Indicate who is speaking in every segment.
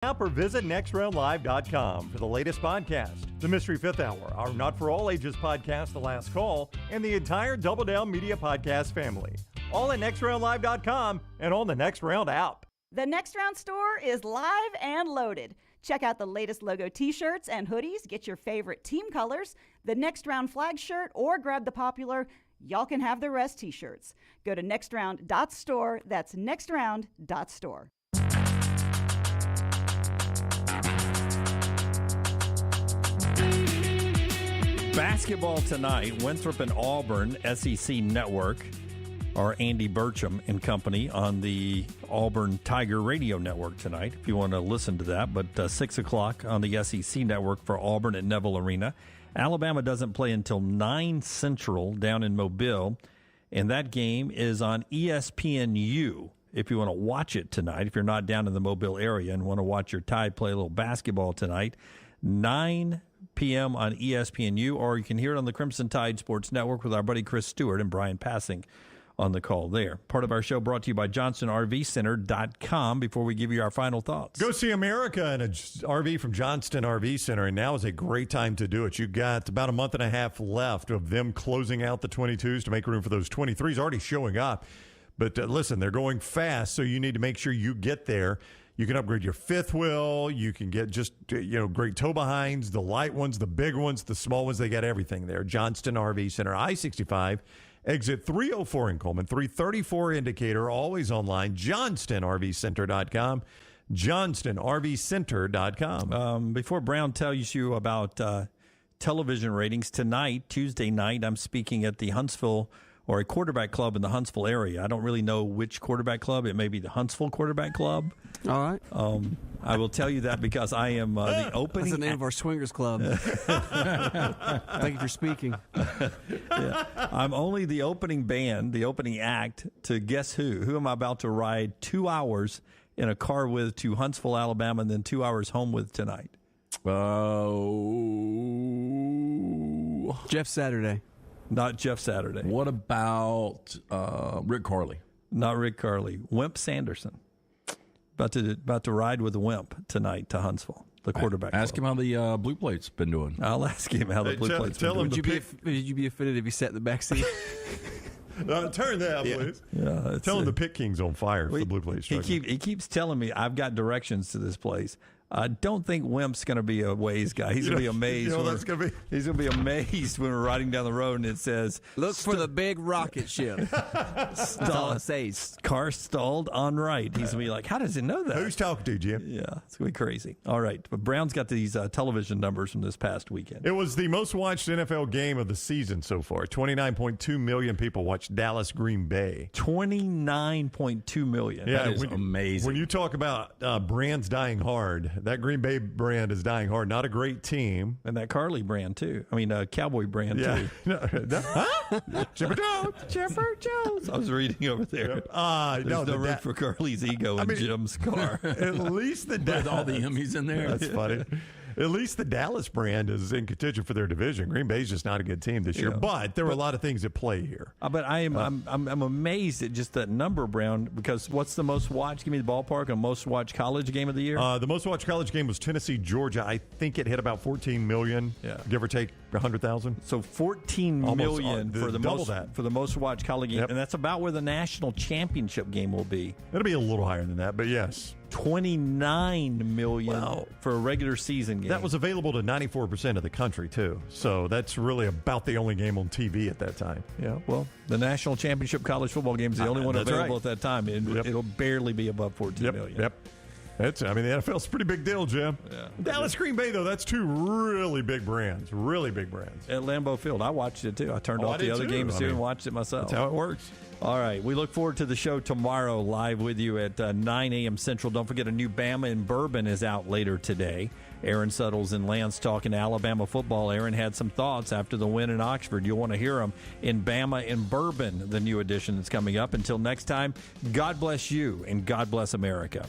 Speaker 1: App or visit nextroundlive.com for the latest podcast, the Mystery Fifth Hour, our Not For All Ages podcast, The Last Call, and the entire Double Down Media podcast family. All at nextroundlive.com and on the Next Round app.
Speaker 2: The Next Round store is live and loaded. Check out the latest logo t-shirts and hoodies. Get your favorite team colors, the Next Round flag shirt, or grab the popular Y'all Can Have the Rest t-shirts. Go to nextround.store. That's nextround.store.
Speaker 3: Basketball tonight, Winthrop and Auburn, SEC Network, or Andy Burcham and company on the Auburn Tiger Radio Network tonight, if you want to listen to that. But 6 o'clock on the SEC Network for Auburn at Neville Arena. Alabama doesn't play until 9 Central down in Mobile, and that game is on ESPNU. If you want to watch it tonight, if you're not down in the Mobile area and want to watch your Tide play a little basketball tonight, 9 p.m. on ESPNU, or you can hear it on the Crimson Tide Sports Network with our buddy Chris Stewart and Brian Passing on the call there. Part of our show brought to you by JohnstonRVCenter.com. Before we give you our final thoughts,
Speaker 1: go see America in an RV from Johnston RV Center, and now is a great time to do it. You got about a month and a half left of them closing out the 22s to make room for those 23s already showing up. But listen, they're going fast, so you need to make sure you get there. You can upgrade your fifth wheel. You can get just great tow behinds, the light ones, the big ones, the small ones. They got everything there. Johnston RV Center, I-65, exit 304 in Coleman, 334 indicator, always online, JohnstonRVCenter.com, JohnstonRVCenter.com.
Speaker 3: Before Brown tells you about television ratings, tonight, Tuesday night, I'm speaking at the Huntsville, or a quarterback club in the Huntsville area. I don't really know which quarterback club. It may be the Huntsville Quarterback Club.
Speaker 4: All right.
Speaker 3: I will tell you that because I am the opening.
Speaker 4: That's the name of our swingers club. Thank you for speaking.
Speaker 3: Yeah. I'm only the opening band, the opening act to guess who. Who am I about to ride 2 hours in a car with to Huntsville, Alabama, and then 2 hours home with tonight?
Speaker 4: Jeff Saturday.
Speaker 3: Not Jeff Saturday.
Speaker 5: What about Rick Carley?
Speaker 3: Not Rick Carley. Wimp Sanderson. About to ride with the Wimp tonight to Huntsville, the quarterback.
Speaker 5: Ask him how the Blue Plate's been doing.
Speaker 3: I'll ask him how the Blue Plate's been doing.
Speaker 4: Would you be offended if he sat in the back seat?
Speaker 1: Turn that, please.
Speaker 3: Yeah,
Speaker 1: tell him the Pit King's on fire for the Blue Plate.
Speaker 3: He keeps telling me I've got directions to this place. I don't think Wimp's going to be a Waze guy. He's going to be amazed. He's going to be amazed when we're riding down the road and it says,
Speaker 4: "Look for the big rocket ship." That's all it says.
Speaker 3: Car stalled on right. He's going to be like, how does he know that?
Speaker 1: Who's talking to you, Jim?
Speaker 3: Yeah, it's going to be crazy. All right. But Brown's got these television numbers from this past weekend.
Speaker 1: It was the most watched NFL game of the season so far. 29.2 million people watched Dallas Green Bay.
Speaker 3: 29.2 million.
Speaker 1: Yeah,
Speaker 5: that is amazing.
Speaker 1: When you talk about brands dying hard, that Green Bay brand is dying hard. Not a great team.
Speaker 3: And that Carly brand, too. I mean, Cowboy brand, too.
Speaker 1: Chipper Jones.
Speaker 3: I was reading over there.
Speaker 1: Yep.
Speaker 3: There's no room for Carly's ego in Jim's car.
Speaker 1: At least the
Speaker 5: With all the Emmys in there.
Speaker 1: That's funny. At least the Dallas brand is in contention for their division. Green Bay's just not a good team this year. But there were a lot of things at play here.
Speaker 3: But I'm amazed at just that number, Brown, because what's the most watched? Give me the ballpark on most watched college game of the year.
Speaker 1: The most watched college game was Tennessee, Georgia. I think it hit about 14 million, give or take 100,000.
Speaker 3: So 14 million for the most watched college game.
Speaker 1: Yep.
Speaker 3: And that's about where the national championship game will be.
Speaker 1: It'll be a little higher than that, but yes.
Speaker 3: 29 million for a regular season game.
Speaker 1: That was available to 94% of the country, too. So that's really about the only game on TV at that time.
Speaker 3: Yeah, well, the national championship college football game is the only one available at that time. It'll barely be above 14 million.
Speaker 1: Yep. The NFL's a pretty big deal, Jim.
Speaker 3: Yeah.
Speaker 1: Dallas Green Bay, though, that's two really big brands. Really big brands.
Speaker 3: At Lambeau Field. I watched it, too. I turned off the other games, too, and watched it myself.
Speaker 1: That's how it works.
Speaker 3: All right. We look forward to the show tomorrow live with you at 9 a.m. Central. Don't forget a new Bama and Bourbon is out later today. Aaron Suttles and Lance talking Alabama football. Aaron had some thoughts after the win in Oxford. You'll want to hear them in Bama and Bourbon, the new edition that's coming up. Until next time, God bless you and God bless America.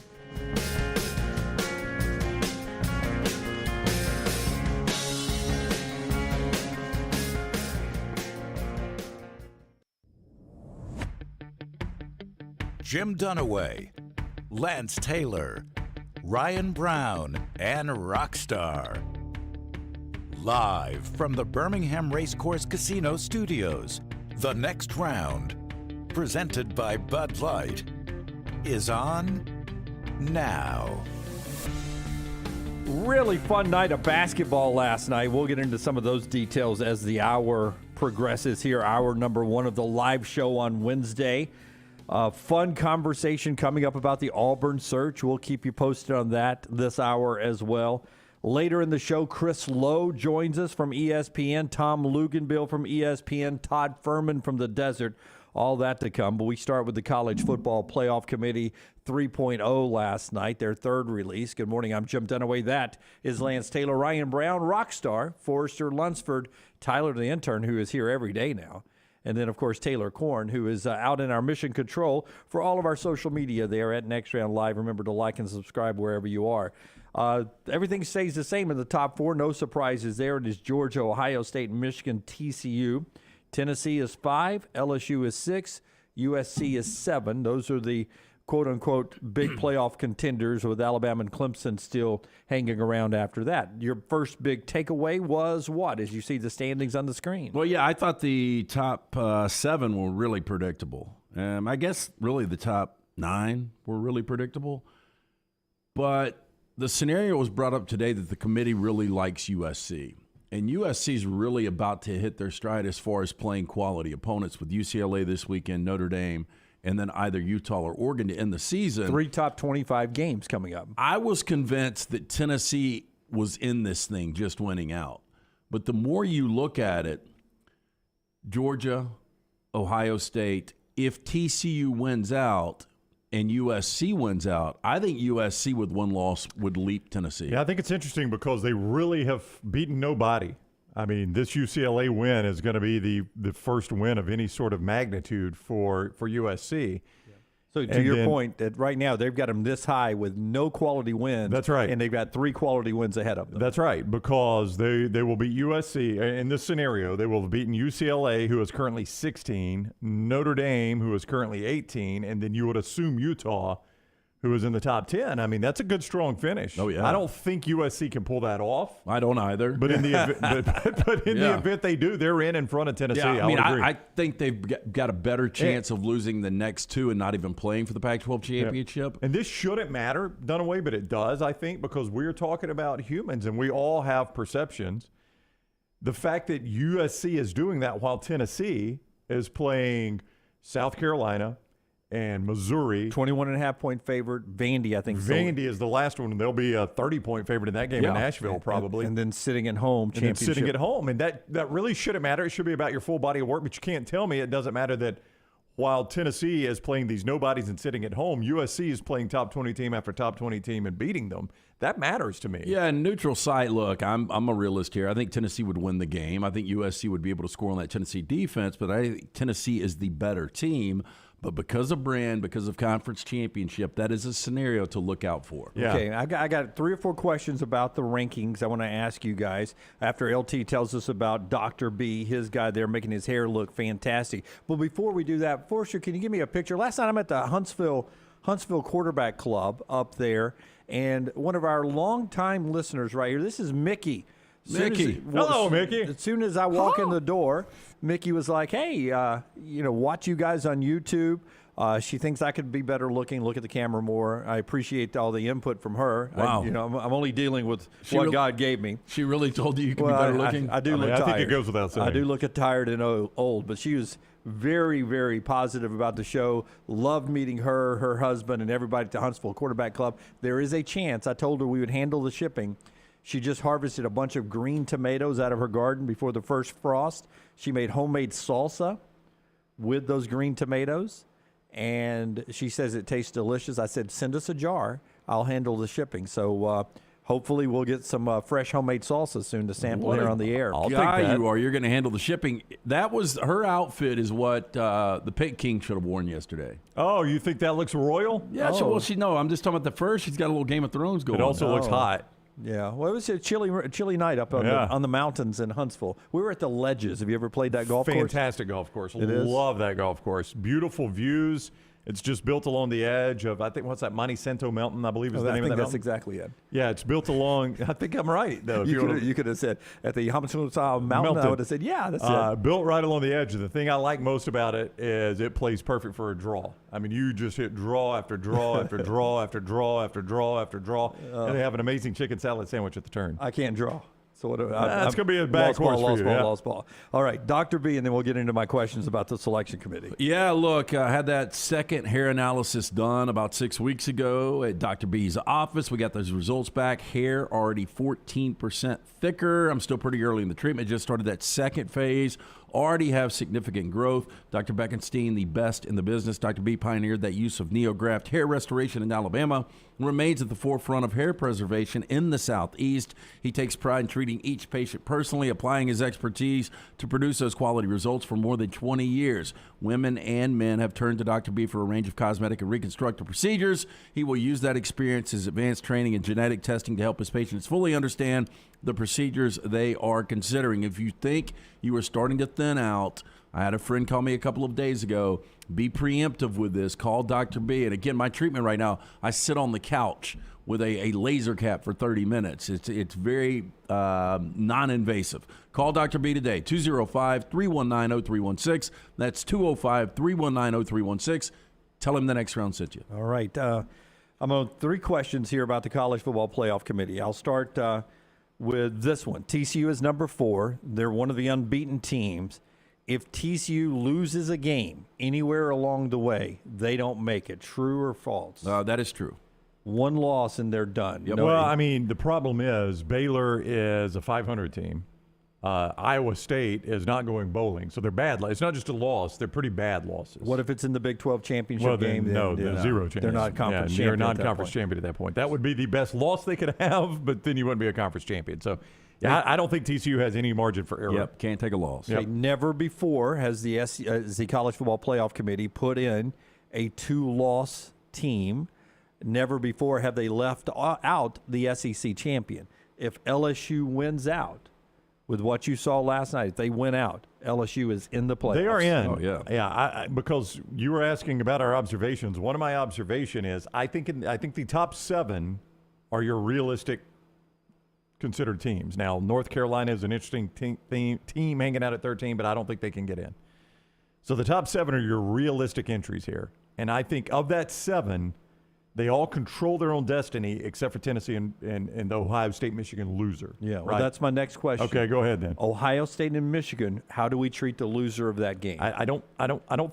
Speaker 6: Jim Dunaway, Lance Taylor, Ryan Brown, and Rockstar. Live from the Birmingham Racecourse Casino Studios, the next round, presented by Bud Light, is on now.
Speaker 3: Really fun night of basketball last night. We'll get into some of those details as the hour progresses here. Hour number 1 of the live show on Wednesday. Fun conversation coming up about the Auburn search. We'll keep you posted on that this hour as well. Later in the show, Chris Lowe joins us from ESPN, Tom Luginbill from ESPN, Todd Fuhrman from the Desert. All that to come. But we start with the College Football Playoff Committee 3.0 last night, their third release. Good morning. I'm Jim Dunaway. That is Lance Taylor, Ryan Brown, Rockstar, Forrester Lunsford, Tyler the intern, who is here every day now. And then, of course, Taylor Korn, who is out in our mission control for all of our social media there at Next Round Live. Remember to like and subscribe wherever you are. Everything stays the same in the top 4. No surprises there. It is Georgia, Ohio State, Michigan, TCU. Tennessee is 5. LSU is 6. USC is 7. Those are the quote-unquote big playoff contenders, with Alabama and Clemson still hanging around after that. Your first big takeaway was what, as you see the standings on the screen?
Speaker 5: Well, yeah, I thought the top 7 were really predictable. I guess really the top 9 were really predictable. But the scenario was brought up today that the committee really likes USC. And USC is really about to hit their stride as far as playing quality opponents with UCLA this weekend, Notre Dame, and then either Utah or Oregon to end the season.
Speaker 3: 3 top 25 games coming up.
Speaker 5: I was convinced that Tennessee was in this thing just winning out. But the more you look at it, Georgia, Ohio State, if TCU wins out and USC wins out, I think USC with one loss would leap Tennessee.
Speaker 1: Yeah, I think it's interesting because they really have beaten nobody. I mean, this UCLA win is going to be the first win of any sort of magnitude for USC.
Speaker 3: So to your point, that right now they've got them this high with no quality wins.
Speaker 1: That's right.
Speaker 3: And they've got 3 quality wins ahead of them.
Speaker 1: That's right, because they will beat USC. In this scenario, they will have beaten UCLA, who is currently 16, Notre Dame, who is currently 18, and then you would assume Utah, who is in the top 10. I mean, that's a good, strong finish.
Speaker 5: Oh, yeah.
Speaker 1: I don't think USC can pull that off.
Speaker 5: I don't either.
Speaker 1: But in the the event they do, they're in front of Tennessee.
Speaker 5: Yeah,
Speaker 1: I agree.
Speaker 5: I think they've got a better chance of losing the next 2 and not even playing for the Pac-12 championship.
Speaker 1: And this shouldn't matter, Dunaway, but it does, I think, because we're talking about humans and we all have perceptions. The fact that USC is doing that while Tennessee is playing South Carolina and Missouri.
Speaker 3: 21.5-point favorite. Vandy, I think.
Speaker 1: Vandy is the last one. They'll be a 30-point favorite in that game in Nashville, probably.
Speaker 3: And then sitting at home,
Speaker 1: and
Speaker 3: championship.
Speaker 1: then sitting at home. And that really shouldn't matter. It should be about your full body of work. But you can't tell me it doesn't matter that while Tennessee is playing these nobodies and sitting at home, USC is playing top 20 team after top 20 team and beating them. That matters to me.
Speaker 5: Yeah, and neutral site, look, I'm a realist here. I think Tennessee would win the game. I think USC would be able to score on that Tennessee defense, but I think Tennessee is the better team. But because of brand, because of conference championship, that is a scenario to look out for.
Speaker 1: Yeah.
Speaker 3: Okay, I got 3 or 4 questions about the rankings I want to ask you guys after LT tells us about Dr. B, his guy there making his hair look fantastic. But before we do that, Forrester, can you give me a picture? Last night I'm at the Huntsville Quarterback Club up there, and one of our longtime listeners right here, this is Mickey.
Speaker 1: Hello, Mickey.
Speaker 3: As soon as I walk in the door, Mickey was like, hey, watch you guys on YouTube. She thinks I could be better looking, look at the camera more. I appreciate all the input from her.
Speaker 5: Wow.
Speaker 3: I'm only dealing with what God gave me.
Speaker 5: She really told you could be better looking?
Speaker 3: I do look tired.
Speaker 1: I think it goes without saying.
Speaker 3: I do look tired and old, but she was very, very positive about the show. Loved meeting her husband, and everybody at the Huntsville Quarterback Club. There is a chance. I told her we would handle the shipping. She just harvested a bunch of green tomatoes out of her garden before the first frost. She made homemade salsa with those green tomatoes, and she says it tastes delicious. I said, send us a jar. I'll handle the shipping. So hopefully we'll get some fresh homemade salsa soon to sample here on the air.
Speaker 5: I'll take that. You are. You're going to handle the shipping. That was her outfit is what the Pink King should have worn yesterday.
Speaker 1: Oh, you think that looks royal?
Speaker 5: Yeah, I'm just talking about the first. She's got a little Game of Thrones going.
Speaker 1: It also looks hot.
Speaker 3: Yeah, well, it was a chilly night up on the mountains in Huntsville. We were at the Ledges. Have you ever played that golf course?
Speaker 1: Fantastic golf course. Love that golf course. Beautiful views. It's just built along the edge of, I think, what's that, Monte Santo Mountain, I believe is the name of that
Speaker 7: that's
Speaker 1: mountain.
Speaker 7: exactly it.
Speaker 1: Yeah, it's built along, I think I'm right, though.
Speaker 7: You could have said at the Hamilton Mountain, I would have said, yeah, that's it.
Speaker 1: Built right along the edge. The thing I like most about it is it plays perfect for a draw. I mean, you just hit draw after draw after draw after draw after draw after draw, and they have an amazing chicken salad sandwich at the turn.
Speaker 7: I can't draw. So
Speaker 1: that's going to be a bad course for you.
Speaker 7: Lost ball. All right, Dr. B, and then we'll get into my questions about the selection committee.
Speaker 5: Yeah, look, I had that second hair analysis done about 6 weeks ago at Dr. B's office. We got those results back. Hair already 14% thicker. I'm still pretty early in the treatment. Just started that second phase. Already have significant growth. Dr. Beckenstein, the best in the business. Dr. B pioneered that use of NeoGraft hair restoration in Alabama. Remains at the forefront of hair preservation in the Southeast. He takes pride in treating each patient personally, applying his expertise to produce those quality results for more than 20 years. Women and men have turned to Dr. B for a range of cosmetic and reconstructive procedures. He will use that experience, his advanced training and genetic testing to help his patients fully understand the procedures they are considering. If you think you are starting to thin out, I had a friend call me a couple of days ago. Be preemptive with this. Call Dr. B. And again, my treatment right now, I sit on the couch with a laser cap for 30 minutes. It's very non-invasive. Call Dr. B today, 205-319-0316. That's 205-319-0316. Tell him the next round sent you.
Speaker 7: All right. I'm on 3 questions here about the College Football Playoff Committee. I'll start with this one. TCU is number 4. They're one of the unbeaten teams. If TCU loses a game anywhere along the way, they don't make it. True or false?
Speaker 5: That is true.
Speaker 7: One loss and they're done.
Speaker 5: Yep.
Speaker 1: Well, I mean, the problem is Baylor is a 500 team. Iowa State is not going bowling, so they're bad. It's not just a loss; they're pretty bad losses.
Speaker 7: What if it's in the Big 12 championship game?
Speaker 1: No, they're zero chance.
Speaker 7: They're not conference champion.
Speaker 1: They're non-conference champion at that point. That would be the best loss they could have, but then you wouldn't be a conference champion. So, yeah, I don't think TCU has any margin for error.
Speaker 5: Yep, can't take a loss.
Speaker 7: Yep. Never before has the College Football Playoff Committee put in a 2-loss team. Never before have they left out the SEC champion. If LSU wins out, with what you saw last night, if they win out, LSU is in the playoffs.
Speaker 1: They are in.
Speaker 5: Oh, yeah.
Speaker 1: Yeah, because you were asking about our observations. One of my observations is I think the top 7 are your realistic considered teams. Now, North Carolina is an interesting team hanging out at 13, but I don't think they can get in. So the top 7 are your realistic entries here. And I think of that 7, they all control their own destiny except for Tennessee and the Ohio State-Michigan loser.
Speaker 7: Yeah, well,
Speaker 1: right?
Speaker 7: that's my next question.
Speaker 1: Okay, go ahead then.
Speaker 7: Ohio State and Michigan, how do we treat the loser of that game?
Speaker 1: I don't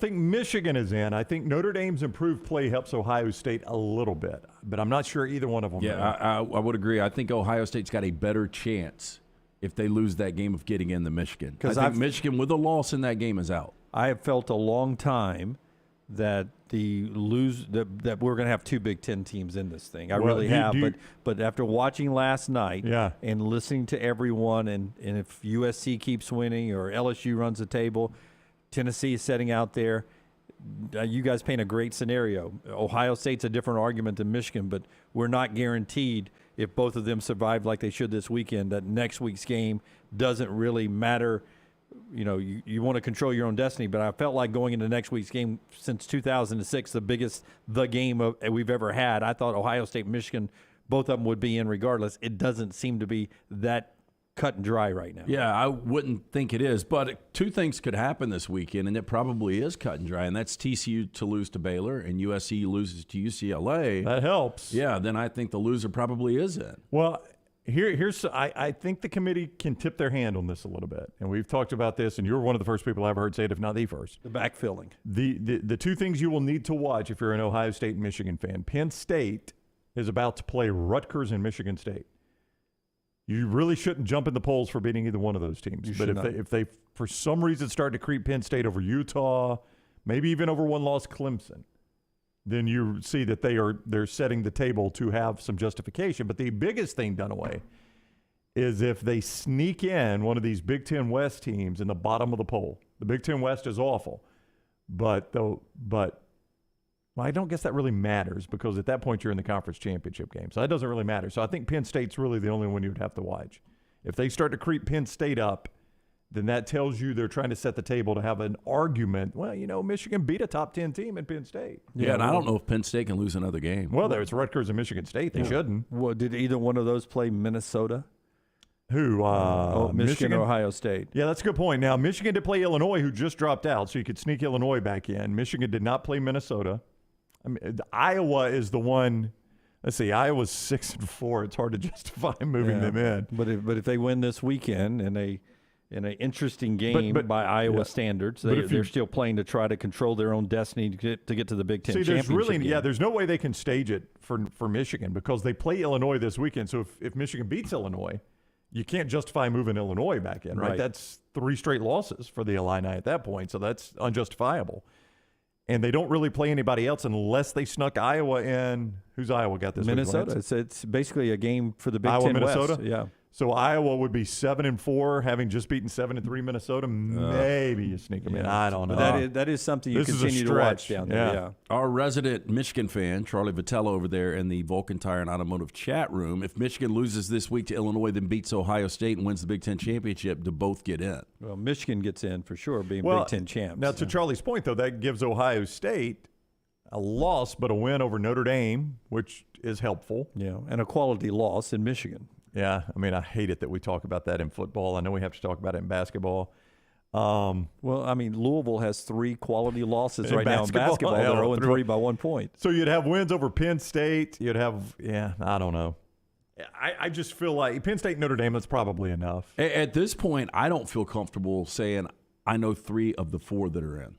Speaker 1: think Michigan is in. I think Notre Dame's improved play helps Ohio State a little bit, but I'm not sure either one of them.
Speaker 5: Yeah, I would agree. I think Ohio State's got a better chance if they lose that game of getting in than Michigan. Because I think Michigan with a loss in that game is out.
Speaker 7: I have felt a long time that that we're going to have 2 Big Ten teams in this thing. I really have. But after watching last night and listening to everyone, and if USC keeps winning or LSU runs the table, Tennessee is setting out there, you guys paint a great scenario. Ohio State's a different argument than Michigan, but we're not guaranteed if both of them survive like they should this weekend that next week's game doesn't really matter. You know, you want to control your own destiny, but I felt like going into next week's game since 2006, the game we've ever had. I thought Ohio State, Michigan, both of them would be in regardless. It doesn't seem to be that cut and dry right now.
Speaker 5: Yeah, I wouldn't think it is, but 2 things could happen this weekend, and it probably is cut and dry, and that's TCU to lose to Baylor and USC loses to UCLA.
Speaker 1: That helps.
Speaker 5: Yeah, then I think the loser probably is in.
Speaker 1: Well, I think the committee can tip their hand on this a little bit, and we've talked about this, and you're one of the first people I ever heard say it, if not the first.
Speaker 7: The backfilling.
Speaker 1: The 2 things you will need to watch if you're an Ohio State and Michigan fan. Penn State is about to play Rutgers and Michigan State. You really shouldn't jump in the polls for beating either one of those teams. But if they for some reason start to creep Penn State over Utah, maybe even over one-loss Clemson, then you see that they're setting the table to have some justification. But the biggest thing done away is if they sneak in one of these Big Ten West teams in the bottom of the poll. The Big Ten West is awful, but I don't guess that really matters because at that point you're in the conference championship game. So that doesn't really matter. So I think Penn State's really the only one you would have to watch. If they start to creep Penn State up, then that tells you they're trying to set the table to have an argument. Well, Michigan beat a top 10 team in Penn State.
Speaker 5: Yeah, and I don't know if Penn State can lose another game.
Speaker 1: Well, there's Rutgers and Michigan State. They shouldn't.
Speaker 7: Well, did either one of those play Minnesota?
Speaker 1: Who?
Speaker 7: Michigan or Ohio State?
Speaker 1: Yeah, that's a good point. Now, Michigan did play Illinois, who just dropped out, so you could sneak Illinois back in. Michigan did not play Minnesota. I mean, Iowa is the one. Let's see, Iowa's 6-4. It's hard to justify moving them in.
Speaker 7: But if they win this weekend in an interesting game by Iowa standards, they're still playing to try to control their own destiny to get to the Big Ten championship game.
Speaker 1: There's no way they can stage it for Michigan because they play Illinois this weekend. So if Michigan beats Illinois, you can't justify moving Illinois back in, right? That's 3 straight losses for the Illini at that point, so that's unjustifiable. And they don't really play anybody else unless they snuck Iowa in. Who's Iowa got this week?
Speaker 7: Minnesota. It's basically a game for the Big
Speaker 1: Iowa,
Speaker 7: Ten
Speaker 1: Minnesota?
Speaker 7: West. Yeah.
Speaker 1: So Iowa would be 7-4, having just beaten 7-3 Minnesota. Maybe you sneak them in. I don't know.
Speaker 7: But that is something you continue to watch down there. Yeah.
Speaker 5: Our resident Michigan fan, Charlie Vitello, over there in the Vulcan Tire and Automotive chat room. If Michigan loses this week to Illinois, then beats Ohio State and wins the Big Ten championship, do both get in?
Speaker 7: Well, Michigan gets in for sure, being Big Ten champs.
Speaker 1: Now, to Charlie's point, though, that gives Ohio State a loss, but a win over Notre Dame, which is helpful.
Speaker 7: Yeah, and a quality loss in Michigan.
Speaker 1: Yeah, I mean, I hate it that we talk about that in football. I know we have to talk about it in basketball.
Speaker 7: Well, I mean, Louisville has 3 quality losses right now in basketball. They're 0-3 by 1 point.
Speaker 1: So you'd have wins over Penn State. You'd have, I don't know. I just feel like Penn State and Notre Dame, that's probably enough.
Speaker 5: At this point, I don't feel comfortable saying I know 3 of the 4 that are in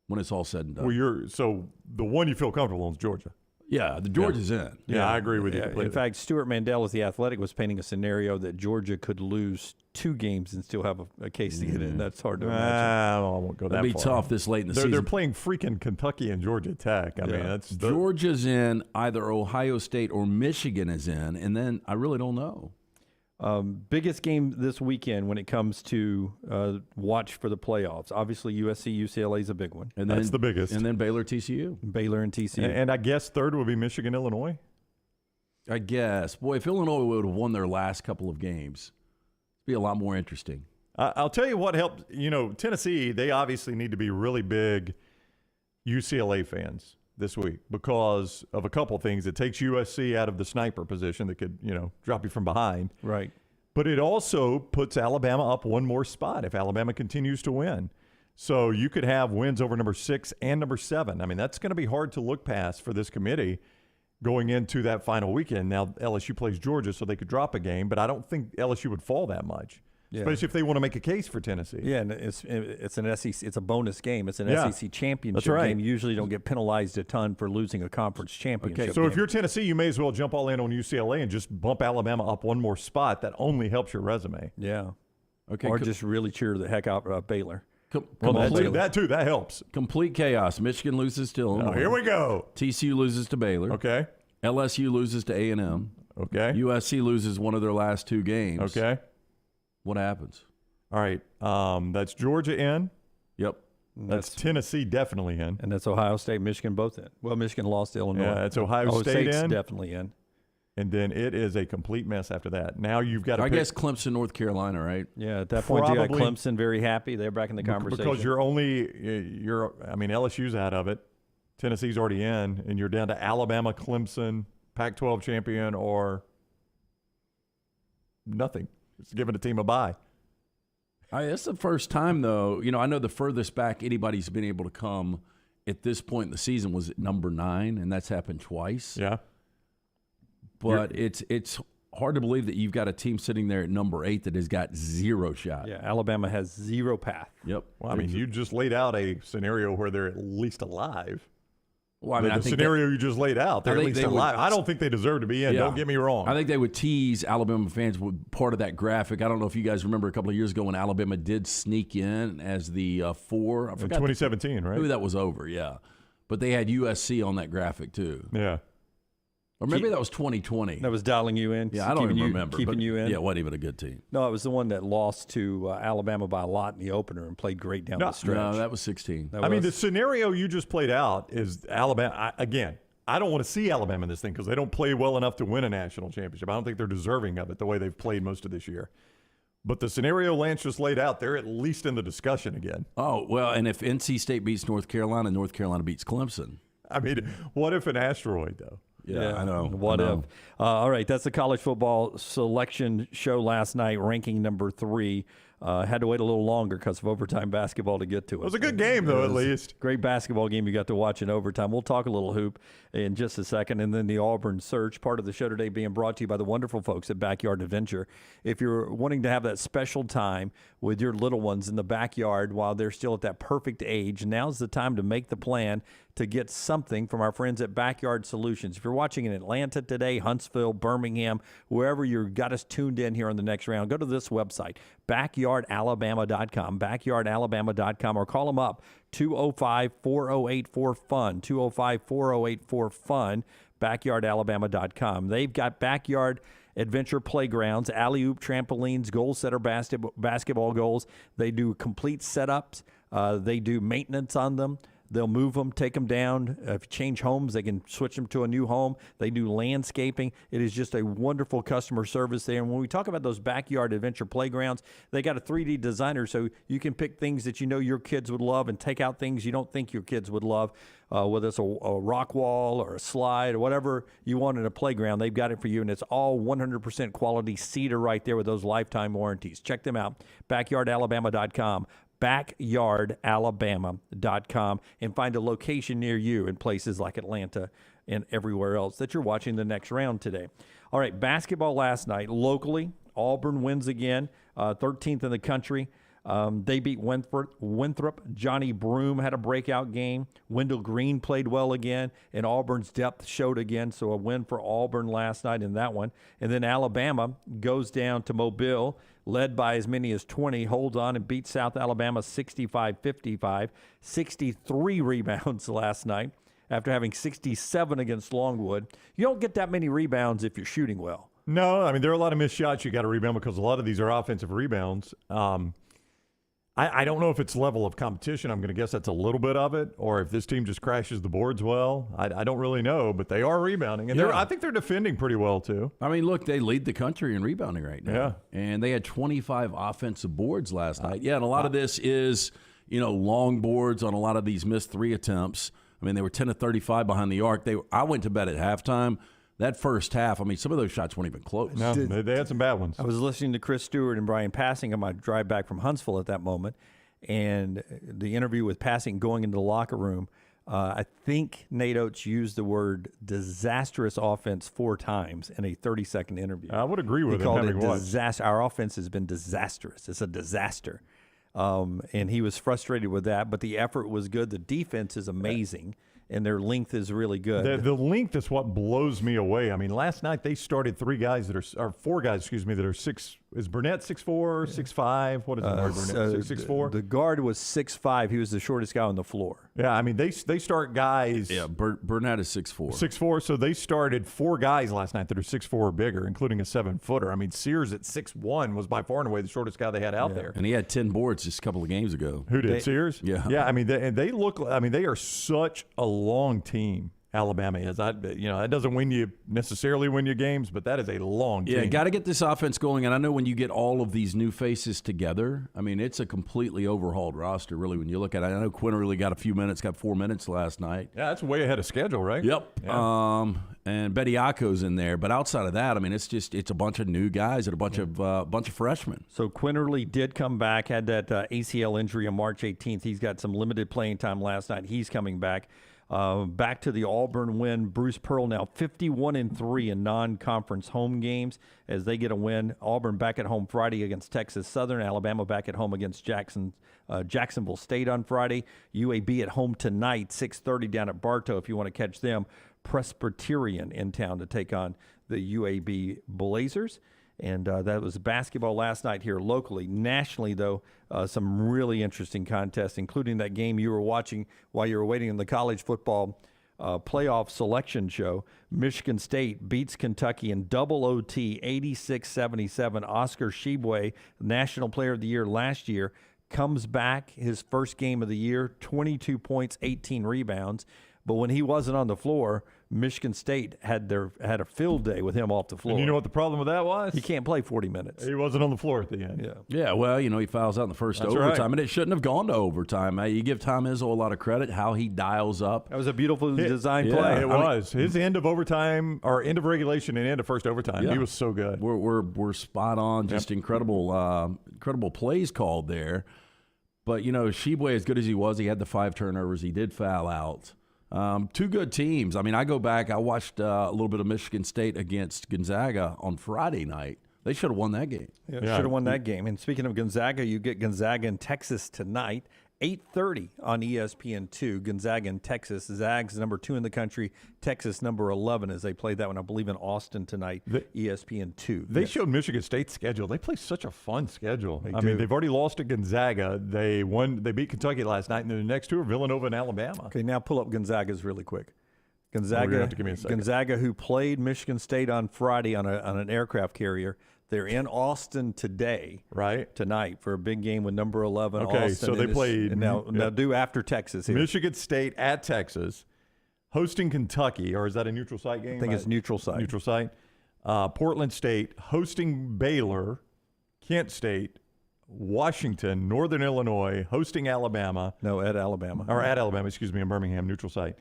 Speaker 5: when it's all said and done.
Speaker 1: Well, so the one you feel comfortable in is Georgia.
Speaker 5: Yeah, the Georgia's in.
Speaker 1: Yeah, I agree with you completely.
Speaker 7: In fact, Stuart Mandel with The Athletic was painting a scenario that Georgia could lose 2 games and still have a case to get in. That's hard to imagine.
Speaker 1: I won't go that far.
Speaker 5: It'll be tough this late in the season.
Speaker 1: They're playing freaking Kentucky and Georgia Tech. I mean, that's
Speaker 5: Georgia's in, either Ohio State or Michigan is in, and then I really don't know.
Speaker 7: Biggest game this weekend when it comes to watch for the playoffs. Obviously, USC UCLA is a big one.
Speaker 5: And then,
Speaker 1: that's the biggest.
Speaker 5: And then Baylor TCU.
Speaker 7: Baylor and TCU.
Speaker 1: And I guess third would be Michigan Illinois.
Speaker 5: I guess. Boy, if Illinois would have won their last couple of games, it'd be a lot more interesting.
Speaker 1: I'll tell you what helped. Tennessee, they obviously need to be really big UCLA fans this week because of a couple things. It takes USC out of the sniper position that could, drop you from behind.
Speaker 7: Right.
Speaker 1: But it also puts Alabama up 1 more spot if Alabama continues to win. So you could have wins over number 6 and number 7. I mean, that's going to be hard to look past for this committee going into that final weekend. Now, LSU plays Georgia, so they could drop a game, but I don't think LSU would fall that much. Yeah. Especially if they want to make a case for Tennessee.
Speaker 7: Yeah, and it's an SEC. It's a bonus game. It's an SEC championship game. You usually don't get penalized a ton for losing a conference championship.
Speaker 1: Okay, so if you're Tennessee, you may as well jump all in on UCLA and just bump Alabama up 1 more spot. That only helps your resume.
Speaker 7: Yeah.
Speaker 5: Okay.
Speaker 7: Or just really cheer the heck out of Baylor.
Speaker 1: That too. That helps.
Speaker 5: Complete chaos. Michigan loses to Illinois.
Speaker 1: Here we go.
Speaker 5: TCU loses to Baylor.
Speaker 1: Okay.
Speaker 5: LSU loses to A&M.
Speaker 1: Okay.
Speaker 5: USC loses one of their last 2 games.
Speaker 1: Okay.
Speaker 5: What happens?
Speaker 1: All right. That's Georgia in.
Speaker 5: Yep.
Speaker 1: That's Tennessee definitely in.
Speaker 7: And that's Ohio State, Michigan both in. Well, Michigan lost to Illinois.
Speaker 1: Yeah, that's Ohio State
Speaker 7: State's
Speaker 1: in.
Speaker 7: definitely in.
Speaker 1: And then it is a complete mess after that. Now you've got to
Speaker 5: I guess Clemson, North Carolina, right?
Speaker 7: Yeah, at that point you got Clemson very happy. They're back in the conversation.
Speaker 1: Because LSU's out of it. Tennessee's already in, and you're down to Alabama, Clemson, Pac-12 champion, or nothing. It's giving a team a bye.
Speaker 5: It's the first time, though. I know the furthest back anybody's been able to come at this point in the season was at number 9, and that's happened twice.
Speaker 1: Yeah.
Speaker 5: But it's hard to believe that you've got a team sitting there at number 8 that has got 0 shot.
Speaker 7: Yeah, Alabama has 0 path.
Speaker 5: Yep.
Speaker 1: Well, I mean, you just laid out a scenario where they're at least alive.
Speaker 5: Well, I mean,
Speaker 1: the scenario you just laid out, they're at least alive. I don't think they deserve to be in. Yeah. Don't get me wrong.
Speaker 5: I think they would tease Alabama fans with part of that graphic. I don't know if you guys remember a couple of years ago when Alabama did sneak in as the 4. I forgot
Speaker 1: in 2017, right?
Speaker 5: Maybe that was over, yeah. But they had USC on that graphic too.
Speaker 1: Yeah.
Speaker 5: Or maybe that was 2020.
Speaker 7: That was dialing you in.
Speaker 5: Yeah, I don't even remember.
Speaker 7: Keeping you in.
Speaker 5: Yeah, it wasn't even a good team.
Speaker 7: No, it was the one that lost to Alabama by a lot in the opener and played great down the stretch.
Speaker 5: No, that was 16.
Speaker 1: I mean, the scenario you just played out is Alabama. I don't want to see Alabama in this thing because they don't play well enough to win a national championship. I don't think they're deserving of it the way they've played most of this year. But the scenario Lance just laid out, they're at least in the discussion again.
Speaker 5: Oh, well, and if NC State beats North Carolina beats Clemson.
Speaker 1: I mean, what if an asteroid, though?
Speaker 5: Yeah, I know.
Speaker 7: What if? All right, that's the college football selection show last night, ranking number 3. Had to wait a little longer because of overtime basketball to get to it.
Speaker 1: It was a good game, though, at least.
Speaker 7: Great basketball game you got to watch in overtime. We'll talk a little hoop in just a second. And then the Auburn Search, part of the show today being brought to you by the wonderful folks at Backyard Adventure. If you're wanting to have that special time with your little ones in the backyard while they're still at that perfect age, now's the time to make the plan to get something from our friends at Backyard Solutions. If you're watching in Atlanta today, Huntsville, Birmingham, wherever you got us tuned in here on the next round, go to this website, backyardalabama.com, backyardalabama.com, or call them up, 205-408-4FUN, 205-408-4FUN, backyardalabama.com. They've got backyard adventure playgrounds, alley-oop trampolines, goal setter basketball goals. They do complete setups. They do maintenance on them. They'll move them, take them down. If you change homes, they can switch them to a new home. They do landscaping. It is just a wonderful customer service there. And when we talk about those backyard adventure playgrounds, they got a 3D designer so you can pick things that you know your kids would love and take out things you don't think your kids would love, whether it's a rock wall or a slide or whatever you want in a playground. They've got it for you, and it's all 100% quality cedar right there with those lifetime warranties. Check them out, backyardalabama.com. backyardalabama.com, and find a location near you in places like Atlanta and everywhere else that you're watching the next round today. All right, basketball last night. Locally, Auburn wins again, 13th in the country. They beat Winthrop. Johnny Broome had a breakout game. Wendell Green played well again, and Auburn's depth showed again, so a win for Auburn last night in that one. And then Alabama goes down to Mobile, led by as many as 20, holds on and beat South Alabama 65-55, 63 rebounds last night after having 67 against Longwood. You don't get that many rebounds if you're shooting well.
Speaker 1: No, I mean, there are a lot of missed shots you got to rebound because a lot of these are offensive rebounds. I don't know if it's level of competition. I'm going to guess that's a little bit of it, or if this team just crashes the boards well. I don't really know, but they are rebounding. And I think they're defending pretty well, too.
Speaker 5: I mean, look, they lead the country in rebounding right now.
Speaker 1: Yeah.
Speaker 5: And they had 25 offensive boards last night. Yeah, and a lot of this is, long boards on a lot of these missed 3 attempts. I mean, they were 10 of 35 behind the arc. I went to bed at halftime. That first half, I mean, some of those shots weren't even close.
Speaker 1: No, they had some bad ones.
Speaker 7: I was listening to Chris Stewart and Brian Passing on my drive back from Huntsville at that moment, and the interview with Passing going into the locker room. I think Nate Oates used the word disastrous offense 4 times in a 30-second interview.
Speaker 1: I would agree with him.
Speaker 7: He called it disaster. Our offense has been disastrous. It's a disaster. And he was frustrated with that, but the effort was good. The defense is amazing. And their length is really good.
Speaker 1: The length is what blows me away. I mean, last night they started 4 guys, that are 6. Is Burnett 6'4", 6'5"? What is Burnett? 6'4"?
Speaker 7: The guard was 6'5". He was the shortest guy on the floor.
Speaker 1: Yeah, I mean, they start guys.
Speaker 5: Yeah, Burnett is 6'4".
Speaker 1: 6'4", so they started 4 guys last night that are 6'4" or bigger, including a 7-footer. I mean, Sears at 6'1" was by far and away the shortest guy they had out there.
Speaker 5: And he had 10 boards just a couple of games ago.
Speaker 1: Who did, Sears?
Speaker 5: Yeah.
Speaker 1: Yeah, I mean, they are such a long team. Alabama is. That doesn't necessarily win you games, but that is a long team.
Speaker 5: Yeah, got to get this offense going. And I know when you get all of these new faces together, I mean, it's a completely overhauled roster, really, when you look at it. I know Quinn really got 4 minutes last night.
Speaker 1: Yeah, that's way ahead of schedule, right?
Speaker 5: Yep.
Speaker 1: Yeah.
Speaker 5: And Bediako's in there. But outside of that, I mean, it's a bunch of new guys and a bunch of freshmen.
Speaker 7: So Quinterly did come back, had that ACL injury on March 18th. He's got some limited playing time last night. He's coming back. Back to the Auburn win. Bruce Pearl now 51-3 in non-conference home games as they get a win. Auburn back at home Friday against Texas Southern. Alabama back at home against Jacksonville State on Friday. UAB at home tonight, 6:30 down at Bartow if you want to catch them. Presbyterian in town to take on the UAB Blazers. And that was basketball last night here locally. Nationally, though, some really interesting contests, including that game you were watching while you were waiting in the college football playoff selection show. Michigan State beats Kentucky in double OT, 86-77. Oscar Tshiebwe, National Player of the Year last year, comes back his first game of the year, 22 points, 18 rebounds. But when he wasn't on the floor, Michigan State had a field day with him off the floor.
Speaker 1: And you know what the problem with that was?
Speaker 7: He can't play 40 minutes.
Speaker 1: He wasn't on the floor at the end.
Speaker 5: Yeah, well, he fouls out in the first overtime, and it shouldn't have gone to overtime. You give Tom Izzo a lot of credit, how he dials up.
Speaker 7: That was a beautiful design play.
Speaker 1: It was. His end of overtime, or end of regulation and end of first overtime.
Speaker 5: Yeah.
Speaker 1: He was so good.
Speaker 5: We're spot on. Just incredible plays called there. But, Sheboy, as good as he was, he had the 5 turnovers. He did foul out. 2 good teams. I mean, I go back. I watched a little bit of Michigan State against Gonzaga on Friday night. They should have won that game.
Speaker 7: Yeah, should have won that game. And speaking of Gonzaga, you get Gonzaga in Texas tonight, 8:30 on ESPN2. Gonzaga in Texas. Zags number 2 in the country. Texas number 11 as they play that one, I believe, in Austin tonight. ESPN2.
Speaker 1: They showed Michigan State's schedule. They play such a fun schedule. I mean, they've already lost to Gonzaga. They beat Kentucky last night, and then the next 2 are Villanova and Alabama.
Speaker 7: Okay, now pull up Gonzaga's really quick. Gonzaga, who played Michigan State on Friday on an aircraft carrier. They're in Austin today, tonight, for a big game with number 11.
Speaker 1: Okay,
Speaker 7: Austin,
Speaker 1: so they played.
Speaker 7: And now do after Texas here.
Speaker 1: Michigan State at Texas, hosting Kentucky, or is that a neutral site game?
Speaker 7: I think it's neutral site.
Speaker 1: Neutral site. Portland State hosting Baylor, Kent State, Washington, Northern Illinois hosting Alabama.
Speaker 7: No, at Alabama.
Speaker 1: Or at Alabama, excuse me, in Birmingham, neutral site.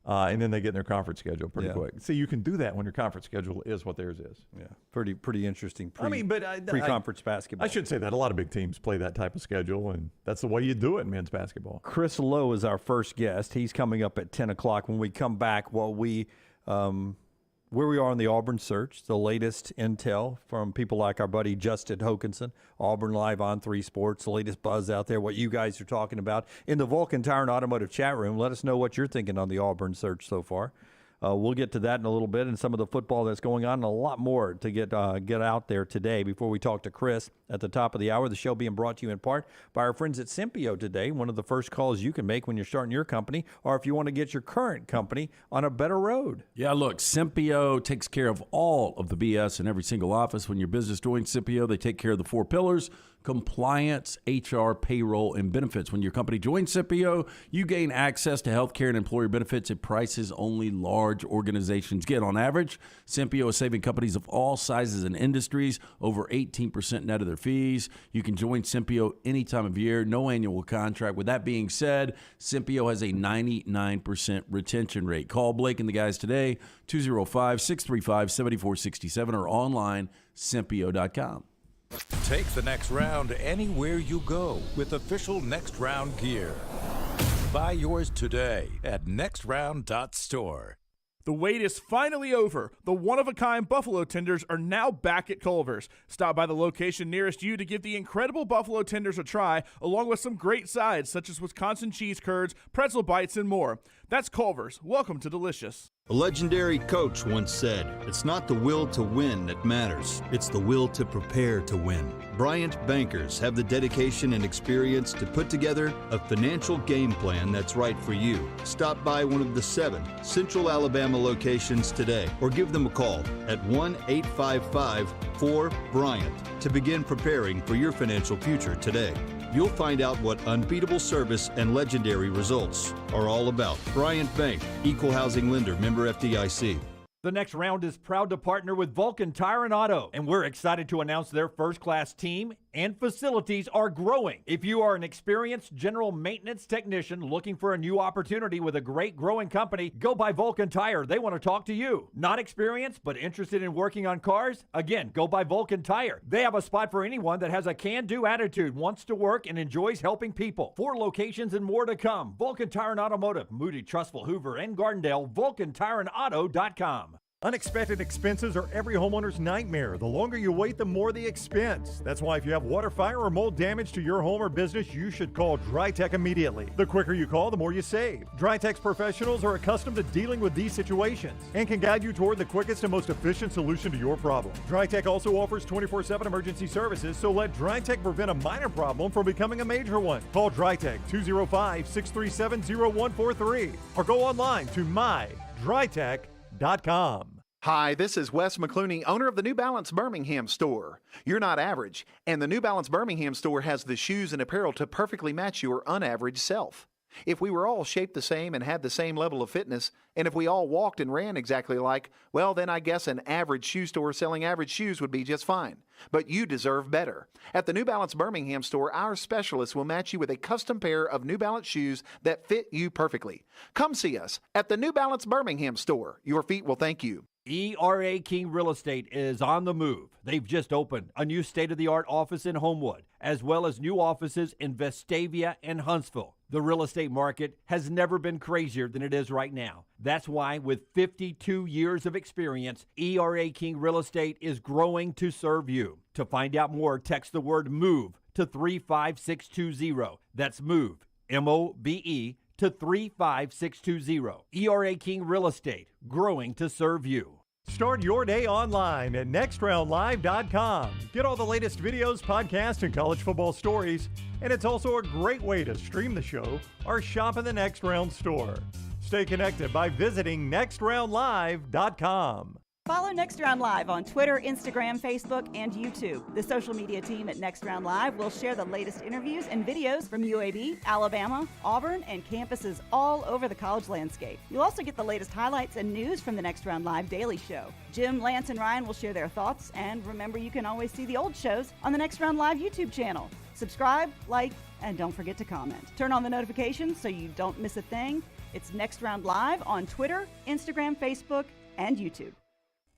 Speaker 1: And then they get in their conference schedule pretty quick. See, you can do that when your conference schedule is what theirs is.
Speaker 7: Yeah, pretty interesting.
Speaker 1: Pre-conference
Speaker 7: basketball.
Speaker 1: I should say that a lot of big teams play that type of schedule, and that's the way you do it in men's basketball.
Speaker 7: Chris Lowe is our first guest. He's coming up at 10 o'clock. When we come back, where we are on the Auburn search, the latest intel from people like our buddy Justin Hokanson, Auburn Live on 3 Sports, the latest buzz out there, what you guys are talking about in the Vulcan Tire and Automotive chat room. Let us know what you're thinking on the Auburn search so far. We'll get to that in a little bit and some of the football that's going on and a lot more to get out there today before we talk to Chris at the top of the hour. The show being brought to you in part by our friends at Simpio today. One of the first calls you can make when you're starting your company or if you want to get your current company on a better road.
Speaker 5: Yeah, look, Simpio takes care of all of the BS in every single office. When your business joins Simpio, they take care of the 4 pillars: compliance, HR, payroll, and benefits. When your company joins Simpio, you gain access to health care and employer benefits at prices only large organizations get. On average, Simpio is saving companies of all sizes and industries over 18% net of their fees. You can join Simpio any time of year, no annual contract. With that being said, Simpio has a 99% retention rate. Call Blake and the guys today, 205-635-7467 or online, Simpio.com.
Speaker 6: Take the next round anywhere you go with official Next Round gear. Buy yours today at nextround.store.
Speaker 8: The wait is finally over. The one-of-a-kind buffalo tenders are now back at Culver's. Stop by the location nearest you to give the incredible buffalo tenders a try, along with some great sides such as Wisconsin cheese curds, pretzel bites, and more. That's Culver's. Welcome to Delicious.
Speaker 9: A legendary coach once said, "It's not the will to win that matters, it's the will to prepare to win." Bryant bankers have the dedication and experience to put together a financial game plan that's right for you. Stop by one of the 7 Central Alabama locations today or give them a call at 1-855-4-BRYANT to begin preparing for your financial future today. You'll find out what unbeatable service and legendary results are all about. Bryant Bank, Equal Housing Lender, member FDIC.
Speaker 10: The next round is proud to partner with Vulcan Tire and Auto, and we're excited to announce their first-class team and facilities are growing. If you are an experienced general maintenance technician looking for a new opportunity with a great growing company, go by Vulcan Tire. They want to talk to you. Not experienced, but interested in working on cars? Again, go by Vulcan Tire. They have a spot for anyone that has a can-do attitude, wants to work, and enjoys helping people. 4 locations and more to come. Vulcan Tire and Automotive, Moody, Trustful, Hoover, and Gardendale, VulcanTireandAuto.com.
Speaker 1: Unexpected expenses are every homeowner's nightmare. The longer you wait, the more the expense. That's why if you have water, fire, or mold damage to your home or business, you should call DryTech immediately. The quicker you call, the more you save. DryTech's professionals are accustomed to dealing with these situations and can guide you toward the quickest and most efficient solution to your problem. DryTech also offers 24/7 emergency services, so let DryTech prevent a minor problem from becoming a major one. Call DryTech 205-637-0143 or go online to mydrytech.com.
Speaker 11: Hi, this is Wes McClooney, owner of the New Balance Birmingham store. You're not average, and the New Balance Birmingham store has the shoes and apparel to perfectly match your unaverage self. If we were all shaped the same and had the same level of fitness, and if we all walked and ran exactly alike, well, then I guess an average shoe store selling average shoes would be just fine. But you deserve better. At the New Balance Birmingham store, our specialists will match you with a custom pair of New Balance shoes that fit you perfectly. Come see us at the New Balance Birmingham store. Your feet will thank you.
Speaker 10: ERA King Real Estate is on the move. They've just opened a new state-of-the-art office in Homewood, as well as new offices in Vestavia and Huntsville. The real estate market has never been crazier than it is right now. That's why, with 52 years of experience, ERA King Real Estate is growing to serve you. To find out more, text the word MOVE to 35620. That's MOVE, M-O-V-E, to 35620. ERA King Real Estate, growing to serve you.
Speaker 1: Start your day online at nextroundlive.com. Get all the latest videos, podcasts, and college football stories. And it's also a great way to stream the show or shop in the Next Round store. Stay connected by visiting nextroundlive.com.
Speaker 2: Follow Next Round Live on Twitter, Instagram, Facebook, and YouTube. The social media team at Next Round Live will share the latest interviews and videos from UAB, Alabama, Auburn, and campuses all over the college landscape. You'll also get the latest highlights and news from the Next Round Live daily show. Jim, Lance, and Ryan will share their thoughts, and remember, you can always see the old shows on the Next Round Live YouTube channel. Subscribe, like, and don't forget to comment. Turn on the notifications so you don't miss a thing. It's Next Round Live on Twitter, Instagram, Facebook, and YouTube.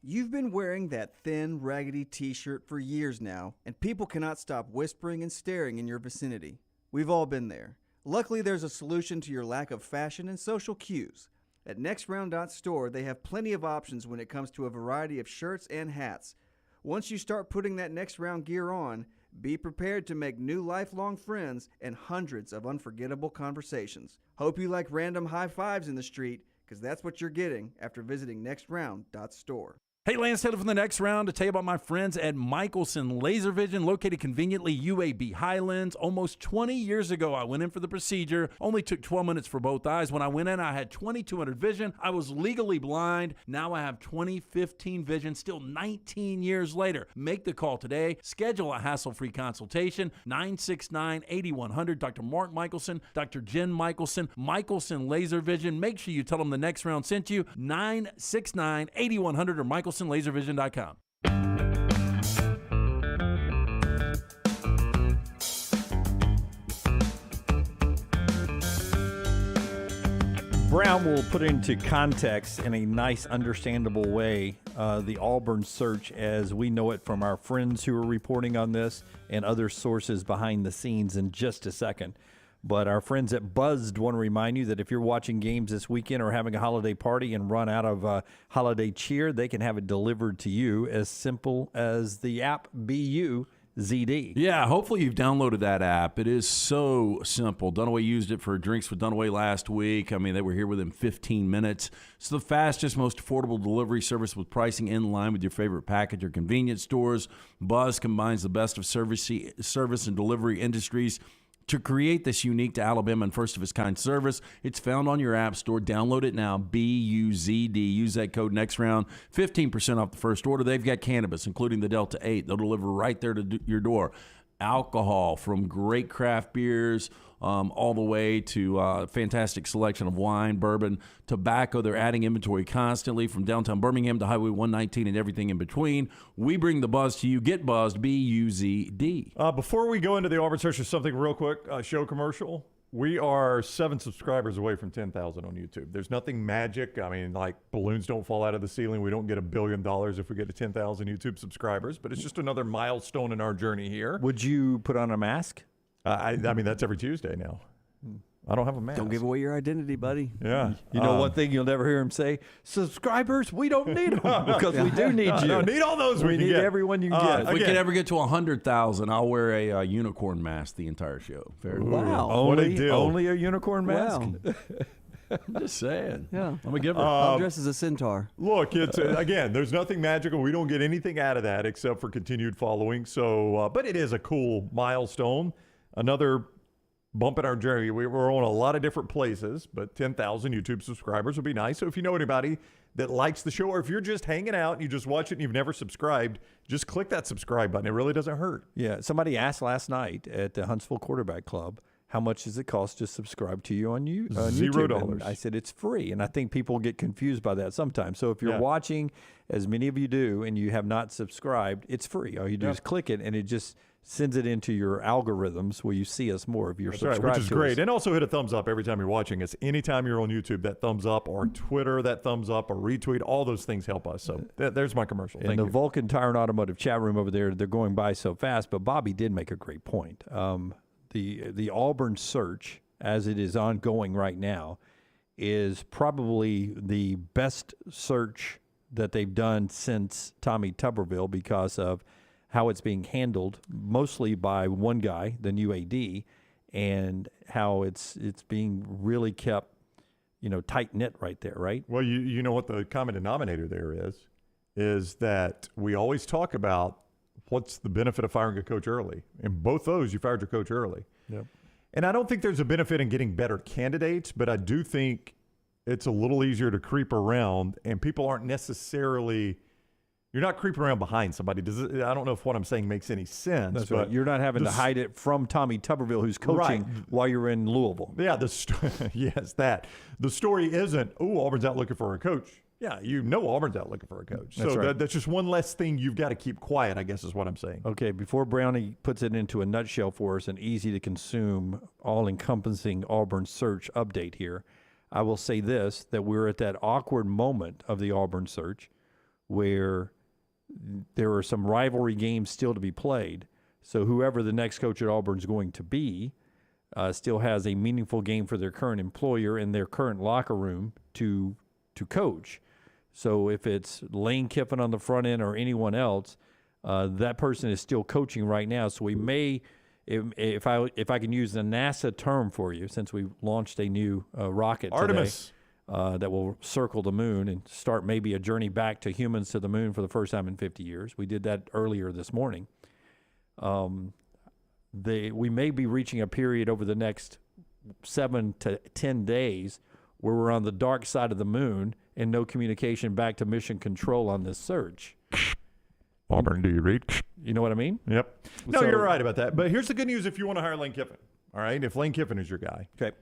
Speaker 4: You've been wearing that thin, raggedy t-shirt for years now, and people cannot stop whispering and staring in your vicinity. We've all been there. Luckily, there's a solution to your lack of fashion and social cues. At NextRound.store, they have plenty of options when it comes to a variety of shirts and hats. Once you start putting that Next Round gear on, be prepared to make new lifelong friends and hundreds of unforgettable conversations. Hope you like random high fives in the street, because that's what you're getting after visiting NextRound.store.
Speaker 5: Hey, Lance Taylor from the Next Round to tell you about my friends at Michelson Laser Vision, located conveniently UAB Highlands. Almost 20 years ago, I went in for the procedure. Only took 12 minutes for both eyes. When I went in, I had 2200 vision. I was legally blind. Now I have 20/15 vision, still 19 years later. Make the call today. Schedule a hassle-free consultation. 969-8100. Dr. Mark Michelson, Dr. Jen Michelson, Michelson Laser Vision. Make sure you tell them the Next Round sent you. 969-8100 or MichelsonLaserVision.com.
Speaker 7: Brown will put into context in a nice, understandable way the Auburn search as we know it from our friends who are reporting on this and other sources behind the scenes in just a second. But our friends at Buzzed want to remind you that if you're watching games this weekend or having a holiday party and run out of holiday cheer, they can have it delivered to you as simple as the app BUZD.
Speaker 5: Yeah, hopefully you've downloaded that app. It is so simple. Dunaway used it for Drinks with Dunaway last week. I mean, they were here within 15 minutes. It's the fastest, most affordable delivery service with pricing in line with your favorite package or convenience stores. Buzz combines the best of service and delivery industries to create this unique to Alabama and first-of-its-kind service. It's found on your app store. Download it now, BUZD. Use that code NEXTROUND, 15% off the first order. They've got cannabis, including the Delta 8. They'll deliver right there to your door. Alcohol, from great craft beers all the way to a fantastic selection of wine, bourbon, tobacco. They're adding inventory constantly from downtown Birmingham to Highway 119 and everything in between. We bring the buzz to you. Get buzzed, BUZD.
Speaker 1: Before we go into the Auburn search, just something real quick, show commercial. We are 7 subscribers away from 10,000 on YouTube. There's nothing magic. I mean, like balloons don't fall out of the ceiling. We don't get $1 billion if we get to 10,000 YouTube subscribers, but it's just another milestone in our journey here.
Speaker 7: Would you put on a mask?
Speaker 1: I mean, that's every Tuesday now. I don't have a mask.
Speaker 4: Don't give away your identity, buddy.
Speaker 1: Yeah.
Speaker 7: You know one thing you'll never hear him say? Subscribers, we don't need them because we do need you.
Speaker 1: No, need all those
Speaker 7: we need
Speaker 1: get.
Speaker 7: everyone you can get.
Speaker 5: If we could ever get to 100,000, I'll wear a unicorn mask the entire show.
Speaker 4: Wow.
Speaker 7: Only a unicorn mask?
Speaker 4: Wow.
Speaker 5: I'm just saying.
Speaker 4: Yeah.
Speaker 5: I'm a giver.
Speaker 4: I'll dress as a centaur.
Speaker 1: Look, it's again, there's nothing magical. We don't get anything out of that except for continued following. So, but it is a cool milestone. Another bump in our journey. We're on a lot of different places, but 10,000 YouTube subscribers would be nice. So if you know anybody that likes the show, or if you're just hanging out and you just watch it and you've never subscribed, just click that subscribe button. It really doesn't hurt.
Speaker 7: Yeah. Somebody asked last night at the Huntsville Quarterback Club, how much does it cost to subscribe to you on YouTube?
Speaker 1: $0.
Speaker 7: And I said, it's free. And I think people get confused by that sometimes. So if you're watching, as many of you do, and you have not subscribed, it's free. All you do is click it, and it just sends it into your algorithms where you see us more if you're subscribed to us.
Speaker 1: Which is great. And also hit a thumbs up every time you're watching us. Anytime you're on YouTube, that thumbs up, or Twitter, that thumbs up, or retweet, all those things help us. So there's my commercial.
Speaker 7: In the Vulcan Tire and Automotive chat room over there, they're going by so fast, but Bobby did make a great point. The Auburn search, as it is ongoing right now, is probably the best search that they've done since Tommy Tuberville because of how it's being handled, mostly by one guy, the new AD, and how it's being really kept, tight-knit right there, right?
Speaker 1: Well, you know what the common denominator there is that we always talk about what's the benefit of firing a coach early. In both those, you fired your coach early.
Speaker 7: Yep.
Speaker 1: And I don't think there's a benefit in getting better candidates, but I do think it's a little easier to creep around, and people aren't necessarily – you're not creeping around behind somebody. I don't know if what I'm saying makes any sense.
Speaker 7: That's right. You're not having to hide it from Tommy Tuberville, who's coaching while you're in Louisville.
Speaker 1: Yeah, yes, that. The story isn't, Auburn's out looking for a coach. Yeah, Auburn's out looking for a coach.
Speaker 7: That's right.
Speaker 1: That's just one less thing you've got to keep quiet, I guess is what I'm saying.
Speaker 7: Okay, before Brownie puts it into a nutshell for us, an easy-to-consume, all-encompassing Auburn search update here, I will say this, that we're at that awkward moment of the Auburn search where there are some rivalry games still to be played. So whoever the next coach at Auburn is going to be still has a meaningful game for their current employer in their current locker room to coach. So if it's Lane Kiffin on the front end or anyone else, that person is still coaching right now. So we may, if I can use the NASA term for you, since we launched a new rocket
Speaker 1: Artemis
Speaker 7: today, that will circle the moon and start maybe a journey back to humans to the moon for the first time in 50 years. We did that earlier this morning. We may be reaching a period over the next 7 to 10 days where we're on the dark side of the moon and no communication back to mission control on this search.
Speaker 1: Auburn, do you read?
Speaker 7: You know what I mean?
Speaker 1: Yep. No, you're right about that. But here's the good news if you want to hire Lane Kiffin. All right? If Lane Kiffin is your guy.
Speaker 7: Okay.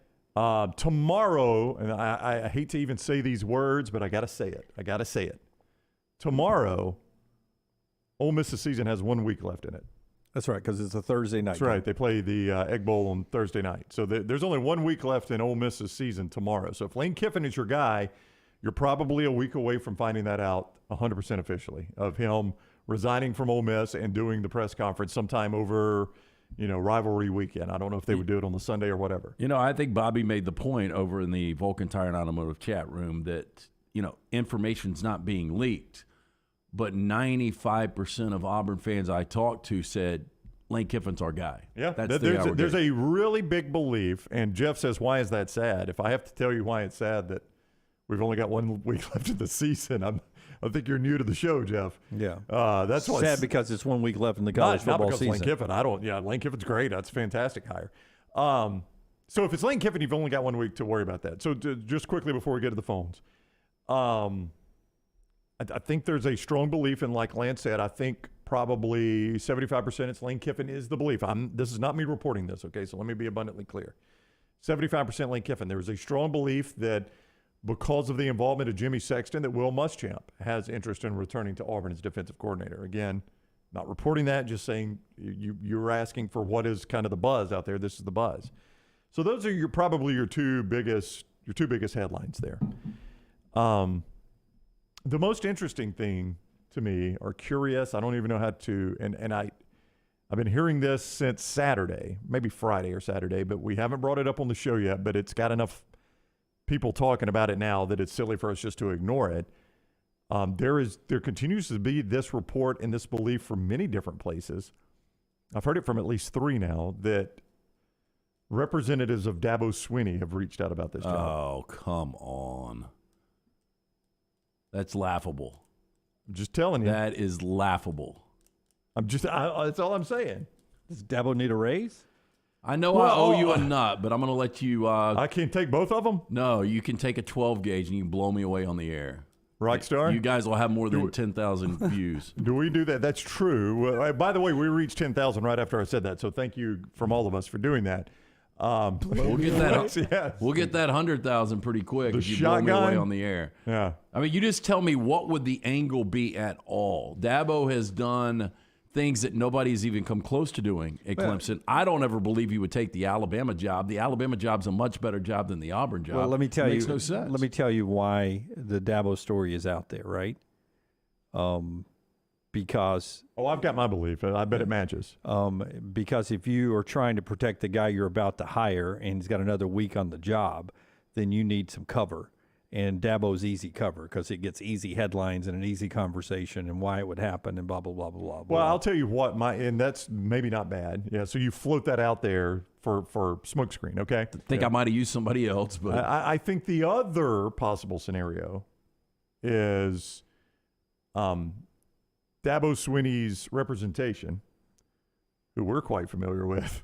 Speaker 1: Tomorrow, and I hate to even say these words, but I got to say it. Tomorrow, Ole Miss's season has 1 week left in it.
Speaker 7: That's right, because it's a Thursday night.
Speaker 1: That's right. They play the Egg Bowl on Thursday night. So there's only 1 week left in Ole Miss's season tomorrow. So if Lane Kiffin is your guy, you're probably a week away from finding that out 100% officially, of him resigning from Ole Miss and doing the press conference sometime over – rivalry weekend. I don't know if they would do it on the Sunday or whatever.
Speaker 5: I think Bobby made the point over in the Vulcan Tire and Automotive chat room that, information's not being leaked. But 95% of Auburn fans I talked to said Lane Kiffin's our guy.
Speaker 1: Yeah,
Speaker 5: That's
Speaker 1: there's a really big belief, and Jeff says, why is that sad? If I have to tell you why it's sad that we've only got 1 week left in the season, I think you're new to the show, Jeff.
Speaker 7: Yeah.
Speaker 1: That's why
Speaker 7: sad because it's 1 week left in the college football season.
Speaker 1: Lane Kiffin. Lane Kiffin's great. That's a fantastic hire. So if it's Lane Kiffin, you've only got 1 week to worry about that. So just quickly before we get to the phones, I think there's a strong belief, and like Lance said, I think probably 75% it's Lane Kiffin is the belief. This is not me reporting this, okay? So let me be abundantly clear. 75% Lane Kiffin. There is a strong belief that because of the involvement of Jimmy Sexton, that Will Muschamp has interest in returning to Auburn as defensive coordinator. Again, not reporting that, just saying you're asking for what is kind of the buzz out there. This is the buzz. So those are probably your two biggest headlines there. The most interesting thing to me, or curious, I don't even know how to, and I've been hearing this since Saturday, maybe Friday or Saturday, but we haven't brought it up on the show yet, but it's got enough people talking about it now that it's silly for us just to ignore it. There continues to be this report and this belief from many different places. I've heard it from at least 3 now that representatives of Dabo Swinney have reached out about this job.
Speaker 5: Oh, come on. That's laughable.
Speaker 1: I'm just telling you.
Speaker 5: That is laughable.
Speaker 1: That's all I'm saying.
Speaker 7: Does Dabo need a raise?
Speaker 5: I know I owe you a nut, but I'm going to let you.
Speaker 1: I can't take both of them?
Speaker 5: No, you can take a 12 gauge and you can blow me away on the air.
Speaker 1: Rockstar?
Speaker 5: You guys will have more than 10,000 views.
Speaker 1: Do we do that? That's true. By the way, we reached 10,000 right after I said that, so thank you from all of us for doing that.
Speaker 5: We'll get that.
Speaker 1: Yes.
Speaker 5: We'll get that 100,000 pretty quick
Speaker 1: The
Speaker 5: if you blow me away
Speaker 1: shotgun?
Speaker 5: on the air.
Speaker 1: Yeah.
Speaker 5: I mean, you just tell me what would the angle be at all. Dabo has done things that nobody's even come close to doing at Clemson. I don't ever believe he would take the Alabama job. The Alabama job's a much better job than the Auburn job.
Speaker 7: Well, let me tell you.
Speaker 5: Makes no sense.
Speaker 7: Let me tell you why the Dabo story is out there, right? Because
Speaker 1: I've got my belief. I bet it matches.
Speaker 7: because if you are trying to protect the guy you're about to hire and he's got another week on the job, then you need some cover. And Dabo's easy cover because it gets easy headlines and an easy conversation and why it would happen and blah, blah, blah, blah, blah.
Speaker 1: Well, I'll tell you what, and that's maybe not bad. Yeah, so you float that out there for smokescreen, okay?
Speaker 5: I think I might have used somebody else, but
Speaker 1: I think the other possible scenario is Dabo Swinney's representation, who we're quite familiar with,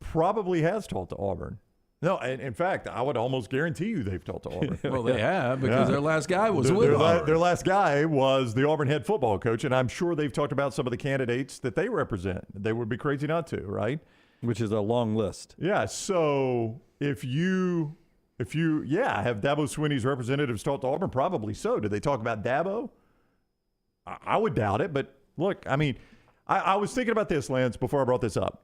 Speaker 1: probably has talked to Auburn. No, and in fact, I would almost guarantee you they've talked to Auburn.
Speaker 5: well, they have because their last guy was with Auburn.
Speaker 1: Their last guy was the Auburn head football coach, and I'm sure they've talked about some of the candidates that they represent. They would be crazy not to, right?
Speaker 7: Which is a long list.
Speaker 1: Yeah, so if you have Dabo Swinney's representatives talk to Auburn, probably so. Did they talk about Dabo? I would doubt it, but look, I mean, I was thinking about this, Lance, before I brought this up.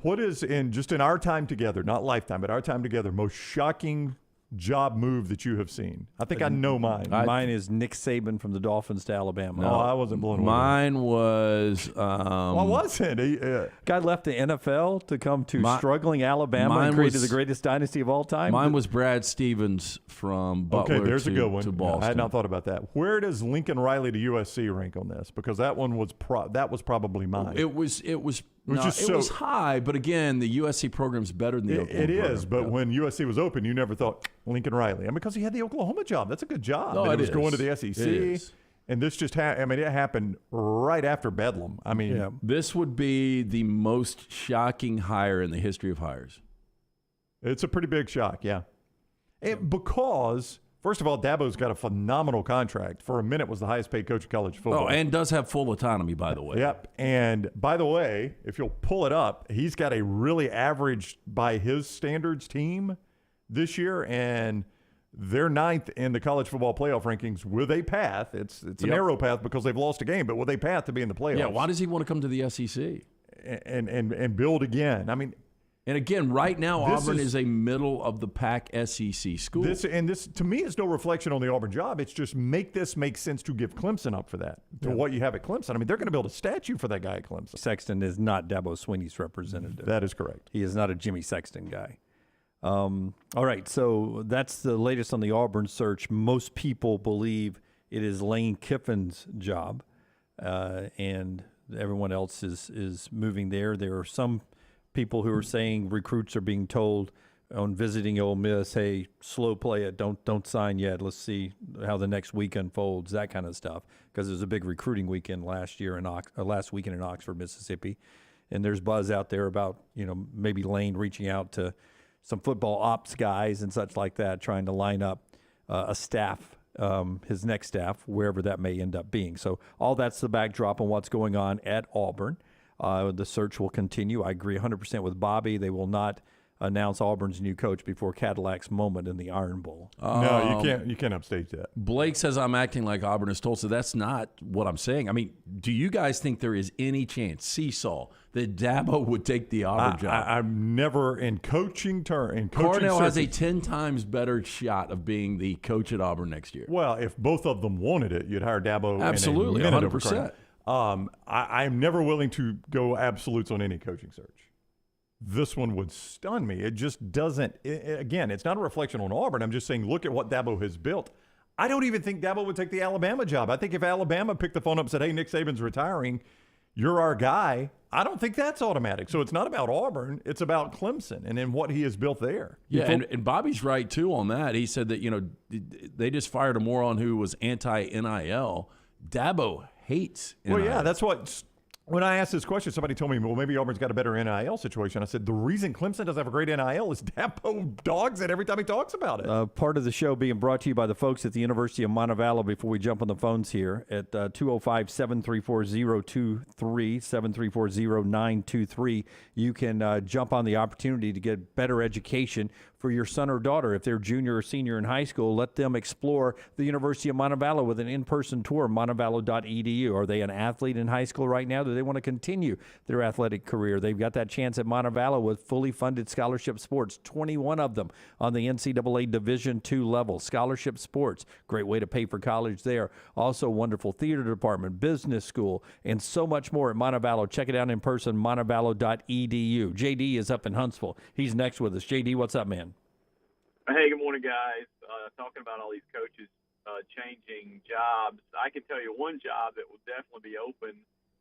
Speaker 1: What is, in our time together, not lifetime, but our time together, most shocking job move that you have seen? I think I know mine.
Speaker 7: Mine is Nick Saban from the Dolphins to Alabama.
Speaker 1: No, I wasn't blown away.
Speaker 5: Mine was.
Speaker 1: What was it?
Speaker 7: Guy left the NFL to come to struggling Alabama and created the greatest dynasty of all time.
Speaker 5: Mine was Brad Stevens from Butler
Speaker 1: there's a good one.
Speaker 5: to Boston.
Speaker 1: I had not thought about that. Where does Lincoln Riley to USC rank on this? Because that one was probably mine.
Speaker 5: It was high, but again, the USC program's better than the Oklahoma
Speaker 1: It
Speaker 5: program.
Speaker 1: is, but when USC was open, you never thought Lincoln Riley. I mean, because he had the Oklahoma job. That's a good job.
Speaker 5: No,
Speaker 1: and
Speaker 5: it
Speaker 1: was
Speaker 5: is.
Speaker 1: going to the SEC.
Speaker 5: It is.
Speaker 1: And this just it happened right after Bedlam. I mean,
Speaker 5: this would be the most shocking hire in the history of hires.
Speaker 1: It's a pretty big shock, yeah. And because, first of all, Dabo's got a phenomenal contract. For a minute, was the highest paid coach in college football.
Speaker 5: Oh, and does have full autonomy, by the way.
Speaker 1: Yep. And by the way, if you'll pull it up, he's got a really average, by his standards, team this year, and they're 9th in the college football playoff rankings with a path. It's a narrow path because they've lost a game, but with a path to be in the playoffs.
Speaker 5: Yeah, why does he want to come to the SEC?
Speaker 1: And build again. I mean,
Speaker 5: and again, right now, Auburn is a middle-of-the-pack SEC school.
Speaker 1: This, to me, is no reflection on the Auburn job. It's just make sense to give Clemson up for that, to what you have at Clemson. I mean, they're going to build a statue for that guy at Clemson.
Speaker 7: Sexton is not Dabo Swinney's representative.
Speaker 1: That is correct.
Speaker 7: He is not a Jimmy Sexton guy. All right, so that's the latest on the Auburn search. Most people believe it is Lane Kiffin's job, and everyone else is moving there. There are some people who are saying recruits are being told on visiting Ole Miss, hey, slow play it, don't sign yet. Let's see how the next week unfolds, that kind of stuff. Because it was a big recruiting weekend last weekend in Oxford, Mississippi, and there's buzz out there about maybe Lane reaching out to some football ops guys and such like that, trying to line up a staff, his next staff, wherever that may end up being. So all that's the backdrop on what's going on at Auburn. The search will continue. I agree 100% with Bobby. They will not announce Auburn's new coach before Cadillac's moment in the Iron Bowl.
Speaker 1: No, you can't upstage that.
Speaker 5: Blake says I'm acting like Auburn is Tulsa. That's not what I'm saying. I mean, do you guys think there is any chance, seesaw, that Dabo would take the Auburn job?
Speaker 1: I'm never in coaching
Speaker 5: Cornell has a 10 times better shot of being the coach at Auburn next year.
Speaker 1: Well, if both of them wanted it, you'd hire Dabo.
Speaker 5: Absolutely, 100%.
Speaker 1: I'm never willing to go absolutes on any coaching search. This one would stun me. It just doesn't. Again, it's not a reflection on Auburn. I'm just saying, look at what Dabo has built. I don't even think Dabo would take the Alabama job. I think if Alabama picked the phone up and said, hey, Nick Saban's retiring, you're our guy, I don't think that's automatic. So it's not about Auburn. It's about Clemson and then what he has built there.
Speaker 5: Yeah, and Bobby's right, too, on that. He said that, they just fired a moron who was anti-NIL. Dabo hates NIL.
Speaker 1: Well, yeah, that's what When I asked this question, somebody told me, well, maybe Auburn's got a better NIL situation. I said, the reason Clemson doesn't have a great NIL is Dapo dogs it every time he talks about it.
Speaker 7: Part of the show being brought to you by the folks at the University of Montevallo before we jump on the phones here at 205-734-023, 734-0923. You can jump on the opportunity to get better education for your son or daughter. If they're junior or senior in high school, let them explore the University of Montevallo with an in-person tour, montevallo.edu. Are they an athlete in high school right now? Do they want to continue their athletic career? They've got that chance at Montevallo with fully funded scholarship sports, 21 of them on the NCAA Division II level. Scholarship sports, great way to pay for college there. Also wonderful theater department, business school, and so much more at Montevallo. Check it out in person, montevallo.edu. JD is up in Huntsville. He's next with us. JD, what's up, man?
Speaker 12: Hey, good morning, guys. Talking about all these coaches changing jobs, I can tell you one job that will definitely be open,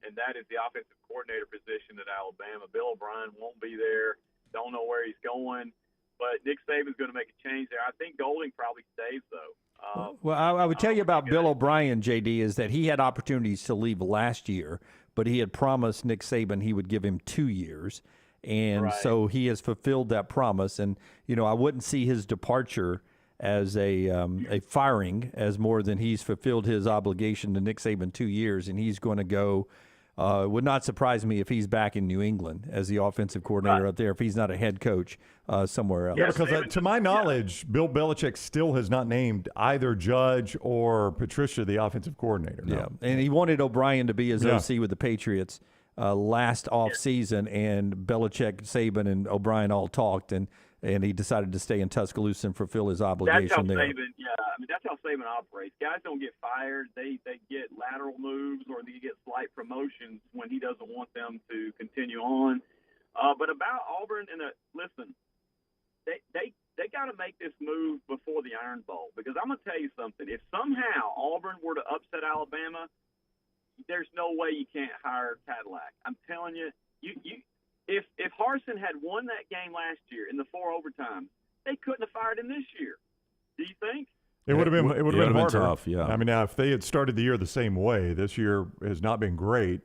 Speaker 12: and that is the offensive coordinator position at Alabama. Bill O'Brien won't be there. Don't know where he's going, but Nick Saban's going to make a change there. I think Golding probably stays, though.
Speaker 7: Well, I would tell you about Bill O'Brien, JD, is that he had opportunities to leave last year, but he had promised Nick Saban he would give him 2 years. And so he has fulfilled that promise. And, I wouldn't see his departure as a firing as more than he's fulfilled his obligation to Nick Saban 2 years. And he's going to go, it would not surprise me if he's back in New England as the offensive coordinator out there, if he's not a head coach somewhere else.
Speaker 1: Yeah, because to my knowledge, Bill Belichick still has not named either Judge or Patricia the offensive coordinator. No.
Speaker 7: Yeah, and he wanted O'Brien to be his OC with the Patriots last offseason, and Belichick, Saban, and O'Brien all talked, and he decided to stay in Tuscaloosa and fulfill his obligation there.
Speaker 12: That's how Saban operates. Guys don't get fired. They get lateral moves or they get slight promotions when he doesn't want them to continue on. But about Auburn, listen, they got to make this move before the Iron Bowl, because I'm going to tell you something. If somehow Auburn were to upset Alabama, there's no way you can't hire Cadillac. I'm telling you, if Harsin had won that game last year in the 4 overtimes, they couldn't have fired him this year. Do you think?
Speaker 1: It would have been harder.
Speaker 5: Tough, yeah.
Speaker 1: I mean, now if they had started the year the same way, this year has not been great.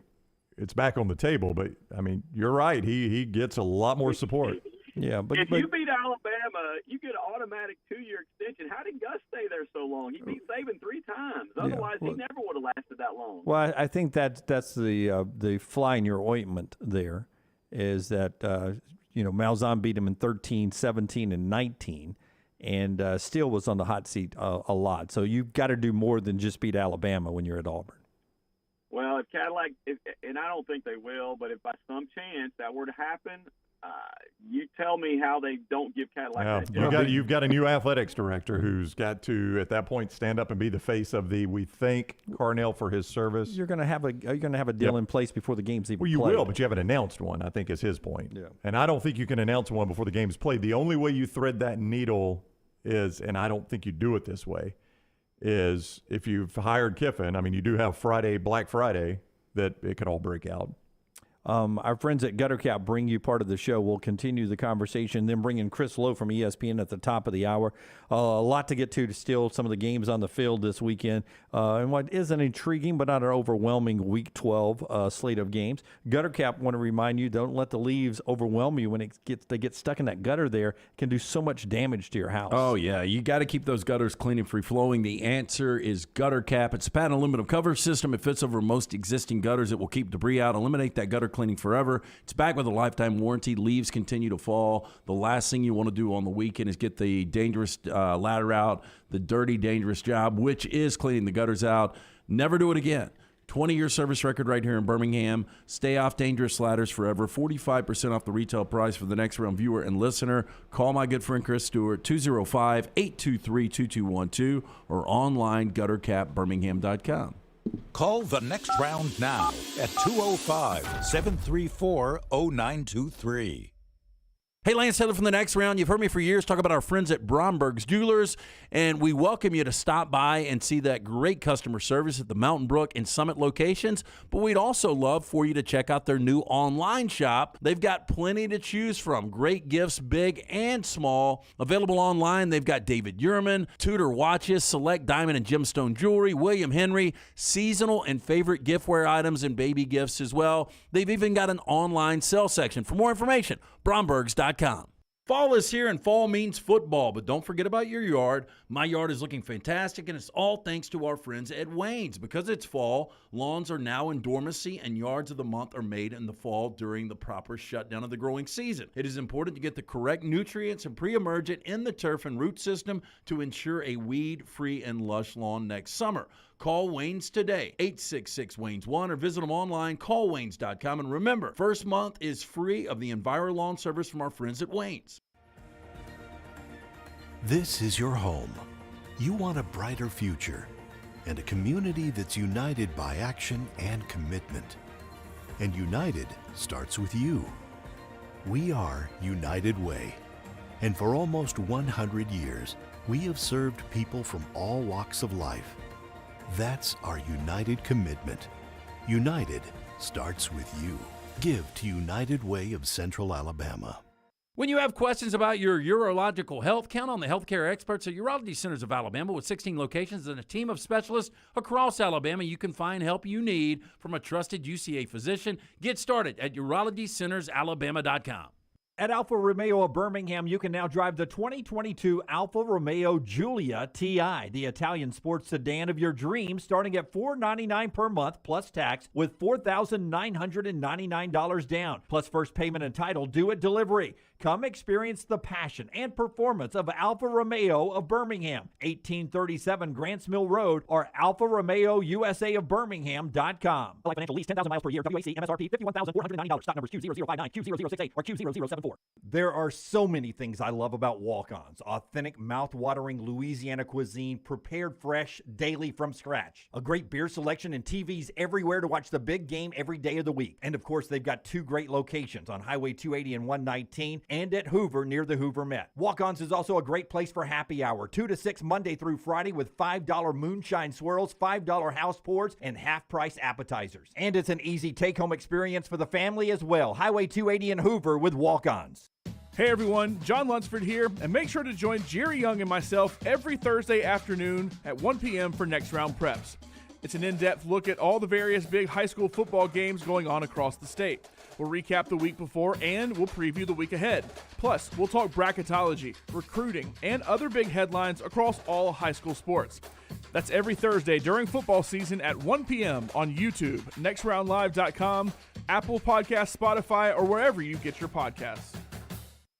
Speaker 1: It's back on the table, but I mean, you're right. He gets a lot more support.
Speaker 7: Yeah, but
Speaker 12: if you beat Alabama, you get an automatic 2-year extension. How did Gus stay there so long? He beat Saban 3 times. Otherwise, he never would have lasted that long.
Speaker 7: Well, I think that's the fly in your ointment there, is that Malzahn beat him in 13, 17, and 19, and still was on the hot seat a lot. So you've got to do more than just beat Alabama when you're at Auburn.
Speaker 12: Well, if Cadillac, and I don't think they will, but if by some chance that were to happen, you tell me how they don't give Cadillac that job.
Speaker 1: You've got a new athletics director who's got to, at that point, stand up and be the face of we thank Carnell for his service.
Speaker 7: You're going to have a deal in place before the game's even played.
Speaker 1: Well, you will, but you haven't announced one, I think is his point.
Speaker 7: Yeah.
Speaker 1: And I don't think you can announce one before the game's played. The only way you thread that needle is, and I don't think you do it this way, is if you've hired Kiffin, I mean, you do have Black Friday, that it could all break out.
Speaker 7: Our friends at Gutter Cap bring you part of the show. We'll continue the conversation, then bring in Chris Lowe from ESPN at the top of the hour. A lot to get to still, some of the games on the field this weekend. And what is an intriguing but not an overwhelming Week 12 slate of games. Gutter Cap, want to remind you, don't let the leaves overwhelm you when they get stuck in that gutter there. It can do so much damage to your house.
Speaker 5: Oh, yeah. You got to keep those gutters clean and free-flowing. The answer is Gutter Cap. It's a patent aluminum cover system. It fits over most existing gutters. It will keep debris out, eliminate that gutter cleaning forever. It's backed with a lifetime warranty. Leaves continue to fall. The last thing you want to do on the weekend is get the dangerous ladder out, the dirty, dangerous job, which is cleaning the gutters out. Never do it again. 20-year service record right here in Birmingham. Stay off dangerous ladders forever. 45% off the retail price for the next round viewer and listener. Call my good friend Chris Stewart, 205-823-2212, or online, guttercapbirmingham.com.
Speaker 6: Call the next round now at 205-734-0923.
Speaker 5: Hey, Lance Taylor from the Next Round. You've heard me for years talk about our friends at Bromberg's Jewelers, and we welcome you to stop by and see that great customer service at the Mountain Brook and Summit locations. But we'd also love for you to check out their new online shop. They've got plenty to choose from. Great gifts, big and small. Available online, they've got David Yurman, Tudor watches, select diamond and gemstone jewelry, William Henry, seasonal and favorite giftware items, and baby gifts as well. They've even got an online sale section. For more information, Brombergs.com. Fall is here, and fall means football, but don't forget about your yard. My yard is looking fantastic, and it's all thanks to our friends at Wayne's. Because it's fall, lawns are now in dormancy, and yards of the month are made in the fall during the proper shutdown of the growing season. It is important to get the correct nutrients and pre-emergent in the turf and root system to ensure a weed-free and lush lawn next summer. Call Wayne's today, 866-WAYNES-1, or visit them online, callwaynes.com. And remember, first month is free of the EnviroLawn service from our friends at Wayne's.
Speaker 13: This is your home. You want a brighter future and a community that's united by action and commitment. And united starts with you. We are United Way. And for almost 100 years, we have served people from all walks of life. That's our united commitment. United starts with you. Give to United Way of Central Alabama.
Speaker 5: When you have questions about your urological health, count on the healthcare experts at Urology Centers of Alabama. With 16 locations and a team of specialists across Alabama, you can find help you need from a trusted UCA physician. Get started at urologycentersalabama.com.
Speaker 10: At Alfa Romeo of Birmingham, you can now drive the 2022 Alfa Romeo Giulia TI, the Italian sports sedan of your dreams, starting at $499 per month plus tax with $4,999 down, plus first payment and title due at delivery. Come experience the passion and performance of Alfa Romeo of Birmingham, 1837 Grants Mill Road, or alfaromeousa of Birmingham.com. Financial lease, 10,000 miles per year, WAC, MSRP, $51,499. Stock numbers Q0059, Q0068, or Q0074. There are so many things I love about walk-ons. Authentic, mouth-watering Louisiana cuisine, prepared fresh, daily from scratch. A great beer selection and TVs everywhere to watch the big game every day of the week. And of course, they've got two great locations on Highway 280 and 119, and at Hoover near the Hoover Met. Walk-Ons is also a great place for happy hour, 2 to 6 Monday through Friday with $5 moonshine swirls, $5 house pours, and half-price appetizers. And it's an easy take-home experience for the family as well. Highway 280 in Hoover with Walk-Ons.
Speaker 8: Hey everyone, John Lunsford here, and make sure to join Jerry Young and myself every Thursday afternoon at 1 p.m. for Next Round Preps. It's an in-depth look at all the various big high school football games going on across the state. We'll recap the week before and we'll preview the week ahead. Plus, we'll talk bracketology, recruiting, and other big headlines across all high school sports. That's every Thursday during football season at 1 p.m. on YouTube, nextroundlive.com, Apple Podcasts, Spotify, or wherever you get your podcasts.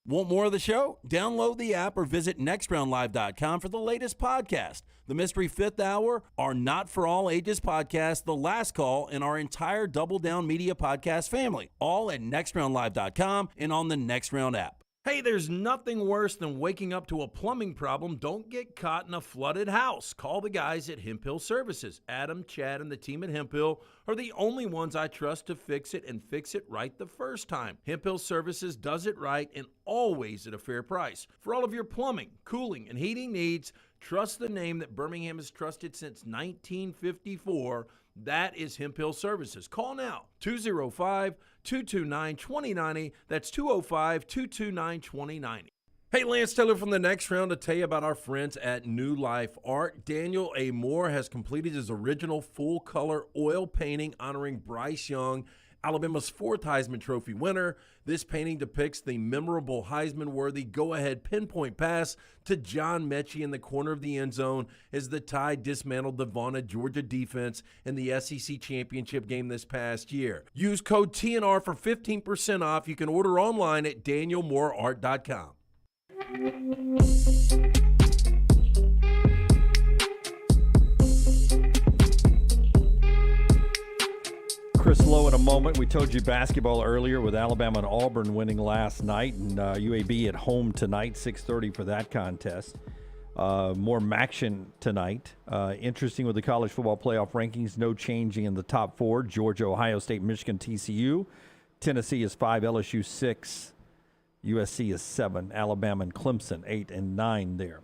Speaker 5: Want more of the show? Download the app or visit nextroundlive.com for the latest podcast. The Mystery Fifth Hour, our Not For All Ages podcast, The Last Call, and our entire Double Down Media podcast family, all at nextroundlive.com and on the Next Round app. Hey, there's nothing worse than waking up to a plumbing problem. Don't get caught in a flooded house. Call the guys at Hemp Hill Services. Adam, Chad, and the team at Hemp Hill are the only ones I trust to fix it and fix it right the first time. Hemp Hill Services does it right and always at a fair price. For all of your plumbing, cooling, and heating needs, trust the name that Birmingham has trusted since 1954. That is Hemp Hill Services. Call now, 205-229-2090. That's 205-229-2090. Hey, Lance Taylor from the Next Round to tell you about our friends at New Life Art. Daniel A. Moore has completed his original full-color oil painting honoring Bryce Young, Alabama's 4th Heisman Trophy winner. This painting depicts the memorable Heisman-worthy go-ahead pinpoint pass to John Mechie in the corner of the end zone as the Tide dismantled the vaunted Georgia defense in the SEC championship game this past year. Use code TNR for 15% off. You can order online at danielmooreart.com.
Speaker 7: Chris Lowe in a moment. We told you basketball earlier with Alabama and Auburn winning last night, and UAB at home tonight, 6:30 for that contest. More MACtion tonight. Interesting with the college football playoff rankings, no changing in the top 4. Georgia, Ohio State, Michigan, TCU. Tennessee is 5, LSU 6. USC is 7. Alabama and Clemson 8 and 9 there.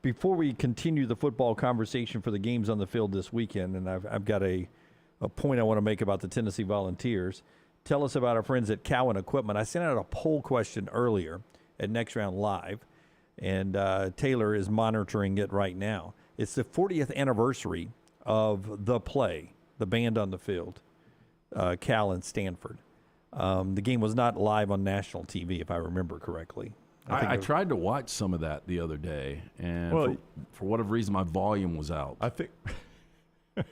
Speaker 7: Before we continue the football conversation for the games on the field this weekend, and I've got a point I want to make about the Tennessee Volunteers. Tell us about our friends at Cowan Equipment. I sent out a poll question earlier at Next Round Live, and Taylor is monitoring it right now. It's the 40th anniversary of The Play, the band on the field, Cal and Stanford. The game was not live on national TV, if I remember correctly.
Speaker 5: I tried to watch some of that the other day, and for whatever reason, my volume was out.
Speaker 1: I think.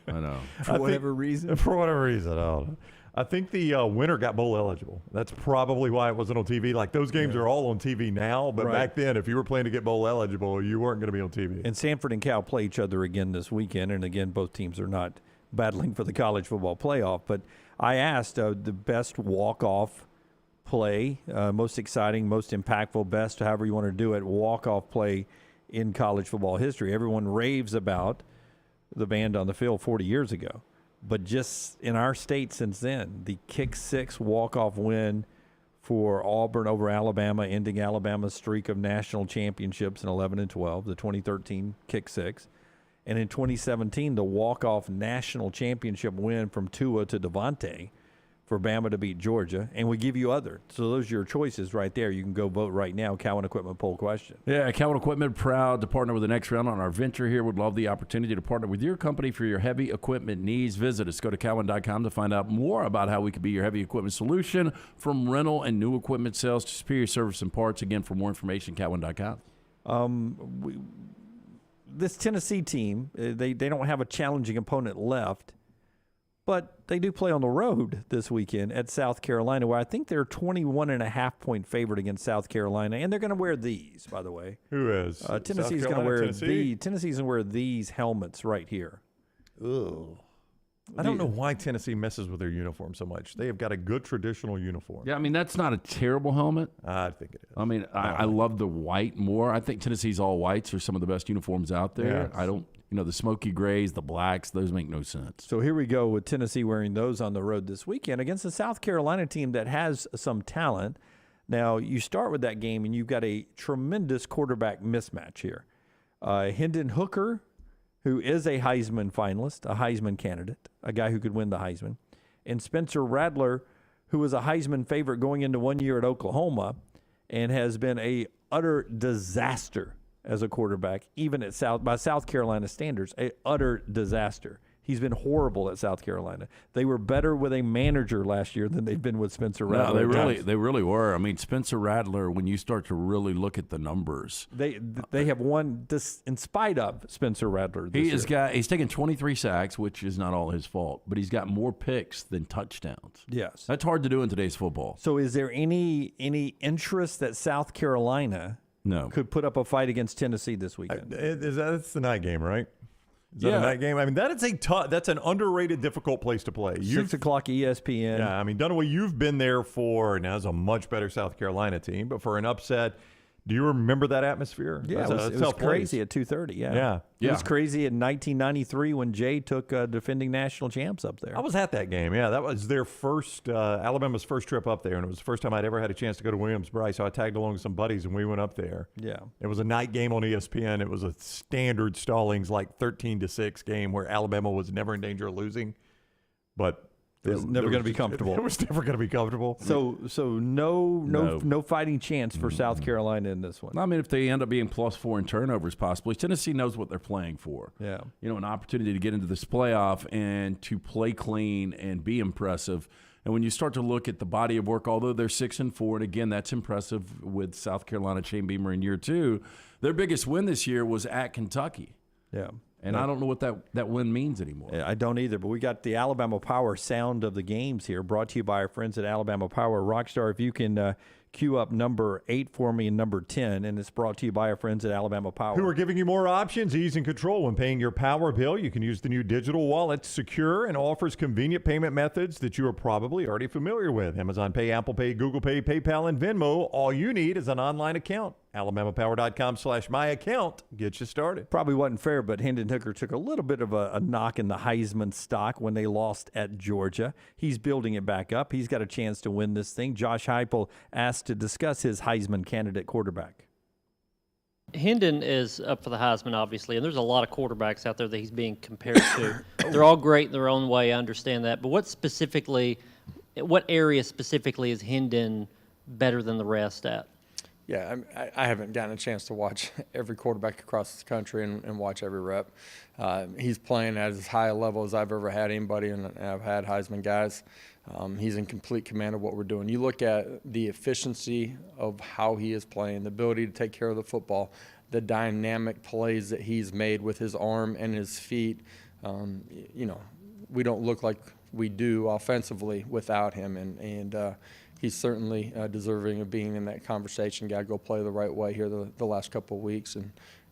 Speaker 5: I know.
Speaker 4: For whatever reason,
Speaker 1: I don't know. I think the winner got bowl eligible. That's probably why it wasn't on TV. Like, those games are all on TV now, but back then, if you were playing to get bowl eligible, you weren't going to be on TV.
Speaker 7: And Stanford and Cal play each other again this weekend, and again, both teams are not battling for the college football playoff. But I asked the best walk-off play, most exciting, most impactful, best, however you want to do it, walk-off play in college football history. Everyone raves about the band on the field 40 years ago. But just in our state since then, the kick six walk-off win for Auburn over Alabama, ending Alabama's streak of national championships in 11 and 12, the 2013 kick six. And in 2017, the walk-off national championship win from Tua to Devontae for Bama to beat Georgia, and we give you other. So those are your choices right there. You can go vote right now. Cowan Equipment poll question.
Speaker 5: Yeah, Cowan Equipment, proud to partner with the Next Round on our venture here. Would love the opportunity to partner with your company for your heavy equipment needs. Visit us. Go to cowan.com to find out more about how we could be your heavy equipment solution, from rental and new equipment sales to superior service and parts. Again, for more information, cowan.com.
Speaker 7: This Tennessee team, they don't have a challenging opponent left, but they do play on the road this weekend at South Carolina, where I think they're 21.5-point favorite against South Carolina, and they're going to wear these, by the way.
Speaker 1: Who is?
Speaker 7: Tennessee's going to wear Tennessee's going to wear these helmets right here.
Speaker 1: Ugh. I don't know why Tennessee messes with their uniform so much. They have got a good traditional uniform.
Speaker 5: Yeah, I mean, that's not a terrible helmet.
Speaker 1: I think it is.
Speaker 5: I mean, I love the white more. I think Tennessee's all whites are some of the best uniforms out there.
Speaker 1: Yes.
Speaker 5: The smoky grays, the blacks, those make no sense.
Speaker 7: So here we go with Tennessee wearing those on the road this weekend against a South Carolina team that has some talent. Now, you start with that game, and you've got a tremendous quarterback mismatch here. Hendon Hooker, who is a Heisman finalist, a Heisman candidate, a guy who could win the Heisman, and Spencer Rattler, who was a Heisman favorite going into 1 year at Oklahoma and has been a utter disaster as a quarterback, even at by South Carolina standards, a utter disaster. He's been horrible at South Carolina. They were better with a manager last year than they've been with Spencer Rattler.
Speaker 5: No, they really were. I mean, Spencer Rattler, when you start to really look at the numbers,
Speaker 7: they have won this in spite of Spencer Rattler.
Speaker 5: He's taken 23 sacks, which is not all his fault, but he's got more picks than touchdowns.
Speaker 7: Yes,
Speaker 5: that's hard to do in today's football.
Speaker 7: So, is there any interest that South Carolina could put up a fight against Tennessee this weekend?
Speaker 1: That's the night game, right? Is that a night game? I mean, that's an underrated, difficult place to play.
Speaker 7: 6 o'clock ESPN.
Speaker 1: Yeah, I mean, Dunaway, you've been there for, now it's a much better South Carolina team, but for an upset, do you remember that atmosphere?
Speaker 7: Yeah, it was crazy at 2:30. Yeah. It was crazy in 1993 when Jay took defending national champs up there.
Speaker 1: I was at that game. Yeah, that was their first, Alabama's first trip up there, and it was the first time I'd ever had a chance to go to Williams-Brice, so I tagged along with some buddies, and we went up there.
Speaker 7: Yeah.
Speaker 1: It was a night game on ESPN. It was a standard Stallings, like 13-6 game where Alabama was never in danger of losing, but
Speaker 7: it was never going to be comfortable.
Speaker 1: It was never going to be comfortable.
Speaker 7: So no fighting chance for South Carolina in this one.
Speaker 5: I mean, if they end up being +4 in turnovers, possibly, Tennessee knows what they're playing for.
Speaker 7: Yeah.
Speaker 5: An opportunity to get into this playoff and to play clean and be impressive. And when you start to look at the body of work, although they're 6-4, and again, that's impressive with South Carolina Shane Beamer in year 2, their biggest win this year was at Kentucky.
Speaker 7: Yeah.
Speaker 5: And I don't know what that win means anymore.
Speaker 7: Yeah, I don't either. But we got the Alabama Power sound of the games here, brought to you by our friends at Alabama Power. Rockstar, if you can cue up number 8 for me and number 10, and it's brought to you by our friends at Alabama Power.
Speaker 1: Who are giving you more options, ease, and control when paying your power bill. You can use the new digital wallet, secure, and offers convenient payment methods that you are probably already familiar with. Amazon Pay, Apple Pay, Google Pay, PayPal, and Venmo. All you need is an online account. AlabamaPower.com/myaccount gets you started.
Speaker 7: Probably wasn't fair, but Hendon Hooker took a little bit of a knock in the Heisman stock when they lost at Georgia. He's building it back up. He's got a chance to win this thing. Josh Heupel asked to discuss his Heisman candidate quarterback.
Speaker 14: Hendon is up for the Heisman, obviously, and there's a lot of quarterbacks out there that he's being compared to. They're all great in their own way. I understand that. But what area specifically is Hendon better than the rest at?
Speaker 15: Yeah, I haven't gotten a chance to watch every quarterback across the country and watch every rep. He's playing at as high a level as I've ever had anybody, and I've had Heisman guys. He's in complete command of what we're doing. You look at the efficiency of how he is playing, the ability to take care of the football, the dynamic plays that he's made with his arm and his feet. We don't look like we do offensively without him, and he's certainly deserving of being in that conversation. Got to go play the right way here the last couple of weeks,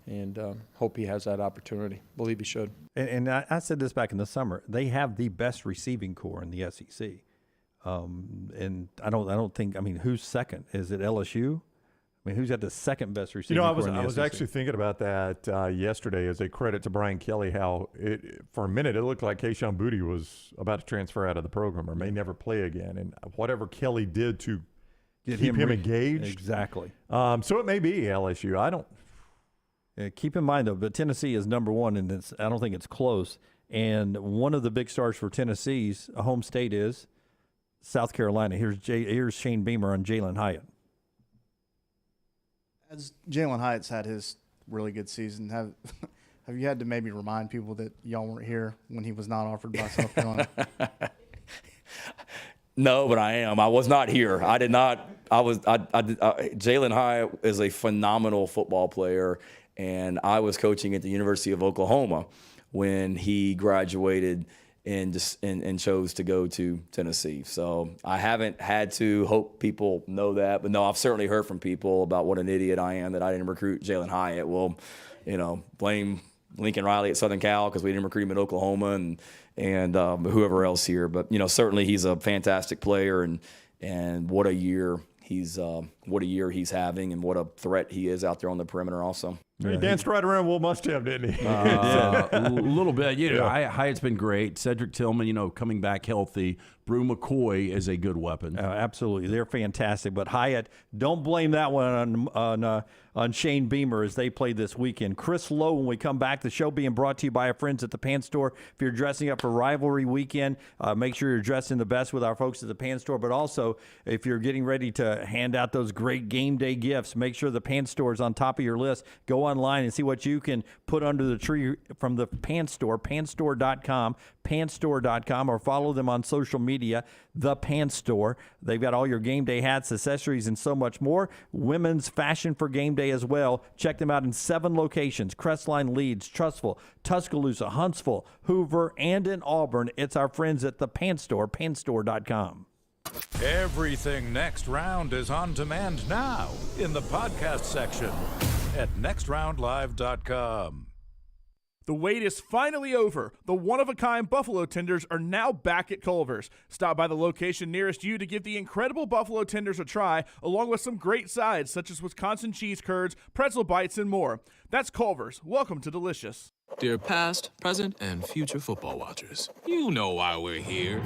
Speaker 15: and hope he has that opportunity. Believe he should.
Speaker 7: And I said this back in the summer. They have the best receiving core in the SEC, and I don't think. I mean, who's second? Is it LSU? I mean, who's got the second best receiving core in the SEC?
Speaker 1: I was actually thinking about that yesterday as a credit to Brian Kelly, how for a minute it looked like Kayshon Boutte was about to transfer out of the program or may never play again. And whatever Kelly did to keep him engaged.
Speaker 7: Exactly.
Speaker 1: So it may be LSU. I don't.
Speaker 7: Keep in mind, though, but Tennessee is number one, and I don't think it's close. And one of the big stars for Tennessee's home state is South Carolina. Here's Shane Beamer on Jalen Hyatt.
Speaker 16: As Jalen Hyatt's had his really good season, have you had to maybe remind people that y'all weren't here when he was not offered by South Carolina?
Speaker 17: No, but I am. I was not here. I did not. Jalen Hyatt is a phenomenal football player, and I was coaching at the University of Oklahoma when he graduated and chose to go to Tennessee. So I haven't had to hope people know that. But no, I've certainly heard from people about what an idiot I am that I didn't recruit Jalen Hyatt. Well, blame Lincoln Riley at Southern Cal because we didn't recruit him at Oklahoma and whoever else here. But, certainly he's a fantastic player and what a year he's having and what a threat he is out there on the perimeter also.
Speaker 1: He danced right around Will Muschamp, didn't he?
Speaker 5: A little bit. Hyatt's been great. Cedric Tillman, coming back healthy. Brew McCoy is a good weapon.
Speaker 7: Absolutely. They're fantastic. But Hyatt, don't blame that one on Shane Beamer as they play this weekend. Chris Lowe, when we come back, the show being brought to you by our friends at the Pan Store. If you're dressing up for rivalry weekend, make sure you're dressing the best with our folks at the Pan Store. But also, if you're getting ready to hand out those great game day gifts, make sure the Pan Store is on top of your list. Go online and see what you can put under the tree from the Pan Store, panstore.com, panstore.com, or follow them on social media, the Pan Store. They've got all your game day hats, accessories, and so much more. Women's fashion for game day as well. Check them out in 7 locations: Crestline, Leeds, Trussville, Tuscaloosa, Huntsville, Hoover, and in Auburn. It's our friends at the Pan Store, panstore.com.
Speaker 6: Everything Next Round is on demand now in the podcast section at nextroundlive.com.
Speaker 8: The wait is finally over. The one-of-a-kind buffalo tenders are now back at Culver's. Stop by the location nearest you to give the incredible buffalo tenders a try, along with some great sides such as Wisconsin cheese curds, pretzel bites, and more. That's Culver's. Welcome to Delicious.
Speaker 18: Dear past, present, and future football watchers, you know why we're here.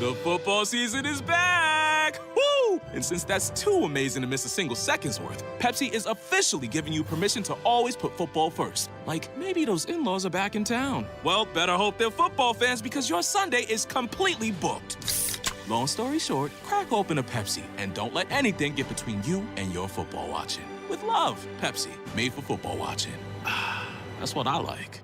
Speaker 18: The football season is back! Woo! And since that's too amazing to miss a single second's worth, Pepsi is officially giving you permission to always put football first. Like, maybe those in-laws are back in town. Well, better hope they're football fans because your Sunday is completely booked. Long story short, crack open a Pepsi and don't let anything get between you and your football watching. With love, Pepsi, made for football watching. That's what I like.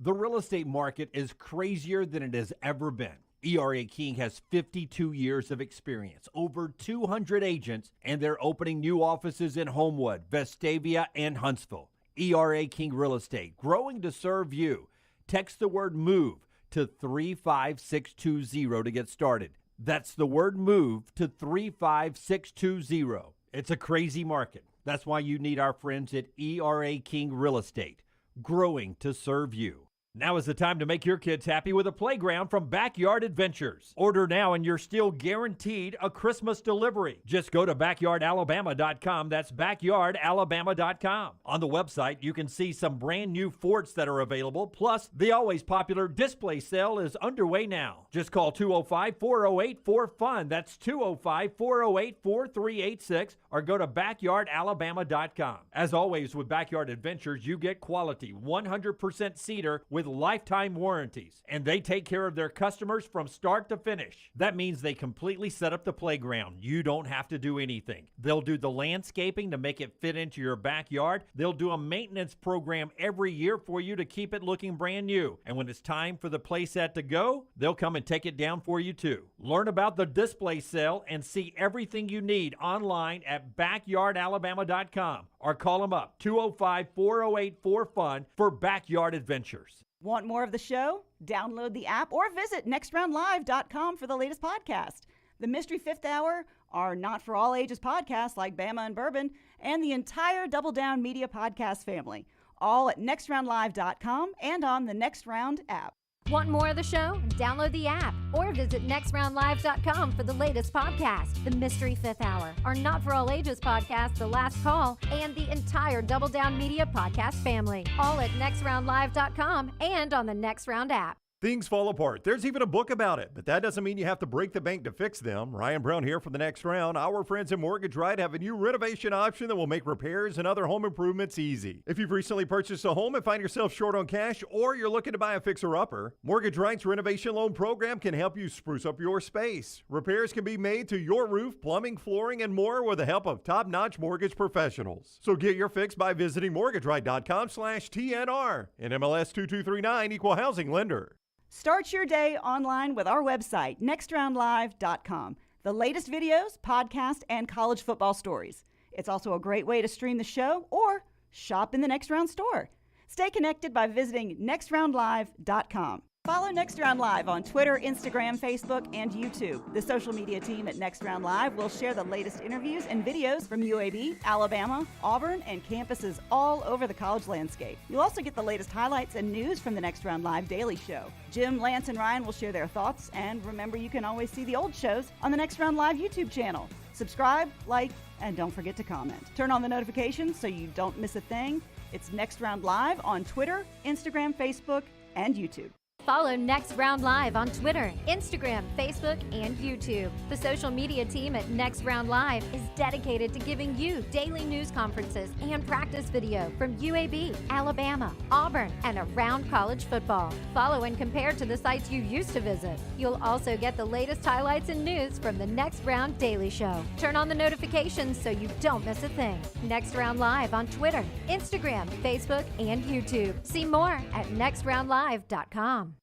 Speaker 10: The real estate market is crazier than it has ever been. ERA King has 52 years of experience, over 200 agents, and they're opening new offices in Homewood, Vestavia, and Huntsville. ERA King Real Estate, growing to serve you. Text the word MOVE to 35620 to get started. That's the word MOVE to 35620. It's a crazy market. That's why you need our friends at ERA King Real Estate, growing to serve you. Now is the time to make your kids happy with a playground from Backyard Adventures. Order now and you're still guaranteed a Christmas delivery. Just go to backyardalabama.com. That's backyardalabama.com. On the website, you can see some brand new forts that are available. Plus, the always popular display sale is underway now. Just call 205-408-4FUN. That's 205-408-4386 or go to backyardalabama.com. As always with Backyard Adventures, you get quality 100% cedar with lifetime warranties, and they take care of their customers from start to finish. That means they completely set up the playground. You don't have to do anything. They'll do the landscaping to make it fit into your backyard. They'll do a maintenance program every year for you to keep it looking brand new. And when it's time for the playset to go, they'll come and take it down for you too. Learn about the display sale and see everything you need online at backyardalabama.com or call them up 205-408-4FUN for Backyard Adventures.
Speaker 2: Want more of the show? Download the app or visit nextroundlive.com for the latest podcast. The Mystery Fifth Hour, our not for all ages podcasts like Bama and Bourbon, and the entire Double Down Media podcast family, all at nextroundlive.com and on the Next Round app.
Speaker 19: Want more of the show? Download the app or visit nextroundlive.com for the latest podcast, The Mystery Fifth Hour, our Not For All Ages podcast, The Last Call, and the entire Double Down Media podcast family, all at nextroundlive.com and on the Next Round app.
Speaker 1: Things fall apart. There's even a book about it, but that doesn't mean you have to break the bank to fix them. Ryan Brown here for the Next Round. Our friends at Mortgage Right have a new renovation option that will make repairs and other home improvements easy. If you've recently purchased a home and find yourself short on cash, or you're looking to buy a fixer-upper, Mortgage Right's renovation loan program can help you spruce up your space. Repairs can be made to your roof, plumbing, flooring, and more with the help of top-notch mortgage professionals. So get your fix by visiting mortgageright.com/TNR. And MLS 2239, Equal Housing Lender.
Speaker 2: Start your day online with our website, nextroundlive.com. The latest videos, podcasts, and college football stories. It's also a great way to stream the show or shop in the Next Round store. Stay connected by visiting nextroundlive.com. Follow Next Round Live on Twitter, Instagram, Facebook, and YouTube. The social media team at Next Round Live will share the latest interviews and videos from UAB, Alabama, Auburn, and campuses all over the college landscape. You'll also get the latest highlights and news from the Next Round Live Daily Show. Jim, Lance, and Ryan will share their thoughts, and remember you can always see the old shows on the Next Round Live YouTube channel. Subscribe, like, and don't forget to comment. Turn on the notifications so you don't miss a thing. It's Next Round Live on Twitter, Instagram, Facebook, and YouTube.
Speaker 19: Follow Next Round Live on Twitter, Instagram, Facebook, and YouTube. The social media team at Next Round Live is dedicated to giving you daily news conferences and practice video from UAB, Alabama, Auburn, and around college football. Follow and compare to the sites you used to visit. You'll also get the latest highlights and news from the Next Round Daily Show. Turn on the notifications so you don't miss a thing. Next Round Live on Twitter, Instagram, Facebook, and YouTube. See more at nextroundlive.com.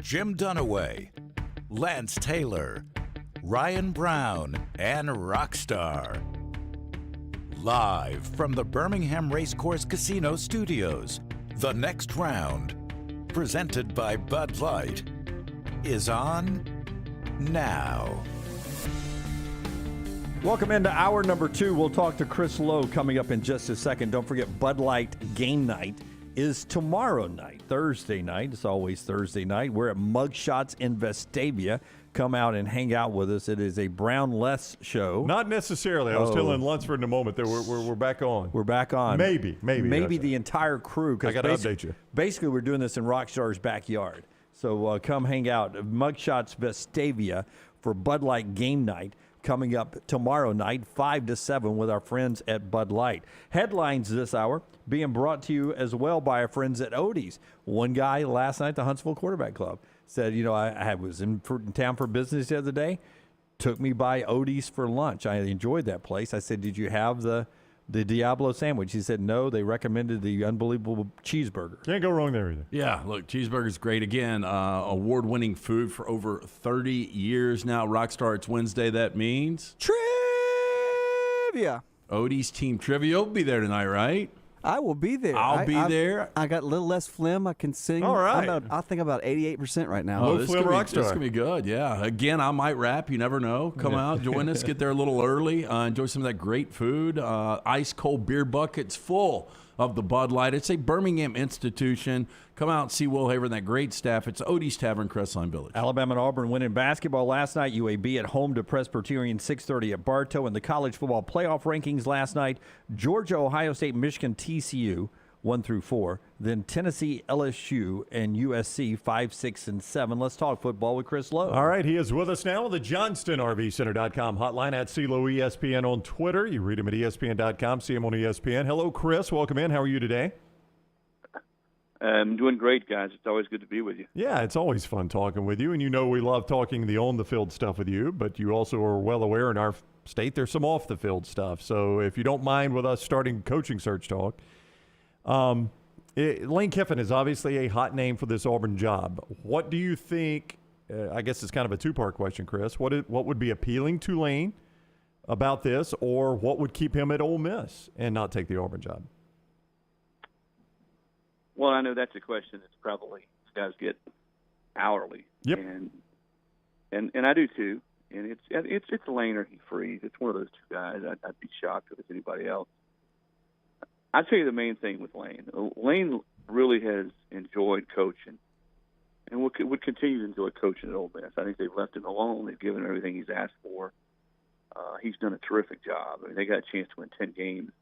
Speaker 6: Jim Dunaway, Lance Taylor, Ryan Brown, and Rockstar. Live from the Birmingham Racecourse Casino Studios, The Next Round, presented by Bud Light, is on now.
Speaker 7: Welcome into hour number 2. We'll talk to Chris Lowe coming up in just a second. Don't forget, Bud Light Game Night is tomorrow night, Thursday night. It's always Thursday night. We're at Mugshots in Vestavia. Come out and hang out with us. It is a Brown-less show.
Speaker 1: Not necessarily. I was telling Lunsford in a moment that we're back on.
Speaker 7: We're back on.
Speaker 1: Maybe
Speaker 7: the entire crew.
Speaker 1: I got to update you.
Speaker 7: Basically, we're doing this in Rockstar's backyard. So come hang out. Mugshots Vestavia for Bud Light Game Night. Coming up tomorrow night, 5 to 7, with our friends at Bud Light. Headlines this hour being brought to you as well by our friends at Odie's. One guy last night at the Huntsville Quarterback Club said, I was in town for business the other day, took me by Odie's for lunch. I enjoyed that place. I said, did you have the Diablo sandwich? He said, no, they recommended the unbelievable cheeseburger.
Speaker 1: Can't go wrong there either.
Speaker 5: Yeah, look, cheeseburger's great. Again, award-winning food for over 30 years now. Rockstar, it's Wednesday. That means
Speaker 4: trivia.
Speaker 5: Odie's Team Trivia will be there tonight, right?
Speaker 20: I will be there.
Speaker 5: I'll be there.
Speaker 20: I got a little less phlegm. I can sing.
Speaker 1: All right.
Speaker 20: I think about 88% right now.
Speaker 5: Oh, this is going to be good, yeah. Again, I might rap. You never know. Come out, join us, get there a little early, enjoy some of that great food. Ice-cold beer buckets full of the Bud Light. It's a Birmingham institution. Come out and see Will Haver and that great staff. It's Odie's Tavern, Crestline Village.
Speaker 7: Alabama and Auburn winning basketball last night. UAB at home to Presbyterian, 6:30 at Bartow. In the college football playoff rankings last night, Georgia, Ohio State, Michigan, TCU, 1 through 4. Then Tennessee, LSU, and USC, 5, 6, and 7. Let's talk football with Chris Lowe.
Speaker 1: All right, he is with us now on the JohnstonRVCenter.com hotline at CeeLo ESPN on Twitter. You read him at ESPN.com, see him on ESPN. Hello, Chris. Welcome in. How are you today?
Speaker 21: I'm doing great, guys. It's always good to be with you.
Speaker 1: Yeah, it's always fun talking with you. And you know we love talking the on-the-field stuff with you, but you also are well aware in our state there's some off-the-field stuff. So if you don't mind with us starting coaching search talk, Lane Kiffin is obviously a hot name for this Auburn job. What do you think, I guess it's kind of a two-part question, Chris, what would be appealing to Lane about this, or what would keep him at Ole Miss and not take the Auburn job?
Speaker 21: Well, I know that's a question that's probably you guys get hourly.
Speaker 1: Yep.
Speaker 21: And I do too. And it's Lane or he Freeze. It's one of those two guys. I'd be shocked if it's anybody else. I'll tell you the main thing with Lane. Lane really has enjoyed coaching and would continue to enjoy coaching at Ole Miss. I think they've left him alone. They've given him everything he's asked for. He's done a terrific job. I mean, they got a chance to win 10 games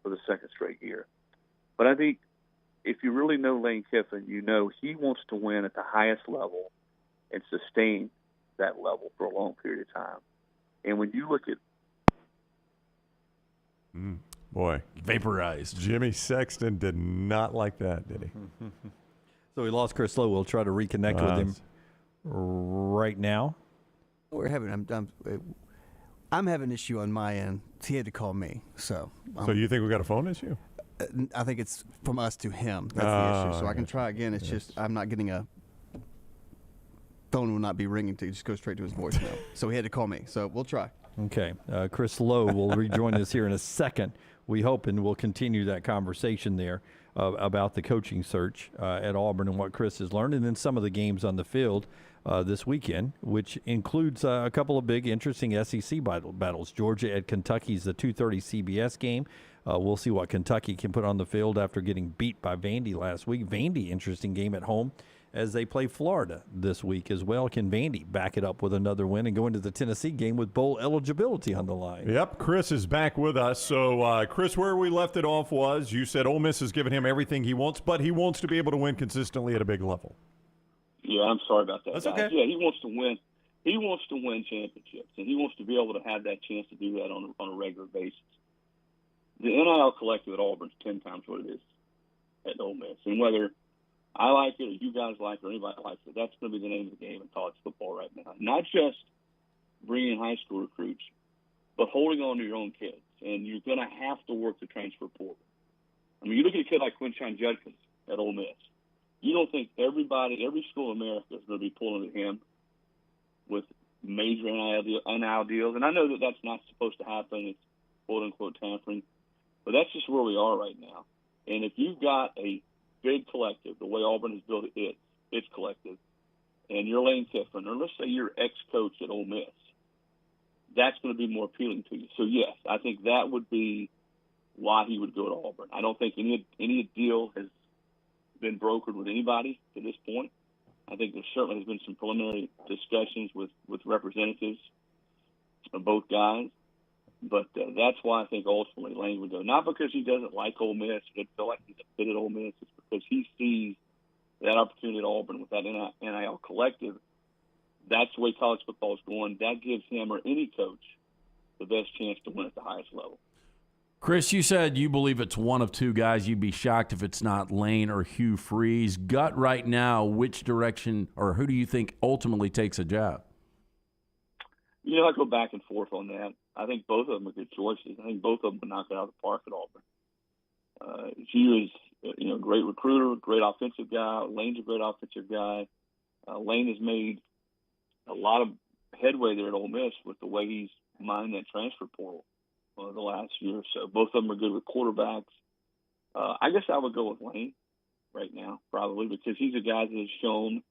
Speaker 21: for the second straight year. But I think if you really know Lane Kiffin, you know he wants to win at the highest level and sustain that level for a long period of time. And when you look at
Speaker 1: boy,
Speaker 5: vaporized.
Speaker 1: Jimmy Sexton did not like that, did he?
Speaker 7: So we lost Chris Lowe. We'll try to reconnect with him right now.
Speaker 20: We're having. I'm having an issue on my end. He had to call me. So
Speaker 1: you think we got a phone issue?
Speaker 20: I think it's from us to him. That's the issue. So I can try again. It's just I'm not getting a phone will not be ringing to just go straight to his voicemail. So he had to call me. So we'll try.
Speaker 7: Okay. Chris Lowe will rejoin us here in a second. We hope, and we'll continue that conversation there about the coaching search at Auburn and what Chris has learned, and then some of the games on the field this weekend, which includes a couple of big, interesting SEC battles. Georgia at Kentucky is the 2:30 CBS game. We'll see what Kentucky can put on the field after getting beat by Vandy last week. Vandy, interesting game at home as they play Florida this week as well. Can Vandy back it up with another win and go into the Tennessee game with bowl eligibility on the line?
Speaker 1: Yep, Chris is back with us. So, Chris, where we left it off was you said Ole Miss has given him everything he wants, but he wants to be able to win consistently at a big level.
Speaker 21: Yeah, I'm sorry about that.
Speaker 1: That's
Speaker 21: guys.
Speaker 1: okay.
Speaker 21: Yeah, he wants to win. He wants to win championships, and he wants to be able to have that chance to do that on a regular basis. The NIL collective at Auburn is 10 times what it is at Ole Miss. And whether I like it or you guys like it or anybody likes it, that's going to be the name of the game in college football right now. Not just bringing high school recruits, but holding on to your own kids. And you're going to have to work the transfer portal. I mean, you look at a kid like Quinshon Judkins at Ole Miss. You don't think every school in America is going to be pulling at him with major NIL deals. And I know that that's not supposed to happen. It's quote-unquote tampering. But that's just where we are right now. And if you've got a big collective, the way Auburn has built its collective, and you're Lane Kiffin, or let's say you're ex-coach at Ole Miss, that's going to be more appealing to you. So, yes, I think that would be why he would go to Auburn. I don't think any deal has been brokered with anybody to this point. I think there certainly has been some preliminary discussions with representatives of both guys. But that's why I think ultimately Lane would go. Not because he doesn't like Ole Miss, or doesn't feel like he's a fit at Ole Miss. It's because he sees that opportunity at Auburn with that NIL collective. That's the way college football is going. That gives him or any coach the best chance to win at the highest level.
Speaker 5: Chris, you said you believe it's one of two guys. You'd be shocked if it's not Lane or Hugh Freeze. Gut right now, which direction or who do you think ultimately takes a job?
Speaker 21: You know, I go back and forth on that. I think both of them are good choices. I think both of them would knock it out of the park at Auburn. Hugh is, a great recruiter, great offensive guy. Lane's a great offensive guy. Lane has made a lot of headway there at Ole Miss with the way he's mined that transfer portal the last year or so. Both of them are good with quarterbacks. I guess I would go with Lane right now, probably, because he's a guy that has shown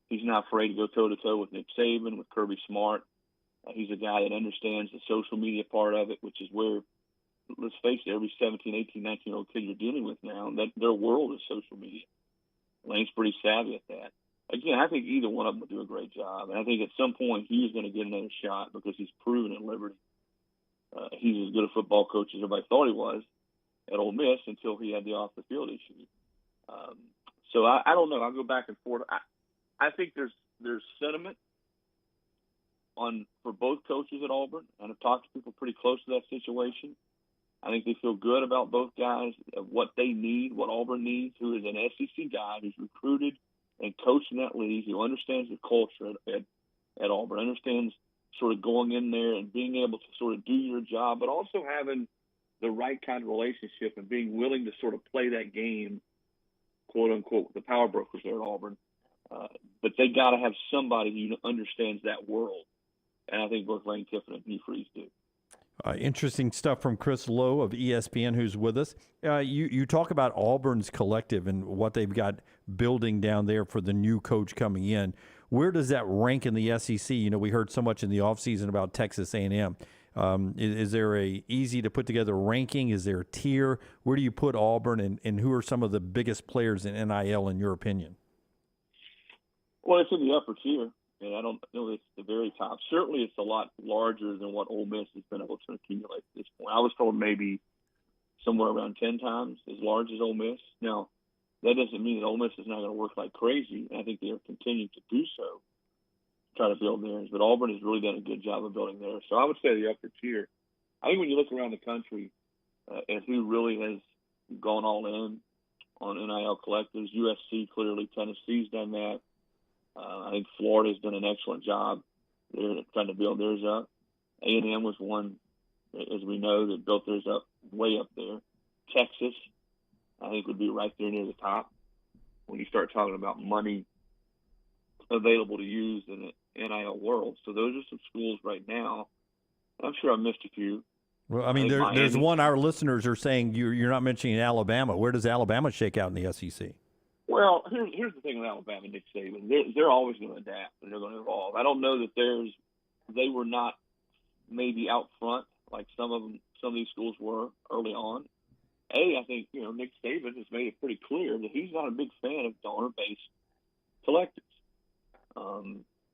Speaker 21: he's not afraid to go toe-to-toe with Nick Saban, with Kirby Smart. He's a guy that understands the social media part of it, which is where, let's face it, every 17, 18, 19-year-old kid you're dealing with now, that their world is social media. Lane's pretty savvy at that. Again, I think either one of them will do a great job. And I think at some point he's going to get another shot because he's proven at Liberty. He's as good a football coach as everybody thought he was at Ole Miss until he had the off-the-field issues. So I don't know. I'll go back and forth. I think there's sentiment for both coaches at Auburn, and I've talked to people pretty close to that situation. I think they feel good about both guys, what they need, what Auburn needs, who is an SEC guy who's recruited and coached in that league, who understands the culture at Auburn, understands sort of going in there and being able to sort of do your job, but also having the right kind of relationship and being willing to sort of play that game, quote unquote, with the power brokers there at Auburn. But they got to have somebody who understands that world. And I think both Lane Kiffin and Hugh Freeze do.
Speaker 7: Interesting stuff from Chris Lowe of ESPN, who's with us. You talk about Auburn's collective and what they've got building down there for the new coach coming in. Where does that rank in the SEC? You know, we heard so much in the offseason about Texas A&M. Is there a easy to put together ranking? Is there a tier? Where do you put Auburn, and who are some of the biggest players in NIL in your opinion?
Speaker 21: Well, it's in the upper tier, and I don't know it's the very top. Certainly it's a lot larger than what Ole Miss has been able to accumulate at this point. I was told maybe somewhere around 10 times as large as Ole Miss. Now, that doesn't mean that Ole Miss is not going to work like crazy, and I think they are continuing to do so, try to build theirs. But Auburn has really done a good job of building theirs. So I would say the upper tier. I think when you look around the country at who really has gone all in on NIL collectives, USC clearly, Tennessee's done that. I think Florida's done an excellent job. They're trying to build theirs up. A&M was one, as we know, that built theirs up way up there. Texas, I think, would be right there near the top when you start talking about money available to use in the NIL world. So those are some schools right now. I'm sure I missed a few.
Speaker 7: Well, I mean, there's one our listeners are saying you're not mentioning Alabama. Where does Alabama shake out in the SEC?
Speaker 21: Well, here's the thing with Alabama and Nick Saban. They're always going to adapt and they're going to evolve. I don't know that they were not maybe out front like some of these schools were early on. I think, Nick Saban has made it pretty clear that he's not a big fan of donor-based collectives.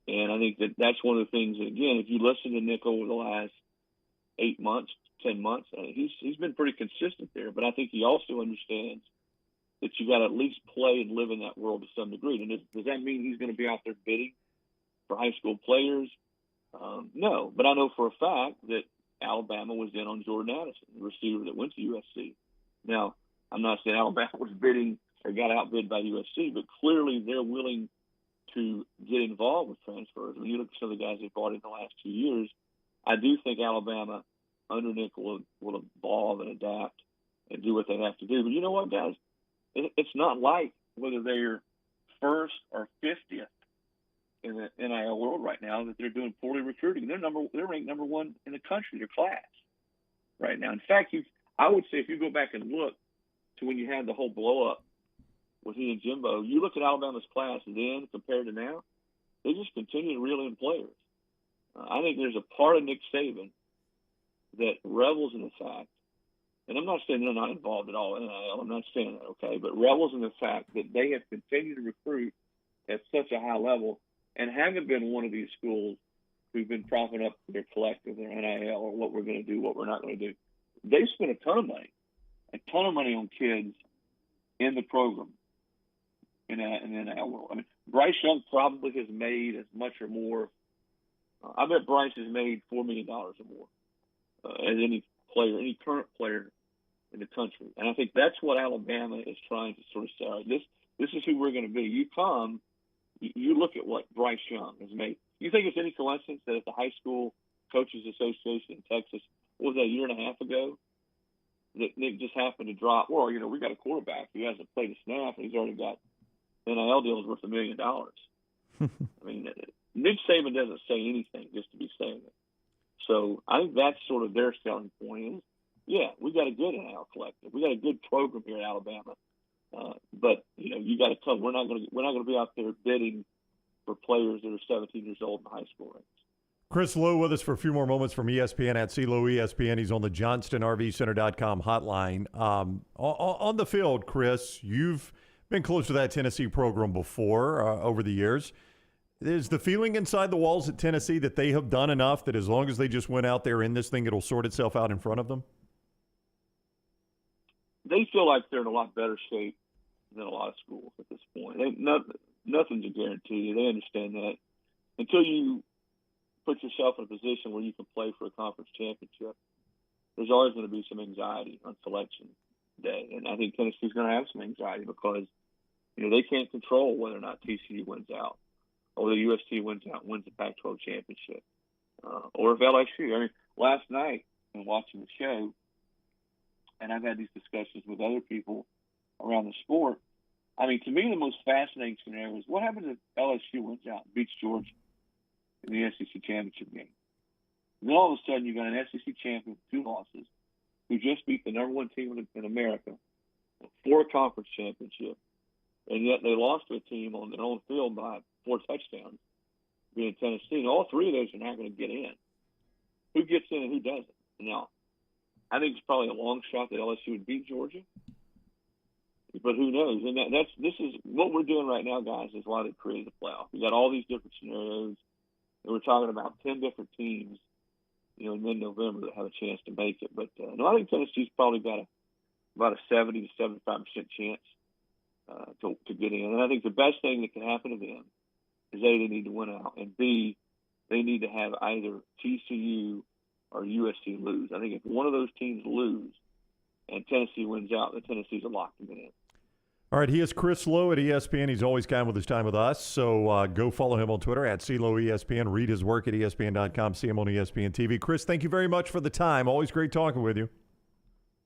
Speaker 21: And I think that's one of the things that, again, if you listen to Nick over the last 8 months, 10 months, he's been pretty consistent there. But I think he also understands that you got to at least play and live in that world to some degree. And does that mean he's going to be out there bidding for high school players? No, but I know for a fact that Alabama was in on Jordan Addison, the receiver that went to USC. Now, I'm not saying Alabama was bidding or got outbid by USC, but clearly they're willing to get involved with transfers. When you look at some of the guys they brought in the last 2 years, I do think Alabama under Nick will evolve and adapt and do what they have to do. But you know what, guys? It's not like whether they're first or 50th in the NIL world right now that they're doing poorly recruiting. They're ranked number one in the country, their class right now. In fact, I would say if you go back and look to when you had the whole blow up with he and Jimbo, you look at Alabama's class then compared to now, they just continue to reel in players. I think there's a part of Nick Saban that revels in the fact, and I'm not saying they're not involved at all in NIL, I'm not saying that, okay, but revels in the fact that they have continued to recruit at such a high level and haven't been one of these schools who've been propping up their collective, their NIL, or what we're going to do, what we're not going to do. They spent a ton of money on kids in the program in the NIL world. I mean, Bryce Young probably has made as much or more. I bet Bryce has made $4 million or more as any current player in the country. And I think that's what Alabama is trying to sort of say. All right, this is who we're going to be. You look at what Bryce Young has made. You think it's any coincidence that at the High School Coaches Association in Texas, what was that, a year and a half ago, that Nick just happened to drop, well, we got a quarterback who hasn't played a snap and he's already got NIL deals worth $1 million. I mean, Nick Saban doesn't say anything just to be saying it. So I think that's sort of their selling point is, Yeah, we got a good NIL collective. We got a good program here in Alabama. But you got to come. We're not going to be out there bidding for players that are 17 years old in high school ranks.
Speaker 1: Chris Lowe with us for a few more moments from ESPN at CLowe ESPN. He's on the JohnstonRVCenter.com hotline. On the field, Chris, you've been close to that Tennessee program before over the years. Is the feeling inside the walls at Tennessee that they have done enough that as long as they just went out there in this thing, it'll sort itself out in front of them?
Speaker 21: They feel like they're in a lot better shape than a lot of schools at this point. Nothing's a guarantee. They understand that. Until you put yourself in a position where you can play for a conference championship, there's always going to be some anxiety on selection day. And I think Tennessee's going to have some anxiety because, they can't control whether or not TCU wins out or the USC wins out and wins the Pac-12 championship. Or if LSU. Last night in watching the show, and I've had these discussions with other people around the sport, to me the most fascinating scenario is what happens if LSU wins out and beats Georgia in the SEC championship game. And then all of a sudden you've got an SEC champion with 2 losses who just beat the number 1 team in America for a conference championship, and yet they lost to a team on their own field by 4 touchdowns, being Tennessee. And all 3 of those are not going to get in. Who gets in and who doesn't? Now, I think it's probably a long shot that LSU would beat Georgia, but who knows? And this is what we're doing right now, guys, is why they created the playoff. We got all these different scenarios, and we're talking about 10 different teams, in mid-November that have a chance to make it. But no, I think Tennessee's probably got about a 70 to 75% chance to get in. And I think the best thing that can happen to them is A, they need to win out, and B, they need to have either TCU or USC lose. I think if one of those teams lose and Tennessee wins out, then Tennessee's a lock to get in.
Speaker 1: All right, he is Chris Lowe at ESPN. He's always kind with his time with us, so go follow him on Twitter at CLowe ESPN. Read his work at ESPN.com. See him on ESPN TV. Chris, thank you very much for the time. Always great talking with you.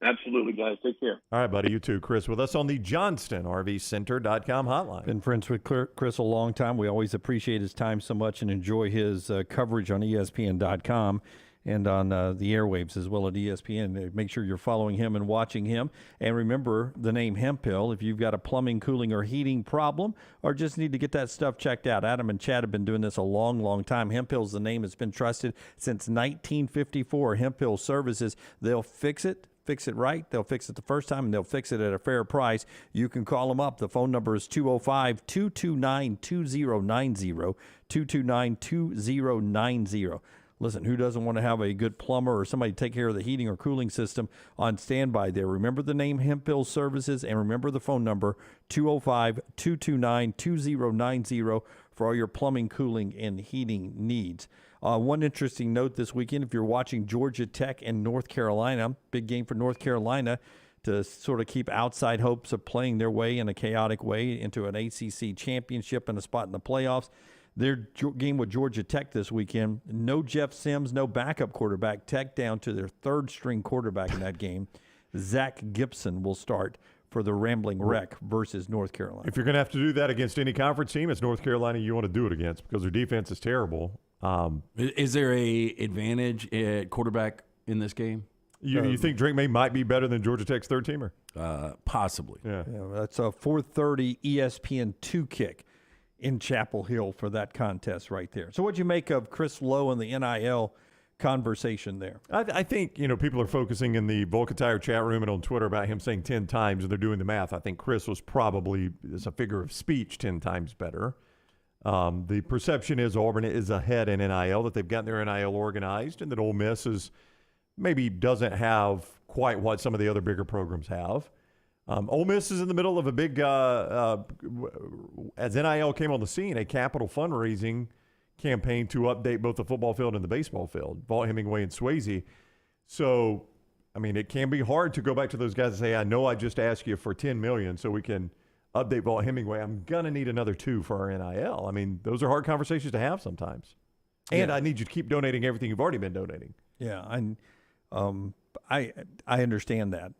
Speaker 21: Absolutely, guys. Take care.
Speaker 1: All right, buddy. You too. Chris with us on the JohnstonRVCenter.com hotline.
Speaker 7: Been friends with Chris a long time. We always appreciate his time so much and enjoy his coverage on ESPN.com. And on the airwaves as well at ESPN. Make sure you're following him and watching him. And remember the name Hemphill if you've got a plumbing, cooling, or heating problem or just need to get that stuff checked out. Adam and Chad have been doing this a long, long time. Hemphill's the name that's been trusted since 1954. Hemphill Services, they'll fix it right. They'll fix it the first time, and they'll fix it at a fair price. You can call them up. The phone number is 205-229-2090, 229-2090. Listen, who doesn't want to have a good plumber or somebody take care of the heating or cooling system on standby there? Remember the name Hemphill Services, and remember the phone number, 205-229-2090 for all your plumbing, cooling, and heating needs. One interesting note this weekend, if you're watching Georgia Tech and North Carolina, big game for North Carolina to sort of keep outside hopes of playing their way in a chaotic way into an ACC championship and a spot in the playoffs. Their game with Georgia Tech this weekend, no Jeff Sims, no backup quarterback. Tech down to their 3rd-string quarterback in that game. Zach Gibson will start for the Rambling Wreck versus North Carolina.
Speaker 1: If you're going to have to do that against any conference team, it's North Carolina you want to do it against because their defense is terrible.
Speaker 5: Is there a advantage at quarterback in this game?
Speaker 1: You think Drake May might be better than Georgia Tech's 3rd-teamer?
Speaker 5: Possibly.
Speaker 1: Yeah,
Speaker 7: that's a 4:30 ESPN2 kick in Chapel Hill for that contest right there. So what'd you make of Chris Lowe and the NIL conversation there?
Speaker 1: I think, people are focusing in the Vulcan Tire chat room and on Twitter about him saying 10 times, and they're doing the math. I think Chris was probably, as a figure of speech, 10 times better. The perception is Auburn is ahead in NIL, that they've gotten their NIL organized, and that Ole Miss maybe doesn't have quite what some of the other bigger programs have. Ole Miss is in the middle of a big, as NIL came on the scene, a capital fundraising campaign to update both the football field and the baseball field, Vaught Hemingway and Swayze. So, it can be hard to go back to those guys and say, I know I just asked you for $10 million so we can update Vaught Hemingway. I'm going to need another 2 for our NIL. Those are hard conversations to have sometimes. And I need you to keep donating everything you've already been donating.
Speaker 7: Yeah, I understand that.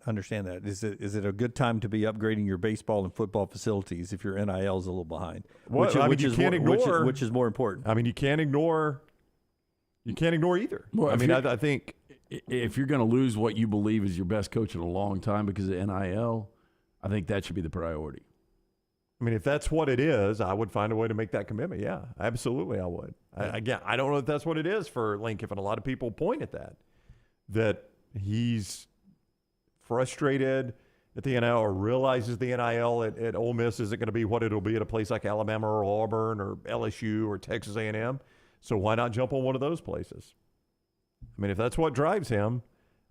Speaker 7: Is it a good time to be upgrading your baseball and football facilities if your NIL is a little behind? Which is more important.
Speaker 1: You can't ignore either.
Speaker 5: Well,
Speaker 1: I think
Speaker 5: if you're going to lose what you believe is your best coach in a long time because of NIL, I think that should be the priority.
Speaker 1: I mean, if that's what it is, I would find a way to make that commitment. Yeah, absolutely I would. Again, I don't know if that's what it is for Lane Kiffin. A lot of people point at that he's frustrated at the NIL or realizes the NIL at Ole Miss isn't going to be what it'll be at a place like Alabama or Auburn or LSU or Texas A&M. So why not jump on one of those places? I mean, if that's what drives him,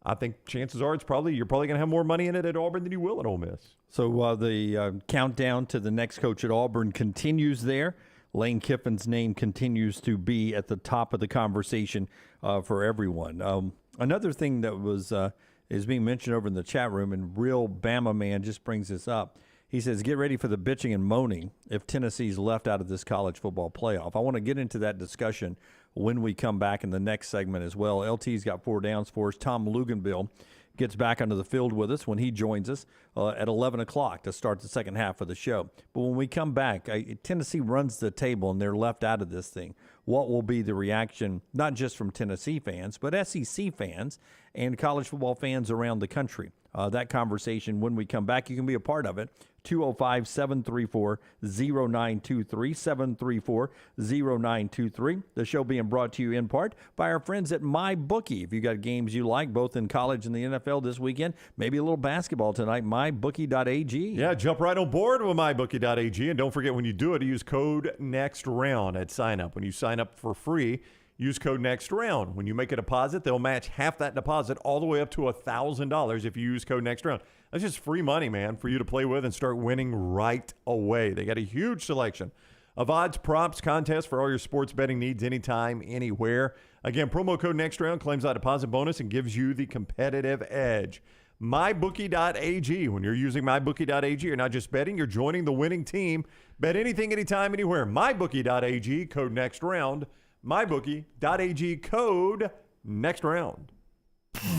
Speaker 1: I think chances are you're probably going to have more money in it at Auburn than you will at Ole Miss.
Speaker 7: So the countdown to the next coach at Auburn continues there. Lane Kiffin's name continues to be at the top of the conversation for everyone. Another thing that is being mentioned over in the chat room, and Real Bama Man just brings this up. He says, get ready for the bitching and moaning if Tennessee's left out of this college football playoff. I want to get into that discussion when we come back in the next segment as well. LT's got 4 downs for us. Tom Luginbill gets back onto the field with us when he joins us at 11 o'clock to start the second half of the show. But when we come back, Tennessee runs the table and they're left out of this thing. What will be the reaction, not just from Tennessee fans, but SEC fans and college football fans around the country? That conversation, when we come back, you can be a part of it. 205-734-0923, 734-0923. The show being brought to you in part by our friends at MyBookie. If you got games you like, both in college and the NFL this weekend, maybe a little basketball tonight, mybookie.ag.
Speaker 1: Yeah, jump right on board with mybookie.ag. And don't forget, when you do it, use code NEXTROUND at sign up. When you sign up for free, use code NEXTROUND. When you make a deposit, they'll match half that deposit all the way up to $1,000 if you use code NEXTROUND. That's just free money, man, for you to play with and start winning right away. They got a huge selection of odds, props, contests for all your sports betting needs anytime, anywhere. Again, promo code NEXTROUND claims that deposit bonus and gives you the competitive edge. MyBookie.ag. When you're using MyBookie.ag, you're not just betting, you're joining the winning team. Bet anything, anytime, anywhere. MyBookie.ag, code NEXTROUND. MyBookie.ag, code NEXTROUND.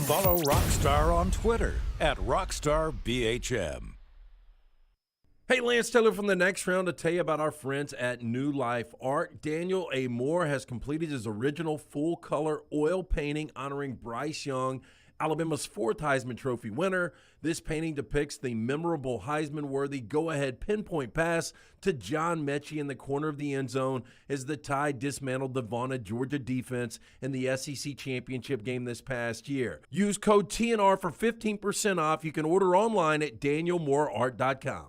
Speaker 6: Follow Rockstar on Twitter at RockstarBHM.
Speaker 3: Hey, Lance Taylor from the Next Round to tell you about our friends at New Life Art. Daniel A. Moore has completed his original full-color oil painting honoring Bryce Young, Alabama's 4th Heisman Trophy winner. This painting depicts the memorable Heisman-worthy go-ahead pinpoint pass to John Mechie in the corner of the end zone as the Tide dismantled the vaunted Georgia defense in the SEC championship game this past year. Use code TNR for 15% off. You can order online at danielmooreart.com.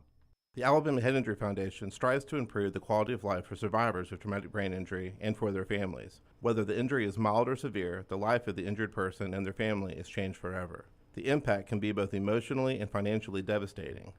Speaker 22: The Alabama Head Injury Foundation strives to improve the quality of life for survivors of traumatic brain injury and for their families. Whether the injury is mild or severe, the life of the injured person and their family is changed forever. The impact can be both emotionally and financially devastating.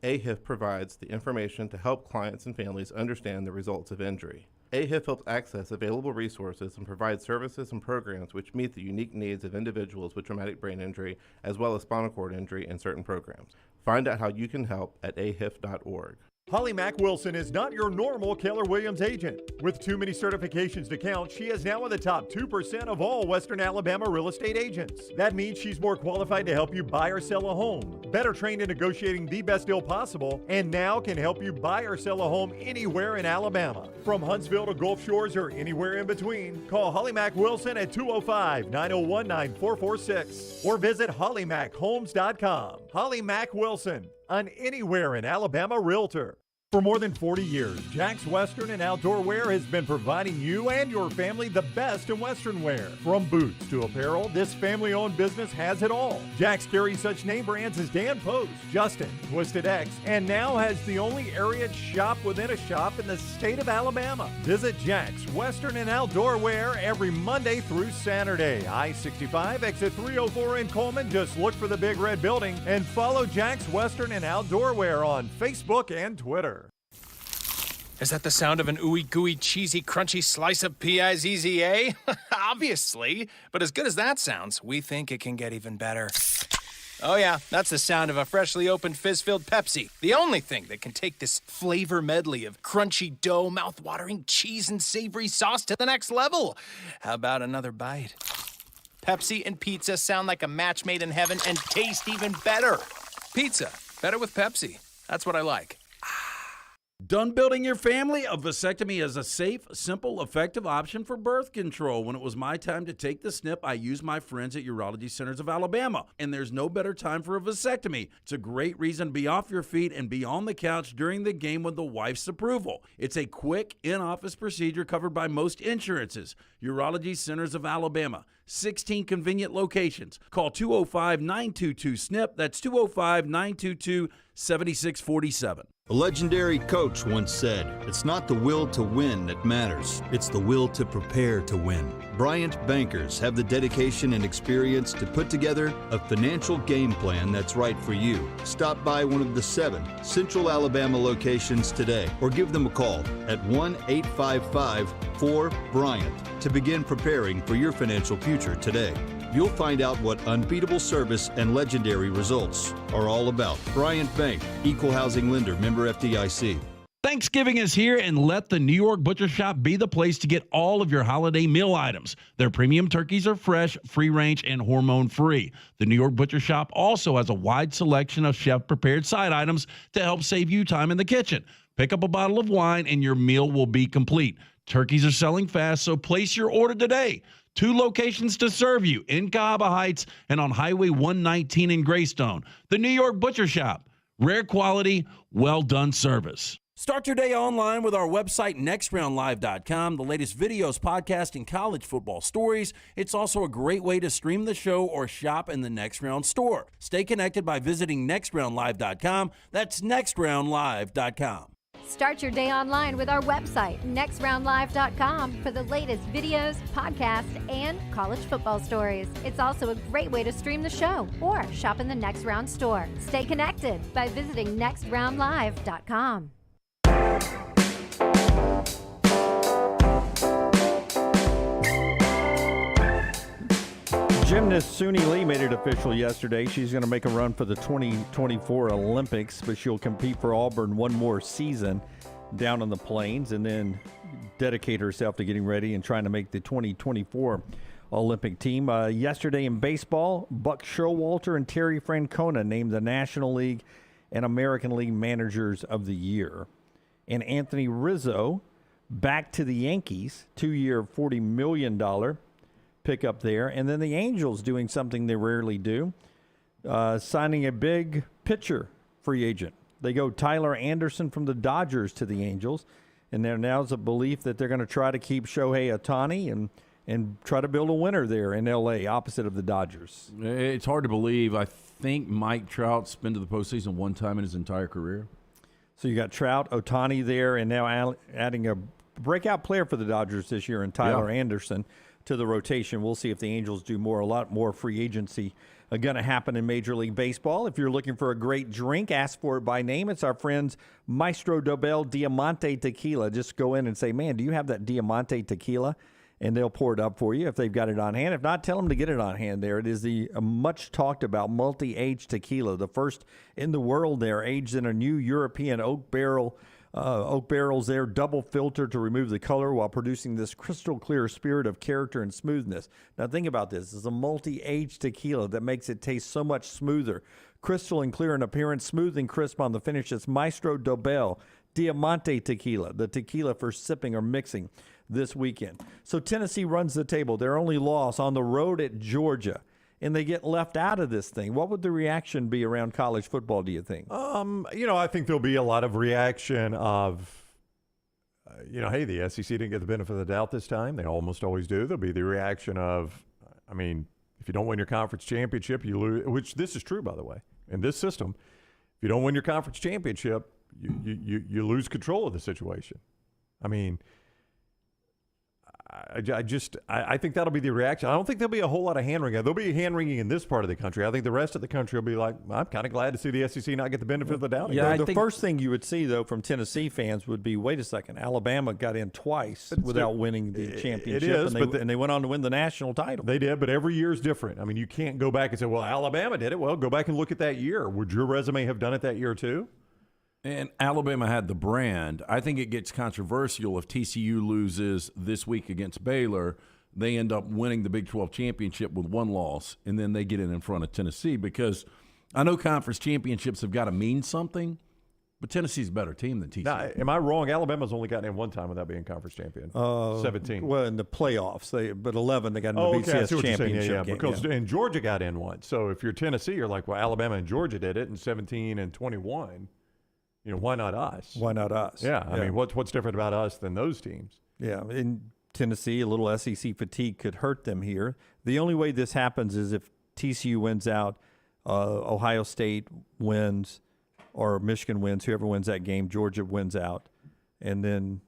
Speaker 22: AHIF provides the information to help clients and families understand the results of injury. AHIF helps access available resources and provides services and programs which meet the unique needs of individuals with traumatic brain injury as well as spinal cord injury in certain programs. Find out how you can help at ahif.org.
Speaker 1: Holly Mack Wilson is not your normal Keller Williams agent. With too many certifications to count, she is now in the top 2% of all Western Alabama real estate agents. That means she's more qualified to help you buy or sell a home, better trained in negotiating the best deal possible, and now can help you buy or sell a home anywhere in Alabama. From Huntsville to Gulf Shores or anywhere in between, call Holly Mack Wilson at 205-901-9446 or visit hollymachomes.com. Holly Mack Wilson, an anywhere in Alabama realtor. For more than 40 years, Jack's Western and Outdoor Wear has been providing you and your family the best in Western wear. From boots to apparel, this family-owned business has it all. Jack's carries such name brands as Dan Post, Justin, Twisted X, and now has the only area shop within a shop in the state of Alabama. Visit Jack's Western and Outdoor Wear every Monday through Saturday. I-65, exit 304 in Coleman. Just look for the big red building and follow Jack's Western and Outdoor Wear on Facebook and Twitter.
Speaker 23: Is that the sound of an ooey gooey cheesy crunchy slice of P-I-Z-Z-A? Obviously, but as good as that sounds, we think it can get even better. Oh yeah, that's the sound of a freshly opened fizz-filled Pepsi. The only thing that can take this flavor medley of crunchy dough, mouth-watering cheese, and savory sauce to the next level. How about another bite? Pepsi and pizza sound like a match made in heaven and taste even better. Pizza, better with Pepsi. That's what I like.
Speaker 5: Done building your family? A vasectomy is a safe, simple, effective option for birth control. When it was my time to take the snip, I used my friends at Urology Centers of Alabama, and there's no better time for a vasectomy. It's a great reason to be off your feet and be on the couch during the game with the wife's approval. It's a quick, in-office procedure covered by most insurances. Urology Centers of Alabama, 16 convenient locations. Call 205-922-SNP. That's 205-922-7647.
Speaker 9: A legendary coach once said, "It's not the will to win that matters, it's the will to prepare to win." Bryant bankers have the dedication and experience to put together a financial game plan that's right for you. Stop by one of the 7 Central Alabama locations today or give them a call at 1-855-4-BRYANT to begin preparing for your financial future today. You'll find out what unbeatable service and legendary results are all about. Bryant Bank, Equal Housing Lender, member FDIC.
Speaker 5: Thanksgiving is here, and let the New York Butcher Shop be the place to get all of your holiday meal items. Their premium turkeys are fresh, free-range, and hormone-free. The New York Butcher Shop also has a wide selection of chef-prepared side items to help save you time in the kitchen. Pick up a bottle of wine, and your meal will be complete. Turkeys are selling fast, so place your order today. 2 locations to serve you, in Cahaba Heights and on Highway 119 in Greystone. The New York Butcher Shop. Rare quality, well-done service. Start your day online with our website, nextroundlive.com. The latest videos, podcasts, and college football stories. It's also a great way to stream the show or shop in the Next Round store. Stay connected by visiting nextroundlive.com. That's nextroundlive.com.
Speaker 19: Start your day online with our website, nextroundlive.com, for the latest videos, podcasts, and college football stories. It's also a great way to stream the show or shop in the Next Round store. Stay connected by visiting nextroundlive.com.
Speaker 7: Gymnast Suni Lee made it official yesterday. She's going to make a run for the 2024 Olympics, but she'll compete for Auburn one more season down on the plains and then dedicate herself to getting ready and trying to make the 2024 Olympic team. Yesterday in baseball, Buck Showalter and Terry Francona named the National League and American League Managers of the Year. And Anthony Rizzo back to the Yankees, 2-year, $40 million pickup there. And then the Angels doing something they rarely do, signing a big pitcher free agent. They go Tyler Anderson from the Dodgers to the Angels, and there now's a belief that they're going to try to keep Shohei Ohtani and try to build a winner there in L.A., opposite of the Dodgers.
Speaker 5: It's hard to believe. I think Mike Trout's been to the postseason one time in his entire career.
Speaker 7: So you got Trout, Ohtani there, and now adding a breakout player for the Dodgers this year in Tyler Anderson to the rotation. We'll see if the Angels do a lot more free agency going to happen in Major League Baseball. If you're looking for a great drink, ask for it by name. It's our friends Maestro Dobel Diamante Tequila. Just go in and say, man, do you have that Diamante Tequila? And they'll pour it up for you if they've got it on hand. If not, tell them to get it on hand there. It is the much talked about multi-aged tequila, the first in the world there, aged in a new European oak barrels there, double filtered to remove the color while producing this crystal clear spirit of character and smoothness. Now think about this. It's a multi-aged tequila that makes it taste so much smoother. Crystal and clear in appearance, smooth and crisp on the finish. It's Maestro Dobel Diamante Tequila, the tequila for sipping or mixing this weekend. So Tennessee runs the table. Their only loss on the road at Georgia, and they get left out of this thing. What would the reaction be around college football, do you think?
Speaker 1: I think there'll be a lot of reaction of, hey, the SEC didn't get the benefit of the doubt this time. They almost always do. There'll be the reaction of, if you don't win your conference championship, you lose, which this is true, by the way, in this system. If you don't win your conference championship, you lose control of the situation. I think that'll be the reaction. I don't think there'll be a whole lot of hand-wringing. There'll be hand-wringing in this part of the country. I think the rest of the country will be like, I'm kind of glad to see the SEC not get the benefit of the doubt.
Speaker 7: Yeah, the first thing you would see, though, from Tennessee fans would be, wait a second, Alabama got in twice without winning the championship.
Speaker 1: It is,
Speaker 7: and they went on to win the national title.
Speaker 1: They did, but every year is different. You can't go back and say, well, Alabama did it. Well, go back and look at that year. Would your resume have done it that year too?
Speaker 5: And Alabama had the brand. I think it gets controversial if TCU loses this week against Baylor. They end up winning the Big 12 championship with one loss, and then they get in front of Tennessee, because I know conference championships have got to mean something, But Tennessee's a better team than TCU.
Speaker 1: Now, am I wrong? Alabama's only gotten in one time without being conference champion. 17.
Speaker 7: Well, in the playoffs, but 11 they got in the BCS championship game.
Speaker 1: Because and Georgia got in one. So if you're Tennessee, you're like, well, Alabama and Georgia did it in 17 and 21. Why not us?
Speaker 7: Why not us?
Speaker 1: Yeah, I mean, what's different about us than those teams?
Speaker 7: Yeah, in Tennessee, a little SEC fatigue could hurt them here. The only way this happens is if TCU wins out, Ohio State wins, or Michigan wins, whoever wins that game, Georgia wins out. And then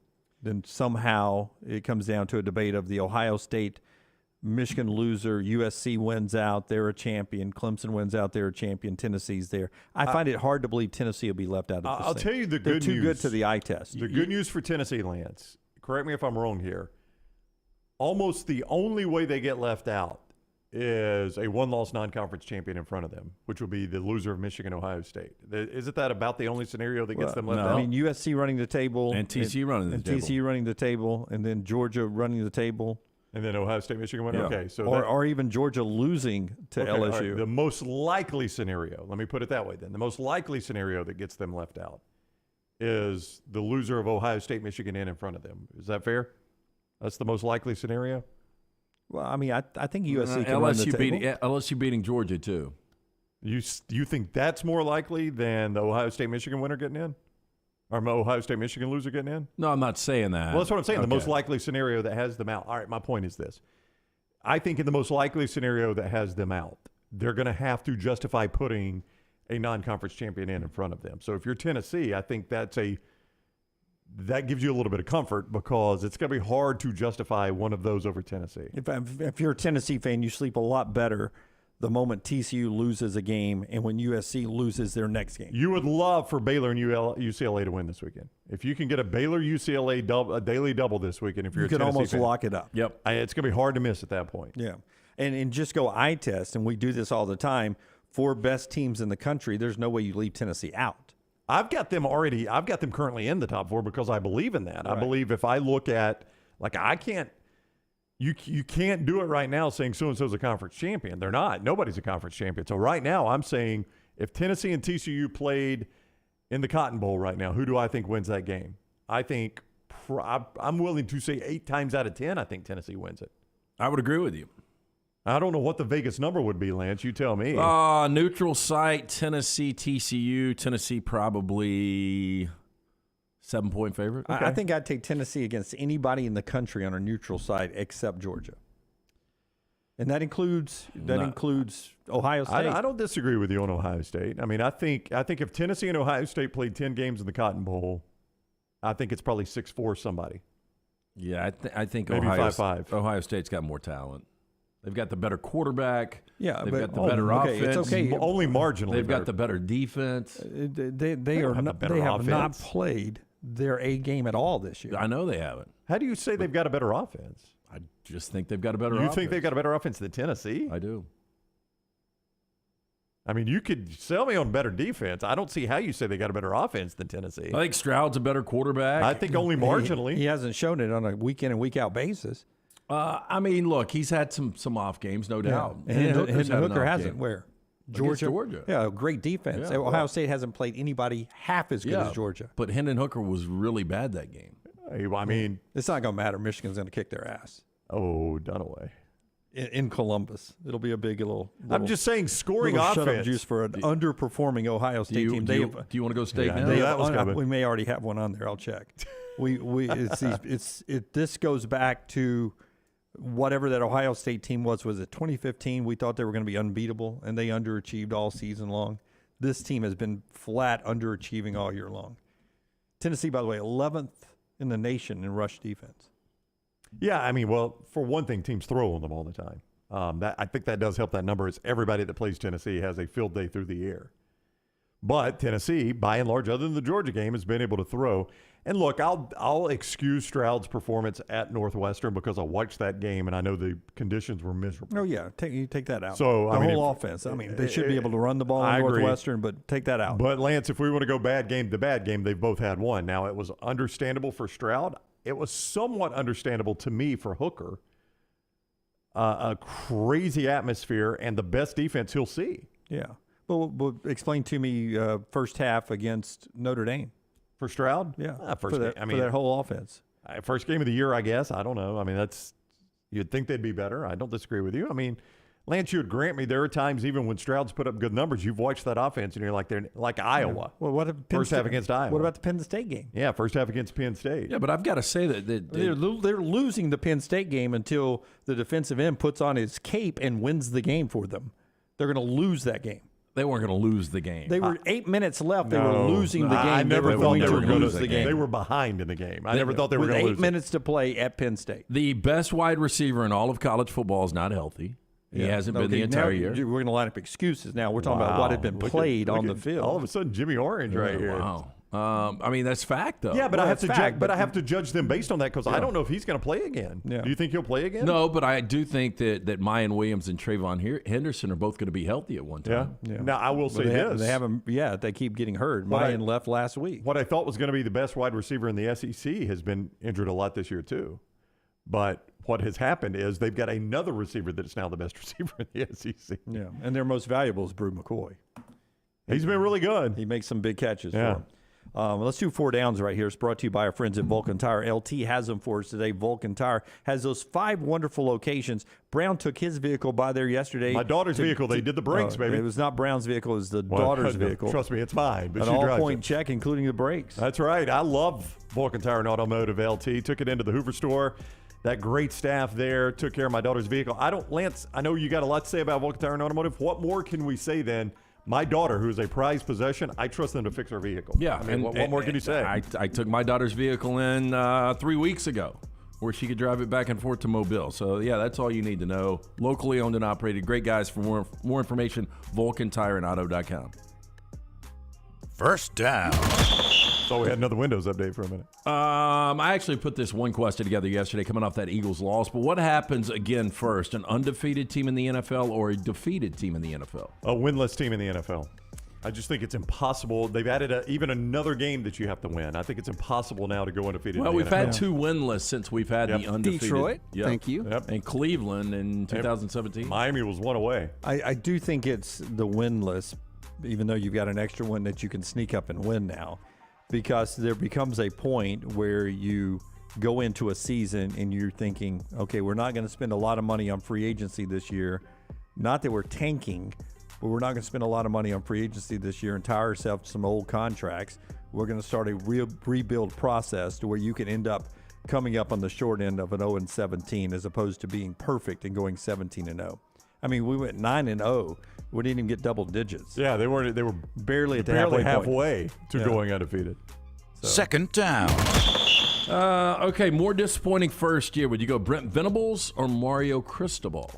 Speaker 7: somehow it comes down to a debate of the Ohio State-Michigan loser. USC wins out, they're a champion. Clemson wins out, they're a champion. Tennessee's there. I find it hard to believe Tennessee will be left out of this
Speaker 1: I'll
Speaker 7: thing.
Speaker 1: tell you the
Speaker 7: They're
Speaker 1: good
Speaker 7: too
Speaker 1: news.
Speaker 7: good to the eye test.
Speaker 1: The good news for Tennessee, Lance, correct me if I'm wrong here, almost the only way they get left out is a one-loss non-conference champion in front of them, which would be the loser of Michigan, Ohio State. Isn't that about the only scenario that gets them left out?
Speaker 7: I mean, USC running the table.
Speaker 5: And TCU running the table.
Speaker 7: TCU running the table, and then Georgia running the table.
Speaker 1: And then Ohio State, Michigan win?
Speaker 7: Yeah.
Speaker 1: Okay. So
Speaker 7: or even Georgia losing to LSU.
Speaker 1: all right. The most likely scenario, let me put it that way then, the most likely scenario that gets them left out is the loser of Ohio State, Michigan in front of them. Is that fair? That's the most likely scenario?
Speaker 7: Well, I mean, I think USC can run the table.
Speaker 5: LSU beating Georgia, too.
Speaker 1: You think that's more likely than the Ohio State, Michigan winner getting in? Or Ohio State, Michigan loser getting in?
Speaker 5: No, I'm not saying that.
Speaker 1: Well, that's what I'm saying.
Speaker 5: Okay.
Speaker 1: The most likely scenario that has them out. All right, my point is this. I think in the most likely scenario that has them out, they're going to have to justify putting a non-conference champion in front of them. So if you're Tennessee, I think that gives you a little bit of comfort because it's going to be hard to justify one of those over Tennessee.
Speaker 7: If you're a Tennessee fan, you sleep a lot better the moment TCU loses a game and when USC loses their next game.
Speaker 1: You would love for Baylor and UCLA to win this weekend. If you can get a Baylor-UCLA a daily double this weekend, if you're a Tennessee fan.
Speaker 7: You could almost lock it up.
Speaker 1: Yep. It's going to be hard to miss at that point.
Speaker 7: Yeah. And just go eye test, and we do this all the time, 4 best teams in the country, there's no way you leave Tennessee out.
Speaker 1: I've got them currently in the top 4 because I believe in that.
Speaker 7: Right.
Speaker 1: I believe if I look at, you can't do it right now saying so-and-so's a conference champion. They're not. Nobody's a conference champion. So right now I'm saying if Tennessee and TCU played in the Cotton Bowl right now, who do I think wins that game? I think I'm willing to say 8 times out of 10, I think Tennessee wins it.
Speaker 5: I would agree with you.
Speaker 1: I don't know what the Vegas number would be, Lance. You tell me.
Speaker 5: Neutral site, Tennessee, TCU. Tennessee probably 7-point favorite.
Speaker 7: Okay. I think I'd take Tennessee against anybody in the country on a neutral site except Georgia. And that includes Ohio State.
Speaker 1: I don't disagree with you on Ohio State. I mean, I think if Tennessee and Ohio State played 10 games in the Cotton Bowl, I think it's probably 6-4 somebody.
Speaker 5: Yeah, I think
Speaker 1: maybe 5-5.
Speaker 5: Ohio State's got more talent. They've got the better quarterback.
Speaker 7: Yeah,
Speaker 5: they've got the better offense.
Speaker 7: It's okay.
Speaker 1: Only marginally.
Speaker 5: They've got the better defense.
Speaker 7: They have not played their A game at all this year.
Speaker 5: I know they haven't.
Speaker 1: How do you say they've got a better offense?
Speaker 5: I just think they've got a better offense.
Speaker 1: You think they've got a better offense than Tennessee?
Speaker 5: I do.
Speaker 1: I mean, you could sell me on better defense. I don't see how you say they got a better offense than Tennessee.
Speaker 5: I think Stroud's a better quarterback.
Speaker 1: I think only marginally.
Speaker 7: He hasn't shown it on a week-in and week-out basis.
Speaker 5: I mean, look, he's had some off games, no doubt.
Speaker 7: Yeah. And Hooker hasn't. Where?
Speaker 5: Georgia.
Speaker 7: Yeah, great defense.
Speaker 5: Yeah,
Speaker 7: Ohio State hasn't played anybody half as good as Georgia.
Speaker 5: But Hendon Hooker was really bad that game.
Speaker 1: I mean,
Speaker 7: it's not going to matter. Michigan's going to kick their ass.
Speaker 1: Oh, Dunaway.
Speaker 7: In Columbus. It'll be a big little
Speaker 1: I'm just saying scoring offense.
Speaker 7: Shut-up juice for an underperforming Ohio State team.
Speaker 5: Do you want to go state now?
Speaker 7: We may already have one on there. I'll check. This goes back to whatever that Ohio State team was it 2015? We thought they were going to be unbeatable, and they underachieved all season long. This team has been flat underachieving all year long. Tennessee, by the way, 11th in the nation in rush defense.
Speaker 1: Yeah, I mean, well, for one thing, teams throw on them all the time. I think that does help that number. Is everybody that plays Tennessee has a field day through the air. But Tennessee, by and large, other than the Georgia game, has been able to throw. And look, I'll excuse Stroud's performance at Northwestern because I watched that game and I know the conditions were miserable.
Speaker 7: Oh yeah, you take that out.
Speaker 1: So
Speaker 7: the whole offense. I mean, they should be able to run the ball in Northwestern, but take that out.
Speaker 1: But Lance, if we want to go bad game to bad game, they've both had one. Now it was understandable for Stroud. It was somewhat understandable to me for Hooker. A crazy atmosphere and the best defense he'll see.
Speaker 7: Yeah. Well, explain to me first half against Notre Dame.
Speaker 1: For Stroud?
Speaker 7: Yeah.
Speaker 1: First
Speaker 7: for that whole offense.
Speaker 1: First game of the year, I guess. I don't know. I mean, you'd think they'd be better. I don't disagree with you. I mean, Lance, you would grant me there are times even when Stroud's put up good numbers, you've watched that offense and you're like, they're like Iowa.
Speaker 7: Well, what
Speaker 1: first half against Iowa?
Speaker 7: What about the Penn State game?
Speaker 1: Yeah, first half against Penn State.
Speaker 5: Yeah, but I've got to say that
Speaker 7: they're losing the Penn State game until the defensive end puts on his cape and wins the game for them. They're going to lose that game.
Speaker 5: They weren't going to lose the game.
Speaker 7: They were 8 minutes left. They were losing the game.
Speaker 1: I never thought they were going to
Speaker 7: lose the game.
Speaker 1: They were behind in the game. I never thought they were going to lose.
Speaker 7: With 8 minutes to play at Penn State.
Speaker 5: The best wide receiver in all of college football is not healthy. He hasn't been the entire year.
Speaker 7: We're going to line up excuses now. We're talking about what had been played on the field.
Speaker 1: All of a sudden, Jimmy Orange right here.
Speaker 5: Wow. I mean, that's fact, though.
Speaker 1: Yeah, but I have to judge them based on that because I don't know if he's going to play again. Yeah. Do you think he'll play again?
Speaker 5: No, but I do think that Mayan Williams and Trayvon Henderson are both going to be healthy at one time.
Speaker 1: Yeah. Now, I will say this.
Speaker 7: They haven't. Yeah, they keep getting hurt. Mayan left last week.
Speaker 1: What I thought was going to be the best wide receiver in the SEC has been injured a lot this year, too. But what has happened is they've got another receiver that is now the best receiver in the SEC.
Speaker 7: Yeah, and their most valuable is Brew McCoy.
Speaker 1: He's been really good.
Speaker 7: He makes some big catches for them. Let's do 4 downs right here. It's brought to you by our friends at Vulcan Tire. LT has them for us today. Vulcan Tire has those 5 wonderful locations. Brown took his vehicle by there yesterday.
Speaker 1: My daughter's vehicle. They did the brakes, baby.
Speaker 7: It was not Brown's vehicle. It was the daughter's vehicle.
Speaker 1: Trust me, it's mine. But
Speaker 7: an all-point check, including the brakes.
Speaker 1: That's right. I love Vulcan Tire and Automotive LT. Took it into the Hoover store. That great staff there took care of my daughter's vehicle. Lance, I know you got a lot to say about Vulcan Tire and Automotive. What more can we say then? My daughter, who is a prized possession, I trust them to fix her vehicle.
Speaker 5: Yeah.
Speaker 1: I mean, what more can you say?
Speaker 5: I took my daughter's vehicle in 3 weeks ago where she could drive it back and forth to Mobile. So, yeah, that's all you need to know. Locally owned and operated. Great guys. For more information, VulcanTireandAuto.com.
Speaker 6: First down.
Speaker 1: So we had another Windows update for a minute.
Speaker 5: I actually put this one question together yesterday coming off that Eagles loss. But what happens again first, an undefeated team in the NFL or a defeated team in the NFL?
Speaker 1: A winless team in the NFL. I just think it's impossible. They've added even another game that you have to win. I think it's impossible now to go undefeated.
Speaker 5: Well,
Speaker 1: in the
Speaker 5: we've
Speaker 1: NFL.
Speaker 5: had 2 winless since we've had the undefeated.
Speaker 20: Detroit, thank you.
Speaker 5: And Cleveland in 2017.
Speaker 1: Miami was 1 away.
Speaker 7: I do think it's the winless, even though you've got an extra one that you can sneak up and win now. Because there becomes a point where you go into a season and you're thinking, okay, we're not going to spend a lot of money on free agency this year. Not that we're tanking, but we're not going to spend a lot of money on free agency this year and tie ourselves to some old contracts. We're going to start a rebuild process to where you can end up coming up on the short end of an 0-17 as opposed to being perfect and going 17-0. I mean, we went 9-0. We didn't even get double digits.
Speaker 1: Yeah, they were
Speaker 7: barely at the
Speaker 1: halfway to going undefeated.
Speaker 6: So. Second down.
Speaker 5: Okay, more disappointing first year. Would you go Brent Venables or Mario Cristobal?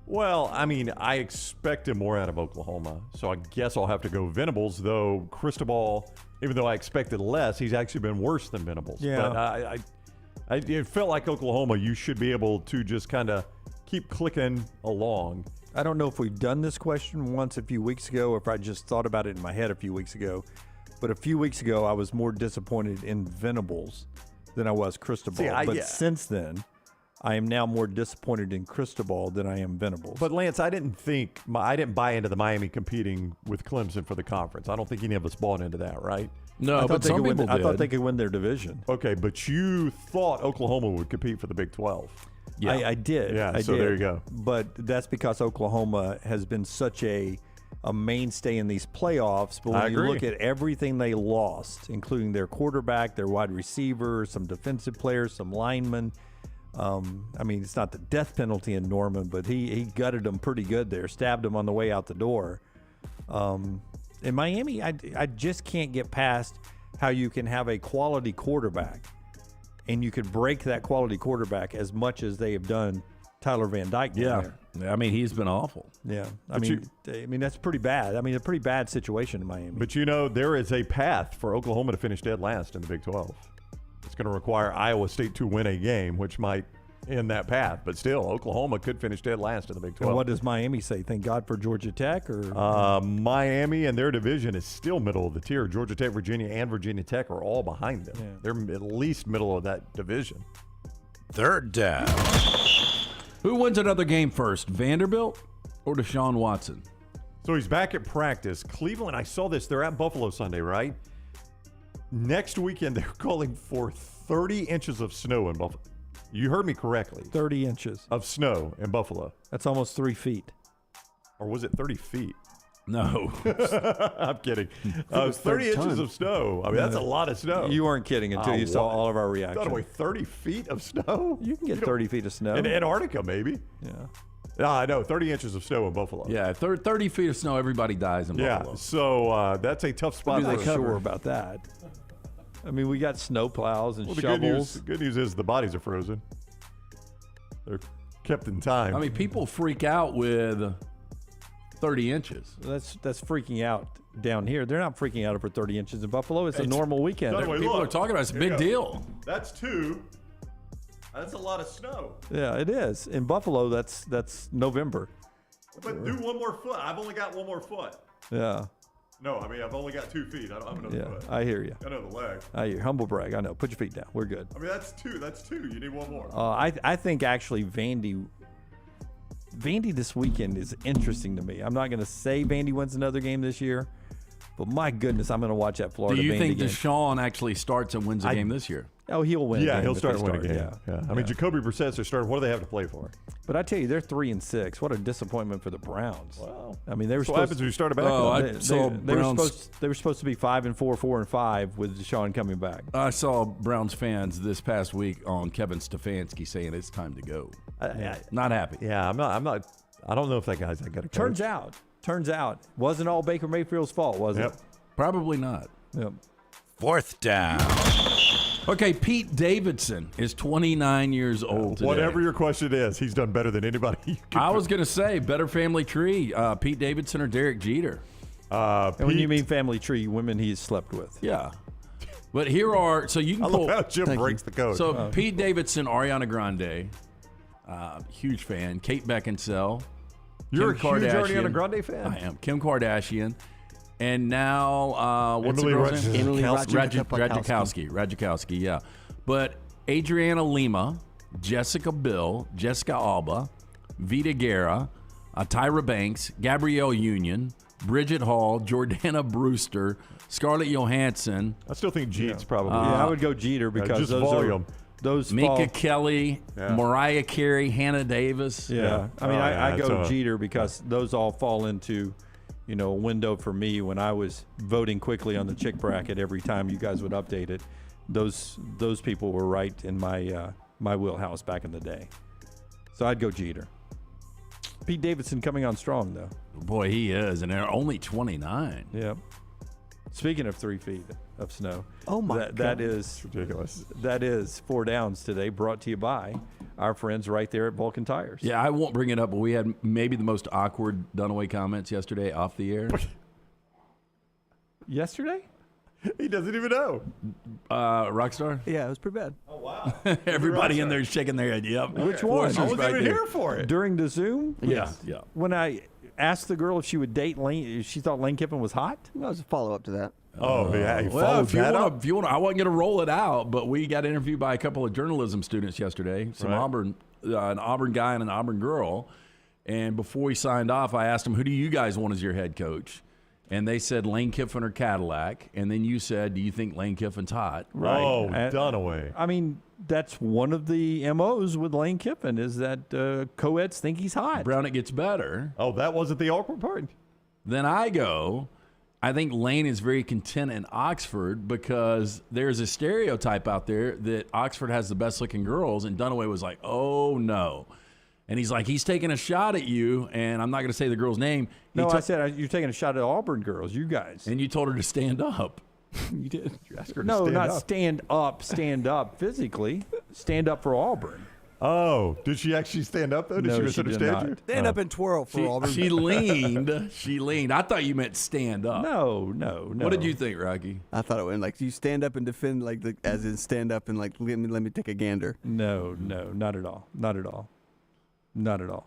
Speaker 1: Well, I mean, I expected more out of Oklahoma, so I guess I'll have to go Venables, though Cristobal, even though I expected less, he's actually been worse than Venables.
Speaker 7: Yeah.
Speaker 1: But it felt like Oklahoma, you should be able to just kind of keep clicking along.
Speaker 7: I don't know if we've done this question once a few weeks ago or if I just thought about it in my head a few weeks ago. But a few weeks ago, I was more disappointed in Venables than I was Cristobal. But since then, I am now more disappointed in Cristobal than I am Venables.
Speaker 1: But Lance, I didn't buy into the Miami competing with Clemson for the conference. I don't think any of us bought into that, right?
Speaker 5: No, but some people did.
Speaker 7: I thought they could win their division.
Speaker 1: Okay, but you thought Oklahoma would compete for the Big 12.
Speaker 7: Yeah. I did.
Speaker 1: Yeah,
Speaker 7: I
Speaker 1: so
Speaker 7: did.
Speaker 1: there you go.
Speaker 7: But that's because Oklahoma has been such a mainstay in these playoffs. But when you look at everything they lost, including their quarterback, their wide receiver, some defensive players, some linemen. I mean, it's not the death penalty in Norman, but he gutted them pretty good there, stabbed them on the way out the door. In Miami, I just can't get past how you can have a quality quarterback and you could break that quality quarterback as much as they have done Tyler Van Dyke down there.
Speaker 5: I mean, he's been awful.
Speaker 7: Yeah. I mean, that's pretty bad. I mean, a pretty bad situation in Miami.
Speaker 1: But, there is a path for Oklahoma to finish dead last in the Big 12. It's going to require Iowa State to win a game, which might end that path. But still, Oklahoma could finish dead last in the Big 12.
Speaker 7: And what does Miami say? Thank God for Georgia Tech? Or
Speaker 1: Miami and their division is still middle of the tier. Georgia Tech, Virginia, and Virginia Tech are all behind them. Yeah. They're at least middle of that division.
Speaker 6: Third down.
Speaker 5: Who wins another game first, Vanderbilt or Deshaun Watson?
Speaker 1: So he's back at practice. Cleveland, I saw this. They're at Buffalo Sunday, right? Next weekend, they're calling for 30 inches of snow in Buffalo. You heard me correctly.
Speaker 7: 30 inches.
Speaker 1: Of snow in Buffalo.
Speaker 7: That's almost 3 feet.
Speaker 1: Or was it 30 feet?
Speaker 5: No.
Speaker 1: I'm kidding. 30 inches of snow. I mean, that's a lot of snow.
Speaker 7: You weren't kidding until you saw all of our reactions.
Speaker 1: By the way, 30 feet of snow?
Speaker 7: You can get 30 feet of snow.
Speaker 1: In Antarctica, maybe.
Speaker 7: Yeah.
Speaker 1: I know. 30 inches of snow in Buffalo.
Speaker 5: Yeah, 30 feet of snow, everybody dies in Buffalo.
Speaker 1: Yeah, so that's a tough spot.
Speaker 7: I'm not sure about that. I mean, we got snow plows and shovels.
Speaker 1: The good news is the bodies are frozen. They're kept in time.
Speaker 5: I mean, people freak out with 30 inches.
Speaker 7: That's freaking out down here. They're not freaking out over 30 inches in Buffalo. It's a normal weekend.
Speaker 5: People are talking about it's a big deal.
Speaker 1: That's 2. That's a lot of snow.
Speaker 7: Yeah, it is. In Buffalo, that's November.
Speaker 1: But do one more foot. I've only got one more foot.
Speaker 7: Yeah.
Speaker 1: No, I mean, I've only got 2 feet. I don't have another foot.
Speaker 7: I hear you.
Speaker 1: I know the leg.
Speaker 7: I hear. Humble brag. I know. Put your feet down. We're good.
Speaker 1: I mean, that's 2. That's 2. You need one more.
Speaker 7: I think actually Vandy this weekend is interesting to me. I'm not going to say Vandy wins another game this year, but my goodness, I'm going to watch that Florida.
Speaker 5: Do you
Speaker 7: Vandy
Speaker 5: think
Speaker 7: game.
Speaker 5: Deshaun actually starts and wins a game this year?
Speaker 7: Oh, he'll win.
Speaker 1: Yeah,
Speaker 7: a game
Speaker 1: he'll start
Speaker 7: if
Speaker 1: winning a game.
Speaker 7: Yeah.
Speaker 1: I mean, Jacoby Brissett's their starter. What do they have to play for?
Speaker 7: But I tell you, they're 3-6. What a disappointment for the Browns.
Speaker 1: Wow.
Speaker 7: I mean, they were
Speaker 1: That's what happens when you start a back.
Speaker 7: They were supposed to be 5-4, 4-5 with Deshaun coming back.
Speaker 5: I saw Browns fans this past week on Kevin Stefanski saying it's time to go. Not happy.
Speaker 1: Yeah, I'm not. I don't know if that guy's that good a coach.
Speaker 7: Turns out, wasn't all Baker Mayfield's fault, was it?
Speaker 5: Probably not.
Speaker 7: Yep.
Speaker 6: 4th down.
Speaker 5: Okay, Pete Davidson is 29 years old today.
Speaker 1: Whatever your question is, he's done better than anybody.
Speaker 5: I was going to say, better family tree, Pete Davidson or Derek Jeter.
Speaker 7: And when you mean family tree, women he's slept with.
Speaker 5: Yeah. But here are, so you can pull.
Speaker 1: I love how Jim breaks the code.
Speaker 5: So Pete Davidson, Ariana Grande, huge fan. Kate Beckinsale.
Speaker 1: You're
Speaker 5: Kim
Speaker 1: a huge
Speaker 5: Kardashian.
Speaker 1: Ariana Grande fan?
Speaker 5: I am. Kim Kardashian. And now, what's
Speaker 1: Emily
Speaker 5: the girl's name?
Speaker 20: Emily
Speaker 5: Ratajkowski, yeah. But Adriana Lima, Jessica Biel, Jessica Alba, Vita Guerra, Tyra Banks, Gabrielle Union, Bridget Hall, Jordana Brewster, Scarlett Johansson.
Speaker 1: I still think Jeet's probably.
Speaker 7: I would go Jeter because
Speaker 1: just
Speaker 7: those
Speaker 1: volume.
Speaker 7: Those
Speaker 5: Mika Kelly, Mariah Carey, Hannah Davis.
Speaker 7: Yeah. I mean, I go Jeter because those all fall into, a window for me when I was voting quickly on the chick bracket every time you guys would update it. Those people were right in my wheelhouse back in the day. So I'd go Jeter. Pete Davidson coming on strong, though.
Speaker 5: Boy, he is, and they're only 29.
Speaker 7: Yep. Speaking of 3 feet of snow,
Speaker 1: that is ridiculous.
Speaker 7: That is 4 downs today, brought to you by our friends right there at Vulcan Tires.
Speaker 5: Yeah, I won't bring it up, but we had maybe the most awkward Dunaway comments yesterday off the air.
Speaker 7: Yesterday?
Speaker 1: He doesn't even know.
Speaker 5: Rockstar?
Speaker 20: Yeah, it was pretty bad.
Speaker 1: Oh, wow.
Speaker 5: Everybody in there shaking their head. Yep.
Speaker 7: Which one?
Speaker 1: I wasn't even here for it.
Speaker 7: During the Zoom?
Speaker 5: Yeah.
Speaker 7: When I asked the girl if she would date Lane, she thought Lane Kiffin was hot?
Speaker 20: That was a follow-up to that.
Speaker 1: Oh, yeah. He
Speaker 5: Well,
Speaker 1: followed that up.
Speaker 5: if you want, I wasn't going to roll it out, but we got interviewed by a couple of journalism students yesterday, some Auburn, an Auburn guy and an Auburn girl. And before we signed off, I asked them, who do you guys want as your head coach? And they said Lane Kiffin or Cadillac. And then you said, do you think Lane Kiffin's hot?
Speaker 7: Right.
Speaker 1: Oh, Dunaway.
Speaker 7: I mean, that's one of the MOs with Lane Kiffin is that co-eds think he's hot.
Speaker 5: Brown, it gets better.
Speaker 1: Oh, that wasn't the awkward part?
Speaker 5: Then I go, I think Lane is very content in Oxford because there's a stereotype out there that Oxford has the best looking girls. And Dunaway was like, oh, no. And he's like, he's taking a shot at you, and I'm not going to say the girl's name.
Speaker 7: I said, you're taking a shot at Auburn girls, you guys.
Speaker 5: And you told her to stand up.
Speaker 7: You did.
Speaker 1: You asked her to
Speaker 7: No,
Speaker 1: stand
Speaker 7: not
Speaker 1: up.
Speaker 7: stand up physically. Stand up for Auburn.
Speaker 1: Oh, did she actually stand up, though? Did
Speaker 7: No,
Speaker 1: she
Speaker 7: she
Speaker 1: misunderstand
Speaker 7: did not.
Speaker 1: you?
Speaker 20: Stand up and twirl for Auburn.
Speaker 5: She leaned. She leaned. I thought you meant stand up.
Speaker 7: No.
Speaker 5: What did you think, Rocky?
Speaker 20: I thought it went like you stand up and defend, like as in stand up and like let me take a gander.
Speaker 7: No, not at all. Not at all. Not at all.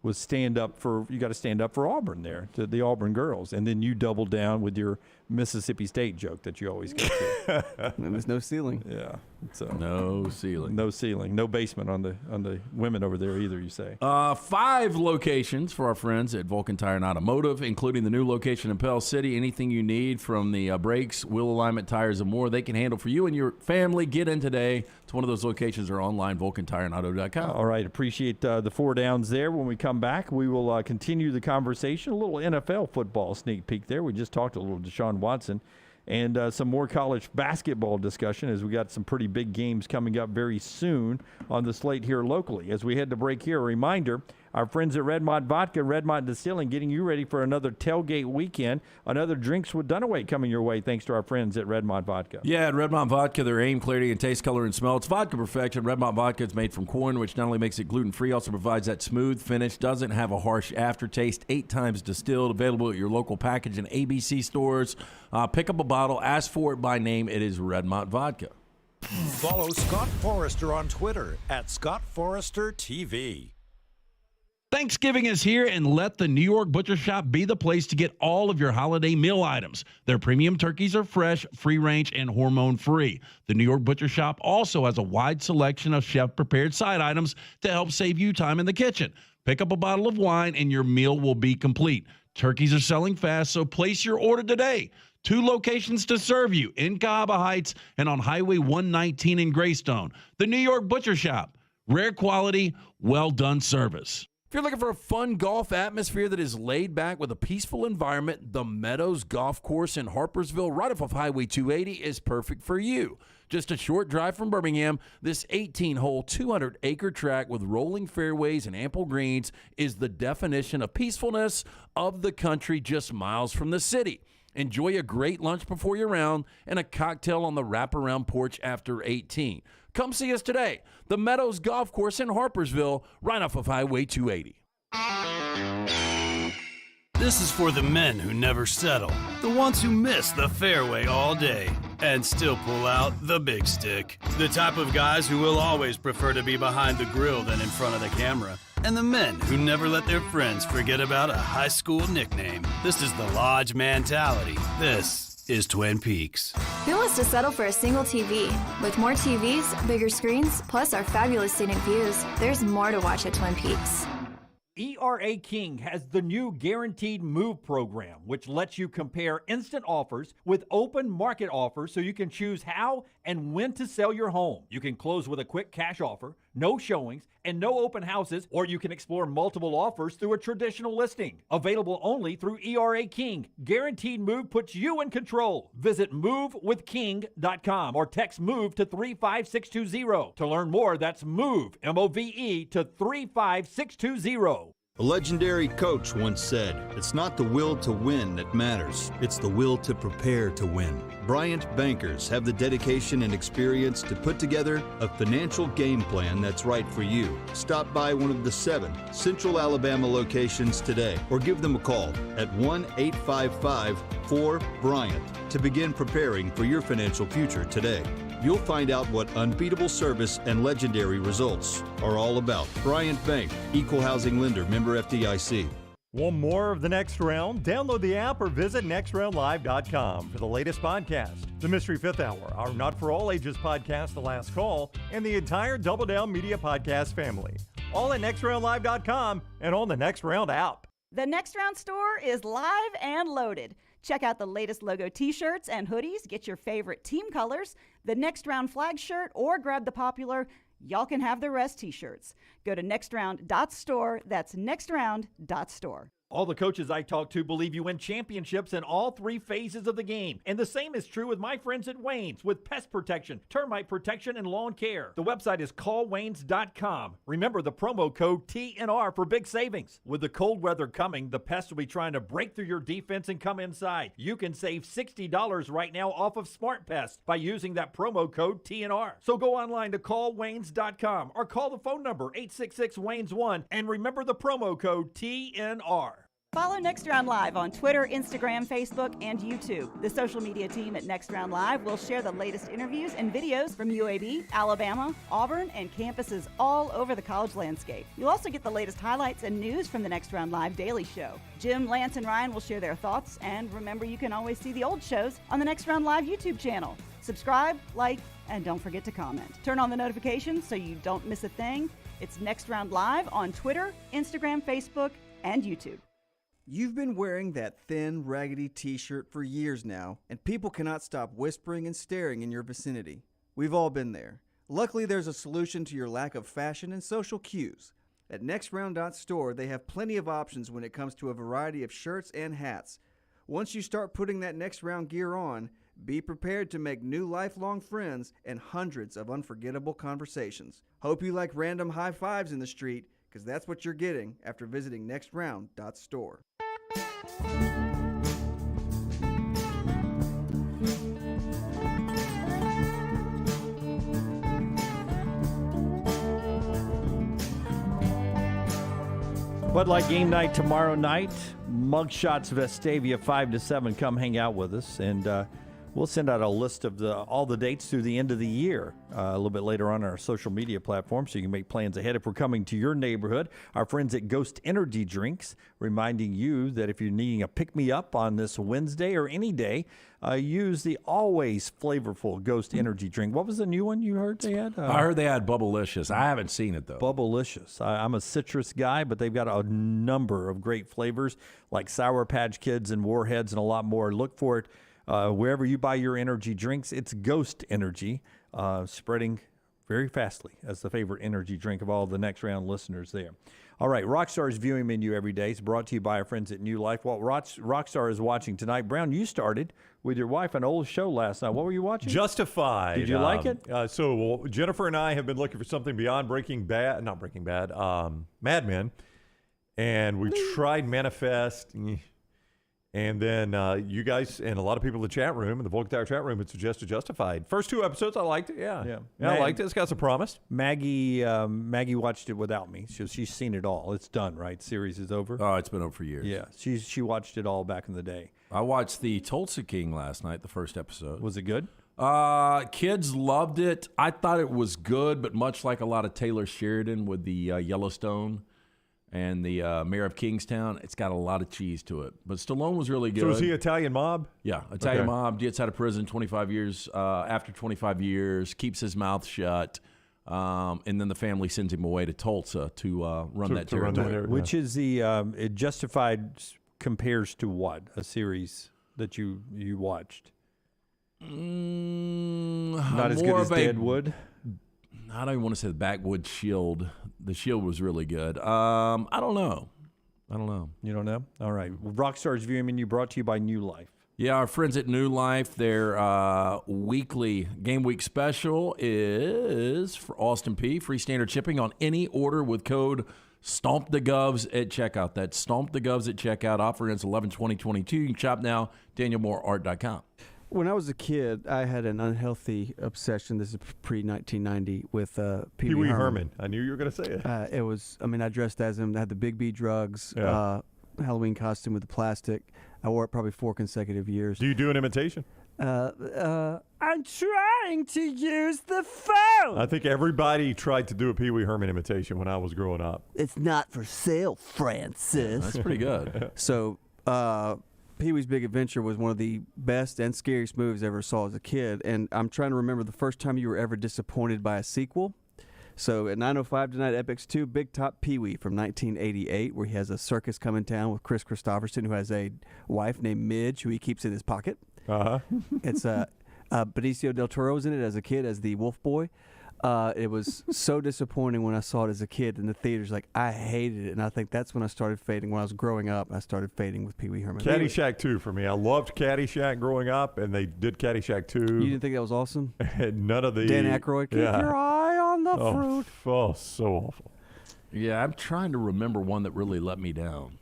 Speaker 7: was stand up for Auburn there, to the Auburn girls. And then you doubled down with your Mississippi State joke that you always go to.
Speaker 20: There's no ceiling.
Speaker 7: Yeah. So
Speaker 5: no ceiling.
Speaker 7: No ceiling. No basement on the women over there either, you say.
Speaker 5: 5 locations for our friends at Vulcan Tire and Automotive, including the new location in Pell City. Anything you need from the brakes, wheel alignment, tires, and more, they can handle for you and your family. Get in today to one of those locations or online, VulcanTireandAuto.com.
Speaker 7: All right. Appreciate the 4 downs there. When we come back, we will continue the conversation. A little NFL football sneak peek there. We just talked a little Deshaun Watson. And some more college basketball discussion as we got some pretty big games coming up very soon on the slate here locally. As we head to break here, a reminder, our friends at Redmont Vodka, Redmont Distilling, getting you ready for another tailgate weekend. Another Drinks with Dunaway coming your way thanks to our friends at Redmont Vodka.
Speaker 5: Yeah, at Redmont Vodka, their aim, clarity, and taste, color, and smell. It's vodka perfection. Redmont Vodka is made from corn, which not only makes it gluten-free, also provides that smooth finish, doesn't have a harsh aftertaste, 8 times distilled, available at your local package and ABC stores. Pick up a bottle, ask for it by name. It is Redmont Vodka.
Speaker 6: Follow Scott Forrester on Twitter at Scott Forrester TV.
Speaker 11: Thanksgiving is here, and let the New York Butcher Shop be the place to get all of your holiday meal items. Their premium turkeys are fresh, free-range, and hormone-free. The New York Butcher Shop also has a wide selection of chef-prepared side items to help save you time in the kitchen. Pick up a bottle of wine, and your meal will be complete. Turkeys are selling fast, so place your order today. 2 locations to serve you, in Cahaba Heights and on Highway 119 in Greystone. The New York Butcher Shop. Rare quality, well-done service.
Speaker 3: If you're looking for a fun golf atmosphere that is laid back with a peaceful environment, the Meadows Golf Course in Harpersville, right off of Highway 280, is perfect for you. Just a short drive from Birmingham, this 18-hole, 200-acre track with rolling fairways and ample greens is the definition of peacefulness of the country just miles from the city. Enjoy a great lunch before your round and a cocktail on the wraparound porch after 18. Come see us today. The Meadows Golf Course in Harpersville, right off of Highway 280.
Speaker 12: This is for the men who never settle, the ones who miss the fairway all day and still pull out the big stick, the type of guys who will always prefer to be behind the grill than in front of the camera, and the men who never let their friends forget about a high school nickname. This is the Lodge mentality. This is Twin Peaks.
Speaker 13: Who wants to settle for a single TV? With more TVs, bigger screens, plus our fabulous scenic views, there's more to watch at Twin Peaks.
Speaker 10: ERA King has the new Guaranteed Move program, which lets you compare instant offers with open market offers so you can choose how and when to sell your home. You can close with a quick cash offer, no showings, and no open houses, or you can explore multiple offers through a traditional listing. Available only through ERA King. Guaranteed Move puts you in control. Visit movewithking.com or text MOVE to 35620. To learn more, that's MOVE, M-O-V-E, to 35620.
Speaker 9: A legendary coach once said, "It's not the will to win that matters, it's the will to prepare to win." Bryant bankers have the dedication and experience to put together a financial game plan that's right for you. Stop by one of the 7 Central Alabama locations today or give them a call at 1-855-4-BRYANT to begin preparing for your financial future today. You'll find out what unbeatable service and legendary results are all about. Bryant Bank, Equal Housing Lender, member FDIC.
Speaker 1: Want more of The Next Round? Download the app or visit nextroundlive.com for the latest podcast, The Mystery Fifth Hour, our Not For All Ages podcast, The Last Call, and the entire Double Down Media podcast family. All at nextroundlive.com and on the Next Round app.
Speaker 2: The Next Round store is live and loaded. Check out the latest logo t-shirts and hoodies. Get your favorite team colors, the Next Round flag shirt, or grab the popular Y'all Can Have the Rest t-shirts. Go to nextround.store. That's nextround.store.
Speaker 10: All the coaches I talk to believe you win championships in all 3 phases of the game. And the same is true with my friends at Wayne's with pest protection, termite protection, and lawn care. The website is callwaynes.com. Remember the promo code TNR for big savings. With the cold weather coming, the pests will be trying to break through your defense and come inside. You can save $60 right now off of Smart Pest by using that promo code TNR. So go online to callwaynes.com or call the phone number 866-WAYNES1 and remember the promo code TNR.
Speaker 2: Follow Next Round Live on Twitter, Instagram, Facebook, and YouTube. The social media team at Next Round Live will share the latest interviews and videos from UAB, Alabama, Auburn, and campuses all over the college landscape. You'll also get the latest highlights and news from the Next Round Live Daily Show. Jim, Lance, and Ryan will share their thoughts, and remember, you can always see the old shows on the Next Round Live YouTube channel. Subscribe, like, and don't forget to comment. Turn on the notifications so you don't miss a thing. It's Next Round Live on Twitter, Instagram, Facebook, and YouTube.
Speaker 4: You've been wearing that thin, raggedy t-shirt for years now, and people cannot stop whispering and staring in your vicinity. We've all been there. Luckily, there's a solution to your lack of fashion and social cues. At NextRound.store, they have plenty of options when it comes to a variety of shirts and hats. Once you start putting that Next Round gear on, be prepared to make new lifelong friends and hundreds of unforgettable conversations. Hope you like random high fives in the street, because that's what you're getting after visiting NextRound.store.
Speaker 7: Bud Light game night tomorrow night. Mugshots Vestavia 5 to 7. Come hang out with us, and we'll send out a list of all the dates through the end of the year a little bit later on our social media platform, so you can make plans ahead if we're coming to your neighborhood. Our friends at Ghost Energy Drinks reminding you that if you're needing a pick-me-up on this Wednesday or any day, use the always flavorful Ghost Energy drink. What was the new one you heard they had?
Speaker 5: I heard they had Bubblicious. I haven't seen it, though.
Speaker 7: Bubblicious. I'm a citrus guy, but they've got a number of great flavors like Sour Patch Kids and Warheads and a lot more. Look for it wherever you buy your energy drinks. It's Ghost Energy, spreading very fastly as the favorite energy drink of all the Next Round listeners there. All right, Rockstar's viewing menu every day is brought to you by our friends at New Life. What Rockstar is watching tonight. Brown, you started with your wife an old show last night. What were you watching?
Speaker 1: Justified.
Speaker 7: Did you like it?
Speaker 1: So Jennifer and I have been looking for something beyond Mad Men. And we tried Manifest. And then you guys and a lot of people in the chat room, in the Volk Tower chat room, had suggested Justified. First two episodes, I liked it. Yeah, I liked it. It's got some promise.
Speaker 7: Maggie watched it without me. She's seen it all. It's done, right? Series is over.
Speaker 5: Oh, it's been over for years.
Speaker 7: Yeah, she watched it all back in the day.
Speaker 5: I watched the Tulsa King last night, the first episode.
Speaker 7: Was it good?
Speaker 5: Kids loved it. I thought it was good, but much like a lot of Taylor Sheridan with the Yellowstone and the Mayor of Kingstown, it's got a lot of cheese to it. But Stallone was really good.
Speaker 1: So is he Italian mob?
Speaker 5: Yeah, Italian mob. Gets out of prison 25 years. After 25 years, keeps his mouth shut. And then the family sends him away to Tulsa to run that territory.
Speaker 7: Which is the it Justified compares to what? A series that you watched? Not as good as Deadwood?
Speaker 5: I don't even want to say the Backwoods Shield. The Shield was really good. I don't know.
Speaker 7: You don't know? All right. Rockstar's viewing menu brought to you by New Life.
Speaker 5: Yeah, our friends at New Life, their weekly game week special is for Austin P. Free standard shipping on any order with code STOMPTheGovs at checkout. That's STOMPTheGovs at checkout. Offer ends 11/20/22. You can shop now. DanielMooreArt.com.
Speaker 20: When I was a kid, I had an unhealthy obsession. This is pre-1990 with Pee Wee Herman.
Speaker 1: I knew you were going to say it.
Speaker 20: I dressed as him. I had the Big B drugs, Halloween costume with the plastic. I wore it probably 4 consecutive years.
Speaker 1: Do you do an imitation?
Speaker 20: I'm trying to use the phone.
Speaker 1: I think everybody tried to do a Pee Wee Herman imitation when I was growing up.
Speaker 20: It's not for sale, Francis.
Speaker 5: That's pretty good.
Speaker 20: So, Pee-wee's Big Adventure was one of the best and scariest movies I ever saw as a kid, and I'm trying to remember the first time you were ever disappointed by a sequel. So at 9:05 tonight, Epix 2, Big Top Pee-wee from 1988, where he has a circus coming town with Chris Christopherson, who has a wife named Midge, who he keeps in his pocket. It's Benicio del Toro's in it as a kid, as the wolf boy. It was so disappointing when I saw it as a kid in the theaters. Like, I hated it, and I think that's when I started fading. When I was growing up, I started fading with Pee Wee Herman.
Speaker 1: Caddyshack 2 for me. I loved Caddyshack growing up, and they did Caddyshack 2.
Speaker 20: You didn't think that was awesome?
Speaker 1: None of the...
Speaker 20: Dan Aykroyd, keep your eye on the fruit.
Speaker 1: Oh, so awful.
Speaker 5: Yeah, I'm trying to remember one that really let me down.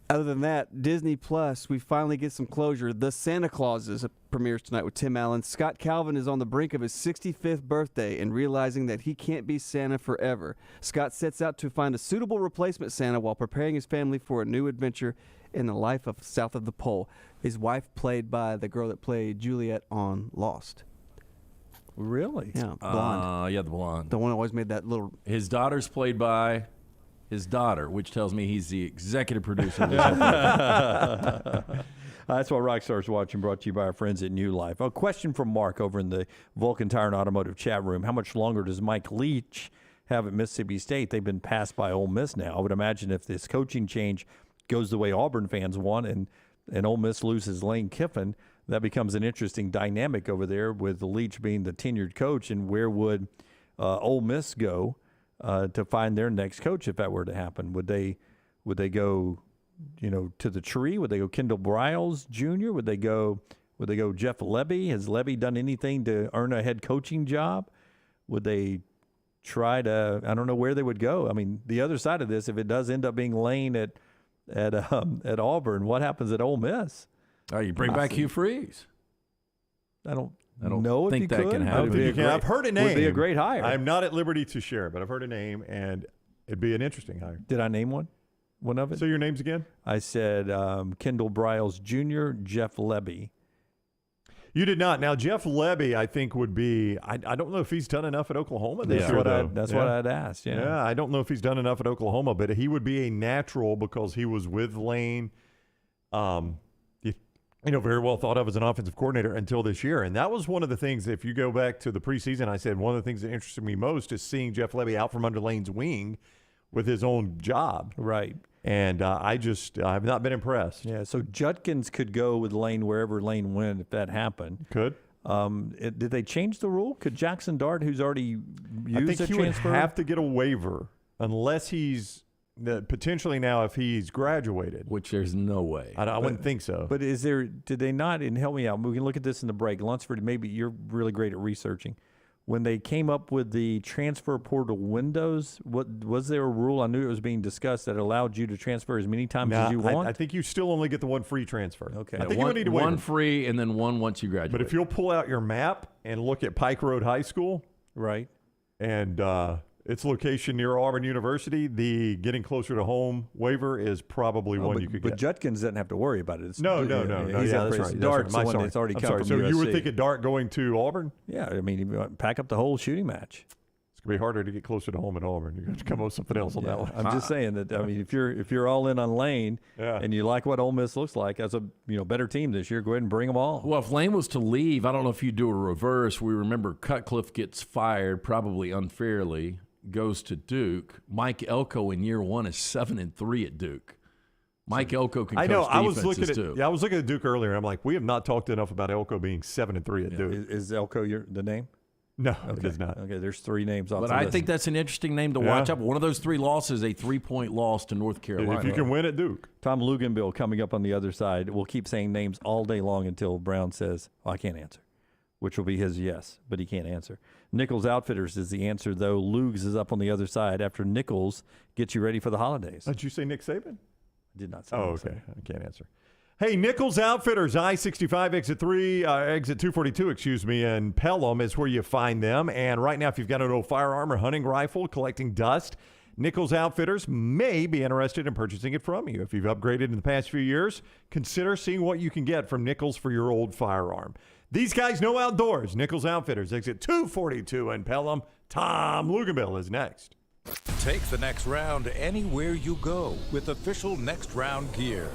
Speaker 20: Other than that, Disney Plus, we finally get some closure. The Santa Clauses premieres tonight with Tim Allen. Scott Calvin is on the brink of his 65th birthday and realizing that he can't be Santa forever. Scott sets out to find a suitable replacement Santa while preparing his family for a new adventure in the life of south of the pole. His wife played by the girl that played Juliet on Lost.
Speaker 7: Really?
Speaker 20: Yeah, blonde.
Speaker 5: Yeah, the blonde.
Speaker 20: The one that always made that little...
Speaker 5: His daughter's played by his daughter, which tells me he's the executive producer.
Speaker 7: That's what Rockstar's Watching, brought to you by our friends at New Life. A question from Mark over in the Vulcan Tire and Automotive chat room. How much longer does Mike Leach have at Mississippi State? They've been passed by Ole Miss now. I would imagine if this coaching change goes the way Auburn fans want and Ole Miss loses Lane Kiffin, that becomes an interesting dynamic over there with Leach being the tenured coach. And where would Ole Miss go to find their next coach if that were to happen? Would they go, to the tree? Would they go Kendall Briles Jr.? Would they go Jeff Lebby? Has Lebby done anything to earn a head coaching job? Would they try to? I don't know where they would go. I mean, the other side of this, if it does end up being Lane at Auburn, what happens at Ole Miss?
Speaker 5: Oh, you bring back Hugh Freeze.
Speaker 7: I don't know
Speaker 5: think
Speaker 7: if
Speaker 5: that
Speaker 7: you could.
Speaker 5: can happen.
Speaker 1: I've heard a name.
Speaker 7: Would be a great hire.
Speaker 1: I'm not at liberty to share, but I've heard a name, and it'd be an interesting hire.
Speaker 7: Did I name one? One of it?
Speaker 1: So your names again?
Speaker 7: I said Kendall Briles Jr., Jeff Lebby.
Speaker 1: You did not. Now, Jeff Lebby, I think, would be – I don't know if he's done enough at Oklahoma this year, though.
Speaker 7: That's what I'd asked,
Speaker 1: Yeah, I don't know if he's done enough at Oklahoma, but he would be a natural because he was with Lane, very well thought of as an offensive coordinator until this year. And that was one of the things, if you go back to the preseason, I said one of the things that interested me most is seeing Jeff Lebby out from under Lane's wing with his own job.
Speaker 7: Right.
Speaker 1: And I've not been impressed.
Speaker 7: Yeah, so Judkins could go with Lane wherever Lane went if that happened.
Speaker 1: Could.
Speaker 7: Did they change the rule? Could Jackson Dart, who's already used
Speaker 1: I think
Speaker 7: a
Speaker 1: he
Speaker 7: transfer?
Speaker 1: would have to get a waiver unless he's potentially now if he's graduated.
Speaker 5: Which there's no way.
Speaker 1: I wouldn't think so.
Speaker 7: But did they not, and help me out, we can look at this in the break. Lunsford, maybe you're really great at researching. When they came up with the transfer portal windows, was there a rule? I knew it was being discussed that allowed you to transfer as many times as you want.
Speaker 1: I think you still only get the one free transfer.
Speaker 7: Okay.
Speaker 1: I think you would need to
Speaker 5: one free and then one once you graduate.
Speaker 1: But if you'll pull out your map and look at Pike Road High School,
Speaker 7: right,
Speaker 1: and its location near Auburn University, the getting closer to home waiver is probably one you could get.
Speaker 7: But Judkins doesn't have to worry about it.
Speaker 1: No.
Speaker 7: He's
Speaker 1: That's right.
Speaker 7: Dart's the one that's already come from
Speaker 1: So
Speaker 7: USC.
Speaker 1: you would think of Dart going to Auburn?
Speaker 7: Yeah, I mean, you pack up the whole shooting match.
Speaker 1: It's going to be harder to get closer to home at Auburn. You're going to come up with something else on that one.
Speaker 7: I'm just saying that, I mean, if you're all in on Lane and you like what Ole Miss looks like as a better team this year, go ahead and bring them all.
Speaker 5: Well, if Lane was to leave, I don't know if you do a reverse. We remember Cutcliffe gets fired, probably unfairly, goes to Duke. Mike Elko in year one is 7-3 at Duke. Mike Elko can coach defenses
Speaker 1: I was looking
Speaker 5: too.
Speaker 1: I was looking at Duke earlier, and I'm like, we have not talked enough about Elko being 7-3 at Duke.
Speaker 7: Is Elko the name?
Speaker 1: No, it is not.
Speaker 7: Okay, there's three names off
Speaker 5: But
Speaker 7: the
Speaker 5: I
Speaker 7: list.
Speaker 5: think that's an interesting name to watch out. One of those three losses, a 3-point loss to North Carolina.
Speaker 1: If you can win at Duke.
Speaker 7: Tom Luginbill coming up on the other side. We'll keep saying names all day long until Brown says, I can't answer, which will be his yes, but he can't answer. Nichols Outfitters is the answer, though. Lugs is up on the other side after Nichols gets you ready for the holidays.
Speaker 1: Did you say Nick Saban?
Speaker 7: I did not say
Speaker 1: Oh,
Speaker 7: Nick
Speaker 1: okay.
Speaker 7: Saban.
Speaker 1: I can't answer. Hey, Nichols Outfitters, I-65, exit 242, in Pelham is where you find them. And right now, if you've got an old firearm or hunting rifle collecting dust, Nichols Outfitters may be interested in purchasing it from you. If you've upgraded in the past few years, consider seeing what you can get from Nichols for your old firearm. These guys know outdoors. Nichols Outfitters, exit 242 in Pelham. Tom Luginbill is next.
Speaker 6: Take the next round anywhere you go with official Next Round gear.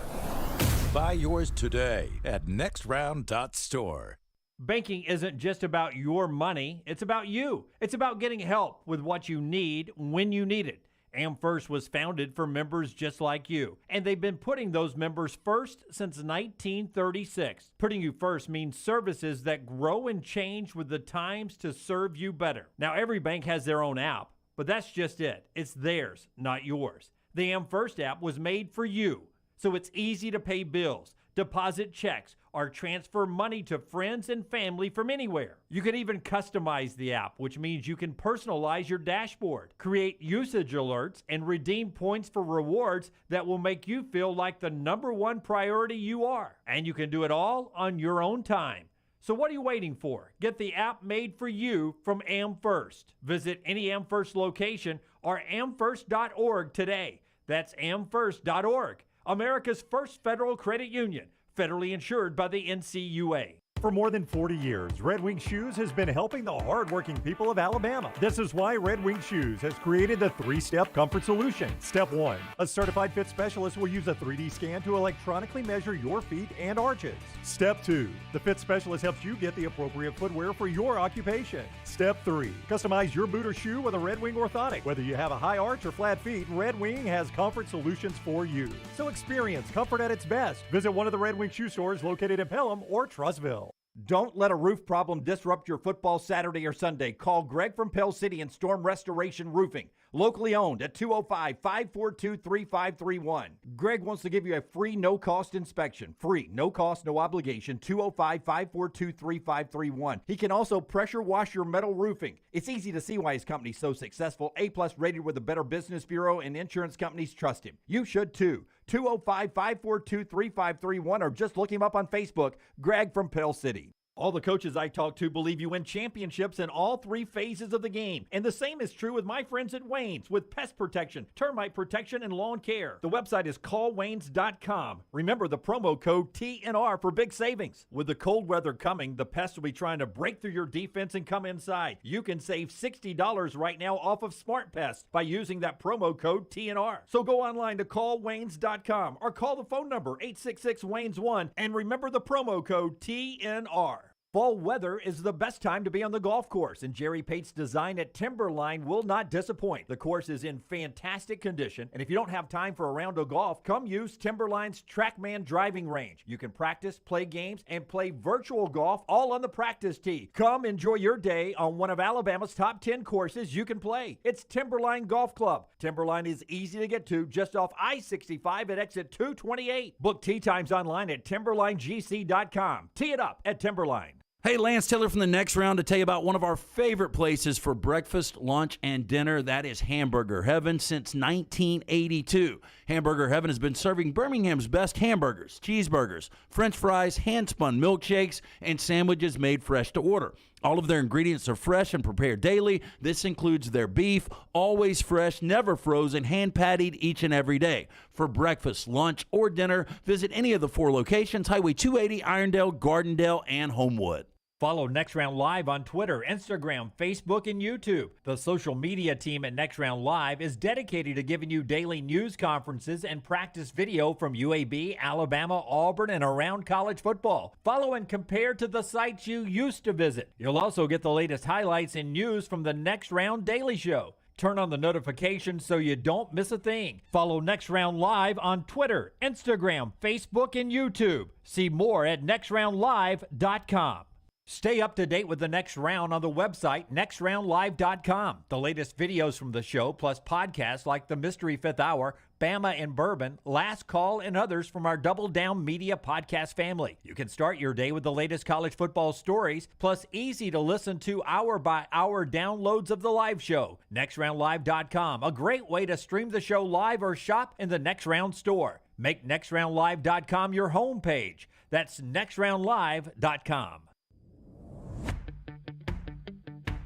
Speaker 6: Buy yours today at nextround.store.
Speaker 10: Banking isn't just about your money, it's about you. It's about getting help with what you need when you need it. AmFirst was founded for members just like you, and they've been putting those members first since 1936. Putting you first means services that grow and change with the times to serve you better. Now, every bank has their own app, but that's just it. It's theirs, not yours. The AmFirst app was made for you, so it's easy to pay bills, deposit checks, or transfer money to friends and family from anywhere. You can even customize the app, which means you can personalize your dashboard, create usage alerts, and redeem points for rewards that will make you feel like the #1 priority you are. And you can do it all on your own time. So what are you waiting for? Get the app made for you from AmFirst. Visit any AmFirst location or amfirst.org today. That's amfirst.org, America's first federal credit union, federally insured by the NCUA.
Speaker 14: For more than 40 years, Red Wing Shoes has been helping the hardworking people of Alabama. This is why Red Wing Shoes has created the 3-step comfort solution. Step 1, a certified fit specialist will use a 3D scan to electronically measure your feet and arches. Step 2, the fit specialist helps you get the appropriate footwear for your occupation. Step 3, customize your boot or shoe with a Red Wing orthotic. Whether you have a high arch or flat feet, Red Wing has comfort solutions for you. So experience comfort at its best. Visit one of the Red Wing shoe stores located in Pelham or Trussville.
Speaker 10: Don't let a roof problem disrupt your football Saturday or Sunday. Call Greg from Pell City and Storm Restoration Roofing. Locally owned at 205-542-3531. Greg wants to give you a free, no-cost inspection. Free, no cost, no obligation, 205-542-3531. He can also pressure wash your metal roofing. It's easy to see why his company's so successful. A-plus rated with the Better Business Bureau, and insurance companies trust him. You should too. 205-542-3531, or just look him up on Facebook, Greg from Pell City. All the coaches I talk to believe you win championships in all 3 phases of the game. And the same is true with my friends at Wayne's with pest protection, termite protection, and lawn care. The website is callwaynes.com. Remember the promo code TNR for big savings. With the cold weather coming, the pests will be trying to break through your defense and come inside. You can save $60 right now off of Smart Pest by using that promo code TNR. So go online to callwaynes.com or call the phone number 866-WAYNES1 and remember the promo code TNR. Fall weather is the best time to be on the golf course, and Jerry Pate's design at Timberline will not disappoint. The course is in fantastic condition, and if you don't have time for a round of golf, come use Timberline's TrackMan driving range. You can practice, play games, and play virtual golf all on the practice tee. Come enjoy your day on one of Alabama's top 10 courses you can play. It's Timberline Golf Club. Timberline is easy to get to just off I-65 at exit 228. Book tee times online at timberlinegc.com. Tee it up at Timberline.
Speaker 11: Hey, Lance Taylor from the Next Round to tell you about one of our favorite places for breakfast, lunch, and dinner. That is Hamburger Heaven since 1982. Hamburger Heaven has been serving Birmingham's best hamburgers, cheeseburgers, French fries, hand-spun milkshakes, and sandwiches made fresh to order. All of their ingredients are fresh and prepared daily. This includes their beef, always fresh, never frozen, hand-pattied each and every day. For breakfast, lunch, or dinner, visit any of the 4 locations, Highway 280, Irondale, Gardendale, and Homewood.
Speaker 10: Follow Next Round Live on Twitter, Instagram, Facebook, and YouTube. The social media team at Next Round Live is dedicated to giving you daily news conferences and practice video from UAB, Alabama, Auburn, and around college football. Follow and compare to the sites you used to visit. You'll also get the latest highlights and news from the Next Round Daily Show. Turn on the notifications so you don't miss a thing. Follow Next Round Live on Twitter, Instagram, Facebook, and YouTube. See more at nextroundlive.com. Stay up to date with the Next Round on the website, nextroundlive.com. The latest videos from the show, plus podcasts like The Mystery Fifth Hour, Bama and Bourbon, Last Call, and others from our Double Down Media podcast family. You can start your day with the latest college football stories, plus easy to listen to hour-by-hour downloads of the live show. nextroundlive.com, a great way to stream the show live or shop in the Next Round store. Make nextroundlive.com your homepage. That's nextroundlive.com.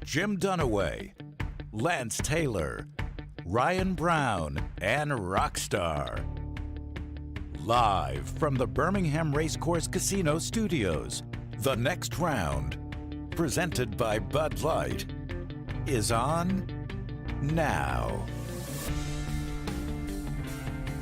Speaker 6: Jim Dunaway, Lance Taylor, Ryan Brown, and Rockstar. Live from the Birmingham Racecourse Casino Studios, The Next Round, presented by Bud Light, is on now.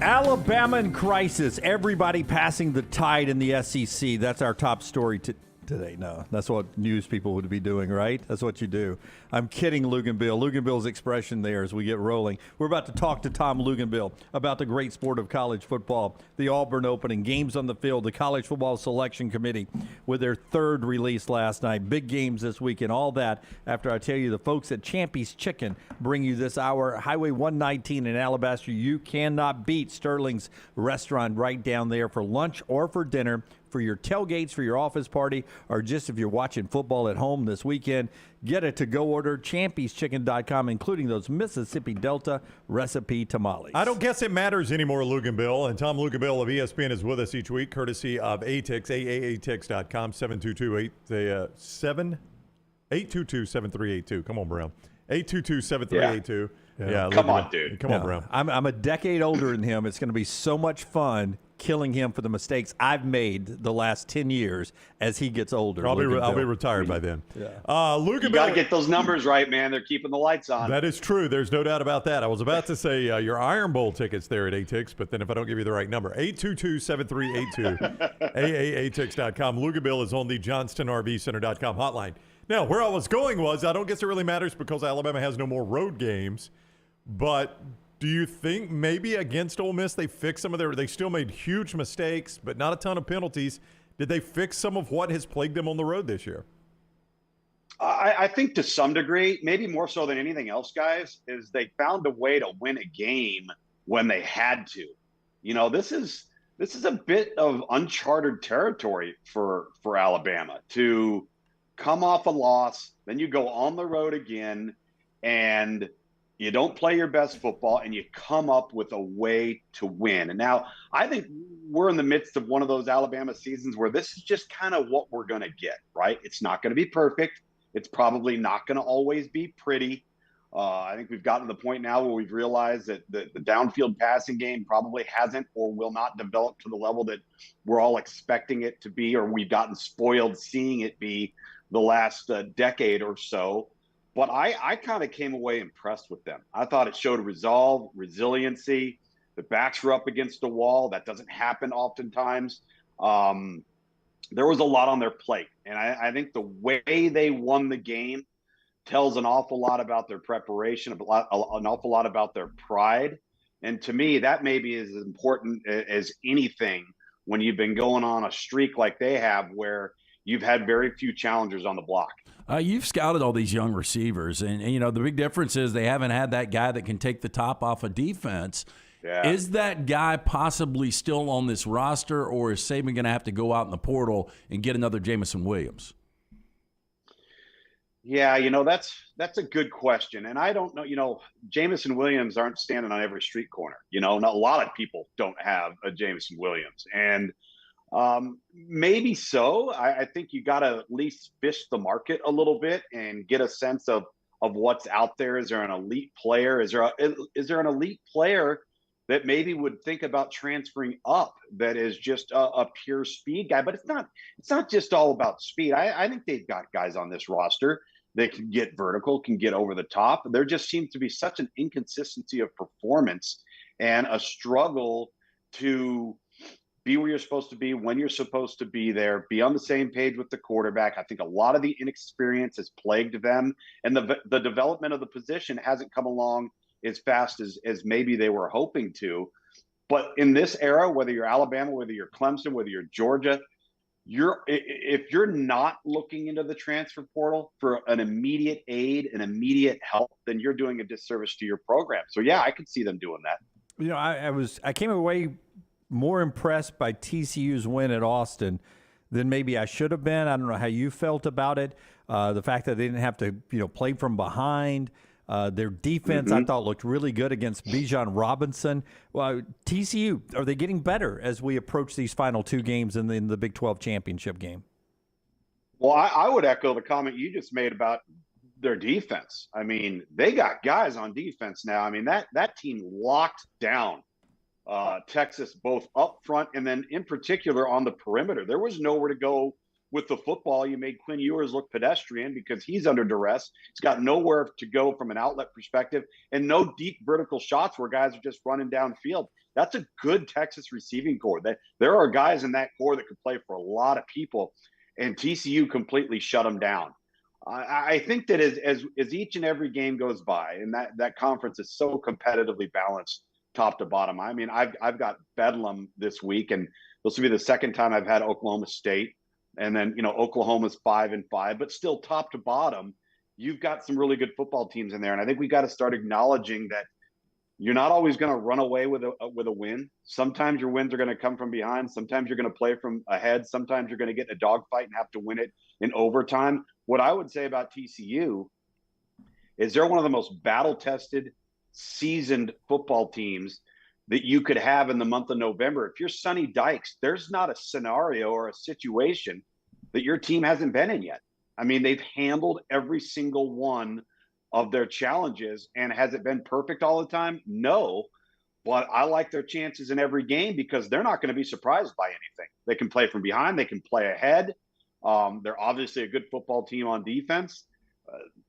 Speaker 7: Alabama in crisis. Everybody passing the tide in the SEC. That's our top story today. No, that's what news people would be doing, right? That's what you do. I'm kidding, Luginbill. Luginbill's expression there as we get rolling. We're about to talk to Tom Luginbill about the great sport of college football, the Auburn opening, games on the field, the College Football Selection Committee with their third release last night, big games this weekend, all that after I tell you the folks at Champy's Chicken bring you this hour. Highway 119 in Alabaster. You cannot beat Sterling's restaurant right down there for lunch or for dinner, for your tailgates, for your office party, or just if you're watching football at home this weekend. Get a to-go order, champyschicken.com, including those Mississippi Delta recipe tamales.
Speaker 1: I don't guess it matters anymore, Luginbill. And Tom Luginbill of ESPN is with us each week, courtesy of ATIX, AAATix.com, 822-7382. Come on, Brown. 822-7382. Yeah,
Speaker 15: come on, dude.
Speaker 1: Come on, Brown.
Speaker 7: I'm a decade older than him. It's going to be so much fun killing him for the mistakes I've made the last 10 years as he gets older.
Speaker 1: I'll be retired by then.
Speaker 15: Yeah.
Speaker 1: Luginbill,
Speaker 15: you got to get those numbers right, man. They're keeping the lights on.
Speaker 1: That is true. There's no doubt about that. I was about to say your Iron Bowl tickets there at ATIX, but then if I don't give you the right number, 822-7382, AAATix.com. Luginbill is on the JohnstonRVCenter.com hotline. Now, where I was going was, I don't guess it really matters because Alabama has no more road games, but do you think maybe against Ole Miss they fixed some of they still made huge mistakes, but not a ton of penalties. Did they fix some of what has plagued them on the road this year?
Speaker 15: I think to some degree, maybe more so than anything else, guys, is they found a way to win a game when they had to. You know, this is a bit of uncharted territory for Alabama to come off a loss, then you go on the road again, and you don't play your best football, and you come up with a way to win. And now I think we're in the midst of one of those Alabama seasons where this is just kind of what we're going to get, right? It's not going to be perfect. It's probably not going to always be pretty. I think we've gotten to the point now where we've realized that the downfield passing game probably hasn't or will not develop to the level that we're all expecting it to be, or we've gotten spoiled seeing it be the last decade or so. But I kind of came away impressed with them. I thought it showed resolve, resiliency. The backs were up against the wall. That doesn't happen oftentimes. There was a lot on their plate. And I think the way they won the game tells an awful lot about their preparation, an awful lot about their pride. And to me, that maybe is as important as anything when you've been going on a streak like they have, where you've had very few challengers on the block.
Speaker 5: You've scouted all these young receivers, and you know the big difference is they haven't had that guy that can take the top off of defense.
Speaker 15: Yeah.
Speaker 5: Is that guy possibly still on this roster, or is Saban going to have to go out in the portal and get another Jamison Williams?
Speaker 15: Yeah, you know, that's a good question. And I don't know, you know, Jamison Williams aren't standing on every street corner. You know, not a lot of people don't have a Jamison Williams. And maybe so. I think you got to at least fish the market a little bit and get a sense of what's out there. Is there an elite player? Is there an elite player that maybe would think about transferring up that is just a pure speed guy? But it's not just all about speed. I think they've got guys on this roster that can get vertical, can get over the top. There just seems to be such an inconsistency of performance and a struggle to be where you're supposed to be, when you're supposed to be there, be on the same page with the quarterback. I think a lot of the inexperience has plagued them, and the development of the position hasn't come along as fast as maybe they were hoping to. But in this era, whether you're Alabama, whether you're Clemson, whether you're Georgia, if you're not looking into the transfer portal for an immediate aid and immediate help, then you're doing a disservice to your program. So yeah, I could see them doing that.
Speaker 7: You know, I came away more impressed by TCU's win at Austin than maybe I should have been. I don't know how you felt about it. The fact that they didn't have to, play from behind. Their defense, I thought, looked really good against Bijan Robinson. Well, TCU, are they getting better as we approach these final two games in the Big 12 championship game?
Speaker 15: Well, I would echo the comment you just made about their defense. I mean, they got guys on defense now. I mean, that team locked down Texas both up front and then in particular on the perimeter. There was nowhere to go with the football. You made Quinn Ewers look pedestrian because he's under duress. He's got nowhere to go from an outlet perspective and no deep vertical shots where guys are just running downfield. That's a good Texas receiving core. There are guys in that core that could play for a lot of people. and TCU completely shut them down. I think that as each and every game goes by, and that conference is so competitively balanced top to bottom. I mean, I've got Bedlam this week, and this will be the second time I've had Oklahoma State, and then Oklahoma's 5-5, but still top to bottom, you've got some really good football teams in there, and I think we got to start acknowledging that you're not always going to run away with a win. Sometimes your wins are going to come from behind. Sometimes you're going to play from ahead. Sometimes you're going to get in a dogfight and have to win it in overtime. What I would say about TCU is they're one of the most battle-tested, seasoned football teams that you could have in the month of November. If you're Sonny Dykes, there's not a scenario or a situation that your team hasn't been in yet. I mean, they've handled every single one of their challenges. And has it been perfect all the time? No, but I like their chances in every game because they're not going to be surprised by anything. They can play from behind. They can play ahead. They're obviously a good football team on defense.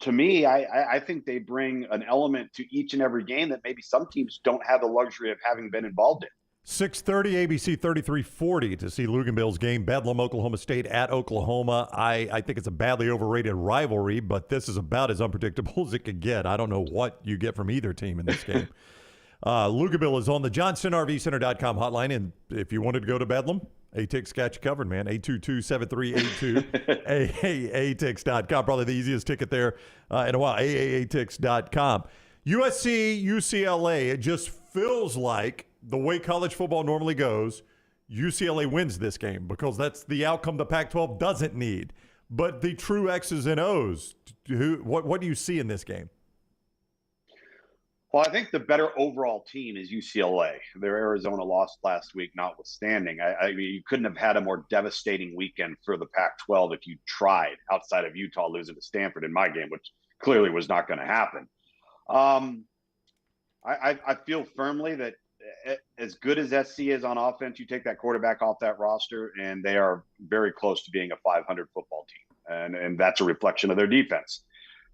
Speaker 15: To me, I think they bring an element to each and every game that maybe some teams don't have the luxury of having been involved in.
Speaker 1: 6:30, ABC 3340 to see Luginbill's game. Bedlam, Oklahoma State at Oklahoma. I think it's a badly overrated rivalry, but this is about as unpredictable as it could get. I don't know what you get from either team in this game. Luginbill is on the JohnstonRVCenter.com hotline, and if you wanted to go to Bedlam, ATIX got you covered, man. 822-7382. ATIX.com. Probably the easiest ticket there in a while. AATIX.com. USC, UCLA, it just feels like the way college football normally goes, UCLA wins this game because that's the outcome the Pac-12 doesn't need. But the true X's and O's, what do you see in this game?
Speaker 15: Well, I think the better overall team is UCLA. Their Arizona loss last week notwithstanding. I mean, you couldn't have had a more devastating weekend for the Pac-12 if you tried, outside of Utah losing to Stanford in my game, which clearly was not going to happen. I feel firmly that as good as SC is on offense, you take that quarterback off that roster, and they are very close to being a 500 football team, and that's a reflection of their defense.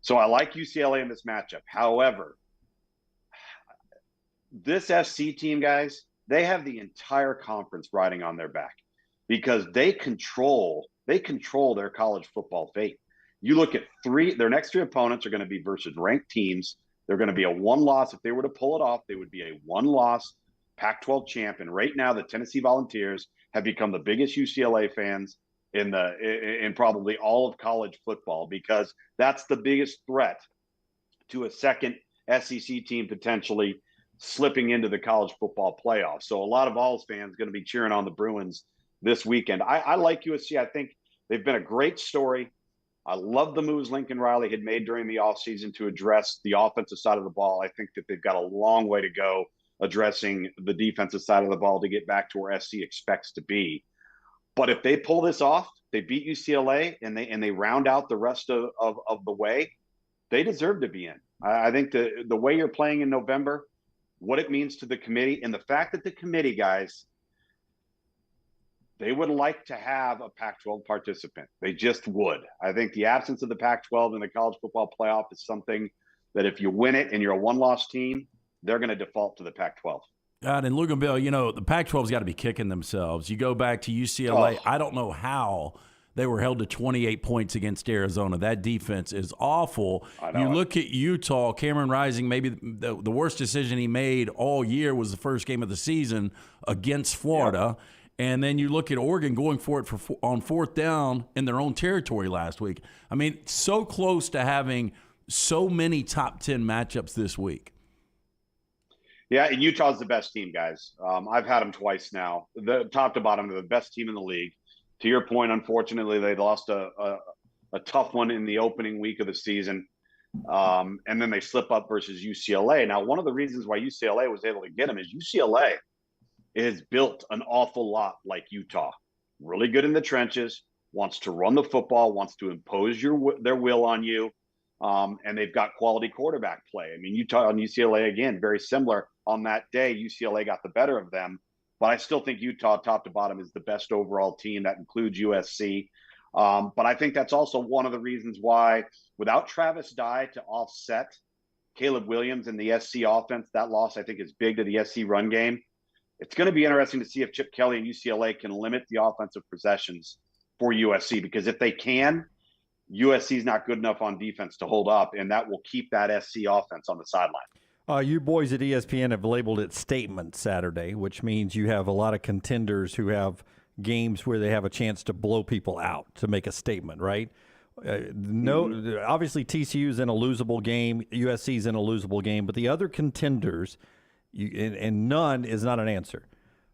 Speaker 15: So I like UCLA in this matchup. However, this SC team, guys, they have the entire conference riding on their back because they control their college football fate. You look at their next three opponents are going to be versus ranked teams. They're going to be a one loss. If they were to pull it off, they would be a one loss Pac-12 champ. And right now, the Tennessee Volunteers have become the biggest UCLA fans in probably all of college football because that's the biggest threat to a second SEC team potentially slipping into the college football playoff. So a lot of Vols fans going to be cheering on the Bruins this weekend. I like USC. I think they've been a great story. I love the moves Lincoln Riley had made during the offseason to address the offensive side of the ball. I think that they've got a long way to go addressing the defensive side of the ball to get back to where SC expects to be. But if they pull this off, they beat UCLA and they round out the rest of the way, they deserve to be in. I think the way you're playing in November, what it means to the committee, and the fact that the committee, guys, they would like to have a Pac-12 participant. They just would. I think the absence of the Pac-12 in the college football playoff is something that if you win it and you're a one-loss team, they're going to default to the Pac-12.
Speaker 5: God, and Luginbill, the Pac-12's got to be kicking themselves. You go back to UCLA. I don't know how they were held to 28 points against Arizona. That defense is awful. You look at Utah, Cameron Rising, maybe the worst decision he made all year was the first game of the season against Florida. Yep. And then you look at Oregon going for it on fourth down in their own territory last week. I mean, so close to having so many top 10 matchups this week.
Speaker 15: Yeah, and Utah's the best team, guys. I've had them twice now. The top to bottom, they're the best team in the league. To your point, unfortunately, they lost a tough one in the opening week of the season. And then they slip up versus UCLA. Now, one of the reasons why UCLA was able to get them is UCLA is built an awful lot like Utah. Really good in the trenches, wants to run the football, wants to impose their will on you. And they've got quality quarterback play. I mean, Utah and UCLA, again, very similar. On that day, UCLA got the better of them. But I still think Utah, top to bottom, is the best overall team. That includes USC. But I think that's also one of the reasons why, without Travis Dye to offset Caleb Williams and the SC offense, that loss, I think, is big to the SC run game. It's going to be interesting to see if Chip Kelly and UCLA can limit the offensive possessions for USC, because if they can, USC is not good enough on defense to hold up, and that will keep that SC offense on the sideline.
Speaker 7: You boys at ESPN have labeled it Statement Saturday, which means you have a lot of contenders who have games where they have a chance to blow people out, to make a statement, right? Obviously TCU's in a losable game, USC's in a losable game, but the other contenders, and none is not an answer.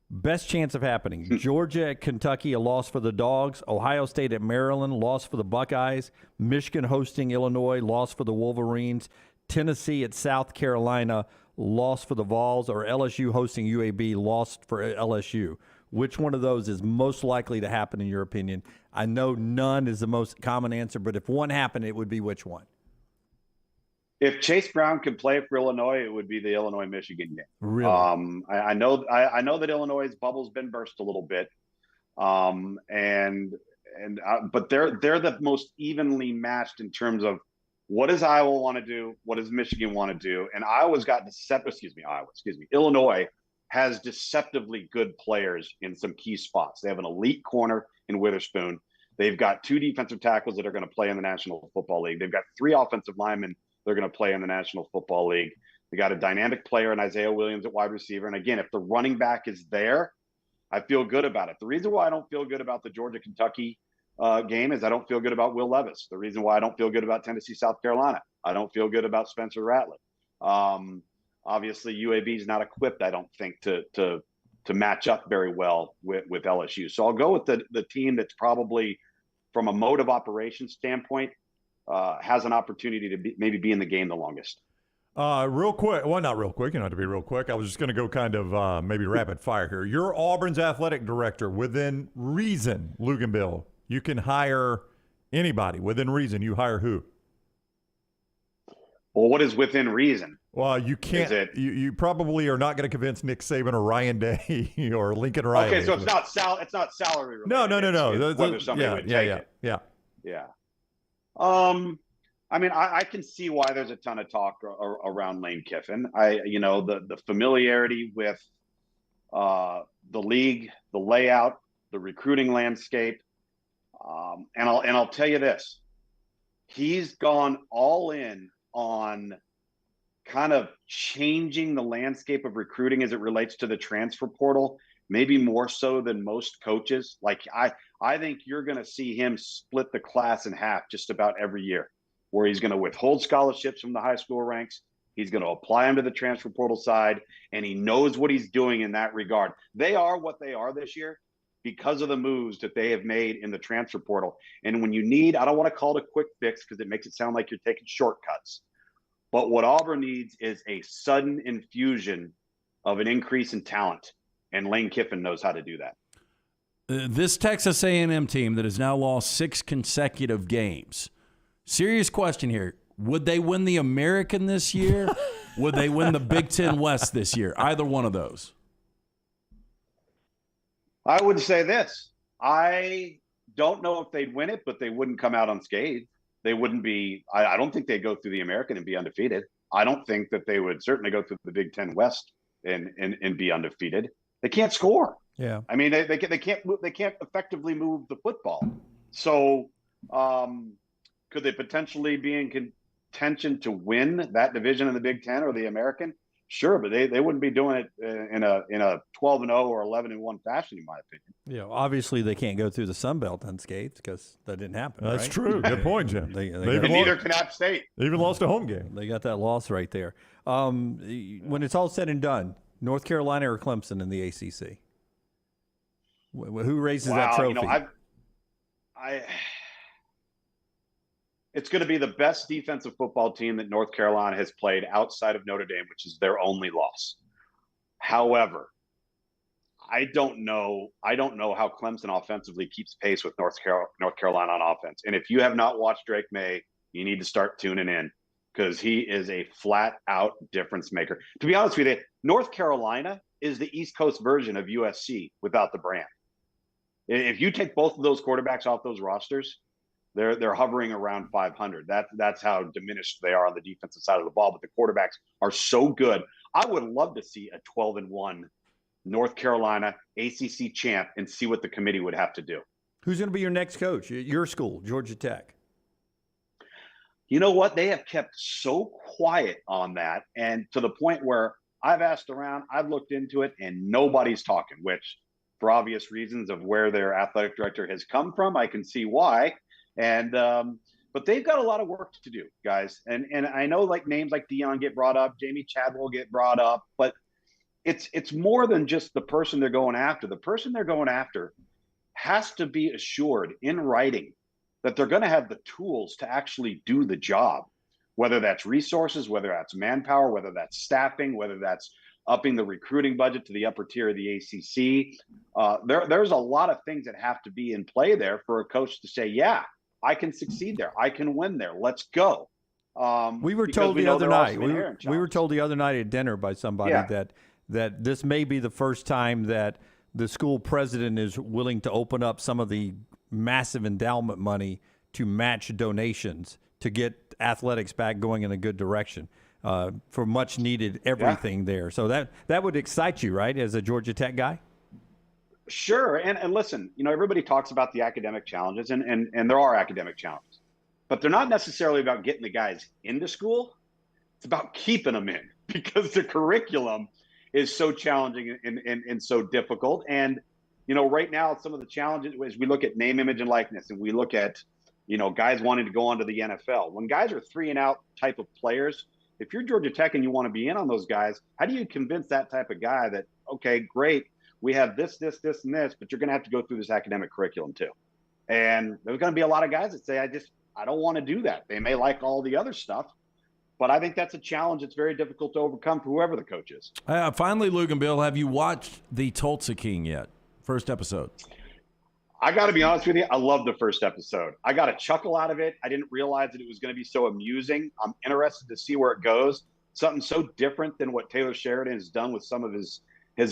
Speaker 7: Best chance of happening: Georgia at Kentucky, a loss for the Dogs; Ohio State at Maryland, loss for the Buckeyes; Michigan hosting Illinois, loss for the Wolverines; Tennessee at South Carolina, loss for the Vols; or LSU hosting UAB, loss for LSU. Which one of those is most likely to happen in your opinion? I know none is the most common answer, but if one happened, it would be which one?
Speaker 15: If Chase Brown could play for Illinois, it would be the Illinois-Michigan game.
Speaker 7: Really?
Speaker 15: I know that Illinois' bubble's been burst a little bit, but they're the most evenly matched in terms of what does Iowa want to do, what does Michigan want to do, and Illinois has deceptively good players in some key spots. They have an elite corner in Witherspoon. They've got 2 defensive tackles that are going to play in the National Football League. They've got 3 offensive linemen they're going to play in the National Football League. They got a dynamic player in Isaiah Williams at wide receiver. And again, if the running back is there, I feel good about it. The reason why I don't feel good about the Georgia-Kentucky game is I don't feel good about Will Levis. The reason why I don't feel good about Tennessee-South Carolina, I don't feel good about Spencer Rattler. Obviously, UAB is not equipped, I don't think, to match up very well with LSU. So I'll go with the team that's probably, from a mode of operation standpoint, has an opportunity to maybe be in the game the longest.
Speaker 1: Real quick. Well, not real quick. You don't have to be real quick. I was just going to go kind of maybe rapid fire here. You're Auburn's athletic director. Within reason, Luginbill, you can hire anybody. Within reason, you hire who?
Speaker 15: Well, what is within reason?
Speaker 1: Well, you can't. You probably are not going to convince Nick Saban or Ryan Day or Lincoln Riley.
Speaker 15: Okay, so it's not salary related.
Speaker 1: No.
Speaker 15: Whether somebody would take it. Yeah. I mean, I can see why there's a ton of talk around Lane Kiffin. The familiarity with the league, the layout, the recruiting landscape, and I'll tell you this: he's gone all in on kind of changing the landscape of recruiting as it relates to the transfer portal, maybe more so than most coaches. Like I think you're going to see him split the class in half just about every year, where he's going to withhold scholarships from the high school ranks. He's going to apply them to the transfer portal side, and he knows what he's doing in that regard. They are what they are this year because of the moves that they have made in the transfer portal. And when you need, I don't want to call it a quick fix because it makes it sound like you're taking shortcuts. But what Auburn needs is a sudden infusion of an increase in talent, and Lane Kiffin knows how to do that.
Speaker 5: This Texas A&M team that has now lost 6 consecutive games. Serious question here. Would they win the American this year? Would they win the Big Ten West this year? Either one of those.
Speaker 15: I would say this. I don't know if they'd win it, but they wouldn't come out unscathed. They wouldn't be – I don't think they'd go through the American and be undefeated. I don't think that they would certainly go through the Big Ten West and be undefeated. They can't score.
Speaker 7: Yeah.
Speaker 15: I mean, they can't move, they can't effectively move the football. So could they potentially be in contention to win that division in the Big Ten or the American? Sure, but they wouldn't be doing it in a 12-0 or 11-1 fashion, in my opinion.
Speaker 7: Yeah, obviously they can't go through the Sun Belt unscathed because that didn't happen.
Speaker 1: That's
Speaker 7: right?
Speaker 1: true. Good point, Jim.
Speaker 15: Neither can App State.
Speaker 1: They even lost a home game.
Speaker 7: They got that loss right there. When it's all said and done, North Carolina or Clemson in the ACC? Who raises that trophy?
Speaker 15: It's going to be the best defensive football team that North Carolina has played outside of Notre Dame, which is their only loss. However, I don't know how Clemson offensively keeps pace with North Carolina on offense. And if you have not watched Drake May, you need to start tuning in because he is a flat-out difference maker. To be honest with you, North Carolina is the East Coast version of USC without the brand. If you take both of those quarterbacks off those rosters, they're hovering around 500. That's how diminished they are on the defensive side of the ball. But the quarterbacks are so good. I would love to see a 12-1 North Carolina ACC champ and see what the committee would have to do.
Speaker 7: Who's going to be your next coach at your school, Georgia Tech?
Speaker 15: You know what? They have kept so quiet on that, and to the point where I've asked around, I've looked into it, and nobody's talking, which for obvious reasons of where their athletic director has come from, I can see why. And but they've got a lot of work to do, guys. And I know like names like Dion get brought up, Jamie Chadwell get brought up, but it's more than just the person they're going after. The person they're going after has to be assured in writing that they're going to have the tools to actually do the job, whether that's resources, whether that's manpower, whether that's staffing, whether that's upping the recruiting budget to the upper tier of the ACC. There's a lot of things that have to be in play there for a coach to say, yeah, I can succeed there. I can win there. Let's go.
Speaker 7: We were told the other night. We were told the other night at dinner by somebody that this may be the first time that the school president is willing to open up some of the massive endowment money to match donations to get athletics back going in a good direction for much needed everything there. So that would excite you, right, as a Georgia Tech guy?
Speaker 15: Sure. And listen, everybody talks about the academic challenges, and there are academic challenges, but they're not necessarily about getting the guys into school. It's about keeping them in, because the curriculum is so challenging and so difficult. And, right now, some of the challenges, as we look at name, image, and likeness, and we look at, guys wanting to go on to the NFL, when guys are 3-and-out type of players, if you're Georgia Tech and you want to be in on those guys, how do you convince that type of guy that, okay, great, we have this, and this, but you're going to have to go through this academic curriculum too? And there's going to be a lot of guys that say, I don't want to do that. They may like all the other stuff, but I think that's a challenge that's very difficult to overcome for whoever the coach is.
Speaker 5: Finally, Luginbill, have you watched the Tulsa King yet? First episode.
Speaker 15: I got to be honest with you, I loved the first episode. I got a chuckle out of it. I didn't realize that it was going to be so amusing. I'm interested to see where it goes. Something so different than what Taylor Sheridan has done with some of his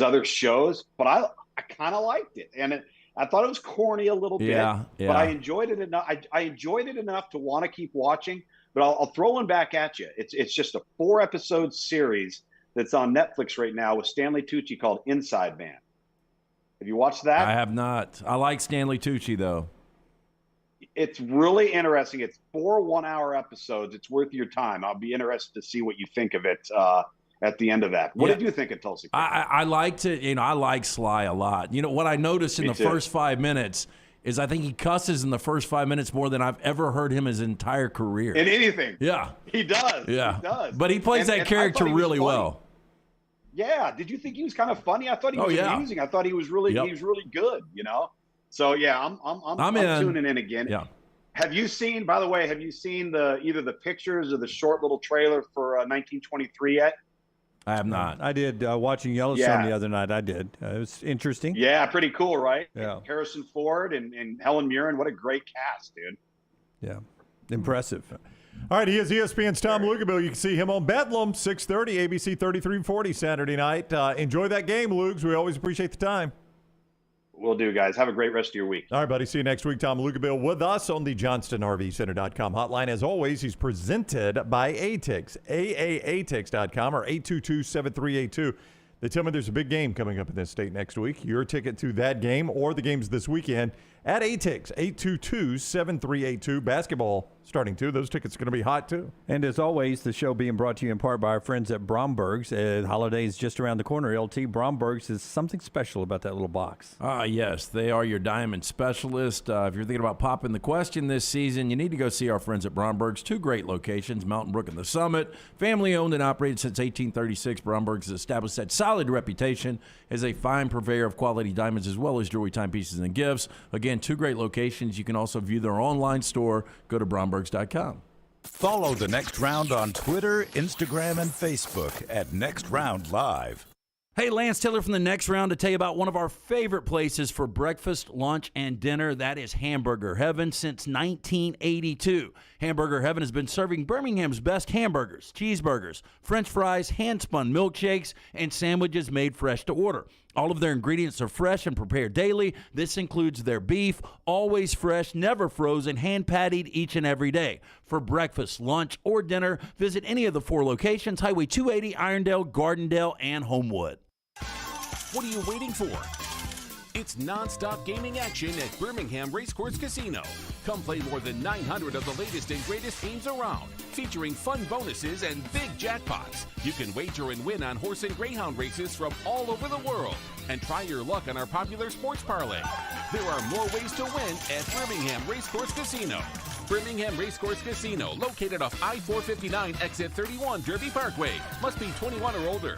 Speaker 15: other shows. But I kind of liked it. And I thought it was corny a little bit. But I enjoyed it enough. I enjoyed it enough to want to keep watching. But I'll throw one back at you. It's just a 4-episode series that's on Netflix right now with Stanley Tucci called Inside Man. Have you watched that?
Speaker 5: I have not. I like Stanley Tucci, though.
Speaker 15: It's really interesting. It's 4 one-hour episodes. It's worth your time. I'll be interested to see what you think of it at the end of that. What did you think of Tulsa King?
Speaker 5: I liked it. I like Sly a lot. What I noticed in the first 5 minutes is I think he cusses in the first 5 minutes more than I've ever heard him his entire career.
Speaker 15: In anything.
Speaker 5: Yeah.
Speaker 15: He does.
Speaker 5: Yeah.
Speaker 15: He does.
Speaker 5: But he plays that character really well.
Speaker 15: Yeah. Did you think he was kind of funny? I thought he was amusing. I thought he was really good, So yeah, I'm tuning in again.
Speaker 5: Yeah.
Speaker 15: Have you seen, by the way, either the pictures or the short little trailer for 1923 yet?
Speaker 7: I have not. I did watching Yellowstone the other night. I did. It was interesting.
Speaker 15: Yeah, pretty cool, right?
Speaker 7: Yeah.
Speaker 15: Harrison Ford and Helen Mirren. What a great cast, dude.
Speaker 7: Yeah. Impressive.
Speaker 1: All right, he is ESPN's Tom Luginbill. You can see him on Bedlam, 6:30, ABC 3340 Saturday night. Enjoy that game, Lugs. We always appreciate the time.
Speaker 15: Will do, guys. Have a great rest of your week.
Speaker 1: All right, buddy. See you next week. Tom Luginbill with us on the JohnstonRVCenter.com hotline. As always, he's presented by ATIX, AAATIX.com, or 822-7382. They tell me there's a big game coming up in this state next week. Your ticket to that game or the games this weekend at ATIX, 822-7382. Basketball starting too. Those tickets are going to be hot too.
Speaker 7: And as always, the show being brought to you in part by our friends at Bromberg's. Holidays just around the corner. LT, Bromberg's is something special about that little box.
Speaker 5: Yes, they are your diamond specialist. If you're thinking about popping the question this season, you need to go see our friends at Bromberg's. 2 great locations, Mountain Brook and the Summit. Family owned and operated since 1836. Bromberg's has established that solid reputation as a fine purveyor of quality diamonds as well as jewelry, timepieces, and gifts. Again, 2 great locations. You can also view their online store. Go to Brombergs.com.
Speaker 6: Follow The Next Round on Twitter, Instagram, and Facebook at Next Round Live.
Speaker 11: Hey, Lance Taylor from The Next Round to tell you about one of our favorite places for breakfast, lunch, and dinner. That is Hamburger Heaven since 1982. Hamburger Heaven has been serving Birmingham's best hamburgers, cheeseburgers, French fries, hand-spun milkshakes, and sandwiches made fresh to order. All of their ingredients are fresh and prepared daily. This includes their beef, always fresh, never frozen, hand-pattied each and every day. For breakfast, lunch, or dinner, visit any of the 4 locations, Highway 280, Irondale, Gardendale, and Homewood.
Speaker 6: What are you waiting for?
Speaker 8: It's non-stop gaming action at Birmingham Racecourse Casino. Come play more than 900 of the latest and greatest games around, featuring fun bonuses and big jackpots. You can wager and win on horse and greyhound races from all over the world. And try your luck on our popular sports parlay. There are more ways to win at Birmingham Racecourse Casino. Birmingham Racecourse Casino, located off I-459, exit 31, Derby Parkway. Must be 21 or older.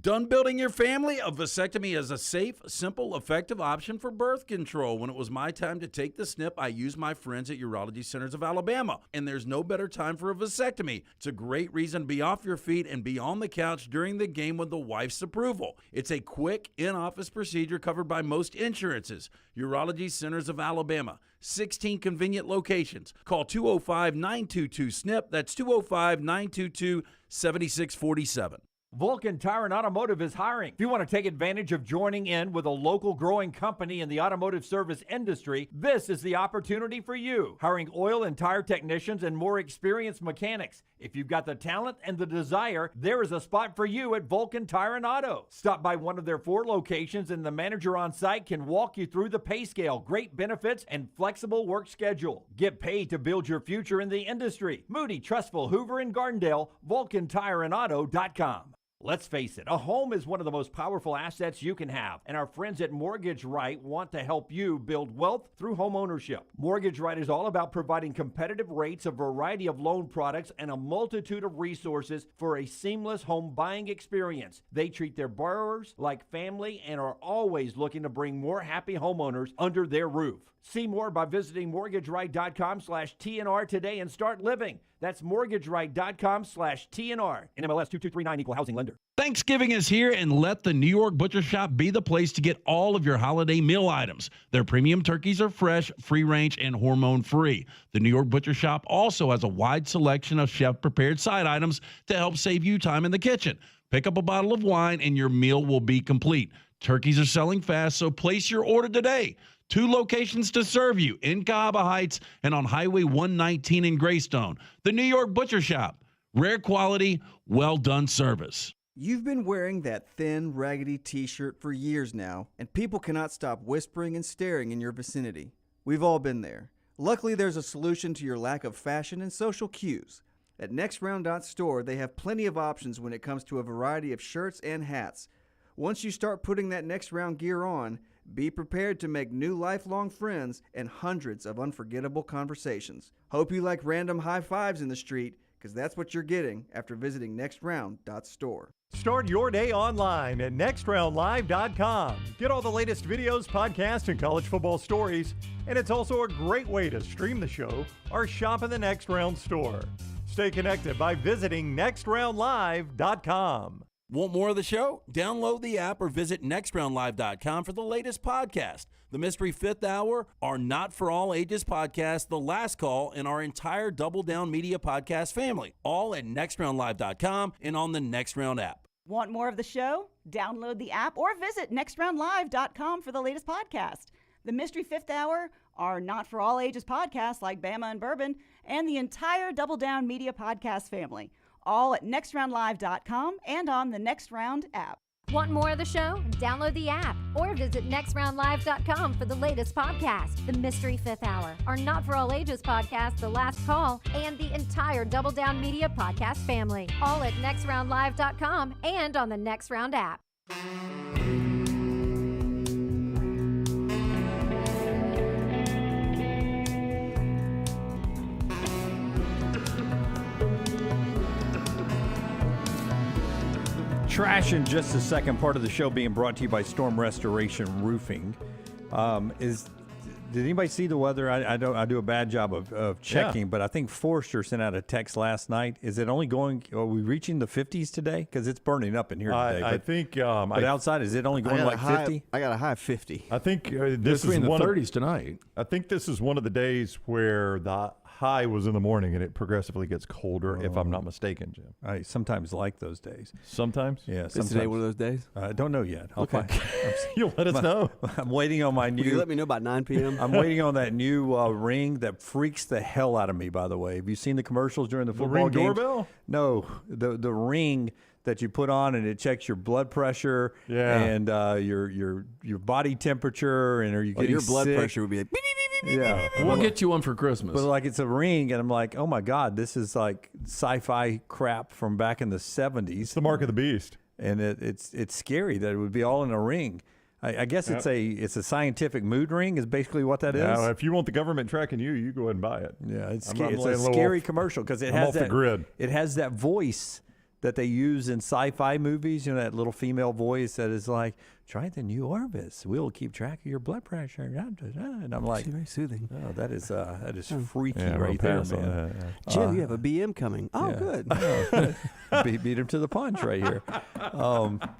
Speaker 3: Done building your family? A vasectomy is a safe, simple, effective option for birth control. When it was my time to take the snip, I used my friends at Urology Centers of Alabama, and there's no better time for a vasectomy. It's a great reason to be off your feet and be on the couch during the game with the wife's approval. It's a quick, in-office procedure covered by most insurances. Urology Centers of Alabama, 16 convenient locations. Call 205-922-SNP. That's 205-922-7647.
Speaker 10: Vulcan Tire and Automotive is hiring. If you want to take advantage of joining in with a local growing company in the automotive service industry, this is the opportunity for you. Hiring oil and tire technicians and more experienced mechanics. If you've got the talent and the desire, there is a spot for you at Vulcan Tire and Auto. Stop by one of their 4 locations and the manager on site can walk you through the pay scale, great benefits, and flexible work schedule. Get paid to build your future in the industry. Moody, Trustful, Hoover, and Gardendale, VulcanTireandAuto.com. Let's face it, a home is one of the most powerful assets you can have, and our friends at Mortgage Right want to help you build wealth through home ownership. Mortgage Right is all about providing competitive rates, a variety of loan products, and a multitude of resources for a seamless home buying experience. They treat their borrowers like family and are always looking to bring more happy homeowners under their roof. See more by visiting mortgageright.com/TNR today and start living. That's mortgageright.com/TNR. NMLS 2239, equal housing lender.
Speaker 11: Thanksgiving is here, and let the New York Butcher Shop be the place to get all of your holiday meal items. Their premium turkeys are fresh, free-range, and hormone-free. The New York Butcher Shop also has a wide selection of chef-prepared side items to help save you time in the kitchen. Pick up a bottle of wine, and your meal will be complete. Turkeys are selling fast, so place your order today. 2 locations to serve you, in Cahaba Heights and on Highway 119 in Greystone. The New York Butcher Shop. Rare quality, well-done service.
Speaker 4: You've been wearing that thin, raggedy t-shirt for years now, and people cannot stop whispering and staring in your vicinity. We've all been there. Luckily, there's a solution to your lack of fashion and social cues. At NextRound.store, they have plenty of options when it comes to a variety of shirts and hats. Once you start putting that Next Round gear on, be prepared to make new lifelong friends and hundreds of unforgettable conversations. Hope you like random high fives in the street, because that's what you're getting after visiting nextround.store.
Speaker 14: Start your day online at nextroundlive.com. Get all the latest videos, podcasts, and college football stories. And it's also a great way to stream the show or shop in the Next Round store. Stay connected by visiting nextroundlive.com.
Speaker 3: Want more of the show? Download the app or visit nextroundlive.com for the latest podcast. The Mystery Fifth Hour, our Not For All Ages podcast, The Last Call, and our entire Double Down Media podcast family. All at nextroundlive.com and on the Next Round app.
Speaker 2: Want more of the show? Download the app or visit nextroundlive.com for the latest podcast. The Mystery Fifth Hour, our Not For All Ages podcast like Bama and Bourbon, and the entire Double Down Media podcast family. All at nextroundlive.com and on the Next Round app.
Speaker 19: Want more of the show? Download the app or visit nextroundlive.com for the latest podcast. The Mystery Fifth Hour, our Not For All Ages podcast, The Last Call, and the entire Double Down Media podcast family. All at nextroundlive.com and on the Next Round app.
Speaker 7: Trash in just a second. Part of the show being brought to you by Storm Restoration Roofing. Did anybody see the weather? I do a bad job of checking, but I think Forrester sent out a text last night. Is it only going? Are we reaching the 50s today? Because it's burning up in here today.
Speaker 1: I think.
Speaker 7: But outside, is it only going like 50?
Speaker 20: I got a high of 50.
Speaker 1: I think this is
Speaker 5: in the
Speaker 1: one
Speaker 5: 30s tonight.
Speaker 1: I think this is one of the days where the high was in the morning and it progressively gets colder, if I'm not mistaken, Jim.
Speaker 7: I sometimes like those days.
Speaker 1: Sometimes?
Speaker 7: Yeah.
Speaker 20: Is today one of those days?
Speaker 7: I don't know yet.
Speaker 20: Okay.
Speaker 1: You'll let us know.
Speaker 7: I'm waiting on my new.
Speaker 20: Will you let me know by 9 p.m.?
Speaker 7: I'm waiting on that new ring that freaks the hell out of me, by the way. Have you seen the commercials during the football
Speaker 1: Ring
Speaker 7: games?
Speaker 1: doorbell?
Speaker 7: No, the ring that you put on, and it checks your blood pressure and your body temperature, and are you getting
Speaker 20: your blood
Speaker 7: sick?
Speaker 20: pressure would be like beep, beep, beep, beep,
Speaker 7: Yeah,
Speaker 20: beep, beep.
Speaker 5: We'll get you one for Christmas.
Speaker 7: But like it's a ring, and I'm like, oh my God, this is like sci-fi crap from back in the 70s. It's
Speaker 1: the mark of the beast,
Speaker 7: and it's scary that it would be all in a ring. I guess it's a scientific mood ring is basically what that is.
Speaker 1: Now, if you want the government tracking you, you go ahead and buy it.
Speaker 7: Yeah, it's a scary commercial because it has
Speaker 1: the grid.
Speaker 7: It has that voice that they use in sci-fi movies. You know, that little female voice that is like, "Try the new Orbis. We'll keep track of your blood pressure." And I'm like,
Speaker 20: very soothing.
Speaker 7: Oh, that is freaky right there, man.
Speaker 20: Jim, you have a BM coming. Oh, good.
Speaker 7: Beat him to the punch right here.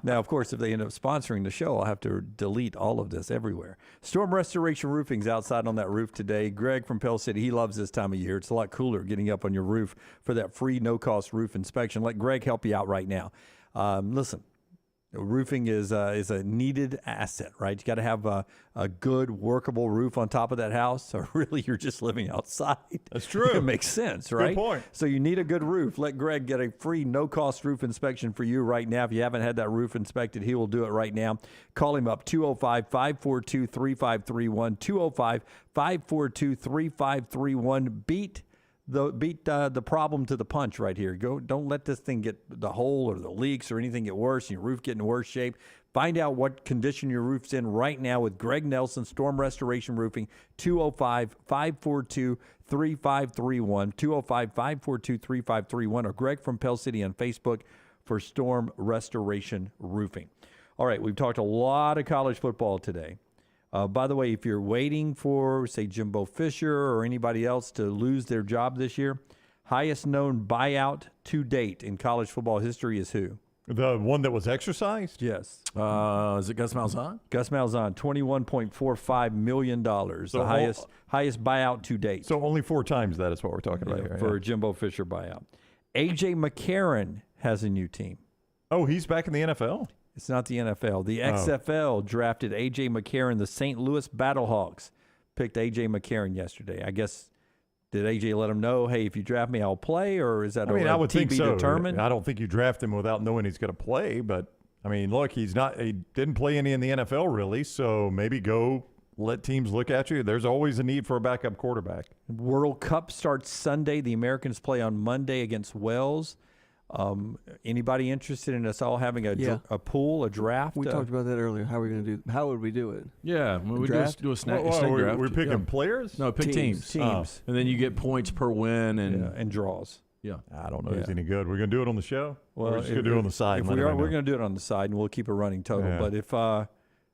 Speaker 7: Now, of course, if they end up sponsoring the show, I'll have to delete all of this everywhere. Storm Restoration Roofing's outside on that roof today. Greg from Pell City, he loves this time of year. It's a lot cooler getting up on your roof for that free, no-cost roof inspection. Let Greg help you out right now. Listen. Roofing is a needed asset, right? You got to have a good, workable roof on top of that house, or really you're just living outside.
Speaker 1: That's true.
Speaker 7: It makes sense, right?
Speaker 1: Good point.
Speaker 7: So you need a good roof. Let Greg get a free, no-cost roof inspection for you right now. If you haven't had that roof inspected, he will do it right now. Call him up, 205-542-3531, 205-542-3531. Beat the problem to the punch right here. Don't let this thing get the hole or the leaks or anything get worse and your roof get in worse shape. Find out what condition your roof's in right now with Greg Nelson, Storm Restoration Roofing, 205-542-3531, 205-542-3531, or Greg from Pell City on Facebook for Storm Restoration Roofing. All right, we've talked a lot of college football today. By the way, if you're waiting for, say, Jimbo Fisher or anybody else to lose their job this year, highest known buyout to date in college football history is who?
Speaker 1: The one that was exercised?
Speaker 7: Yes.
Speaker 5: Is it Gus Malzahn?
Speaker 7: Gus Malzahn, $21.45 million, the highest buyout to date.
Speaker 1: So only 4 times that is what we're talking about here.
Speaker 7: For a Jimbo Fisher buyout. A.J. McCarron has a new team.
Speaker 1: Oh, he's back in the NFL?
Speaker 7: It's not the NFL. The XFL drafted A.J. McCarron. The St. Louis Battlehawks picked A.J. McCarron yesterday. I guess, did A.J. let him know, hey, if you draft me, I'll play? Or is that
Speaker 1: I would think so.
Speaker 7: determined?
Speaker 1: I don't think you draft him without knowing he's going to play. But, I mean, look, he didn't play any in the NFL really, so maybe go let teams look at you. There's always a need for a backup quarterback.
Speaker 7: World Cup starts Sunday. The Americans play on Monday against Wales. Anybody interested in us all having a pool, a draft?
Speaker 20: We talked about that earlier. How are we going to do? How would we do it?
Speaker 5: Yeah, we do a snake draft.
Speaker 1: We're picking players.
Speaker 5: No, pick teams. And then you get points per win and
Speaker 7: draws.
Speaker 5: Yeah,
Speaker 1: I don't know if it's any good. We're going to do it on the show.
Speaker 7: Well,
Speaker 1: we're just going to do it on the side.
Speaker 7: If we're going to do it on the side, and we'll keep a running total. Yeah. But if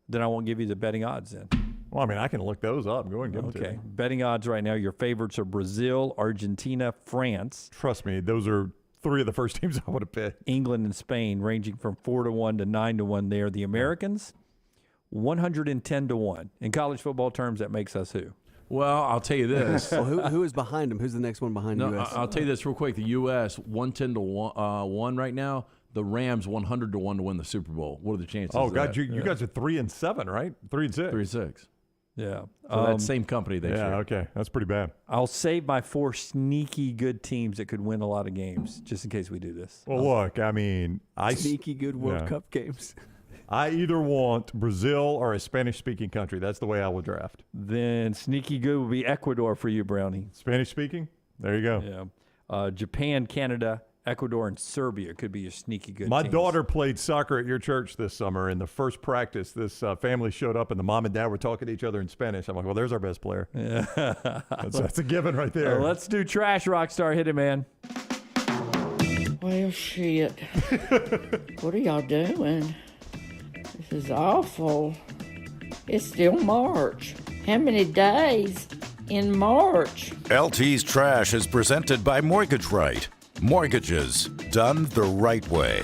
Speaker 7: then I won't give you the betting odds then.
Speaker 1: Well, I mean, I can look those up and go and give them to you.
Speaker 7: Betting odds right now. Your favorites are Brazil, Argentina, France.
Speaker 1: Trust me, those are 3 of the first teams I would have picked.
Speaker 7: England and Spain, ranging from 4-1 to 9-1 there. The Americans, 110-1. In college football terms, that makes us who?
Speaker 5: Well, I'll tell you this.
Speaker 20: Well, who is behind them? Who's the next one behind the U.S.?
Speaker 5: I'll tell you this real quick. The U.S., 110-1 right now. The Rams, 100-1 to win the Super Bowl. What are the chances?
Speaker 1: Oh, God, you guys are 3-7, right? 3-6.
Speaker 5: 3-6.
Speaker 7: Yeah.
Speaker 5: So that same company they share.
Speaker 1: Okay. That's pretty bad.
Speaker 7: I'll save my 4 sneaky good teams that could win a lot of games just in case we do this.
Speaker 1: Well, look, I mean,
Speaker 20: sneaky good World Cup games.
Speaker 1: I either want Brazil or a Spanish-speaking country. That's the way I would draft.
Speaker 7: Then sneaky good would be Ecuador for you, Brownie.
Speaker 1: Spanish-speaking? There you go.
Speaker 7: Yeah. Japan, Canada, Ecuador, and Serbia could be your sneaky good
Speaker 1: My
Speaker 7: teams.
Speaker 1: daughter played soccer at your church this summer. In the first practice, this family showed up, and the mom and dad were talking to each other in Spanish. I'm like, well, there's our best player. Yeah. that's a given right there.
Speaker 7: Let's do trash, Rockstar. Hit it, man.
Speaker 16: Well, shit. What are y'all doing? This is awful. It's still March. How many days in March?
Speaker 6: LT's Trash is presented by Mortgage Right. Mortgages done the right way.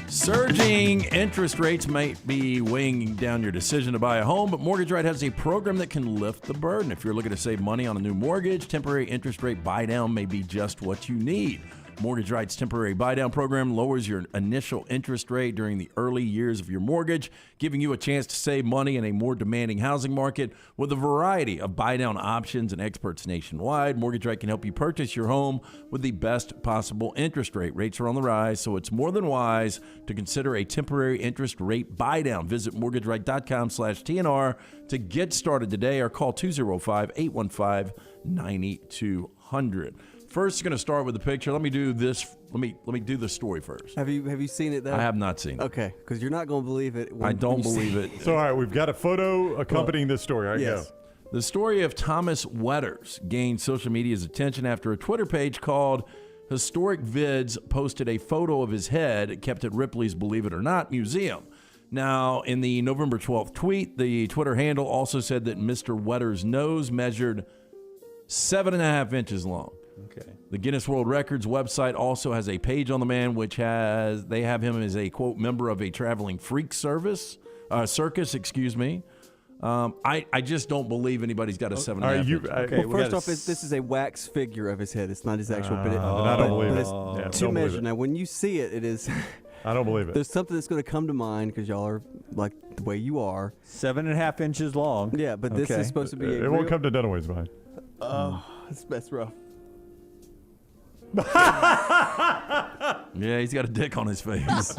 Speaker 5: Surging interest rates might be weighing down your decision to buy a home, but Mortgage Right has a program that can lift the burden. If you're looking to save money on a new mortgage, temporary interest rate buy down may be just what you need. Mortgage Right's temporary buy-down program lowers your initial interest rate during the early years of your mortgage, giving you a chance to save money in a more demanding housing market. With a variety of buy-down options and experts nationwide, Mortgage Right can help you purchase your home with the best possible interest rate. Rates are on the rise, so it's more than wise to consider a temporary interest rate buy-down. Visit mortgageright.com/TNR to get started today, or call 205-815-9200. First, going to start with the picture. Let me do this. Let me do the story first.
Speaker 20: Have you seen it, though?
Speaker 5: I have not seen it.
Speaker 20: Okay, because you're not going to believe it.
Speaker 5: I don't believe it.
Speaker 1: So, all right, we've got a photo accompanying this story. All right,
Speaker 20: yes.
Speaker 1: go.
Speaker 5: The story of Thomas Wetters gained social media's attention after a Twitter page called Historic Vids posted a photo of his head kept at Ripley's Believe It or Not museum. Now, in the November 12th tweet, the Twitter handle also said that Mr. Wetters' nose measured 7.5 inches long.
Speaker 7: Okay.
Speaker 5: The Guinness World Records website also has a page on the man, they have him as a, quote, member of a traveling freak circus. I just don't believe anybody's got a 7.5 inch.
Speaker 20: Okay, well, first off, this is a wax figure of his head. It's not his actual, but
Speaker 1: I don't believe it.
Speaker 20: It's to measure. Now, when you see it, it is.
Speaker 1: I don't believe it.
Speaker 20: There's something that's going to come to mind because y'all are like the way you are.
Speaker 7: 7.5 inches long.
Speaker 20: Yeah, but this is supposed to be.
Speaker 1: It won't come to Dunaway's mind.
Speaker 20: That's rough.
Speaker 5: Yeah, he's got a dick on his face.
Speaker 1: That's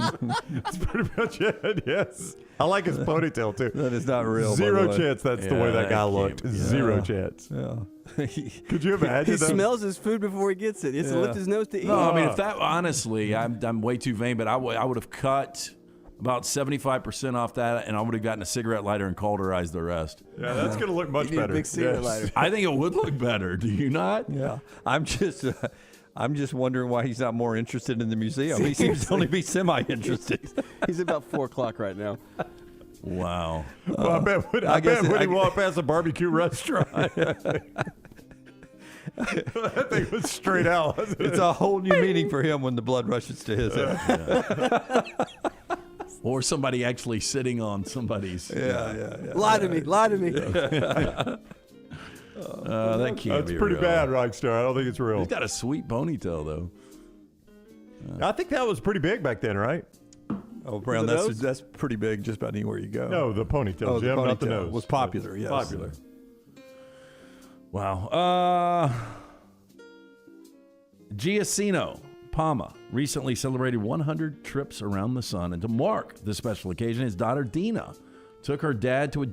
Speaker 1: pretty much it, yes. I like his ponytail, too.
Speaker 7: That is not real.
Speaker 1: Zero chance that's the way that guy looked. Zero chance.
Speaker 7: Yeah.
Speaker 1: Could you imagine?
Speaker 20: He smells his food before he gets it. He has to lift his nose to eat.
Speaker 5: No, I mean, if that, honestly, I'm way too vain, but I would have cut about 75% off that, and I would have gotten a cigarette lighter and cauterized the rest.
Speaker 1: Yeah, that's going to look much better.
Speaker 20: A big cigarette lighter.
Speaker 5: I think it would look better. Do you not?
Speaker 7: Yeah. I'm just wondering why he's not more interested in the museum. He seems to only be semi-interested.
Speaker 20: He's about 4 o'clock right now.
Speaker 5: Wow.
Speaker 1: Well, I bet when he walked past a barbecue restaurant, that thing was straight out. Wasn't
Speaker 7: It's
Speaker 1: it?
Speaker 7: a whole new meaning for him when the blood rushes to his head.
Speaker 5: Or somebody actually sitting on somebody's.
Speaker 7: Yeah.
Speaker 20: Lie to me.
Speaker 5: That can't
Speaker 1: That's
Speaker 5: be
Speaker 1: pretty
Speaker 5: real.
Speaker 1: bad, Rockstar. I don't think it's real.
Speaker 5: He's got a sweet ponytail, though.
Speaker 1: I think that was pretty big back then, right?
Speaker 7: Oh, Brown, that's pretty big just about anywhere you go.
Speaker 1: No, the ponytail,
Speaker 7: Oh,
Speaker 1: Jim,
Speaker 7: the
Speaker 1: not the
Speaker 7: ponytail
Speaker 1: nose.
Speaker 7: was popular, yes.
Speaker 1: Popular.
Speaker 5: Wow. Giacchino Palma recently celebrated 100 trips around the sun, and to mark this special occasion, his daughter Dina took her dad to a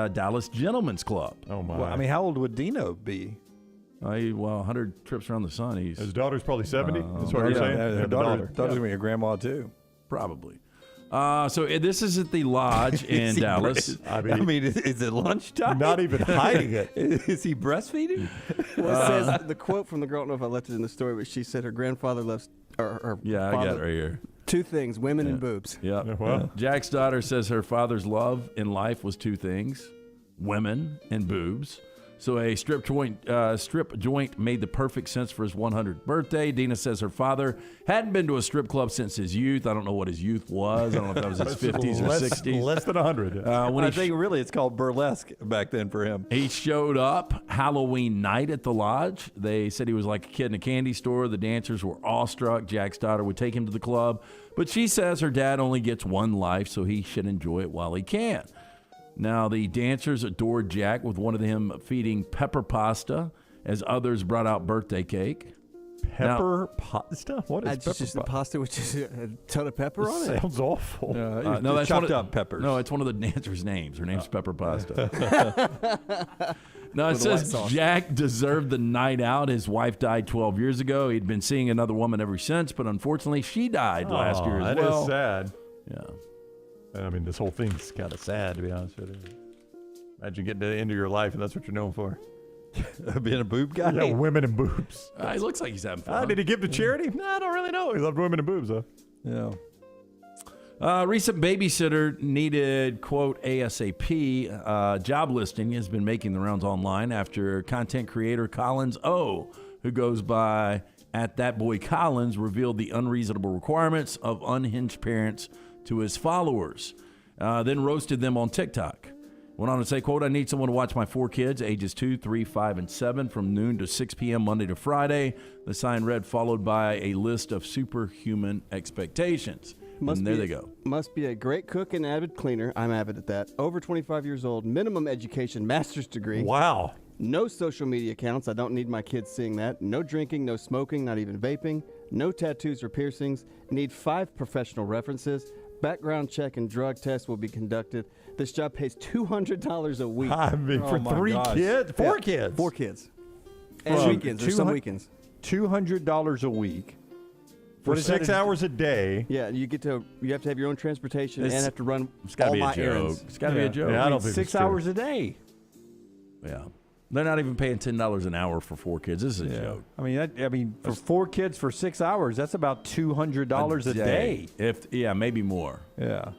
Speaker 5: Dallas Gentlemen's Club.
Speaker 1: Oh, my.
Speaker 7: Well, I mean, how old would Dino be?
Speaker 5: 100 trips around the sun.
Speaker 1: His daughter's probably 70. That's what you're saying?
Speaker 7: Her daughter's going to be a grandma, too.
Speaker 5: Probably. So this is at the lodge in Dallas.
Speaker 7: I mean, is it lunchtime?
Speaker 1: Not even hiding it.
Speaker 7: Is he breastfeeding?
Speaker 20: Well, it says the quote from the girl. I don't know if I left it in the story, but she said her grandfather loves.
Speaker 5: I got it right here.
Speaker 20: 2 things: women and boobs.
Speaker 5: Yeah.
Speaker 1: Well.
Speaker 5: Jack's daughter says her father's love in life was 2 things: women and boobs. So a strip joint made the perfect sense for his 100th birthday. Dina says her father hadn't been to a strip club since his youth. I don't know what his youth was. I don't know if that was his 50s or 60s.
Speaker 1: Less than 100.
Speaker 7: I think really it's called burlesque back then for him.
Speaker 5: He showed up Halloween night at the lodge. They said he was like a kid in a candy store. The dancers were awestruck. Jack's daughter would take him to the club. But she says her dad only gets one life, so he should enjoy it while he can. Now, the dancers adored Jack, with one of them feeding pepper pasta as others brought out birthday cake.
Speaker 1: Pepper pasta? What is
Speaker 20: It's
Speaker 1: pepper
Speaker 20: just the pasta with just a ton of pepper on it.
Speaker 1: Sounds awful.
Speaker 5: No, that's
Speaker 7: chopped up peppers.
Speaker 5: No, it's one of the dancers' names. Her name's Pepper Pasta. No, it says Jack deserved the night out. His wife died 12 years ago. He'd been seeing another woman ever since, but unfortunately, she died last year as well.
Speaker 1: That is sad.
Speaker 5: Yeah.
Speaker 1: I mean, this whole thing's kind of sad, to be honest with you. Imagine getting to the end of your life, and that's what you're known for.
Speaker 7: Being a boob guy?
Speaker 1: Yeah, women and boobs.
Speaker 5: He looks like he's having fun.
Speaker 1: Did he give to charity? No, I don't really know. He loved women and boobs, though.
Speaker 7: Yeah.
Speaker 5: Recent babysitter needed, quote, ASAP. Job listing has been making the rounds online after content creator Collins O, who goes by @ThatBoyCollins, revealed the unreasonable requirements of unhinged parents to his followers, then roasted them on TikTok. Went on to say, quote, I need someone to watch my 4 kids, ages 2, 3, 5, and 7, from noon to 6 p.m. Monday to Friday. The sign read, followed by a list of superhuman expectations. And there they go.
Speaker 20: Must be a great cook and avid cleaner. I'm avid at that. Over 25 years old. Minimum education, master's degree.
Speaker 1: Wow.
Speaker 20: No social media accounts. I don't need my kids seeing that. No drinking, no smoking, not even vaping. No tattoos or piercings. Need 5 professional references. Background check and drug test will be conducted. This job pays $200 a week.
Speaker 1: I mean, for 3 kids? 4 kids?
Speaker 20: 4 kids. And weekends. There's some weekends.
Speaker 7: $200 a week.
Speaker 1: For 6 hours a day.
Speaker 20: Yeah, you have to have your own transportation and have to run
Speaker 5: It's got to
Speaker 20: all
Speaker 5: be a
Speaker 20: my
Speaker 5: joke.
Speaker 20: errands.
Speaker 5: It's got to be a joke.
Speaker 1: Yeah, I don't think
Speaker 7: 6
Speaker 1: it's true.
Speaker 7: hours a day.
Speaker 5: Yeah. They're not even paying $10 an hour for 4 kids. This is a joke.
Speaker 7: I mean, for 4 kids for 6 hours, that's about $200 a day.
Speaker 5: Maybe more.
Speaker 7: Yeah.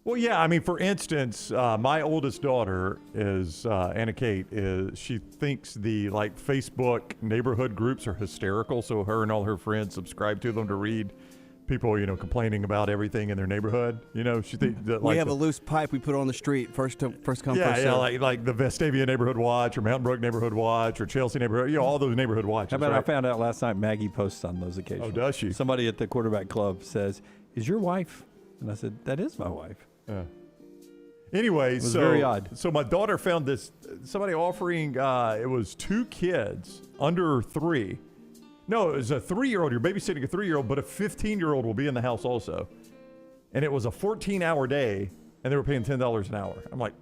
Speaker 1: Well, yeah. I mean, for instance, my oldest daughter is Anna Kate. She thinks the Facebook neighborhood groups are hysterical. So her and all her friends subscribe to them to read people, complaining about everything in their neighborhood. She thinks that
Speaker 20: We have a loose pipe we put on the street. First come, first serve.
Speaker 1: like the Vestavia Neighborhood Watch or Mountain Brook Neighborhood Watch or Chelsea Neighborhood. All those neighborhood watches.
Speaker 7: How about
Speaker 1: right?
Speaker 7: I found out last night Maggie posts on those occasions.
Speaker 1: Oh, does she?
Speaker 7: Somebody at the quarterback club says, "Is your wife?" And I said, "That is my wife."
Speaker 1: Anyway,
Speaker 7: it was very odd.
Speaker 1: So my daughter found this, somebody offering, it was 2 kids under 3. No, it was a 3-year-old. You're babysitting a 3-year-old, but a 15-year-old will be in the house also. And it was a 14-hour day, and they were paying $10 an hour. I'm like,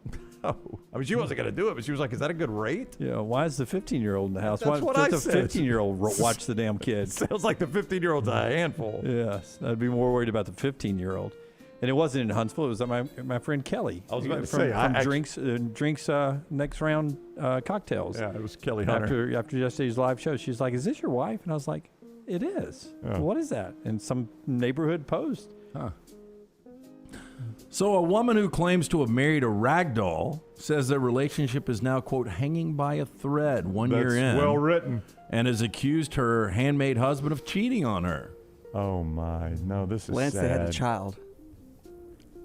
Speaker 1: oh. I mean, she wasn't going to do it, but she was like, is that a good rate?
Speaker 7: Yeah, why is the 15-year-old in the house?
Speaker 1: That's
Speaker 7: why
Speaker 1: what I
Speaker 7: does the
Speaker 1: said.
Speaker 7: 15-year-old watch the damn kid?
Speaker 1: Sounds like the 15-year-old's a handful.
Speaker 7: Yes, I'd be more worried about the 15-year-old. And it wasn't in Huntsville. It was at my friend Kelly.
Speaker 1: I was about to
Speaker 7: from
Speaker 1: say,
Speaker 7: drinks next round cocktails.
Speaker 1: Yeah, it was Kelly Hunter.
Speaker 7: After yesterday's live show, she's like, "Is this your wife?" And I was like, "It is."
Speaker 1: Oh.
Speaker 7: What is that? And some neighborhood post.
Speaker 5: Huh. So a woman who claims to have married a rag doll says their relationship is now, quote, hanging by a thread one year in.
Speaker 1: Well written.
Speaker 5: And has accused her handmade husband of cheating on her.
Speaker 1: Oh, my. No, this is
Speaker 20: Lance,
Speaker 1: sad.
Speaker 20: they had a child.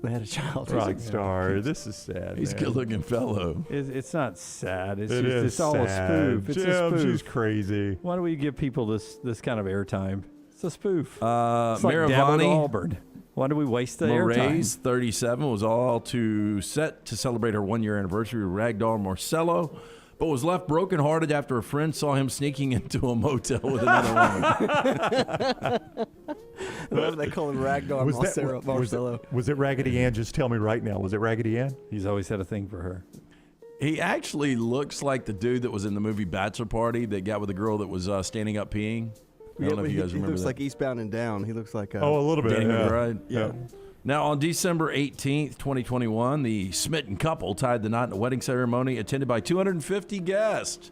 Speaker 20: They had a child.
Speaker 1: Rockstar. This is sad.
Speaker 5: He's a
Speaker 1: man.
Speaker 5: good-looking fellow.
Speaker 7: It's not sad.
Speaker 1: It's
Speaker 7: all a
Speaker 1: sad.
Speaker 7: spoof. It's a spoof.
Speaker 1: She's crazy.
Speaker 7: Why do we give people this kind of airtime? It's a spoof. It's like
Speaker 5: Maravani,
Speaker 7: Dabo to Auburn. Why do we waste the airtime?
Speaker 5: Moray's 37 was all set to celebrate her 1-year anniversary with Ragdoll Marcello, but was left brokenhearted after a friend saw him sneaking into a motel with another woman.
Speaker 20: Whatever they call him, Ragdoll Marcello.
Speaker 1: Was it Raggedy Ann? Just tell me right now. Was it Raggedy Ann?
Speaker 7: He's always had a thing for her.
Speaker 5: He actually looks like the dude that was in the movie Bachelor Party that got with the girl that was standing up peeing. I don't know if you guys remember that.
Speaker 20: He looks like Eastbound and Down. He looks like...
Speaker 1: a little bit.
Speaker 5: Danny
Speaker 1: Yeah.
Speaker 5: McBride.
Speaker 20: Yeah.
Speaker 5: Now, on December 18th, 2021, the smitten couple tied the knot in a wedding ceremony attended by 250 guests.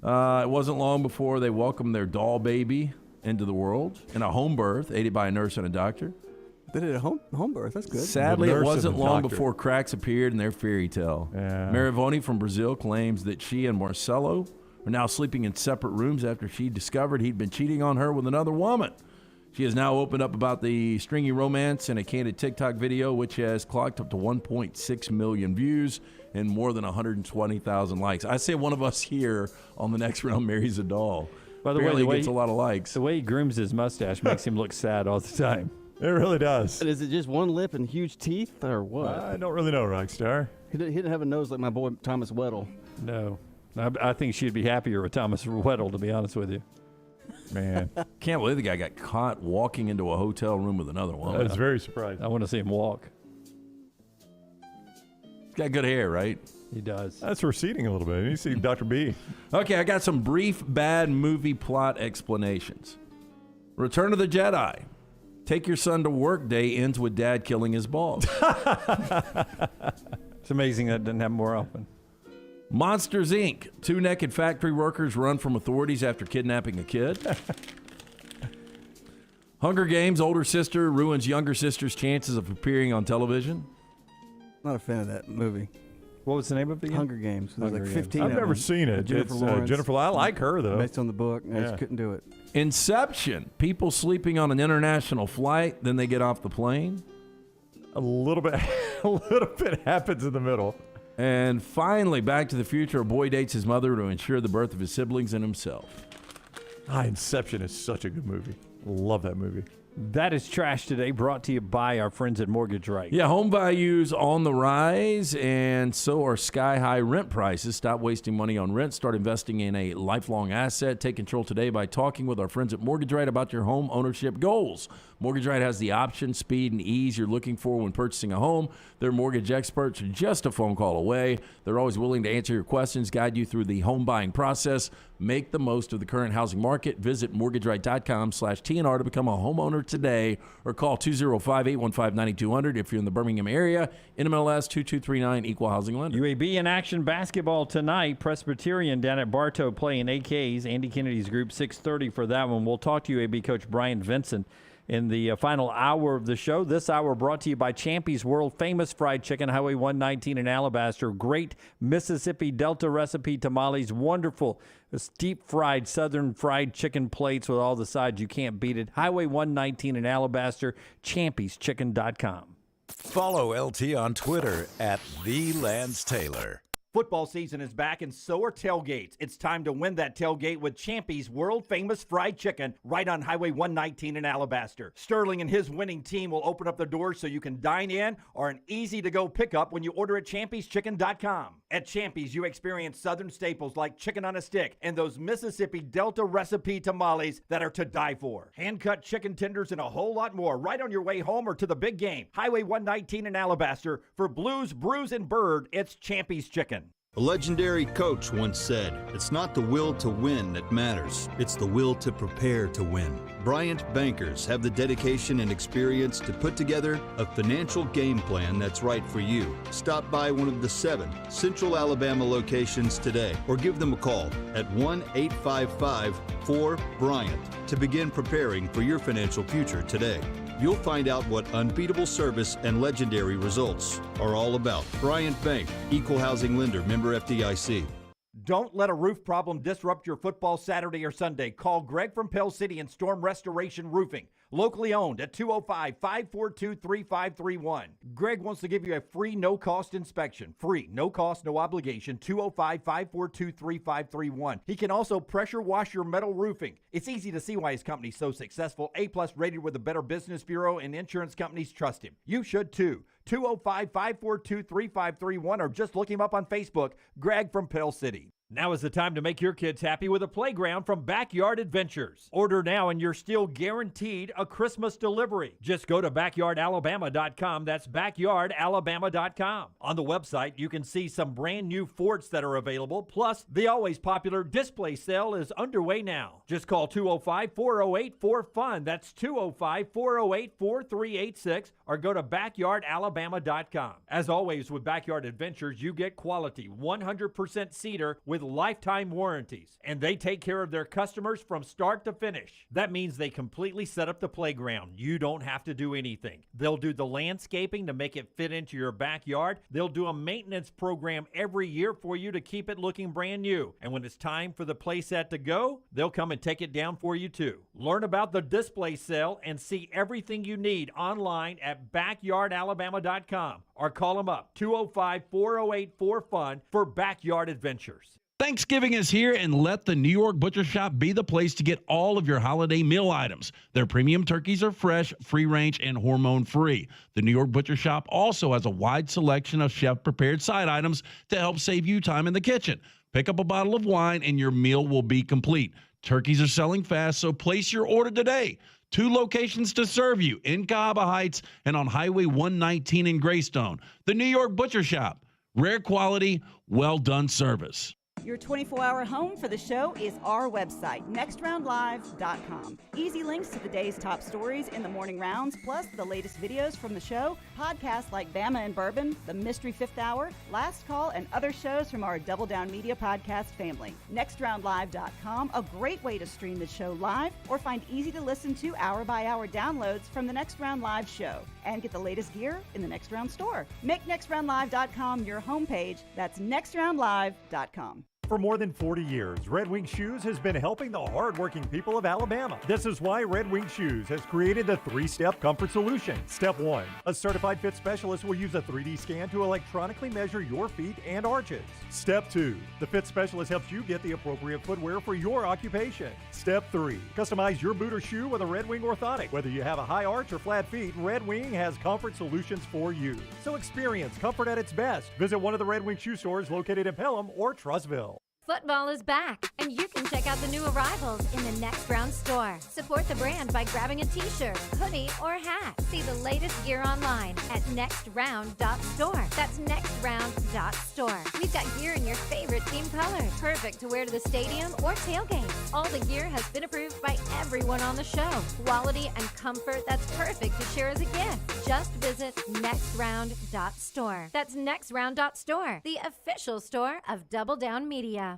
Speaker 5: It wasn't long before they welcomed their doll baby into the world in a home birth, aided by a nurse and a doctor.
Speaker 20: They did a home birth. That's good.
Speaker 5: Sadly, it wasn't long before cracks appeared in their fairy tale.
Speaker 1: Yeah.
Speaker 5: Maravoni from Brazil claims that she and Marcelo are now sleeping in separate rooms after she discovered he'd been cheating on her with another woman. She has now opened up about the stringy romance in a candid TikTok video, which has clocked up to 1.6 million views and more than 120,000 likes. I say one of us here on the next round marries a doll.
Speaker 7: By the
Speaker 5: Apparently
Speaker 7: way,
Speaker 5: gets a lot of likes.
Speaker 7: The way he grooms his mustache makes him look sad all the time.
Speaker 1: It really does.
Speaker 20: Is it just one lip and huge teeth, or what?
Speaker 1: I don't really know, Rockstar.
Speaker 20: He didn't have a nose like my boy Thomas Weddle.
Speaker 7: No. I think she'd be happier with Thomas Weddle, to be honest with you.
Speaker 1: Man.
Speaker 5: Can't believe the guy got caught walking into a hotel room with another woman.
Speaker 1: That's very surprising.
Speaker 7: I want to see him walk.
Speaker 5: He's got good hair, right?
Speaker 7: He does.
Speaker 1: That's receding a little bit. You see Dr. B.
Speaker 5: Okay, I got some brief bad movie plot explanations. Return of the Jedi. Take your son to work day ends with dad killing his boss.
Speaker 7: It's amazing that doesn't happen more often.
Speaker 5: Monsters, Inc. 2 naked factory workers run from authorities after kidnapping a kid. Hunger Games. Older sister ruins younger sister's chances of appearing on television.
Speaker 20: Not a fan of that movie.
Speaker 7: What was the name of it again?
Speaker 20: Hunger Games. There's
Speaker 7: Hunger
Speaker 20: like
Speaker 7: Games.
Speaker 20: 15
Speaker 1: I've
Speaker 20: of
Speaker 1: never
Speaker 20: them.
Speaker 1: seen it.
Speaker 20: Jennifer
Speaker 1: It's
Speaker 20: Lawrence.
Speaker 1: Jennifer. I like her, though.
Speaker 20: Based on the book. I
Speaker 1: Yeah.
Speaker 20: just couldn't do it.
Speaker 5: Inception. People sleeping on an international flight, then they get off the plane.
Speaker 1: A little bit. a little bit happens in the middle.
Speaker 5: And finally, Back to the Future, a boy dates his mother to ensure the birth of his siblings and himself.
Speaker 1: Inception is such a good movie. Love that movie.
Speaker 7: That is Trash Today, brought to you by our friends at Mortgage Right.
Speaker 5: Yeah, home values on the rise, and so are sky-high rent prices. Stop wasting money on rent. Start investing in a lifelong asset. Take control today by talking with our friends at Mortgage Right about your home ownership goals. Mortgage Right has the option, speed, and ease you're looking for when purchasing a home. Their mortgage experts are just a phone call away. They're always willing to answer your questions, guide you through the home buying process. Make the most of the current housing market. Visit mortgageright.com/TNR to become a homeowner today, or call 205-815-9200 if you're in the Birmingham area. NMLS 2239, Equal Housing Lender.
Speaker 7: UAB in action basketball tonight. Presbyterian down at Bartow playing AKs. Andy Kennedy's group, 6:30 for that one. We'll talk to UAB coach Bryant Vincent in the final hour of the show. This hour brought to you by Champy's World Famous Fried Chicken, Highway 119 in Alabaster. Great Mississippi Delta recipe tamales. Wonderful deep fried southern fried chicken plates with all the sides. You can't beat it. Highway 119 in Alabaster. ChampysChicken.com.
Speaker 6: Follow LT on Twitter at @TheLanceTaylor.
Speaker 10: Football season is back, and so are tailgates. It's time to win that tailgate with Champy's world-famous fried chicken right on Highway 119 in Alabaster. Sterling and his winning team will open up the doors so you can dine in or an easy-to-go pickup when you order at ChampysChicken.com. At Champy's, you experience southern staples like chicken on a stick and those Mississippi Delta recipe tamales that are to die for. Hand-cut chicken tenders and a whole lot more right on your way home or to the big game. Highway 119 in Alabaster. For Blues, Brews, and Bird, it's Champy's Chicken.
Speaker 9: A legendary coach once said, "It's not the will to win that matters, it's the will to prepare to win." Bryant bankers have the dedication and experience to put together a financial game plan that's right for you. Stop by one of the 7 Central Alabama locations today or give them a call at 1-855-4-BRYANT to begin preparing for your financial future today. You'll find out what unbeatable service and legendary results are all about. Bryant Bank, Equal Housing Lender, member FDIC.
Speaker 10: Don't let a roof problem disrupt your football Saturday or Sunday. Call Greg from Pell City and Storm Restoration Roofing. Locally owned at 205-542-3531. Greg wants to give you a free, no-cost inspection. Free, no cost, no obligation, 205-542-3531. He can also pressure wash your metal roofing. It's easy to see why his company's so successful. A-plus rated with the Better Business Bureau, and insurance companies trust him. You should too. 205-542-3531, or just look him up on Facebook, Greg from Pell City. Now is the time to make your kids happy with a playground from Backyard Adventures. Order now and you're still guaranteed a Christmas delivery. Just go to backyardalabama.com. That's backyardalabama.com. On the website, you can see some brand new forts that are available. Plus, the always popular display sale is underway now. Just call 205-408-4FUN. That's 205-408-4386, or go to backyardalabama.com. As always with Backyard Adventures, you get quality 100% cedar with lifetime warranties, and they take care of their customers from start to finish. That means they completely set up the playground. You don't have to do anything. They'll do the landscaping to make it fit into your backyard. They'll do a maintenance program every year for you to keep it looking brand new. And when it's time for the playset to go, they'll come and take it down for you too. Learn about the display sale and see everything you need online at backyardalabama.com, or call them up 205-408-4FUN for Backyard Adventures.
Speaker 11: Thanksgiving is here, and let the New York Butcher Shop be the place to get all of your holiday meal items. Their premium turkeys are fresh, free-range, and hormone-free. The New York Butcher Shop also has a wide selection of chef-prepared side items to help save you time in the kitchen. Pick up a bottle of wine, and your meal will be complete. Turkeys are selling fast, so place your order today. 2 locations to serve you, in Cahaba Heights and on Highway 119 in Greystone. The New York Butcher Shop. Rare quality, well-done service.
Speaker 2: Your 24-hour home for the show is our website, nextroundlive.com. Easy links to the day's top stories in the morning rounds, plus the latest videos from the show, podcasts like Bama and Bourbon, The Mystery Fifth Hour, Last Call, and other shows from our Double Down Media podcast family. Nextroundlive.com, a great way to stream the show live or find easy-to-listen to hour-by-hour downloads from the Next Round Live show, and get the latest gear in the Next Round store. Make nextroundlive.com your homepage. That's nextroundlive.com.
Speaker 14: For more than 40 years, Red Wing Shoes has been helping the hardworking people of Alabama. This is why Red Wing Shoes has created the 3-step comfort solution. Step 1, a certified fit specialist will use a 3D scan to electronically measure your feet and arches. Step 2, the fit specialist helps you get the appropriate footwear for your occupation. Step 3, customize your boot or shoe with a Red Wing orthotic. Whether you have a high arch or flat feet, Red Wing has comfort solutions for you. So experience comfort at its best. Visit one of the Red Wing shoe stores located in Pelham or Trussville.
Speaker 19: Football is back, and you can check out the new arrivals in the Next Round store. Support the brand by grabbing a t-shirt, hoodie, or hat. See the latest gear online at nextround.store. That's nextround.store. We've got gear in your favorite team colors, perfect to wear to the stadium or tailgate. All the gear has been approved by everyone on the show. Quality and comfort that's perfect to share as a gift. Just visit nextround.store. That's nextround.store, the official store of Double Down Media.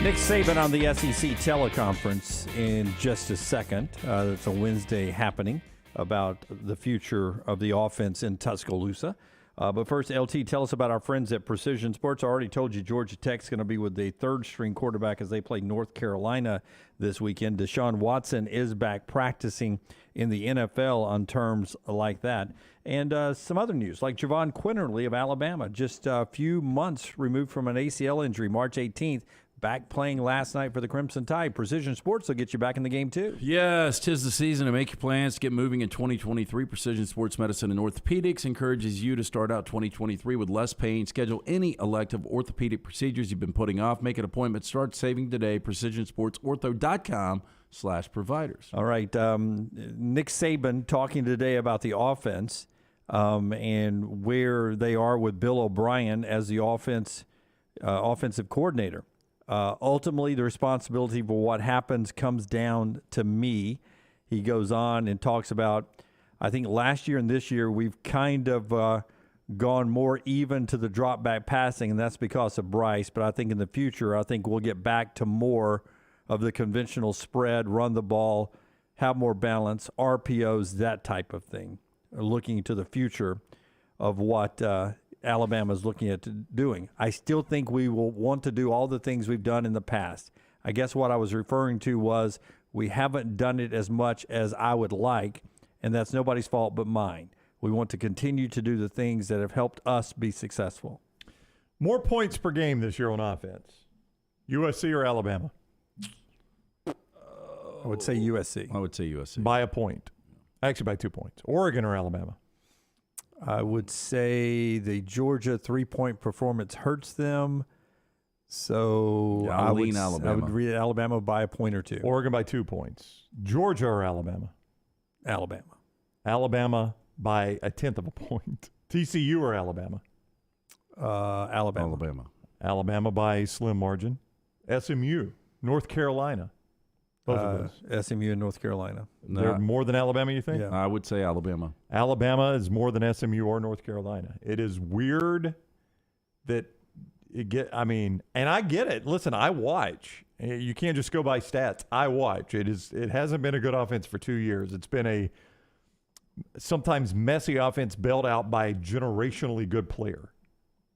Speaker 7: Nick Saban on the SEC teleconference in just a second. It's a Wednesday happening about the future of the offense in Tuscaloosa. But first, LT, tell us about our friends at Precision Sports. I already told you Georgia Tech's going to be with the third-string quarterback as they play North Carolina this weekend. Deshaun Watson is back practicing in the NFL on terms like that. And some other news, like Javon Quinterly of Alabama, just a few months removed from an ACL injury, March 18th, back playing last night for the Crimson Tide. Precision Sports will get you back in the game, too.
Speaker 5: Yes, 'tis the season to make your plans to get moving in 2023. Precision Sports Medicine and Orthopedics encourages you to start out 2023 with less pain. Schedule any elective orthopedic procedures you've been putting off. Make an appointment. Start saving today. PrecisionSportsOrtho.com/providers.
Speaker 7: All right. Nick Saban talking today about the offense and where they are with Bill O'Brien as the offensive coordinator. Ultimately, the responsibility for what happens comes down to me. He goes on and talks about, I think last year and this year, we've kind of gone more even to the drop back passing, and that's because of Bryce. But I think in the future, I think we'll get back to more of the conventional spread, run the ball, have more balance, RPOs, that type of thing. Looking to the future of what Alabama's looking at doing. I still think we will want to do all the things we've done in the past. I guess what I was referring to was we haven't done it as much as I would like, and that's nobody's fault but mine. We want to continue to do the things that have helped us be successful.
Speaker 1: More points per game this year on offense, USC or Alabama?
Speaker 7: I would say USC.
Speaker 5: I would say USC.
Speaker 1: By a point. Actually, by 2 points. Oregon or Alabama?
Speaker 7: I would say the Georgia three-point performance hurts them. So
Speaker 5: yeah,
Speaker 7: I would
Speaker 5: lean Alabama.
Speaker 7: I would read Alabama by a point or two.
Speaker 1: Oregon by 2 points. Georgia or Alabama?
Speaker 7: Alabama.
Speaker 1: Alabama by a tenth of a point. TCU or Alabama?
Speaker 7: Alabama.
Speaker 5: Alabama.
Speaker 1: Alabama by a slim margin. SMU, North Carolina. Both of those.
Speaker 7: SMU and North Carolina.
Speaker 1: They're more than Alabama, you think?
Speaker 7: Yeah.
Speaker 5: I would say Alabama.
Speaker 1: Alabama is more than SMU or North Carolina. It is weird that and I get it. Listen, I watch. You can't just go by stats. I watch. It hasn't been a good offense for 2 years. It's been a sometimes messy offense bailed out by a generationally good player,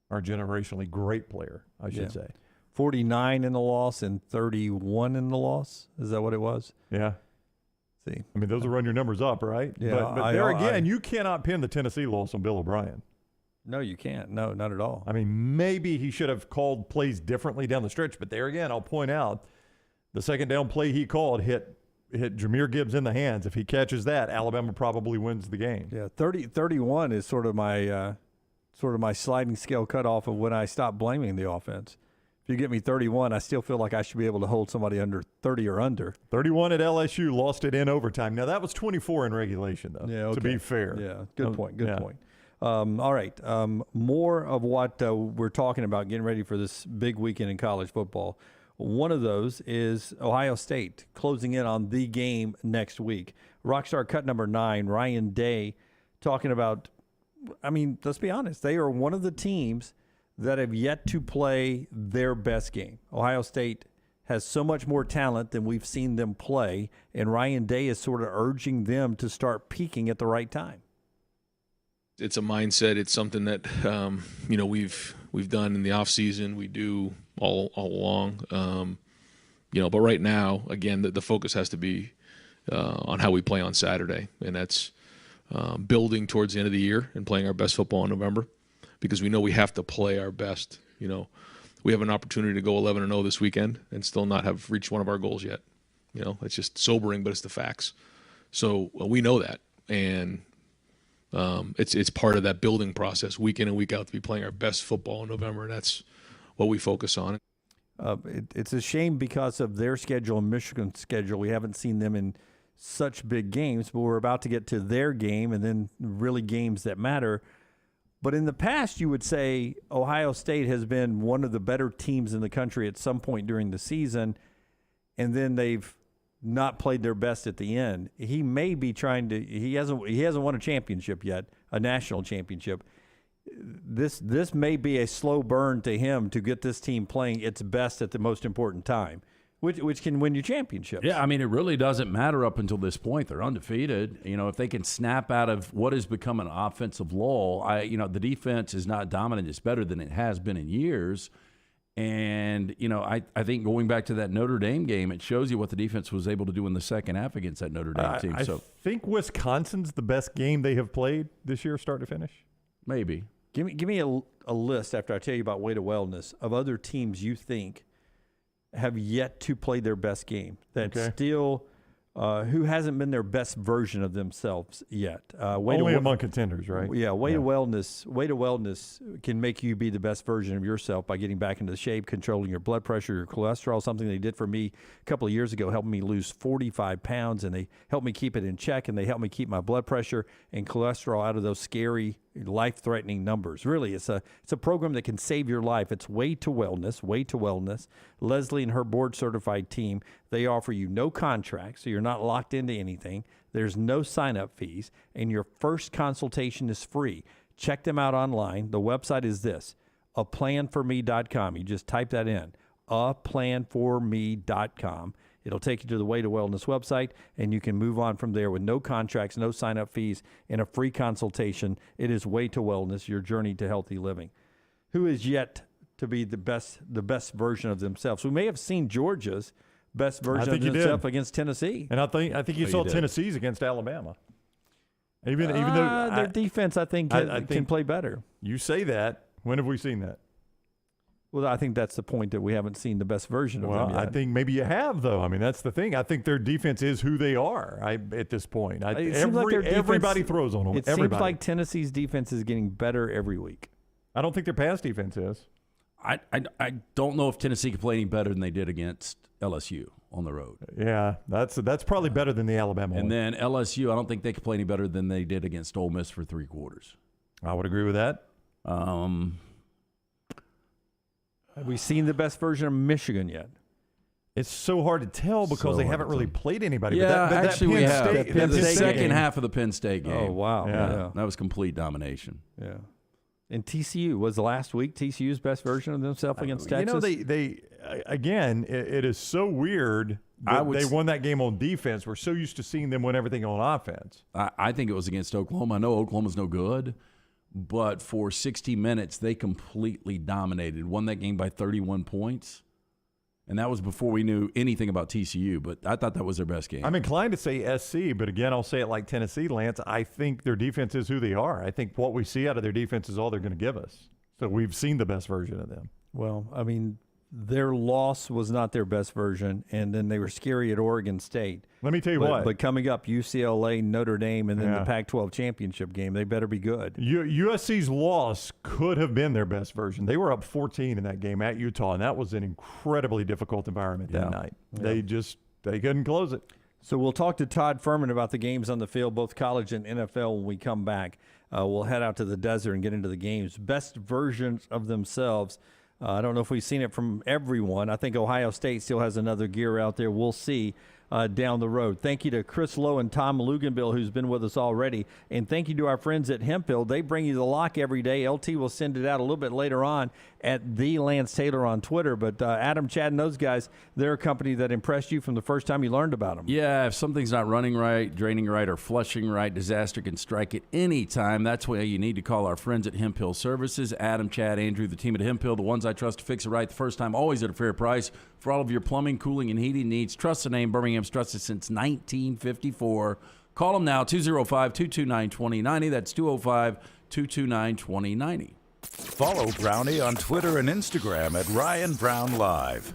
Speaker 1: or generationally great player, I should say.
Speaker 7: 49 in the loss and 31 in the loss. Is that what it was?
Speaker 1: Yeah.
Speaker 7: See,
Speaker 1: I mean, those will run your numbers up, right?
Speaker 7: Yeah.
Speaker 1: But there again, you cannot pin the Tennessee loss on Bill O'Brien.
Speaker 7: No, you can't. No, not at all.
Speaker 1: I mean, maybe he should have called plays differently down the stretch, but there again, I'll point out the second down play he called hit Jahmyr Gibbs in the hands. If he catches that, Alabama probably wins the game.
Speaker 7: Yeah, 31 is sort of my sliding scale cutoff of when I stop blaming the offense. If you get me 31, I still feel like I should be able to hold somebody under 30 or under.
Speaker 1: 31 at LSU, lost it in overtime. Now, that was 24 in regulation, though,
Speaker 7: yeah, okay.
Speaker 1: To be fair.
Speaker 7: Yeah, good point, good point. All right, more of what we're talking about, getting ready for this big weekend in college football. One of those is Ohio State closing in on the game next week. Rockstar Cut number 9, Ryan Day, talking about, I mean, let's be honest, they are one of the teams that have yet to play their best game. Ohio State has so much more talent than we've seen them play, and Ryan Day is sort of urging them to start peaking at the right time.
Speaker 17: It's a mindset. It's something that we've done in the off season. We do all along. But right now, again, the focus has to be on how we play on Saturday, and that's building towards the end of the year and playing our best football in November, because we know we have to play our best. We have an opportunity to go 11-0 this weekend and still not have reached one of our goals yet. It's just sobering, but it's the facts. So we know that, and it's part of that building process, week in and week out, to be playing our best football in November, and that's what we focus on.
Speaker 7: It's a shame because of their schedule and Michigan's schedule. We haven't seen them in such big games, but we're about to get to their game and then really games that matter. But in the past, you would say Ohio State has been one of the better teams in the country at some point during the season, and then they've not played their best at the end. He may be trying to. He hasn't won a championship yet, a national championship. This may be a slow burn to him to get this team playing its best at the most important time, which can win you championships.
Speaker 5: Yeah, I mean, it really doesn't matter up until this point. They're undefeated. If they can snap out of what has become an offensive lull, the defense is not dominant. It's better than it has been in years. And, I think going back to that Notre Dame game, it shows you what the defense was able to do in the second half against that Notre Dame team.
Speaker 1: I think Wisconsin's the best game they have played this year, start to finish.
Speaker 5: Maybe.
Speaker 7: Give me a list after I tell you about Way to Wellness of other teams you think have yet to play their best game that still who hasn't been their best version of themselves yet.
Speaker 1: Only among contenders, right?
Speaker 7: Yeah, Way to Wellness can make you be the best version of yourself by getting back into the shape, controlling your blood pressure, your cholesterol, something they did for me a couple of years ago, helped me lose 45 pounds, and they helped me keep it in check, and they helped me keep my blood pressure and cholesterol out of those scary, life-threatening numbers. Really, it's a program that can save your life. It's Way to Wellness. Leslie and her board-certified team, they offer you no contract, so you're not locked into anything. There's no sign-up fees, and your first consultation is free. Check them out online. The website is this, aplanforme.com. You just type that in, aplanforme.com. It'll take you to the Way to Wellness website, and you can move on from there with no contracts, no sign-up fees, and a free consultation. It is Way to Wellness, your journey to healthy living. Who is yet to be the best version of themselves? We may have seen Georgia's best version of themselves against Tennessee.
Speaker 1: And I think you saw Tennessee's against Alabama. Even though
Speaker 7: their defense, I think, can play better.
Speaker 1: You say that. When have we seen that?
Speaker 7: Well, I think that's the point, that we haven't seen the best version of them yet.
Speaker 1: I think maybe you have, though. I mean, that's the thing. I think their defense is who they are at this point. Everybody throws on them.
Speaker 7: It seems like Tennessee's defense is getting better every week.
Speaker 1: I don't think their pass defense is.
Speaker 5: I don't know if Tennessee can play any better than they did against LSU on the road.
Speaker 1: Yeah, that's probably better than the Alabama one.
Speaker 5: And then LSU, I don't think they could play any better than they did against Ole Miss for 3 quarters.
Speaker 1: I would agree with that.
Speaker 7: Have we seen the best version of Michigan yet?
Speaker 1: It's so hard to tell because they haven't really played anybody.
Speaker 5: Yeah,
Speaker 1: but
Speaker 5: actually we have. The second half of the Penn State game.
Speaker 7: Oh, wow.
Speaker 5: Yeah. That was complete domination.
Speaker 7: Yeah. And TCU was last week TCU's best version of themselves against Texas.
Speaker 1: They again, it is so weird that they won that game on defense. We're so used to seeing them win everything on offense.
Speaker 5: I think it was against Oklahoma. I know Oklahoma's no good, but for 60 minutes they completely dominated, won that game by 31 points. And that was before we knew anything about TCU, but I thought that was their best game.
Speaker 1: I'm inclined to say SC, but again, I'll say it like Tennessee, Lance. I think their defense is who they are. I think what we see out of their defense is all they're going to give us. So we've seen the best version of them.
Speaker 7: Well, I mean, their loss was not their best version, and then they were scary at Oregon State.
Speaker 1: Let me tell you what.
Speaker 7: But coming up, UCLA, Notre Dame, and then the Pac-12 championship game, they better be good.
Speaker 1: USC's loss could have been their best version. They were up 14 in that game at Utah, and that was an incredibly difficult environment that night. They couldn't close it.
Speaker 7: So we'll talk to Todd Fuhrman about the games on the field, both college and NFL, when we come back. We'll head out to the desert and get into the games. Best versions of themselves. I don't know if we've seen it from everyone. I think Ohio State still has another gear out there. We'll see. down the road. Thank you to Chris Lowe and Tom Luginbill, who's been with us already. And thank you to our friends at Hemphill. They bring you the lock every day. LT will send it out a little bit later on at the Lance Taylor on Twitter. But Adam, Chad, and those guys, they're a company that impressed you from the first time you learned about them.
Speaker 5: Yeah, if something's not running right, draining right, or flushing right, disaster can strike at any time. That's why you need to call our friends at Hemphill Services. Adam, Chad, Andrew, the team at Hemphill, the ones I trust to fix it right the first time, always at a fair price for all of your plumbing, cooling, and heating needs. Trust the name. Birmingham's trusted since 1954. Call them now, 205-229-2090. That's 205-229-2090.
Speaker 6: Follow Brownie on Twitter and Instagram at Ryan Brown Live.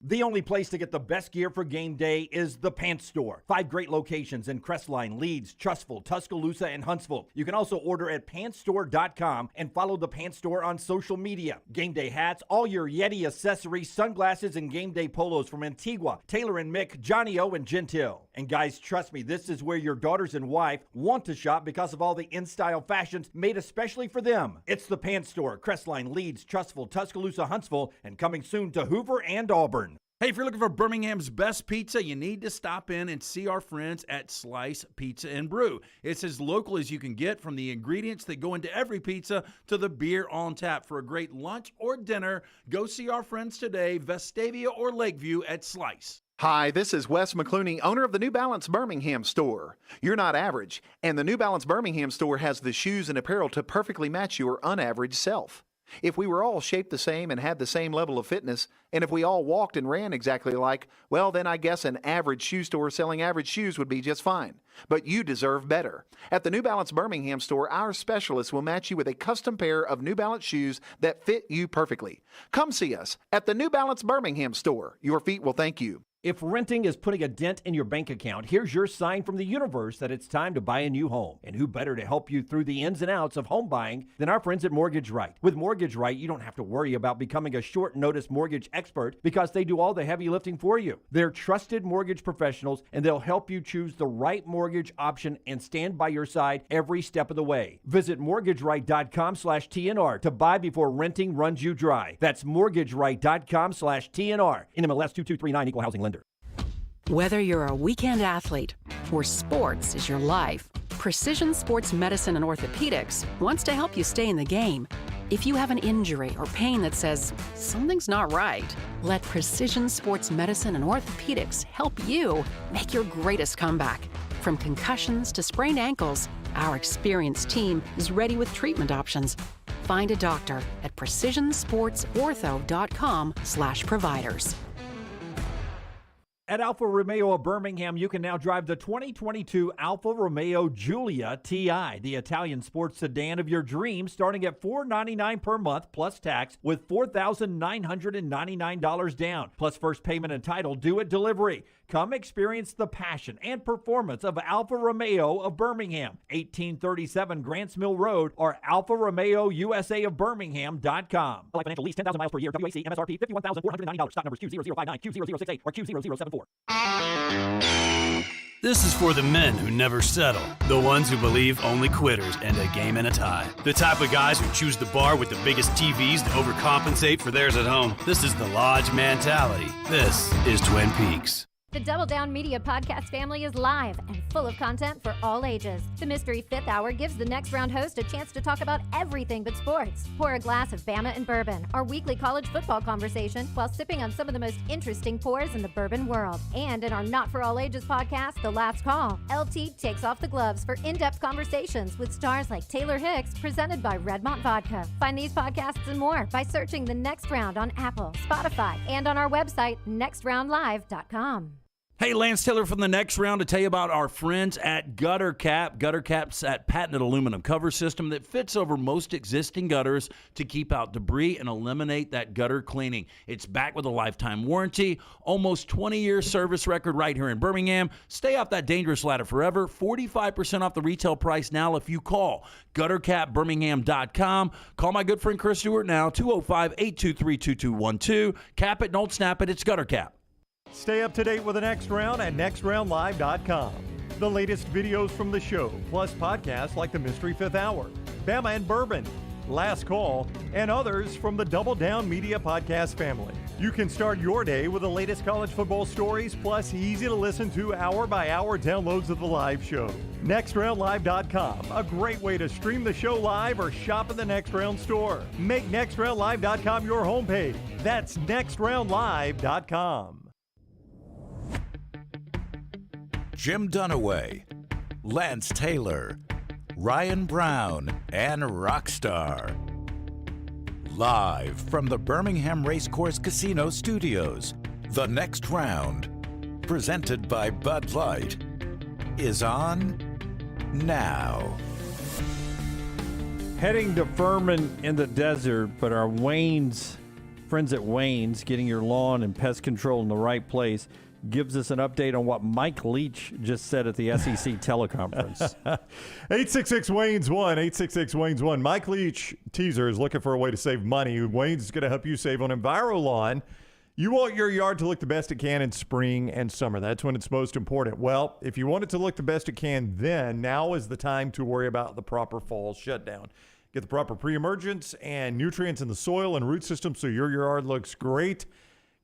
Speaker 10: The only place to get the best gear for game day is the Pants Store. 5 great locations in Crestline, Leeds, Trustful, Tuscaloosa, and Huntsville. You can also order at pantsstore.com and follow the Pants Store on social media. Game day hats, all your Yeti accessories, sunglasses, and game day polos from Antigua, Taylor and Mick, Johnny O, and Gentile. And guys, trust me, this is where your daughters and wife want to shop because of all the in-style fashions made especially for them. It's the Pants Store, Crestline, Leeds, Trustful, Tuscaloosa, Huntsville, and coming soon to Hoover and Auburn.
Speaker 11: Hey, if you're looking for Birmingham's best pizza, you need to stop in and see our friends at Slice Pizza and Brew. It's as local as you can get, from the ingredients that go into every pizza to the beer on tap. For a great lunch or dinner, go see our friends today, Vestavia or Lakeview at Slice.
Speaker 18: Hi, this is Wes McClooney, owner of the New Balance Birmingham store. You're not average, and the New Balance Birmingham store has the shoes and apparel to perfectly match your unaverage self. If we were all shaped the same and had the same level of fitness, and if we all walked and ran exactly alike, well, then I guess an average shoe store selling average shoes would be just fine. But you deserve better. At the New Balance Birmingham store, our specialists will match you with a custom pair of New Balance shoes that fit you perfectly. Come see us at the New Balance Birmingham store. Your feet will thank you.
Speaker 10: If renting is putting a dent in your bank account, here's your sign from the universe that it's time to buy a new home. And who better to help you through the ins and outs of home buying than our friends at Mortgage Right. With Mortgage Right, you don't have to worry about becoming a short notice mortgage expert because they do all the heavy lifting for you. They're trusted mortgage professionals, and they'll help you choose the right mortgage option and stand by your side every step of the way. Visit mortgageright.com/TNR to buy before renting runs you dry. That's mortgageright.com/TNR. NMLS 2239, Equal Housing Lender.
Speaker 21: Whether you're a weekend athlete or sports is your life, Precision Sports Medicine and Orthopedics wants to help you stay in the game. If you have an injury or pain that says something's not right, let Precision Sports Medicine and Orthopedics help you make your greatest comeback. From concussions to sprained ankles, our experienced team is ready with treatment options. Find a doctor at precisionsportsortho.com/providers.
Speaker 10: At Alfa Romeo of Birmingham, you can now drive the 2022 Alfa Romeo Giulia TI, the Italian sports sedan of your dreams, starting at $499 per month plus tax with $4,999 down, plus first payment and title due at delivery. Come experience the passion and performance of Alfa Romeo of Birmingham, 1837 Grants Mill Road, or Alfa Romeo USA of Birmingham.com. Like financial lease, 10,000 miles per year, WAC, MSRP, $51,490. Stock numbers Q0059, Q0068, or Q0074.
Speaker 12: This is for the men who never settle, the ones who believe only quitters end a game in a tie, the type of guys who choose the bar with the biggest TVs to overcompensate for theirs at home. This is the Lodge mentality. This is Twin Peaks.
Speaker 19: The Double Down Media podcast family is live and full of content for all ages. The Mystery Fifth Hour gives the Next Round host a chance to talk about everything but sports. Pour a glass of Bama and Bourbon, our weekly college football conversation, while sipping on some of the most interesting pours in the bourbon world. And in our Not For All Ages podcast, The Last Call, LT takes off the gloves for in-depth conversations with stars like Taylor Hicks, presented by Redmont Vodka. Find these podcasts and more by searching The Next Round on Apple, Spotify, and on our website, nextroundlive.com.
Speaker 11: Hey, Lance Taylor from the Next Round to tell you about our friends at Gutter Cap. Gutter Cap's that patented aluminum cover system that fits over most existing gutters to keep out debris and eliminate that gutter cleaning. It's backed with a lifetime warranty, almost 20-year service record right here in Birmingham. Stay off that dangerous ladder forever. 45% off the retail price now if you call guttercapbirmingham.com. Call my good friend Chris Stewart now, 205-823-2212. Cap it, don't snap it. It's Gutter Cap.
Speaker 14: Stay up to date with the Next Round at nextroundlive.com. The latest videos from the show, plus podcasts like the Mystery Fifth Hour, Bama and Bourbon, Last Call, and others from the Double Down Media podcast family. You can start your day with the latest college football stories, plus easy to listen to hour-by-hour downloads of the live show. NextRoundLive.com, a great way to stream the show live or shop in the Next Round store. Make NextRoundLive.com your homepage. That's NextRoundLive.com.
Speaker 6: Jim Dunaway, Lance Taylor, Ryan Brown, and Rockstar. Live from the Birmingham Racecourse Casino Studios, The Next Round, presented by Bud Light, is on now.
Speaker 7: Heading to Fuhrman in the desert, but our friends at Wayne's, getting your lawn and pest control in the right place, gives us an update on what Mike Leach just said at the SEC teleconference.
Speaker 14: 866-WAYNES-1, 866-WAYNES-1. Mike Leach, teaser, is looking for a way to save money. Wayne's is going to help you save on EnviroLawn. You want your yard to look the best it can in spring and summer. That's when it's most important. Well, if you want it to look the best it can then, now is the time to worry about the proper fall shutdown. Get the proper pre-emergence and nutrients in the soil and root system so your yard looks great.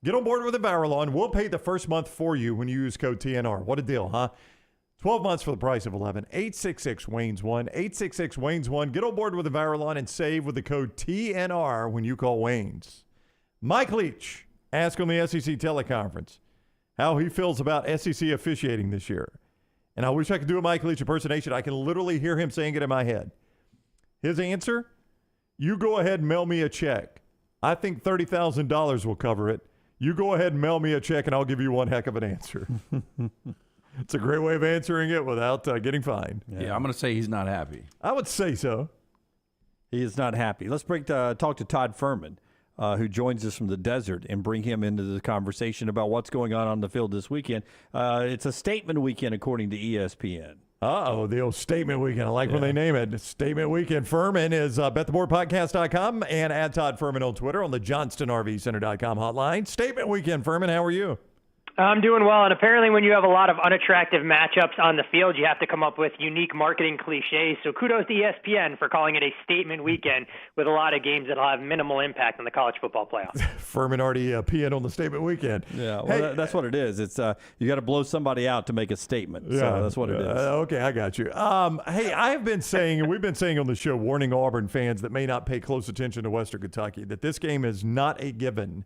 Speaker 14: Get on board with EnviroLawn. We'll pay the first month for you when you use code TNR. What a deal, huh? 12 months for the price of 11. 866-WAYNES-1. 866-WAYNES-1. Get on board with EnviroLawn and save with the code TNR when you call Wayne's. Mike Leach asked on the SEC teleconference how he feels about SEC officiating this year. And I wish I could do a Mike Leach impersonation. I can literally hear him saying it in my head. His answer, you go ahead and mail me a check. I think $30,000 will cover it. You go ahead and mail me a check, and I'll give you one heck of an answer. It's a great way of answering it without getting fined.
Speaker 5: Yeah, I'm going to say he's not happy.
Speaker 14: I would say so.
Speaker 7: He is not happy. Let's talk to Todd Fuhrman, who joins us from the desert, and bring him into the conversation about what's going on the field this weekend. It's a statement weekend, according to ESPN.
Speaker 14: The old statement weekend. I like when they name it. Statement weekend. Fuhrman is bettheboardpodcast.com and at Todd Fuhrman on Twitter on the JohnstonRVCenter.com hotline. Statement weekend. Fuhrman, how are you?
Speaker 13: I'm doing well, and apparently when you have a lot of unattractive matchups on the field, you have to come up with unique marketing cliches. So kudos to ESPN for calling it a statement weekend with a lot of games that will have minimal impact on the college football playoff.
Speaker 14: Fuhrman already peeing on the statement weekend.
Speaker 7: Yeah, well, that's what it is. It's you got to blow somebody out to make a statement. Yeah, so that's what it is.
Speaker 14: Okay, I got you. Hey, I have been saying, and we've been saying on the show, warning Auburn fans that may not pay close attention to Western Kentucky, that this game is not a given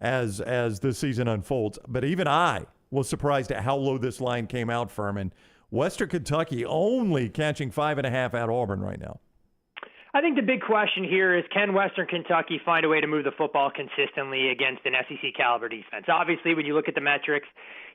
Speaker 14: as this season unfolds. But even I was surprised at how low this line came out, Fuhrman. Western Kentucky only catching 5.5 at Auburn right now.
Speaker 13: I think the big question here is, can Western Kentucky find a way to move the football consistently against an SEC caliber defense? Obviously, when you look at the metrics,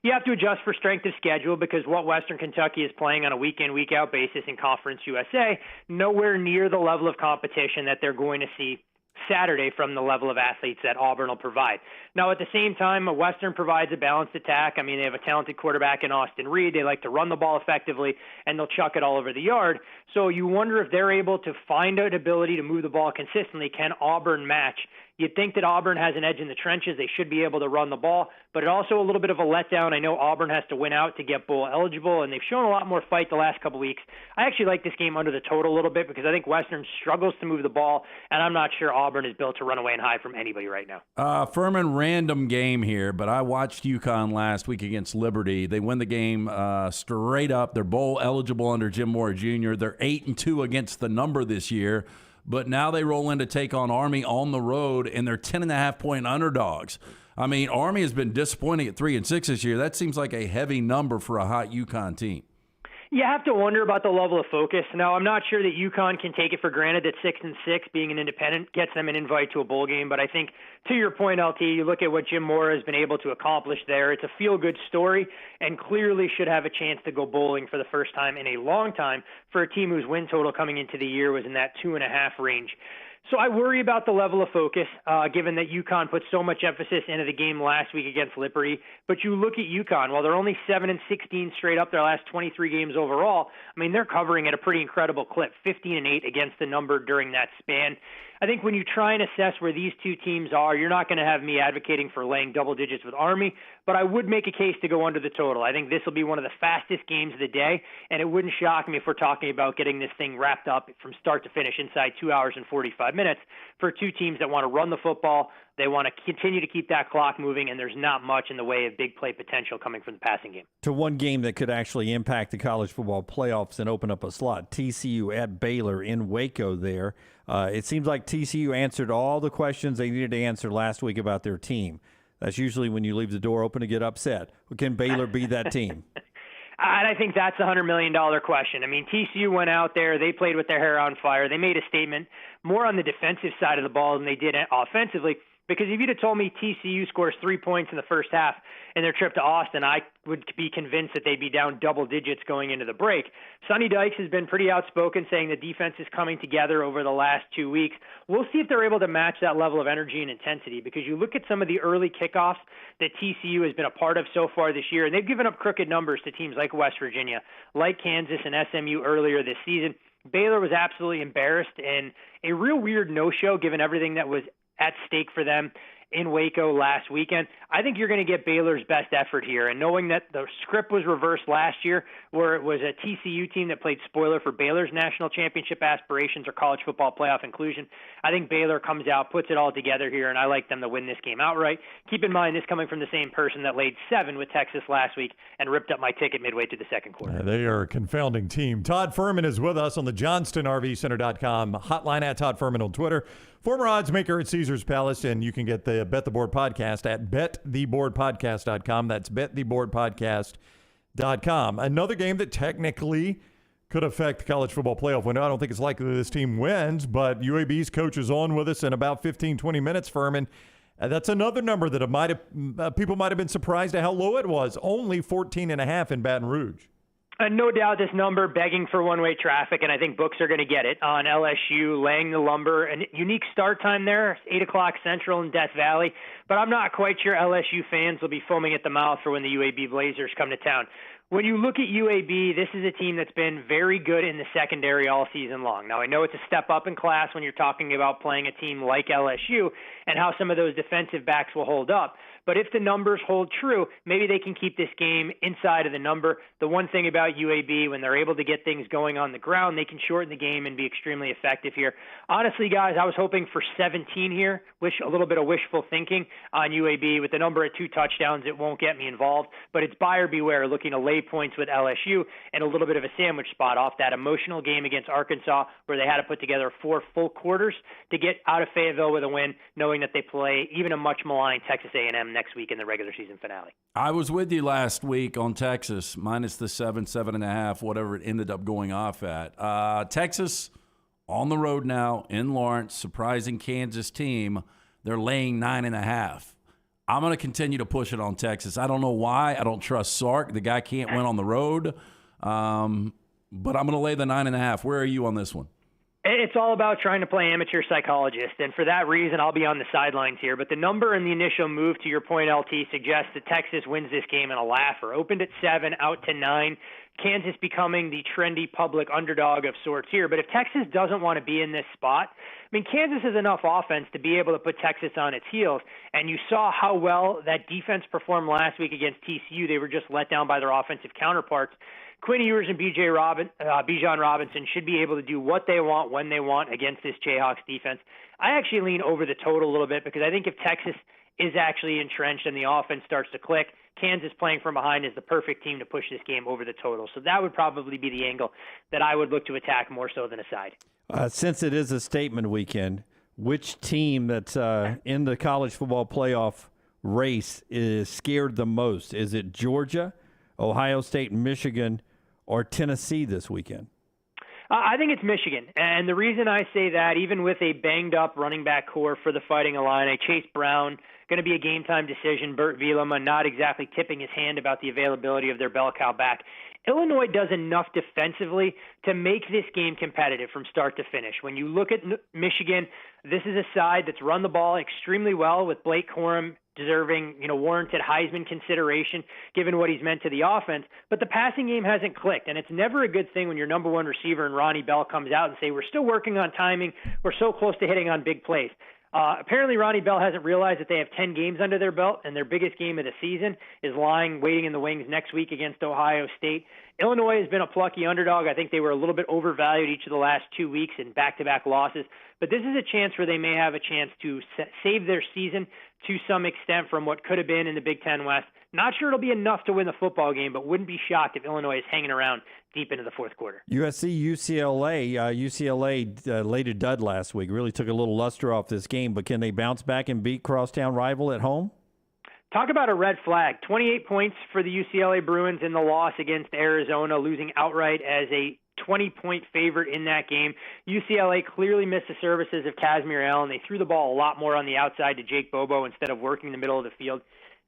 Speaker 13: you have to adjust for strength of schedule because what Western Kentucky is playing on a week-in, week-out basis in Conference USA, nowhere near the level of competition that they're going to see Saturday from the level of athletes that Auburn will provide. Now, at the same time, Western provides a balanced attack. I mean, they have a talented quarterback in Austin Reed. They like to run the ball effectively, and they'll chuck it all over the yard. So you wonder if they're able to find an ability to move the ball consistently. Can Auburn match? You'd think that Auburn has an edge in the trenches. They should be able to run the ball, but it also a little bit of a letdown. I know Auburn has to win out to get bowl eligible, and they've shown a lot more fight the last couple weeks. I actually like this game under the total a little bit because I think Western struggles to move the ball, and I'm not sure Auburn is built to run away and hide from anybody right now.
Speaker 5: Fuhrman, random game here, but I watched UConn last week against Liberty. They win the game straight up. They're bowl eligible under Jim Moore Jr. They're 8-2 against the number this year. But now they roll in to take on Army on the road, and they're 10.5-point underdogs. I mean, Army has been disappointing at 3-6 this year. That seems like a heavy number for a hot UConn team.
Speaker 13: You have to wonder about the level of focus. Now, I'm not sure that UConn can take it for granted that 6-6, being an independent, gets them an invite to a bowl game. But I think, to your point, LT, you look at what Jim Moore has been able to accomplish there. It's a feel-good story and clearly should have a chance to go bowling for the first time in a long time for a team whose win total coming into the year was in that 2.5 range. So I worry about the level of focus, given that UConn put so much emphasis into the game last week against Liberty. But you look at UConn, while they're only 7-16 straight up their last 23 games overall, I mean, they're covering at a pretty incredible clip, 15-8 against the number during that span. I think when you try and assess where these two teams are, you're not going to have me advocating for laying double digits with Army, but I would make a case to go under the total. I think this will be one of the fastest games of the day, and it wouldn't shock me if we're talking about getting this thing wrapped up from start to finish inside 2 hours and 45 minutes for two teams that want to run the football, They want to continue to keep that clock moving, and there's not much in the way of big play potential coming from the passing game.
Speaker 7: To one game that could actually impact the college football playoffs and open up a slot, TCU at Baylor in Waco there. It seems like TCU answered all the questions they needed to answer last week about their team. That's usually when you leave the door open to get upset. Can Baylor be that team?
Speaker 13: And I think that's a $100 million question. I mean, TCU went out there. They played with their hair on fire. They made a statement more on the defensive side of the ball than they did offensively. Because if you'd have told me TCU scores 3 points in the first half in their trip to Austin, I would be convinced that they'd be down double digits going into the break. Sonny Dykes has been pretty outspoken, saying the defense is coming together over the last 2 weeks. We'll see if they're able to match that level of energy and intensity, because you look at some of the early kickoffs that TCU has been a part of so far this year, and they've given up crooked numbers to teams like West Virginia, like Kansas and SMU earlier this season. Baylor was absolutely embarrassed and a real weird no-show given everything that was at stake for them in Waco last weekend. I think you're going to get Baylor's best effort here. And knowing that the script was reversed last year, where it was a TCU team that played spoiler for Baylor's national championship aspirations or college football playoff inclusion, I think Baylor comes out, puts it all together here, and I like them to win this game outright. Keep in mind, this coming from the same person that laid 7 with Texas last week and ripped up my ticket midway through the second quarter.
Speaker 1: They are a confounding team. Todd Fuhrman is with us on the JohnstonRVCenter.com hotline, at Todd Fuhrman on Twitter. Former odds maker at Caesars Palace, and you can get the Bet the Board podcast at bettheboardpodcast.com. That's bettheboardpodcast.com. Another game that technically could affect the college football playoff window. I don't think it's likely this team wins, but UAB's coach is on with us in about 15, 20 minutes, Fuhrman. That's another number that people might have been surprised at how low it was. Only 14.5 in Baton Rouge.
Speaker 13: No doubt this number begging for one-way traffic, and I think books are going to get it on LSU laying the lumber. A unique start time there, 8 o'clock Central in Death Valley, but I'm not quite sure LSU fans will be foaming at the mouth for when the UAB Blazers come to town. When you look at UAB, this is a team that's been very good in the secondary all season long. Now, I know it's a step up in class when you're talking about playing a team like LSU and how some of those defensive backs will hold up. But if the numbers hold true, maybe they can keep this game inside of the number. The one thing about UAB, when they're able to get things going on the ground, they can shorten the game and be extremely effective here. Honestly, guys, I was hoping for 17 here. A little bit of wishful thinking on UAB. With the number at 2 touchdowns, it won't get me involved. But it's buyer beware, looking to lay points with LSU and a little bit of a sandwich spot off that emotional game against Arkansas, where they had to put together 4 full quarters to get out of Fayetteville with a win, knowing that they play even a much maligned Texas A&M next week in the regular season finale.
Speaker 5: I was with you last week on Texas, minus the 7.5, whatever it ended up going off at. Texas on the road now in Lawrence, surprising Kansas team. They're laying 9.5. I'm going to continue to push it on Texas. I don't know why. I don't trust Sark. The guy can't win on the road. But I'm going to lay the 9.5. Where are you on this one?
Speaker 13: It's all about trying to play amateur psychologist, and for that reason, I'll be on the sidelines here. But the number in the initial move, to your point, LT, suggests that Texas wins this game in a laugher. Opened at 7, out to 9. Kansas becoming the trendy public underdog of sorts here. But if Texas doesn't want to be in this spot, I mean, Kansas has enough offense to be able to put Texas on its heels. And you saw how well that defense performed last week against TCU. They were just let down by their offensive counterparts. Quinn Ewers and Bijan Robinson should be able to do what they want when they want against this Jayhawks defense. I actually lean over the total a little bit, because I think if Texas is actually entrenched and the offense starts to click, Kansas playing from behind is the perfect team to push this game over the total. So that would probably be the angle that I would look to attack more so than a side.
Speaker 7: Since it is a statement weekend, which team that's in the college football playoff race is scared the most? Is it Georgia, Ohio State, Michigan, or Tennessee this weekend?
Speaker 13: I think it's Michigan. And the reason I say that, even with a banged-up running back core for the Fighting Illini, Chase Brown, going to be a game-time decision. Bert Bielema not exactly tipping his hand about the availability of their bell cow back. Illinois does enough defensively to make this game competitive from start to finish. When you look at Michigan, this is a side that's run the ball extremely well, with Blake Corum deserving, warranted Heisman consideration given what he's meant to the offense. But the passing game hasn't clicked, and it's never a good thing when your number one receiver and Ronnie Bell comes out and say, we're still working on timing, we're so close to hitting on big plays. Apparently, Ronnie Bell hasn't realized that they have 10 games under their belt, and their biggest game of the season is waiting in the wings next week against Ohio State. Illinois has been a plucky underdog. I think they were a little bit overvalued each of the last 2 weeks in back-to-back losses. But this is a chance where they may have a chance to save their season to some extent from what could have been in the Big Ten West. Not sure it'll be enough to win the football game, but wouldn't be shocked if Illinois is hanging around deep into the fourth quarter.
Speaker 7: UCLA laid a dud last week. Really took a little luster off this game, but can they bounce back and beat crosstown rival at home?
Speaker 13: Talk about a red flag. 28 points for the UCLA Bruins in the loss against Arizona, losing outright as a 20-point favorite in that game. UCLA clearly missed the services of Casimir Allen. They threw the ball a lot more on the outside to Jake Bobo instead of working the middle of the field.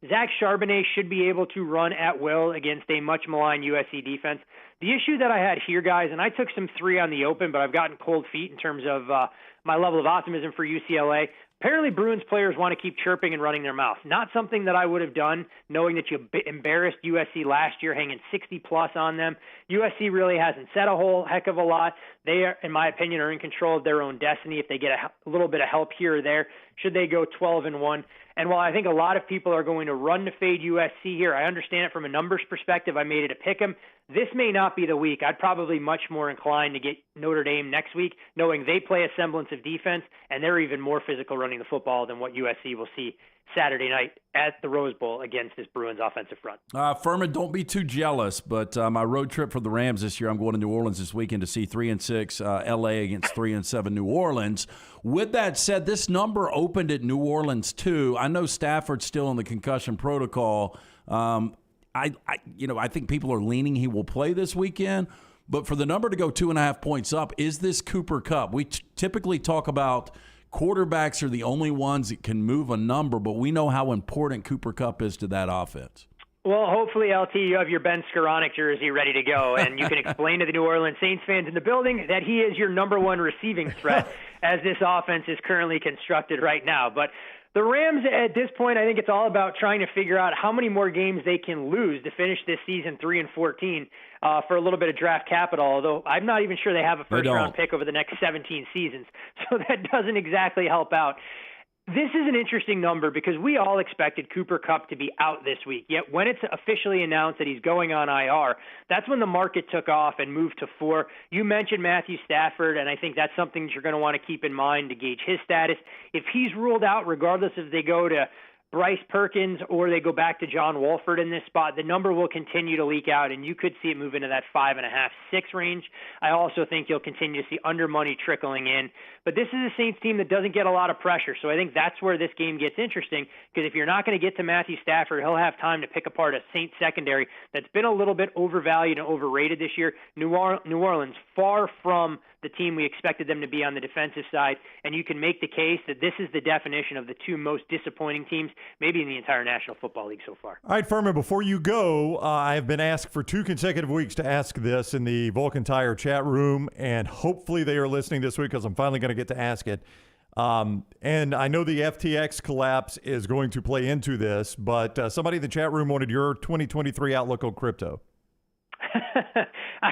Speaker 13: Zach Charbonnet should be able to run at will against a much-maligned USC defense. The issue that I had here, guys, and I took some 3 on the open, but I've gotten cold feet in terms of my level of optimism for UCLA. Apparently, Bruins players want to keep chirping and running their mouth. Not something that I would have done, knowing that you embarrassed USC last year, hanging 60-plus on them. USC really hasn't said a whole heck of a lot. They, in my opinion, are in control of their own destiny if they get a little bit of help here or there, should they go 12-1. And while I think a lot of people are going to run to fade USC here, I understand it from a numbers perspective. I made it a pick 'em. This may not be the week. I'd probably much more inclined to get Notre Dame next week, knowing they play a semblance of defense, and they're even more physical running the football than what USC will see Saturday night at the Rose Bowl against this Bruins offensive front.
Speaker 5: Fuhrman, don't be too jealous, but my road trip for the Rams this year, I'm going to New Orleans this weekend to see 3-6 L.A. against 3-7 New Orleans. With that said, this number opened at New Orleans too. I know Stafford's still in the concussion protocol. I think people are leaning he will play this weekend. But for the number to go 2.5 points up, is this Cooper Kupp? We typically talk about quarterbacks are the only ones that can move a number, but we know how important Cooper Kupp is to that offense.
Speaker 13: Well, hopefully, LT, you have your Ben Skoranek jersey ready to go, and you can explain to the New Orleans Saints fans in the building that he is your number one receiving threat as this offense is currently constructed right now. But the Rams, at this point, I think it's all about trying to figure out how many more games they can lose to finish this season 3-14 for a little bit of draft capital, although I'm not even sure they have a first-round pick over the next 17 seasons, so that doesn't exactly help out. This is an interesting number because we all expected Cooper Kupp to be out this week, yet when it's officially announced that he's going on IR, that's when the market took off and moved to 4. You mentioned Matthew Stafford, and I think that's something that you're going to want to keep in mind to gauge his status. If he's ruled out, regardless if they go to Bryce Perkins or they go back to John Wolford in this spot, the number will continue to leak out, and you could see it move into that 5.5, 6 range. I also think you'll continue to see under money trickling in. But this is a Saints team that doesn't get a lot of pressure, so I think that's where this game gets interesting, because if you're not going to get to Matthew Stafford, he'll have time to pick apart a Saints secondary that's been a little bit overvalued and overrated this year. New Orleans, far from the team we expected them to be on the defensive side, and you can make the case that this is the definition of the two most disappointing teams maybe in the entire National Football League so far.
Speaker 1: All right, Fuhrman, before you go, I have been asked for 2 consecutive weeks to ask this in the Vulcan Tire chat room, and hopefully they are listening this week because I'm finally going to get to ask it. And I know the FTX collapse is going to play into this, but somebody in the chat room wanted your 2023 outlook on crypto.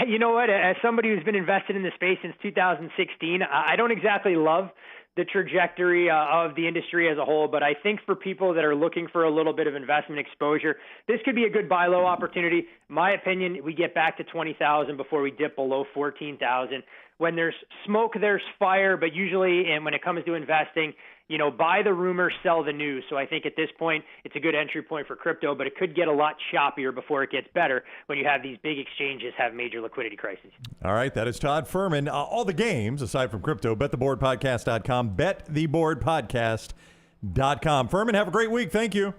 Speaker 13: You know what? As somebody who's been invested in the space since 2016, I don't exactly love the trajectory of the industry as a whole, but I think for people that are looking for a little bit of investment exposure, this could be a good buy low opportunity. In my opinion, we get back to 20,000 before we dip below 14,000. When there's smoke, there's fire, but usually, and when it comes to investing, you know, buy the rumor, sell the news. So I think at this point, it's a good entry point for crypto, but it could get a lot choppier before it gets better when you have these big exchanges have major liquidity crises.
Speaker 1: All right, that is Todd Fuhrman. All the games, aside from crypto, bettheboardpodcast.com, bettheboardpodcast.com. Fuhrman, have a great week. Thank you.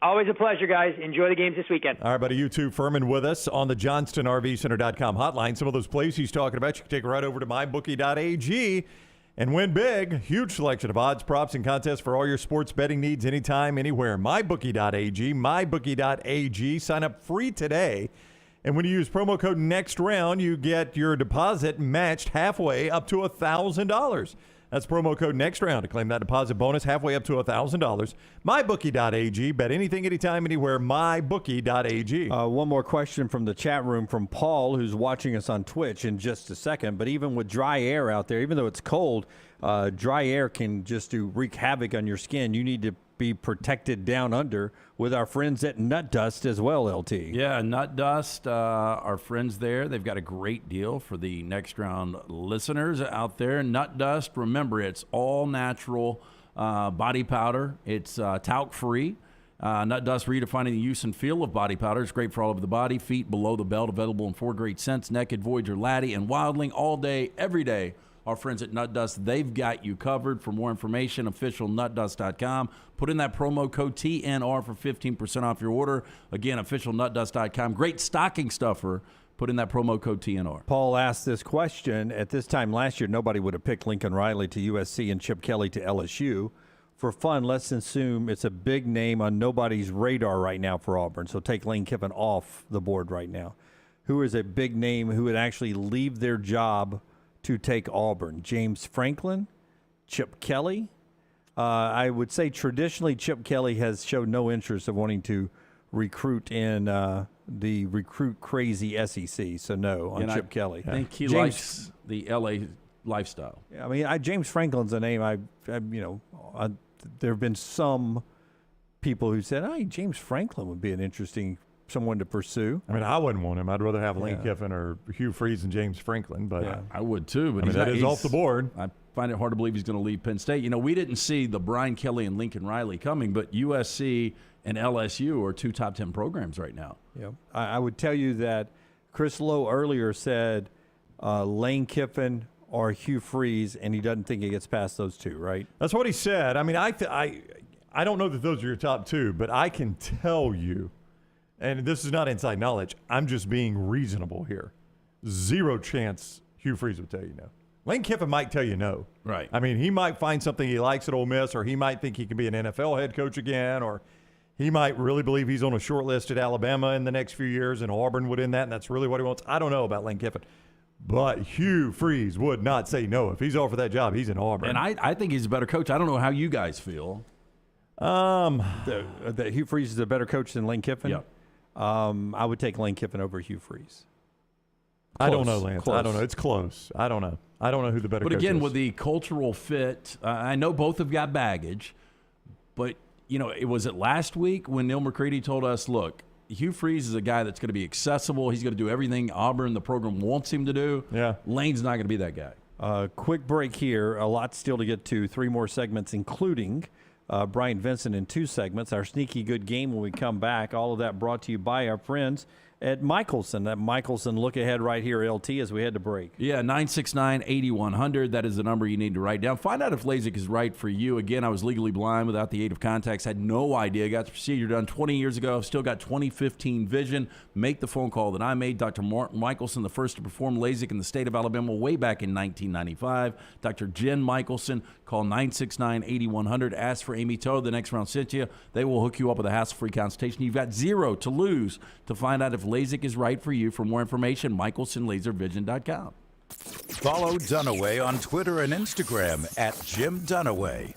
Speaker 13: Always a pleasure, guys. Enjoy the games this weekend.
Speaker 1: All right, buddy. You too. Fuhrman with us on the JohnstonRVCenter.com hotline. Some of those plays he's talking about, you can take right over to mybookie.ag and win big. Huge selection of odds, props, and contests for all your sports betting needs anytime, anywhere. mybookie.ag, mybookie.ag. Sign up free today. And when you use promo code NEXTROUND, you get your deposit matched halfway up to $1,000. That's promo code NEXTROUND to claim that deposit bonus halfway up to $1,000. MyBookie.ag. Bet anything, anytime, anywhere. MyBookie.ag.
Speaker 7: One more question from the chat room from Paul, who's watching us on Twitch in just a second. But even with dry air out there, even though it's cold, dry air can just wreak havoc on your skin. You need to be protected down under with our friends at Nut Dust as well, LT.
Speaker 5: Yeah, Nut Dust, our friends there, they've got a great deal for the next round listeners out there. Nut Dust, remember, it's all natural body powder. It's talc-free. Nut Dust redefining the use and feel of body powder. It's great for all over the body, feet, below the belt, available in 4 great scents: Naked, Voyager, Laddie, and Wildling. All day, every day. Our friends at Nut Dust, they've got you covered. For more information, officialnutdust.com. Put in that promo code TNR for 15% off your order. Again, officialnutdust.com. Great stocking stuffer. Put in that promo code TNR.
Speaker 7: Paul asked this question. At this time last year, nobody would have picked Lincoln Riley to USC and Chip Kelly to LSU. For fun, let's assume it's a big name on nobody's radar right now for Auburn. So take Lane Kiffin off the board right now. Who is a big name who would actually leave their job to take Auburn? James Franklin, Chip Kelly. I would say traditionally Chip Kelly has showed no interest of wanting to recruit in the recruit crazy SEC. So no on Chip Kelly.
Speaker 5: I think he likes the LA lifestyle.
Speaker 7: I mean, James Franklin's a name there have been some people who said, "Hey, James Franklin would be an interesting someone to pursue."
Speaker 1: I mean, I wouldn't want him. I'd rather have Lane Kiffin or Hugh Freeze and James Franklin. But
Speaker 5: I would too. But
Speaker 1: that is off the board.
Speaker 5: I find it hard to believe he's going to leave Penn State. You know, we didn't see the Brian Kelly and Lincoln Riley coming, but USC and LSU are 2 top 10 programs right now.
Speaker 7: Yeah, I would tell you that Chris Lowe earlier said Lane Kiffin or Hugh Freeze, and he doesn't think he gets past those 2, right?
Speaker 1: That's what he said. I mean, I don't know that those are your top 2, but I can tell you, and this is not inside knowledge, I'm just being reasonable here. 0 chance Hugh Freeze would tell you no. Lane Kiffin might tell you no.
Speaker 5: Right.
Speaker 1: I mean, he might find something he likes at Ole Miss, or he might think he can be an NFL head coach again, or he might really believe he's on a short list at Alabama in the next few years, and Auburn would in that, and that's really what he wants. I don't know about Lane Kiffin. But Hugh Freeze would not say no. If he's offered that job, he's in Auburn.
Speaker 5: And I think he's a better coach. I don't know how you guys feel.
Speaker 7: That Hugh Freeze is a better coach than Lane Kiffin?
Speaker 5: Yep.
Speaker 7: I would take Lane Kiffin over Hugh Freeze.
Speaker 1: I don't know, Lance. Close. I don't know. It's close. I don't know. I don't know who the better coach is.
Speaker 5: But again, with the cultural fit, I know both have got baggage. But, you know, it was last week when Neil McCready told us, look, Hugh Freeze is a guy that's going to be accessible. He's going to do everything Auburn, the program, wants him to do.
Speaker 1: Yeah.
Speaker 5: Lane's not going to be that guy.
Speaker 7: Quick break here. A lot still to get to. 3 more segments, including Bryant Vincent in 2 segments. Our sneaky good game when we come back. All of that brought to you by our friends at Michelson. That Michelson look ahead right here, LT, as we head to break.
Speaker 5: Yeah, 969-8100. That is the number you need to write down. Find out if LASIK is right for you. Again, I was legally blind without the aid of contacts. Had no idea. Got the procedure done 20 years ago. Still got 2015 vision. Make the phone call that I made. Dr. Martin Michelson, the first to perform LASIK in the state of Alabama way back in 1995. Dr. Jen Michelson. Call 969-8100. Ask for Amy Toad. The next round sent you. They will hook you up with a hassle-free consultation. You've got 0 to lose to find out if LASIK is right for you. For more information, MichelsonLaserVision.com.
Speaker 6: Follow Dunaway on Twitter and Instagram at Jim Dunaway.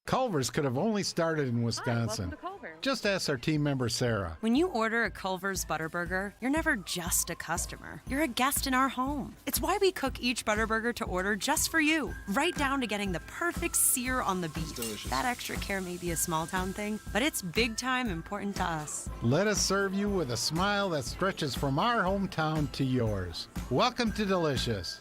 Speaker 15: Culver's could have only started in Wisconsin.
Speaker 22: Hi, welcome to Culver's.
Speaker 15: Just ask our team member, Sarah.
Speaker 22: When you order a Culver's Butterburger, you're never just a customer. You're a guest in our home. It's why we cook each Butterburger to order just for you, right down to getting the perfect sear on the beef. That extra care may be a small town thing, but it's big time important to us.
Speaker 15: Let us serve you with a smile that stretches from our hometown to yours. Welcome to Delicious.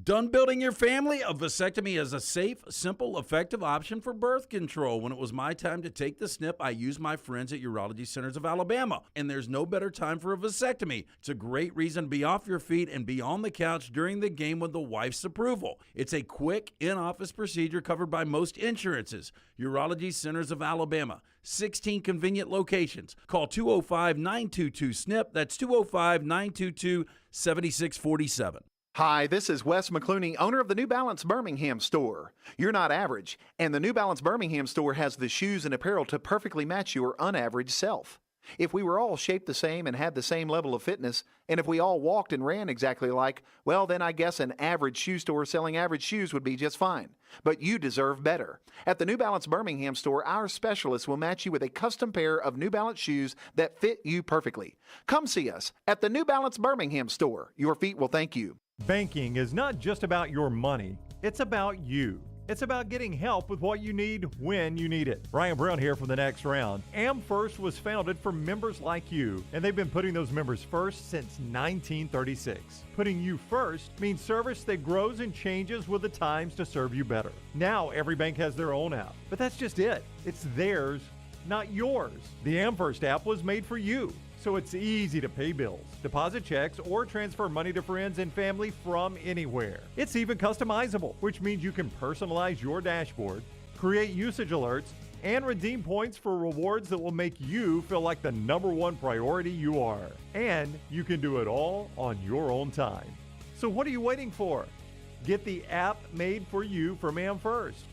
Speaker 3: Done building your family? A vasectomy is a safe, simple, effective option for birth control. When it was my time to take the snip, I used my friends at Urology Centers of Alabama, and there's no better time for a vasectomy. It's a great reason to be off your feet and be on the couch during the game with the wife's approval. It's a quick, in-office procedure covered by most insurances. Urology Centers of Alabama, 16 convenient locations. Call 205-922-SNP. That's 205-922-7647.
Speaker 18: Hi, this is Wes McClooney, owner of the New Balance Birmingham store. You're not average, and the New Balance Birmingham store has the shoes and apparel to perfectly match your unaverage self. If we were all shaped the same and had the same level of fitness, and if we all walked and ran exactly alike, well, then I guess an average shoe store selling average shoes would be just fine. But you deserve better. At the New Balance Birmingham store, our specialists will match you with a custom pair of New Balance shoes that fit you perfectly. Come see us at the New Balance Birmingham store. Your feet will thank you.
Speaker 14: Banking is not just about your money, it's about you. It's about getting help with what you need when you need it. Ryan Brown here from The Next Round. AmFirst was founded for members like you, and they've been putting those members first since 1936. Putting you first means service that grows and changes with the times to serve you better. Now every bank has their own app, but that's just it. It's theirs, not yours. The AmFirst app was made for you, so it's easy to pay bills, deposit checks, or transfer money to friends and family from anywhere. It's even customizable, which means you can personalize your dashboard, create usage alerts, and redeem points for rewards that will make you feel like the #1 priority you are. And you can do it all on your own time. So what are you waiting for? Get the app made for you from AmFirst.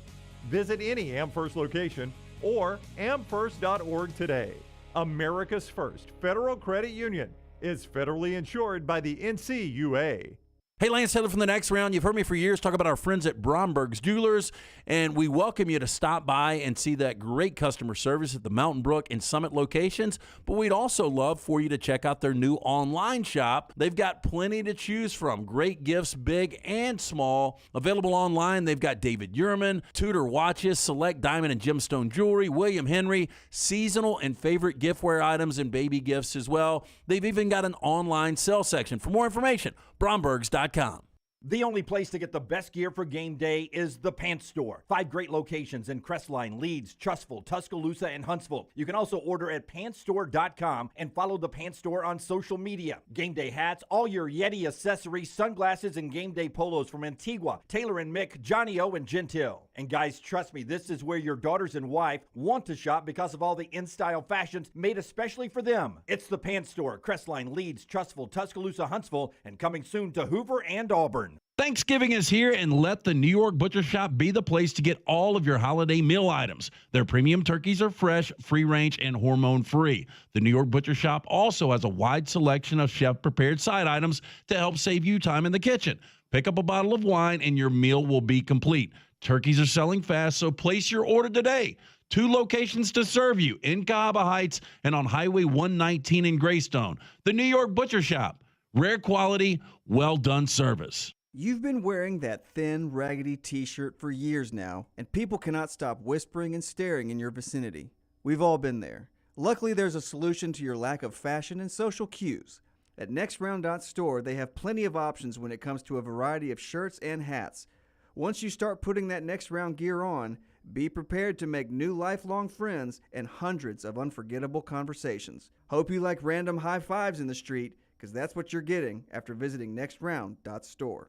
Speaker 14: Visit any AmFirst location or amfirst.org today. America's first federal credit union is federally insured by the NCUA.
Speaker 11: Hey, Lance Taylor from The Next Round. You've heard me for years talk about our friends at Bromberg's Jewelers, and we welcome you to stop by and see that great customer service at the Mountain Brook and Summit locations. But we'd also love for you to check out their new online shop. They've got plenty to choose from. Great gifts, big and small. Available online, they've got David Yurman, Tudor watches, select diamond and gemstone jewelry, William Henry, seasonal and favorite giftware items, and baby gifts as well. They've even got an online sale section. For more information, Brombergs.com.
Speaker 10: The only place to get the best gear for game day is the Pants Store. 5 great locations in Crestline, Leeds, Trustful, Tuscaloosa, and Huntsville. You can also order at pantsstore.com and follow the Pants Store on social media. Game day hats, all your Yeti accessories, sunglasses, and game day polos from Antigua, Taylor and Mick, Johnny O, and Gentile. And guys, trust me, this is where your daughters and wife want to shop because of all the in-style fashions made especially for them. It's the Pants Store, Crestline, Leeds, Trustful, Tuscaloosa, Huntsville, and coming soon to Hoover and Auburn.
Speaker 11: Thanksgiving is here, and let the New York Butcher Shop be the place to get all of your holiday meal items. Their premium turkeys are fresh, free-range, and hormone-free. The New York Butcher Shop also has a wide selection of chef-prepared side items to help save you time in the kitchen. Pick up a bottle of wine, and your meal will be complete. Turkeys are selling fast, so place your order today. 2 locations to serve you, in Cahaba Heights and on Highway 119 in Greystone. The New York Butcher Shop. Rare quality, well-done service.
Speaker 20: You've been wearing that thin, raggedy t-shirt for years now, and people cannot stop whispering and staring in your vicinity. We've all been there. Luckily, there's a solution to your lack of fashion and social cues. At NextRound.store, they have plenty of options when it comes to a variety of shirts and hats. Once you start putting that Next Round gear on, be prepared to make new lifelong friends and hundreds of unforgettable conversations. Hope you like random high fives in the street, because that's what you're getting after visiting NextRound.store.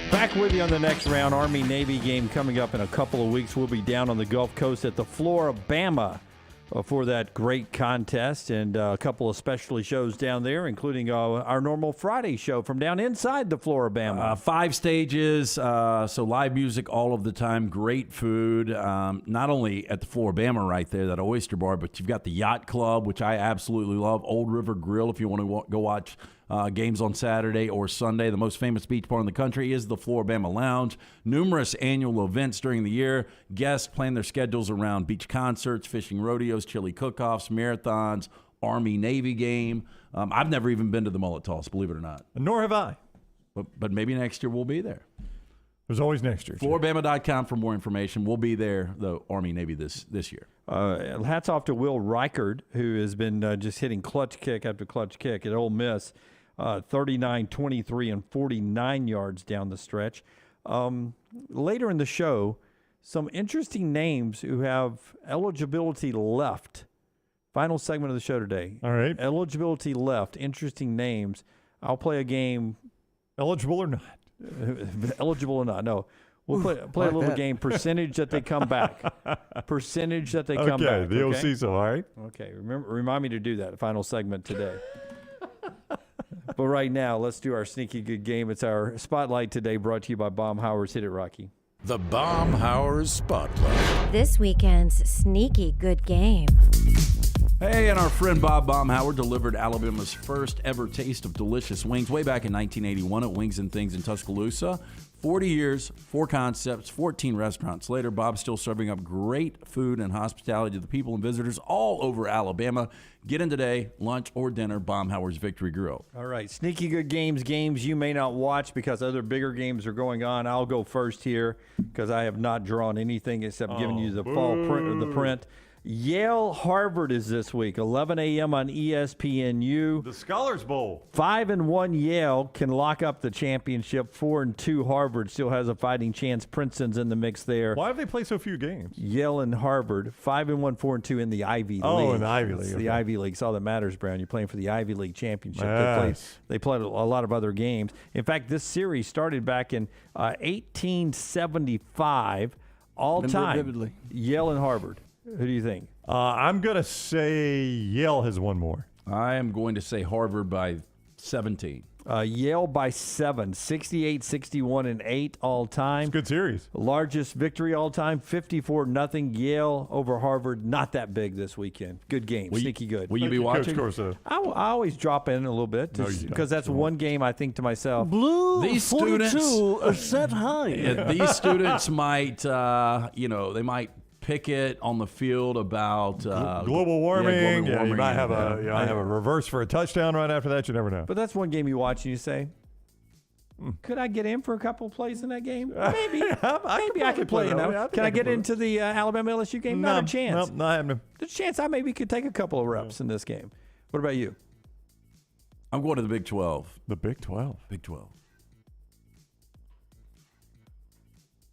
Speaker 7: Back with you on The Next Round. Army-Navy game coming up in a couple of weeks. We'll be down on the Gulf Coast at the Floribama for that great contest, and a couple of specialty shows down there, including our normal Friday show from down inside the Floribama.
Speaker 5: 5 stages, so live music all of the time, great food, not only at the Floribama right there, that oyster bar, but you've got the Yacht Club, which I absolutely love, Old River Grill if you want to go watch games on Saturday or Sunday. The most famous beach bar in the country is the Floribama Lounge. Numerous annual events during the year. Guests plan their schedules around beach concerts, fishing rodeos, chili cook-offs, marathons, Army-Navy game. I've never even been to the Mullet Toss, believe it or not.
Speaker 14: Nor have I.
Speaker 5: But maybe next year we'll be there.
Speaker 14: There's always next year.
Speaker 5: Floribama.com for more information. We'll be there, the Army-Navy this year.
Speaker 7: Hats off to Will Reichard, who has been just hitting clutch kick after clutch kick at Ole Miss. 39, 23, and 49 yards down the stretch. Later in the show, some interesting names who have eligibility left. Final segment of the show today.
Speaker 14: All right.
Speaker 7: Eligibility left. Interesting names. I'll play a game.
Speaker 14: Eligible or not?
Speaker 7: Eligible or not? No. We'll play a little game. Percentage that they come back. Percentage that they come back.
Speaker 14: Okay, the OC, so all right.
Speaker 7: Okay, remind me to do that. Final segment today. But right now, let's do our sneaky good game. It's our Spotlight today, brought to you by Baumhower's. Hit it, Rocky.
Speaker 6: The Baumhower's Spotlight.
Speaker 19: This weekend's sneaky good game.
Speaker 5: Hey, and our friend Bob Baumhower delivered Alabama's first ever taste of delicious wings way back in 1981 at Wings and Things in Tuscaloosa. 40 years, 4 concepts, 14 restaurants later, Bob's still serving up great food and hospitality to the people and visitors all over Alabama. Get in today, lunch or dinner, Baumhower's Victory Grill.
Speaker 7: All right, sneaky good games you may not watch because other bigger games are going on. I'll go first here because I have not drawn anything except giving you the fall print or the print. Yale Harvard is this week, 11 a.m. on ESPNU.
Speaker 1: The Scholars Bowl.
Speaker 7: 5-1 Yale can lock up the championship. 4-2 Harvard still has a fighting chance. Princeton's in the mix there.
Speaker 1: Why have they played so few games?
Speaker 7: Yale and Harvard, 5-1, 4-2 in the Ivy League.
Speaker 1: Oh, in the Ivy League.
Speaker 7: It's
Speaker 1: okay.
Speaker 7: the Ivy League. It's all that matters, Brown. You're playing for the Ivy League championship.
Speaker 1: Nice.
Speaker 7: They played a lot of other games. In fact, this series started back in 1875. All time.
Speaker 20: Vividly.
Speaker 7: Yale and Harvard. Who do you think?
Speaker 1: I'm going to say Yale has one more.
Speaker 5: I am going to say Harvard by 17.
Speaker 7: Yale by 7, 68, 61, and 8 all time.
Speaker 1: It's a good series.
Speaker 7: Largest victory all time, 54-0. Yale over Harvard. Not that big this weekend. Good game. Sneaky good.
Speaker 5: Will you be watching?
Speaker 7: I always drop in a little bit because that's one game I think to myself.
Speaker 4: Blue
Speaker 5: these
Speaker 4: 42
Speaker 5: students
Speaker 4: are set high.
Speaker 5: Yeah, these students might, they might picket on the field about
Speaker 1: global warming.
Speaker 5: Yeah,
Speaker 1: you might have a reverse for a touchdown right after that. You never know.
Speaker 7: But that's one game you watch and you say, could I get in for a couple of plays in that game? Maybe. Maybe I could play in that. Can I get into the Alabama LSU game? Not a chance.
Speaker 1: No, not happening.
Speaker 7: There's a chance I maybe could take a couple of reps in this game. What about you?
Speaker 5: I'm going to the Big 12.
Speaker 1: The Big 12.
Speaker 5: Big 12.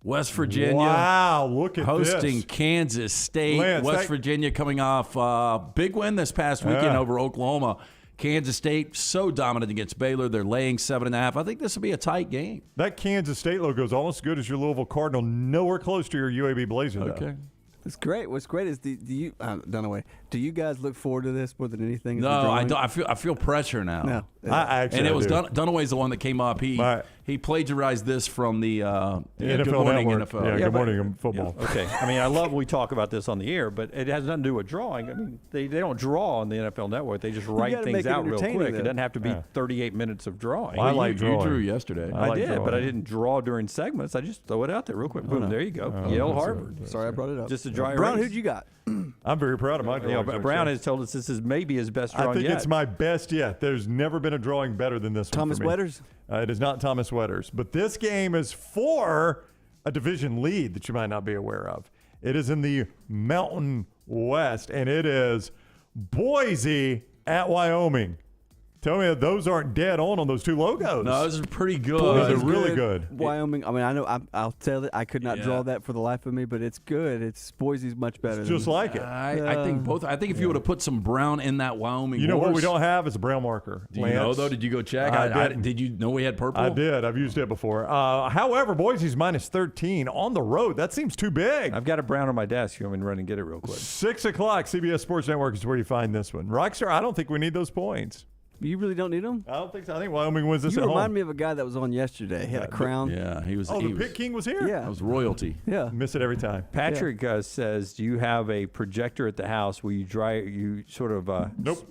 Speaker 5: West Virginia.
Speaker 1: Wow, look at
Speaker 5: hosting
Speaker 1: this.
Speaker 5: Kansas State.
Speaker 1: Lance,
Speaker 5: West Virginia coming off big win this past weekend over Oklahoma. Kansas State so dominant against Baylor. They're laying 7.5. I think this will be a tight game.
Speaker 1: That Kansas State logo is almost as good as your Louisville Cardinal. Nowhere close to your UAB Blazer.
Speaker 5: Okay.
Speaker 20: It's great. What's great is do you guys look forward to this more than anything?
Speaker 5: No, I don't. I feel pressure now.
Speaker 20: No,
Speaker 1: I actually
Speaker 5: and it was
Speaker 1: do.
Speaker 5: Dunaway's the one that came up. He plagiarized this from the
Speaker 1: NFL
Speaker 5: Good Morning
Speaker 1: Network.
Speaker 5: NFL.
Speaker 1: Yeah, Good Morning Football.
Speaker 7: Yeah. Okay. I mean, I love we talk about this on the air, but it has nothing to do with drawing. I mean, they don't draw on the NFL Network. They just write things out real quick. It doesn't have to be 38 minutes of drawing.
Speaker 1: Well, I like drawing.
Speaker 5: You drew yesterday.
Speaker 7: I did, but I didn't draw during segments. I just throw it out there real quick. Boom, there you go. Yale, Harvard.
Speaker 20: Sorry, I brought it up.
Speaker 7: Just a dry
Speaker 20: Brown,
Speaker 7: erase.
Speaker 20: who'd you got?
Speaker 1: I'm very proud of my drawing.
Speaker 7: Brown has told us this is maybe his best drawing
Speaker 1: I think
Speaker 7: yet.
Speaker 1: it's my best yet. There's never been a drawing better than this
Speaker 20: Thomas
Speaker 1: one for me.
Speaker 20: Wetters?
Speaker 1: It is not Thomas Wetters. But this game is for a division lead that you might not be aware of. It is in the Mountain West, and it is Boise at Wyoming. Tell me that those aren't dead on those two logos.
Speaker 5: No, those are pretty good.
Speaker 1: Those are really good.
Speaker 20: Wyoming. I mean, I know. I'll tell it. I could not draw that for the life of me, but it's good. It's Boise's much better.
Speaker 1: Just like it.
Speaker 5: I think both. I think if you would have put some brown in that Wyoming,
Speaker 1: You know what we
Speaker 5: horse-
Speaker 1: don't have is a brown marker.
Speaker 5: Do you know though? Did you go check? Did you know we had purple?
Speaker 1: I did. I've used it before. However, Boise's minus 13 on the road. That seems too big.
Speaker 7: I've got a brown on my desk. You want me to run and get it real quick?
Speaker 1: 6 o'clock, CBS Sports Network is where you find this one. Rockstar, I don't think we need those points.
Speaker 20: You really don't need them?
Speaker 1: I don't think so. I think Wyoming wins this
Speaker 20: You
Speaker 1: at home.
Speaker 20: remind me of a guy that was on yesterday. He had a crown.
Speaker 5: Yeah, he was.
Speaker 1: Oh,
Speaker 5: he
Speaker 1: the
Speaker 5: was,
Speaker 1: Pit King was here?
Speaker 20: Yeah.
Speaker 5: That was royalty.
Speaker 20: Yeah.
Speaker 1: Miss it every time.
Speaker 7: Patrick says, do you have a projector at the house where you sort of
Speaker 1: Nope.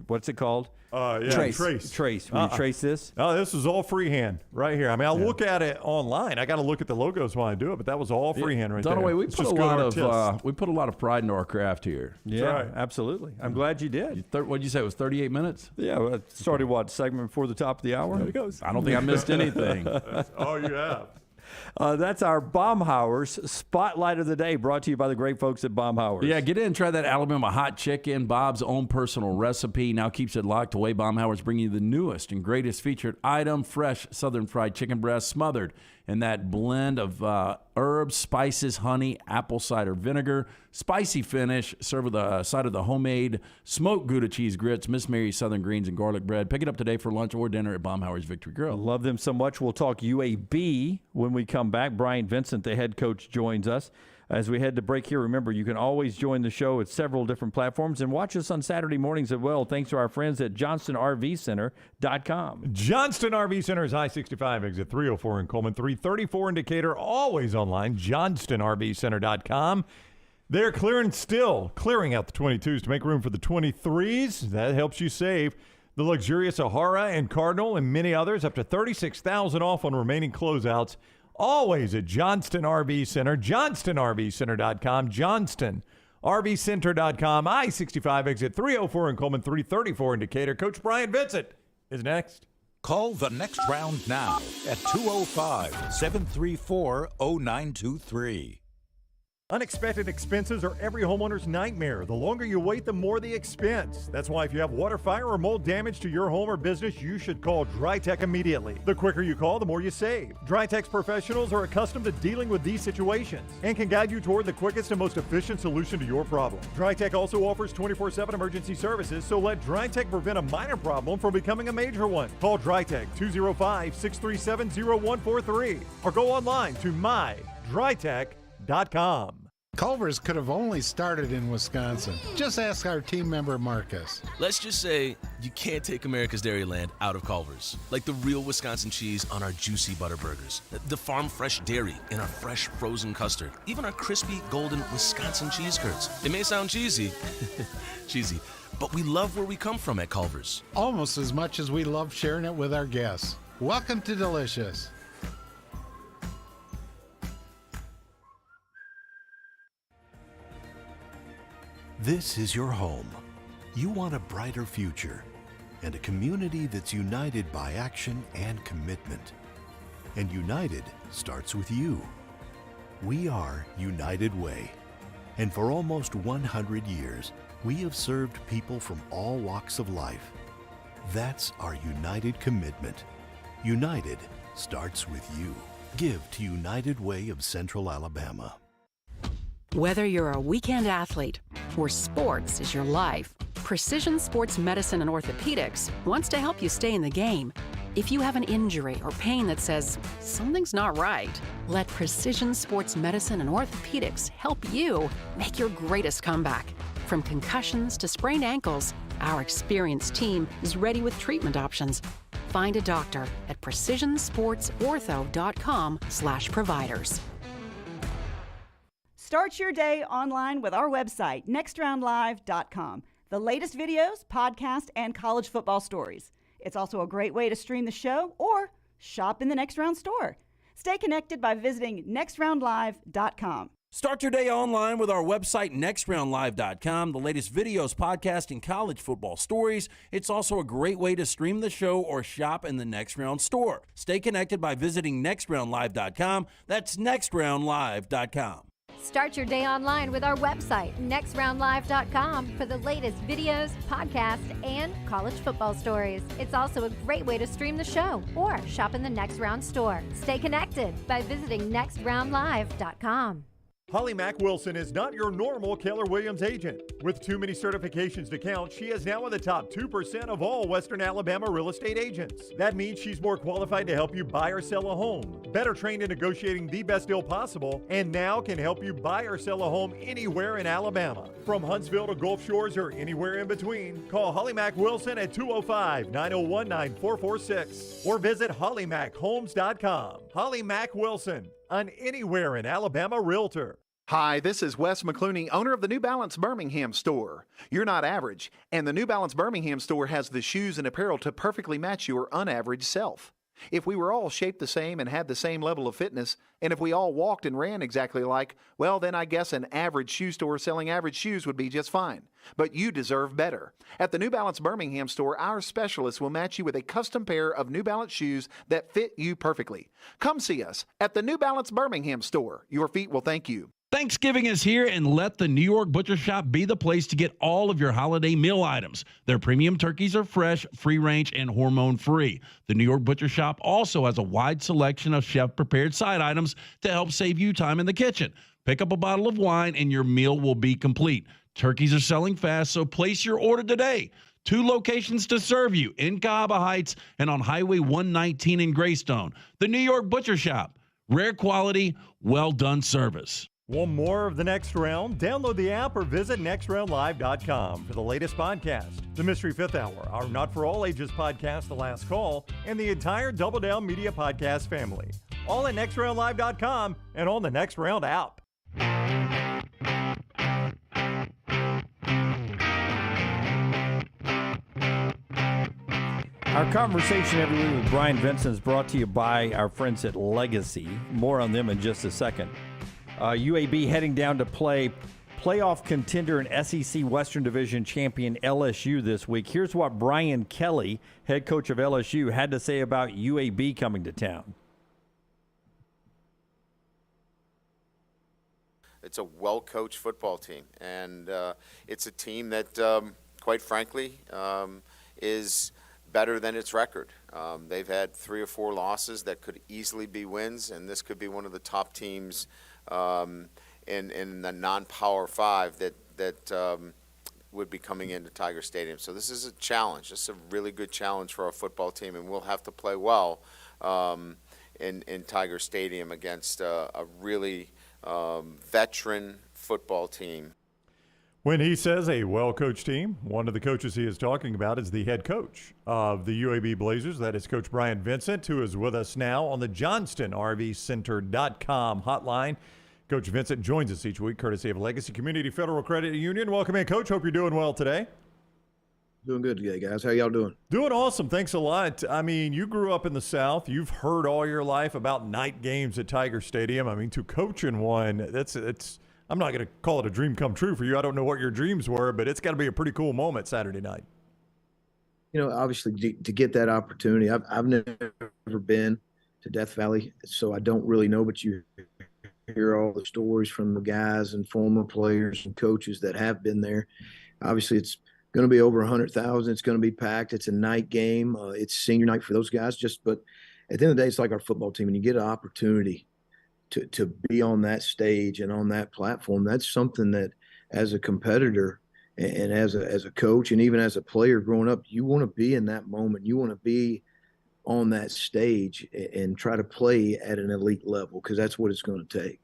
Speaker 7: What's it called?
Speaker 1: Trace.
Speaker 7: Trace. Will you trace this?
Speaker 1: Oh, this is all freehand right here. I mean, I'll look at it online. I got to look at the logos while I do it, but that was all freehand right there.
Speaker 5: Dunaway, we
Speaker 1: It's
Speaker 5: put a
Speaker 1: just good
Speaker 5: lot
Speaker 1: artists.
Speaker 5: of we put a lot of pride into our craft here.
Speaker 7: Yeah,
Speaker 1: right.
Speaker 7: absolutely. I'm glad you did.
Speaker 5: What did you say? It was 38 minutes?
Speaker 7: Yeah, well, it started segment before the top of the hour?
Speaker 20: There it goes.
Speaker 5: I don't think I missed anything.
Speaker 1: That's all you have.
Speaker 7: That's our Baumhower's Spotlight of the Day, brought to you by the great folks at Baumhower's.
Speaker 5: Yeah, get in and try that Alabama hot chicken. Bob's own personal recipe now keeps it locked away. Baumhower's bringing you the newest and greatest featured item, fresh southern fried chicken breast smothered in that blend of herbs, spices, honey, apple cider vinegar, spicy finish, served with a side of the homemade smoked Gouda cheese grits, Miss Mary's southern greens, and garlic bread. Pick it up today for lunch or dinner at Baumhower's Victory Grill.
Speaker 7: Love them so much. We'll talk UAB when we come back. Bryant Vincent, the head coach, joins us. As we head to break here, remember, you can always join the show at several different platforms and watch us on Saturday mornings as well, thanks to our friends at JohnstonRVCenter.com.
Speaker 1: Johnston RV Center is I-65, exit 304 in Coleman, 334 in Decatur, always online, JohnstonRVCenter.com. They're clearing out the 22s to make room for the 23s. That helps you save. The luxurious Sahara and Cardinal and many others, up to $36,000 off on remaining closeouts. Always at Johnston RV Center, JohnstonRVCenter.com, JohnstonRVCenter.com, I-65 exit 304 in Coleman, 334 in Decatur. Coach Bryant Vincent is next.
Speaker 6: Call the next round now at 205-734-0923.
Speaker 14: Unexpected expenses are every homeowner's nightmare. The longer you wait, the more the expense. That's why if you have water, fire, or mold damage to your home or business, you should call DryTech immediately. The quicker you call, the more you save. DryTech's professionals are accustomed to dealing with these situations and can guide you toward the quickest and most efficient solution to your problem. DryTech also offers 24/7 emergency services, so let DryTech prevent a minor problem from becoming a major one. Call DryTech 205-637-0143 or go online to mydrytech.com.
Speaker 15: Culver's could have only started in Wisconsin. Just ask our team member Marcus.
Speaker 4: Let's just say you can't take America's Dairyland out of Culver's. Like the real Wisconsin cheese on our juicy butter burgers, the farm fresh dairy in our fresh frozen custard, even our crispy golden Wisconsin cheese curds. It may sound cheesy, but we love where we come from at Culver's.
Speaker 15: Almost as much as we love sharing it with our guests. Welcome to Delicious.
Speaker 8: This is your home. You want a brighter future and a community that's united by action and commitment. And united starts with you. We are United Way. And for almost 100 years, we have served people from all walks of life. That's our united commitment. United starts with you. Give to United Way of Central Alabama.
Speaker 21: Whether you're a weekend athlete or sports is your life, Precision Sports Medicine and Orthopedics wants to help you stay in the game. If you have an injury or pain that says something's not right, let Precision Sports Medicine and Orthopedics help you make your greatest comeback. From concussions to sprained ankles, our experienced team is ready with treatment options. Find a doctor at precisionsportsortho.com/providers.
Speaker 2: Start your day online with our website, nextroundlive.com. The latest videos, podcasts, and college football stories. It's also a great way to stream the show or shop in the Next Round store. Stay connected by visiting nextroundlive.com.
Speaker 11: Start your day online with our website, nextroundlive.com. The latest videos, podcasts, and college football stories. It's also a great way to stream the show or shop in the Next Round store. Stay connected by visiting nextroundlive.com. That's nextroundlive.com.
Speaker 19: Start your day online with our website, nextroundlive.com, for the latest videos, podcasts, and college football stories. It's also a great way to stream the show or shop in the Next Round store. Stay connected by visiting nextroundlive.com.
Speaker 14: Holly Mack Wilson is not your normal Keller Williams agent. With too many certifications to count, she is now in the top 2% of all Western Alabama real estate agents. That means she's more qualified to help you buy or sell a home, better trained in negotiating the best deal possible, and now can help you buy or sell a home anywhere in Alabama. From Huntsville to Gulf Shores or anywhere in between, call Holly Mack Wilson at 205-901-9446 or visit hollymachomes.com. Holly Mack Wilson, an anywhere in Alabama realtor.
Speaker 18: Hi, this is Wes McClooney, owner of the New Balance Birmingham store. You're not average, and the New Balance Birmingham store has the shoes and apparel to perfectly match your unaverage self. If we were all shaped the same and had the same level of fitness, and if we all walked and ran exactly alike, well, then I guess an average shoe store selling average shoes would be just fine. But you deserve better. At the New Balance Birmingham store, our specialists will match you with a custom pair of New Balance shoes that fit you perfectly. Come see us at the New Balance Birmingham store. Your feet will thank you.
Speaker 11: Thanksgiving is here, and let the New York Butcher Shop be the place to get all of your holiday meal items. Their premium turkeys are fresh, free-range, and hormone-free. The New York Butcher Shop also has a wide selection of chef-prepared side items to help save you time in the kitchen. Pick up a bottle of wine, and your meal will be complete. Turkeys are selling fast, so place your order today. 2 locations to serve you, in Cahaba Heights and on Highway 119 in Greystone. The New York Butcher Shop. Rare quality, well-done service.
Speaker 14: Want more of The Next Round? Download the app or visit nextroundlive.com for the latest podcast, The Mystery Fifth Hour, our Not For All Ages podcast, The Last Call, and the entire Double Down Media podcast family. All at nextroundlive.com and on the Next Round app.
Speaker 7: Our conversation every week with Bryant Vincent is brought to you by our friends at Legacy. More on them in just a second. UAB heading down to play playoff contender and SEC Western Division champion LSU this week. Here's what Brian Kelly, head coach of LSU, had to say about UAB coming to town.
Speaker 9: It's a well-coached football team, and it's a team that, quite frankly, is better than its record. They've had 3 or 4 losses that could easily be wins, and this could be one of the top teams in the non-Power 5 that would be coming into Tiger Stadium. So this is a challenge. This is a really good challenge for our football team, and we'll have to play well in Tiger Stadium against a really veteran football team.
Speaker 1: When he says a well-coached team, one of the coaches he is talking about is the head coach of the UAB Blazers. That is Coach Bryant Vincent, who is with us now on the JohnstonRVCenter.com hotline. Coach Vincent joins us each week, courtesy of Legacy Community Federal Credit Union. Welcome in, Coach. Hope you're doing well today.
Speaker 16: Doing good today, guys. How y'all doing?
Speaker 1: Doing awesome. Thanks a lot. I mean, you grew up in the South. You've heard all your life about night games at Tiger Stadium. I mean, to coach in one, it's I'm not going to call it a dream come true for you. I don't know what your dreams were, but it's got to be a pretty cool moment Saturday night.
Speaker 16: You know, obviously to get that opportunity, I've never been to Death Valley, so I don't really know, but you hear all the stories from the guys and former players and coaches that have been there. Obviously, it's going to be over 100,000. It's going to be packed. It's a night game. It's senior night for those guys. But at the end of the day, it's like our football team, and you get an opportunity to be on that stage and on that platform. That's something that, as a competitor and as a coach and even as a player growing up, you want to be in that moment. You want to be on that stage and try to play at an elite level, because that's what it's going to take.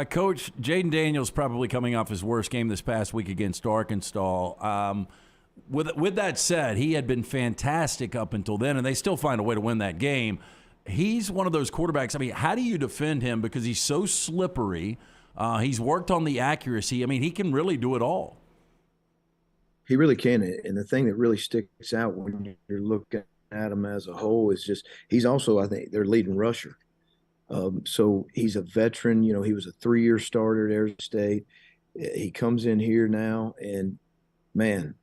Speaker 5: Coach, Jaden Daniels probably coming off his worst game this past week against Arkansas. With that said, he had been fantastic up until then, and they still find a way to win that game. He's one of those quarterbacks. I mean, how do you defend him? Because he's so slippery. He's worked on the accuracy. I mean, he can really do it all.
Speaker 16: He really can. And the thing that really sticks out when you're looking at him as a whole is just he's also, I think, their leading rusher. So he's a veteran. You know, he was a 3-year starter at Arizona State. He comes in here now, and, man,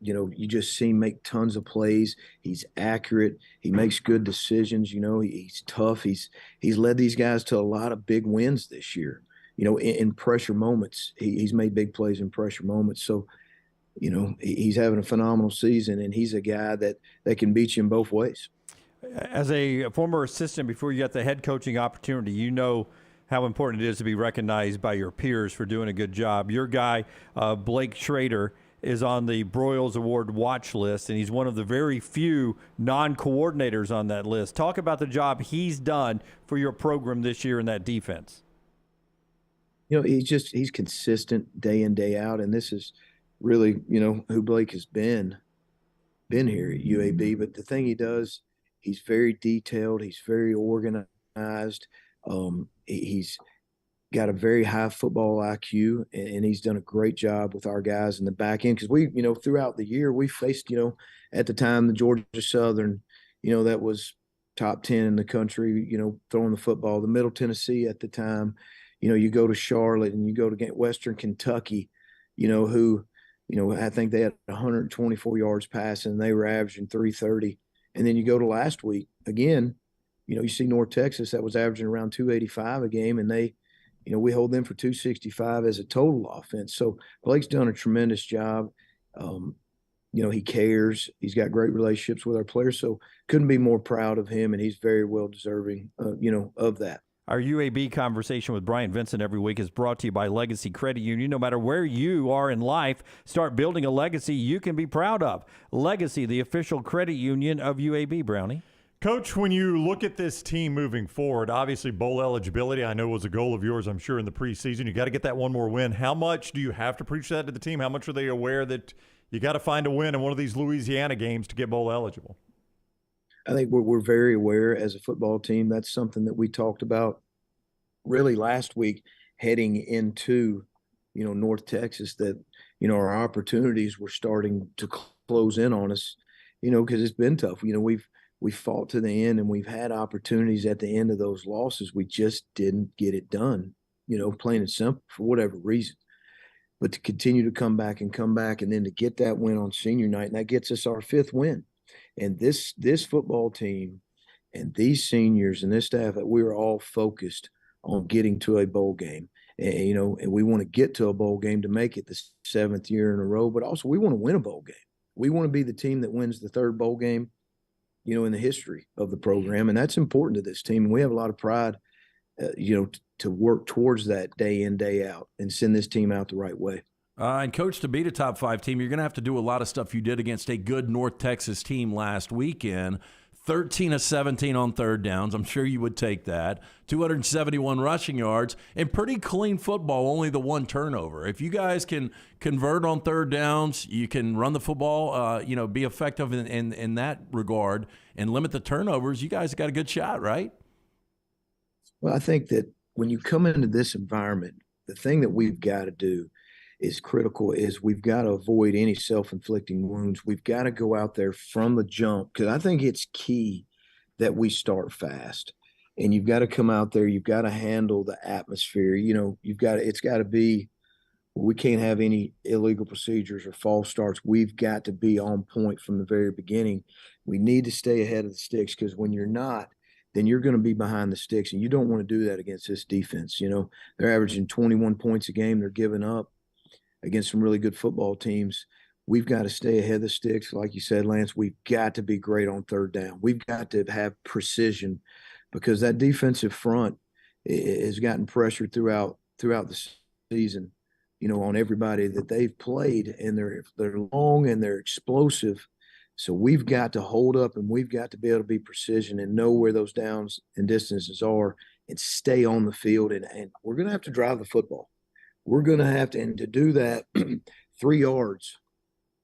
Speaker 16: you know, you just see him make tons of plays. He's accurate. He makes good decisions. You know, he's tough. He's led these guys to a lot of big wins this year. You know, in pressure moments, he's made big plays in pressure moments. So, you know, he's having a phenomenal season, and he's a guy that can beat you in both ways.
Speaker 7: As a former assistant before you got the head coaching opportunity, you know how important it is to be recognized by your peers for doing a good job. Your guy, Blake Schrader, is on the Broyles Award watch list, and he's one of the very few non-coordinators on that list. Talk about the job he's done for your program this year in that defense.
Speaker 16: You know, he's consistent day in, day out, and this is really, you know, who Blake has been here at UAB. But the thing he does, he's very detailed. He's very organized. He's got a very high football IQ, and he's done a great job with our guys in the back end. Because we, you know, throughout the year, we faced, you know, at the time, the Georgia Southern, you know, that was top 10 in the country, you know, throwing the football. The Middle Tennessee at the time, you know, you go to Charlotte and you go to Western Kentucky, you know, who, you know, I think they had 124 yards passing, and they were averaging 330. And then you go to last week, again, you know, you see North Texas that was averaging around 285 a game, and they, you know, we hold them for 265 as a total offense. So Blake's done a tremendous job. You know, he cares. He's got great relationships with our players. So couldn't be more proud of him, and he's very well deserving, you know, of that.
Speaker 7: Our UAB conversation with Bryant Vincent every week is brought to you by Legacy Credit Union. No matter where you are in life, start building a legacy you can be proud of. Legacy, the official credit union of UAB, Brownie.
Speaker 1: Coach, when you look at this team moving forward, obviously bowl eligibility I know was a goal of yours, I'm sure, in the preseason. You got to get that one more win. How much do you have to preach that to the team? How much are they aware that you got to find a win in one of these Louisiana games to get bowl eligible?
Speaker 16: I think we're very aware as a football team. That's something that we talked about really last week heading into, North Texas, that, our opportunities were starting to close in on us, because it's been tough. We fought to the end, and we've had opportunities at the end of those losses. We just didn't get it done, plain and simple, for whatever reason. But to continue to come back, and then to get that win on senior night, and that gets us our 5th win. And this football team and these seniors and this staff, that we were all focused on getting to a bowl game. And, and we want to get to a bowl game to make it the 7th year in a row, but also we want to win a bowl game. We want to be the team that wins the 3rd bowl game, in the history of the program. And that's important to this team. And we have a lot of pride, to work towards that day in, day out, and send this team out the right way.
Speaker 5: And, Coach, to beat a top 5 team, you're going to have to do a lot of stuff you did against a good North Texas team last weekend. 13 of 17 on 3rd downs. I'm sure you would take that. 271 rushing yards and pretty clean football, only the 1 turnover. If you guys can convert on 3rd downs, you can run the football, be effective in that regard and limit the turnovers, you guys got a good shot, right?
Speaker 16: Well, I think that when you come into this environment, the thing that we've got to do is critical is we've got to avoid any self-inflicting wounds. We've got to go out there from the jump, because I think it's key that we start fast. And you've got to come out there. You've got to handle the atmosphere. It's got to be, we can't have any illegal procedures or false starts. We've got to be on point from the very beginning. We need to stay ahead of the sticks, because when you're not, then you're going to be behind the sticks. And you don't want to do that against this defense. They're averaging 21 points a game. They're giving up against some really good football teams. We've got to stay ahead of the sticks. Like you said, Lance, we've got to be great on 3rd down. We've got to have precision, because that defensive front has gotten pressure throughout the season, on everybody that they've played, and they're long and they're explosive. So we've got to hold up, and we've got to be able to be precision and know where those downs and distances are and stay on the field. And we're going to have to drive the football. We're going to have to, and to do that, 3 yards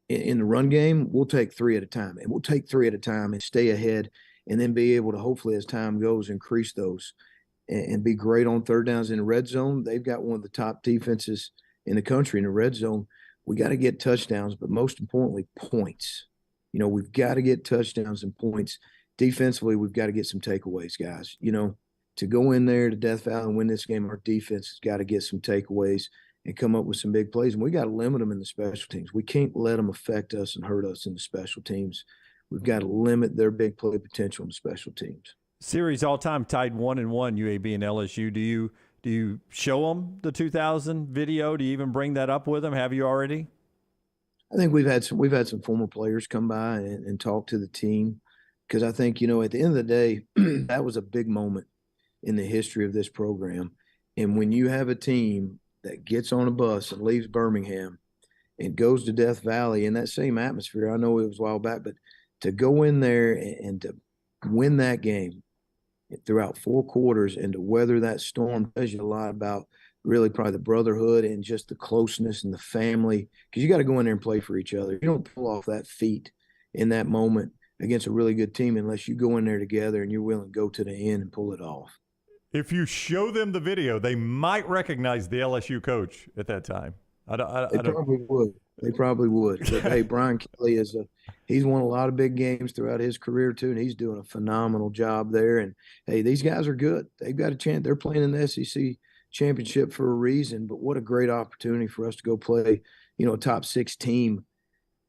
Speaker 16: in the run game, we'll take 3 at a time. And we'll take 3 at a time and stay ahead, and then be able to, hopefully, as time goes, increase those and be great on 3rd downs in the red zone. They've got one of the top defenses in the country in the red zone. We got to get touchdowns, but most importantly, points. We've got to get touchdowns and points. Defensively, we've got to get some takeaways, guys. To go in there to Death Valley and win this game, our defense has got to get some takeaways and come up with some big plays. And we got to limit them in the special teams. We can't let them affect us and hurt us in the special teams. We've got to limit their big play potential in the special teams.
Speaker 7: Series all-time tied 1-1, UAB and LSU. Do you show them the 2000 video? Do you even bring that up with them? Have you already?
Speaker 16: I think we've had some former players come by and talk to the team, because I think, at the end of the day, that was a big moment in the history of this program. And when you have a team that gets on a bus and leaves Birmingham and goes to Death Valley in that same atmosphere, I know it was a while back, but to go in there and to win that game throughout 4 quarters and to weather that storm tells you a lot about really probably the brotherhood and just the closeness and the family, because you got to go in there and play for each other. You don't pull off that feat in that moment against a really good team unless you go in there together and you're willing to go to the end and pull it off.
Speaker 1: If you show them the video, they might recognize the LSU coach at that time.
Speaker 16: They probably would. They probably would. But, hey, Brian Kelly he's won a lot of big games throughout his career too, and he's doing a phenomenal job there. And, hey, these guys are good. They've got a chance. They're playing in the SEC championship for a reason, but what a great opportunity for us to go play, a top 6 team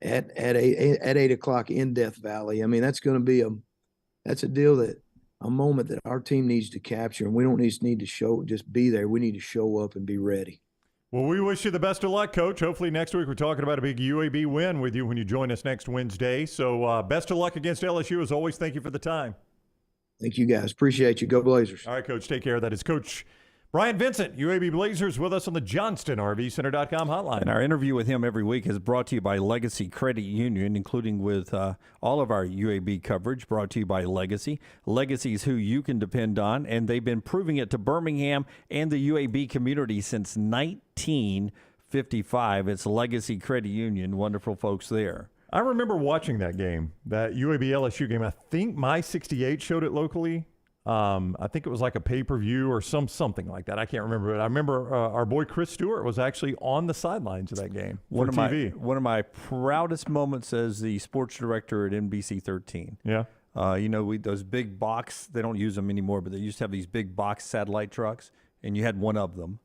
Speaker 16: at 8 o'clock in Death Valley. I mean, that's going to be a moment that our team needs to capture, and we don't need to just be there. We need to show up and be ready.
Speaker 1: Well, we wish you the best of luck, Coach. Hopefully next week we're talking about a big UAB win with you when you join us next Wednesday. So best of luck against LSU. As always, thank you for the time.
Speaker 16: Thank you, guys. Appreciate you. Go Blazers.
Speaker 1: All right, Coach. Take care. That is Coach Bryant Vincent, UAB Blazers, with us on the JohnstonRVCenter.com hotline.
Speaker 7: And our interview with him every week is brought to you by Legacy Credit Union, including with all of our UAB coverage, brought to you by Legacy. Legacy is who you can depend on, and they've been proving it to Birmingham and the UAB community since 1955. It's Legacy Credit Union. Wonderful folks there.
Speaker 1: I remember watching that game, that UAB LSU game. I think My 68 showed it locally. I think it was like a pay-per-view or something like that. I can't remember. But I remember our boy Chris Stewart was actually on the sidelines of that game for TV.
Speaker 7: One of my proudest moments as the sports director at NBC 13.
Speaker 1: Yeah.
Speaker 7: Those big box, they don't use them anymore, but they used to have these big box satellite trucks, and you had one of them,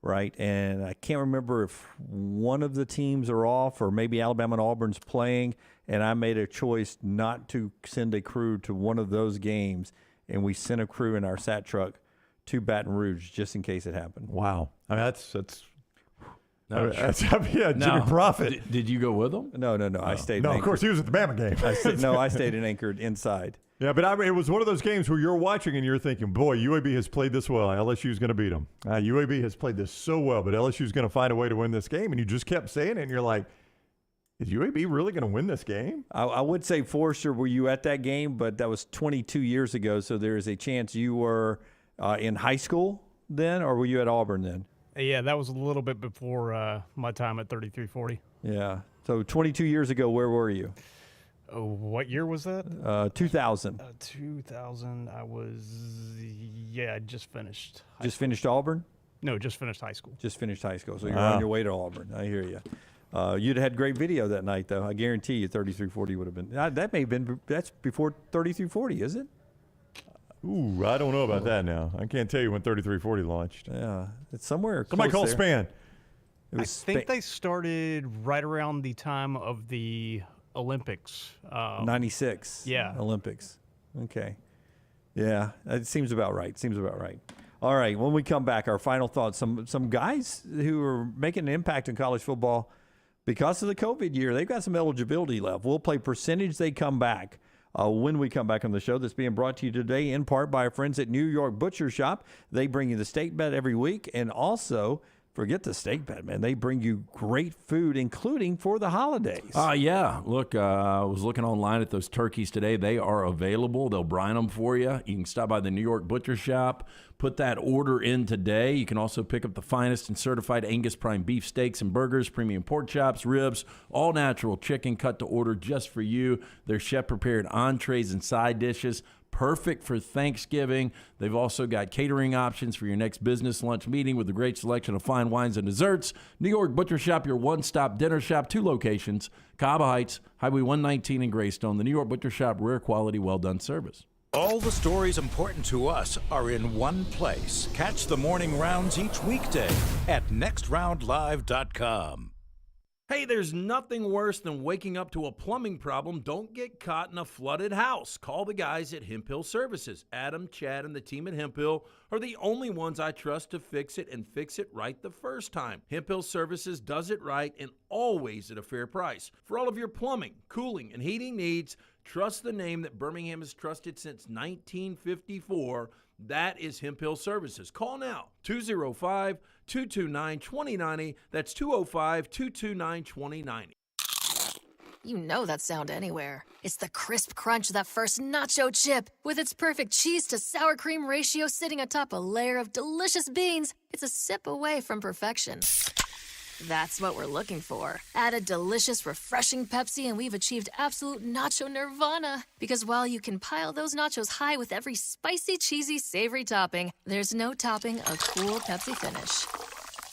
Speaker 7: right? And I can't remember if one of the teams are off or maybe Alabama and Auburn's playing, and I made a choice not to send a crew to one of those games. And we sent a crew in our SAT truck to Baton Rouge just in case it happened.
Speaker 1: Wow. I mean, that's
Speaker 5: Jimmy
Speaker 1: Prophet.
Speaker 5: Did you go with them?
Speaker 7: No. I stayed.
Speaker 1: No, of course, he was at the Bama game.
Speaker 7: I stayed and anchored inside.
Speaker 1: Yeah, but it was one of those games where you're watching and you're thinking, boy, UAB has played this well. LSU's going to beat them. UAB has played this so well, but LSU's going to find a way to win this game. And you just kept saying it, and you're like, is UAB really going to win this game?
Speaker 7: I would say, Forrester, were you at that game? But that was 22 years ago, so there is a chance you were in high school then, or were you at Auburn then?
Speaker 12: Yeah, that was a little bit before my time at 3340.
Speaker 7: Yeah. So 22 years ago, where were you?
Speaker 12: Oh, what year was that?
Speaker 7: 2000.
Speaker 12: 2000, I just finished.
Speaker 7: Just finished Auburn?
Speaker 12: No, just finished high school.
Speaker 7: Just finished high school, so you're on your way to Auburn. I hear you. You'd have had great video that night, though. I guarantee you 3340 would have been. That may have been, that's before 3340, is it?
Speaker 1: Ooh, I don't know about that now. I can't tell you when 3340 launched.
Speaker 7: Yeah, it's somewhere
Speaker 1: Somebody call
Speaker 7: there.
Speaker 1: Span.
Speaker 12: I think they started right around the time of the Olympics.
Speaker 7: 96.
Speaker 12: Yeah.
Speaker 7: Olympics. Okay. Yeah, it seems about right. All right, when we come back, our final thoughts. Some guys who are making an impact in college football because of the COVID year, they've got some eligibility left. We'll play percentage they come back when we come back on the show. That's being brought to you today in part by our friends at New York Butcher Shop. They bring you the steak bet every week, and also, forget the steak bet, man. They bring you great food, including for the holidays.
Speaker 5: Yeah. Look, I was looking online at those turkeys today. They are available. They'll brine them for you. You can stop by the New York Butcher Shop, put that order in today. You can also pick up the finest and certified Angus prime beef steaks and burgers, premium pork chops, ribs, all natural chicken cut to order just for you. Their chef-prepared entrees and side dishes, perfect for Thanksgiving. They've also got catering options for your next business lunch meeting with a great selection of fine wines and desserts. New York Butcher Shop, your one-stop dinner shop, 2 locations, Cobb Heights, Highway 119 in Greystone. The New York Butcher Shop, rare quality, well-done service.
Speaker 6: All the stories important to us are in one place. Catch the morning rounds each weekday at nextroundlive.com.
Speaker 3: Hey, there's nothing worse than waking up to a plumbing problem. Don't get caught in a flooded house. Call the guys at Hemp Hill Services. Adam, Chad, and the team at Hemp Hill are the only ones I trust to fix it and fix it right the first time. Hemp Hill Services does it right and always at a fair price. For all of your plumbing, cooling, and heating needs, trust the name that Birmingham has trusted since 1954. That is Hemp Hill Services. Call now, 205-229-2090. That's 205-229-2090.
Speaker 17: You know that sound anywhere. It's the crisp crunch of that first nacho chip. With its perfect cheese to sour cream ratio sitting atop a layer of delicious beans, it's a sip away from perfection. That's what we're looking for. Add a delicious, refreshing Pepsi and we've achieved absolute nacho nirvana. Because while you can pile those nachos high with every spicy, cheesy, savory topping, there's no topping a cool Pepsi finish.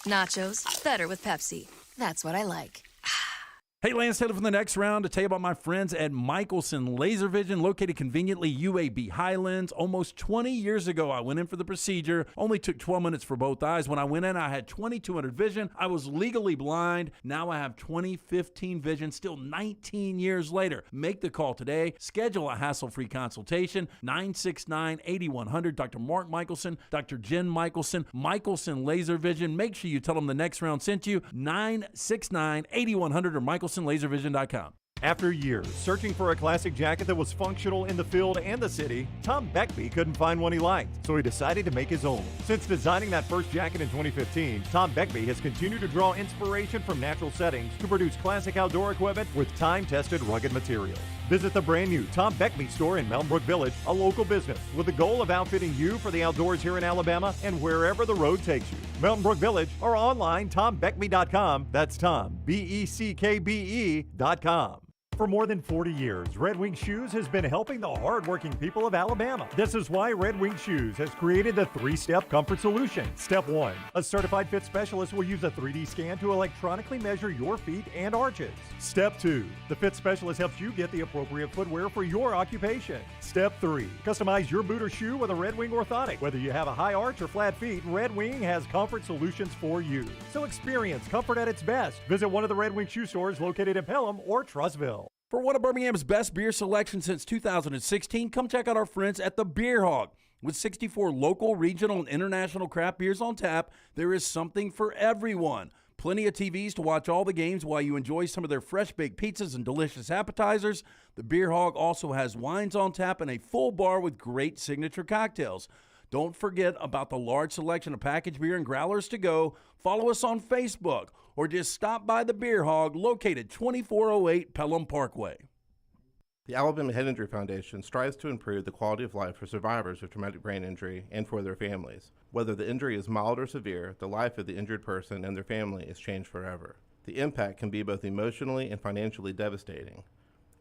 Speaker 17: Nachos, better with Pepsi. That's what I like.
Speaker 3: Hey, Lance Taylor from the Next Round to tell you about my friends at Michelson Laser Vision, located conveniently UAB Highlands. Almost 20 years ago, I went in for the procedure. Only took 12 minutes for both eyes. When I went in, I had 2200 vision. I was legally blind. Now I have 20/15 vision, still 19 years later. Make the call today. Schedule a hassle-free consultation. 969-8100. Dr. Mark Michelson, Dr. Jen Michelson, Michelson Laser Vision. Make sure you tell them the Next Round sent you. 969-8100 or MichelSonLaserVision.com.
Speaker 14: After years searching for a classic jacket that was functional in the field and the city, Tom Beckby couldn't find one he liked, so he decided to make his own. Since designing that first jacket in 2015, Tom Beckby has continued to draw inspiration from natural settings to produce classic outdoor equipment with time-tested rugged materials. Visit the brand new Tom Beckby store in Mountain Brook Village, a local business with the goal of outfitting you for the outdoors here in Alabama and wherever the road takes you. Mountain Brook Village or online, TomBeckby.com. That's Tom, BECKBE.com. For more than 40 years, Red Wing Shoes has been helping the hardworking people of Alabama. This is why Red Wing Shoes has created the 3-step comfort solution. Step 1. A certified fit specialist will use a 3D scan to electronically measure your feet and arches. Step 2. The fit specialist helps you get the appropriate footwear for your occupation. Step 3. Customize your boot or shoe with a Red Wing orthotic. Whether you have a high arch or flat feet, Red Wing has comfort solutions for you. So experience comfort at its best. Visit one of the Red Wing shoe stores located in Pelham or Trussville.
Speaker 3: For one of Birmingham's best beer selections since 2016, come check out our friends at the Beer Hog. With 64 local, regional, and international craft beers on tap, there is something for everyone. Plenty of TVs to watch all the games while you enjoy some of their fresh-baked pizzas and delicious appetizers. The Beer Hog also has wines on tap and a full bar with great signature cocktails. Don't forget about the large selection of packaged beer and growlers to go. Follow us on Facebook or just stop by the Beer Hog located 2408 Pelham Parkway.
Speaker 13: The Alabama Head Injury Foundation strives to improve the quality of life for survivors of traumatic brain injury and for their families. Whether the injury is mild or severe, the life of the injured person and their family is changed forever. The impact can be both emotionally and financially devastating.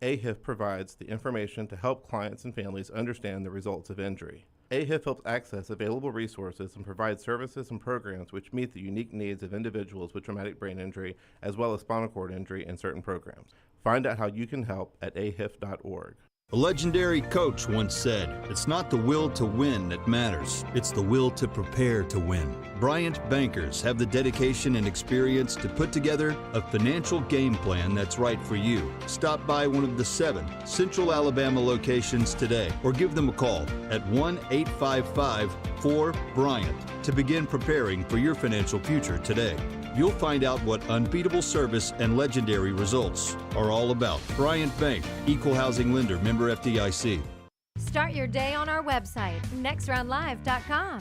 Speaker 13: AHIF provides the information to help clients and families understand the results of injury. AHIF helps access available resources and provides services and programs which meet the unique needs of individuals with traumatic brain injury as well as spinal cord injury in certain programs. Find out how you can help at ahif.org.
Speaker 22: A legendary coach once said, "It's not the will to win that matters, it's the will to prepare to win." Bryant bankers have the dedication and experience to put together a financial game plan that's right for you. Stop by one of the 7 Central Alabama locations today or give them a call at 1-855-4-BRYANT to begin preparing for your financial future today. You'll find out what unbeatable service and legendary results are all about. Bryant Bank, Equal Housing Lender, member FDIC.
Speaker 19: Start your day on our website, nextroundlive.com.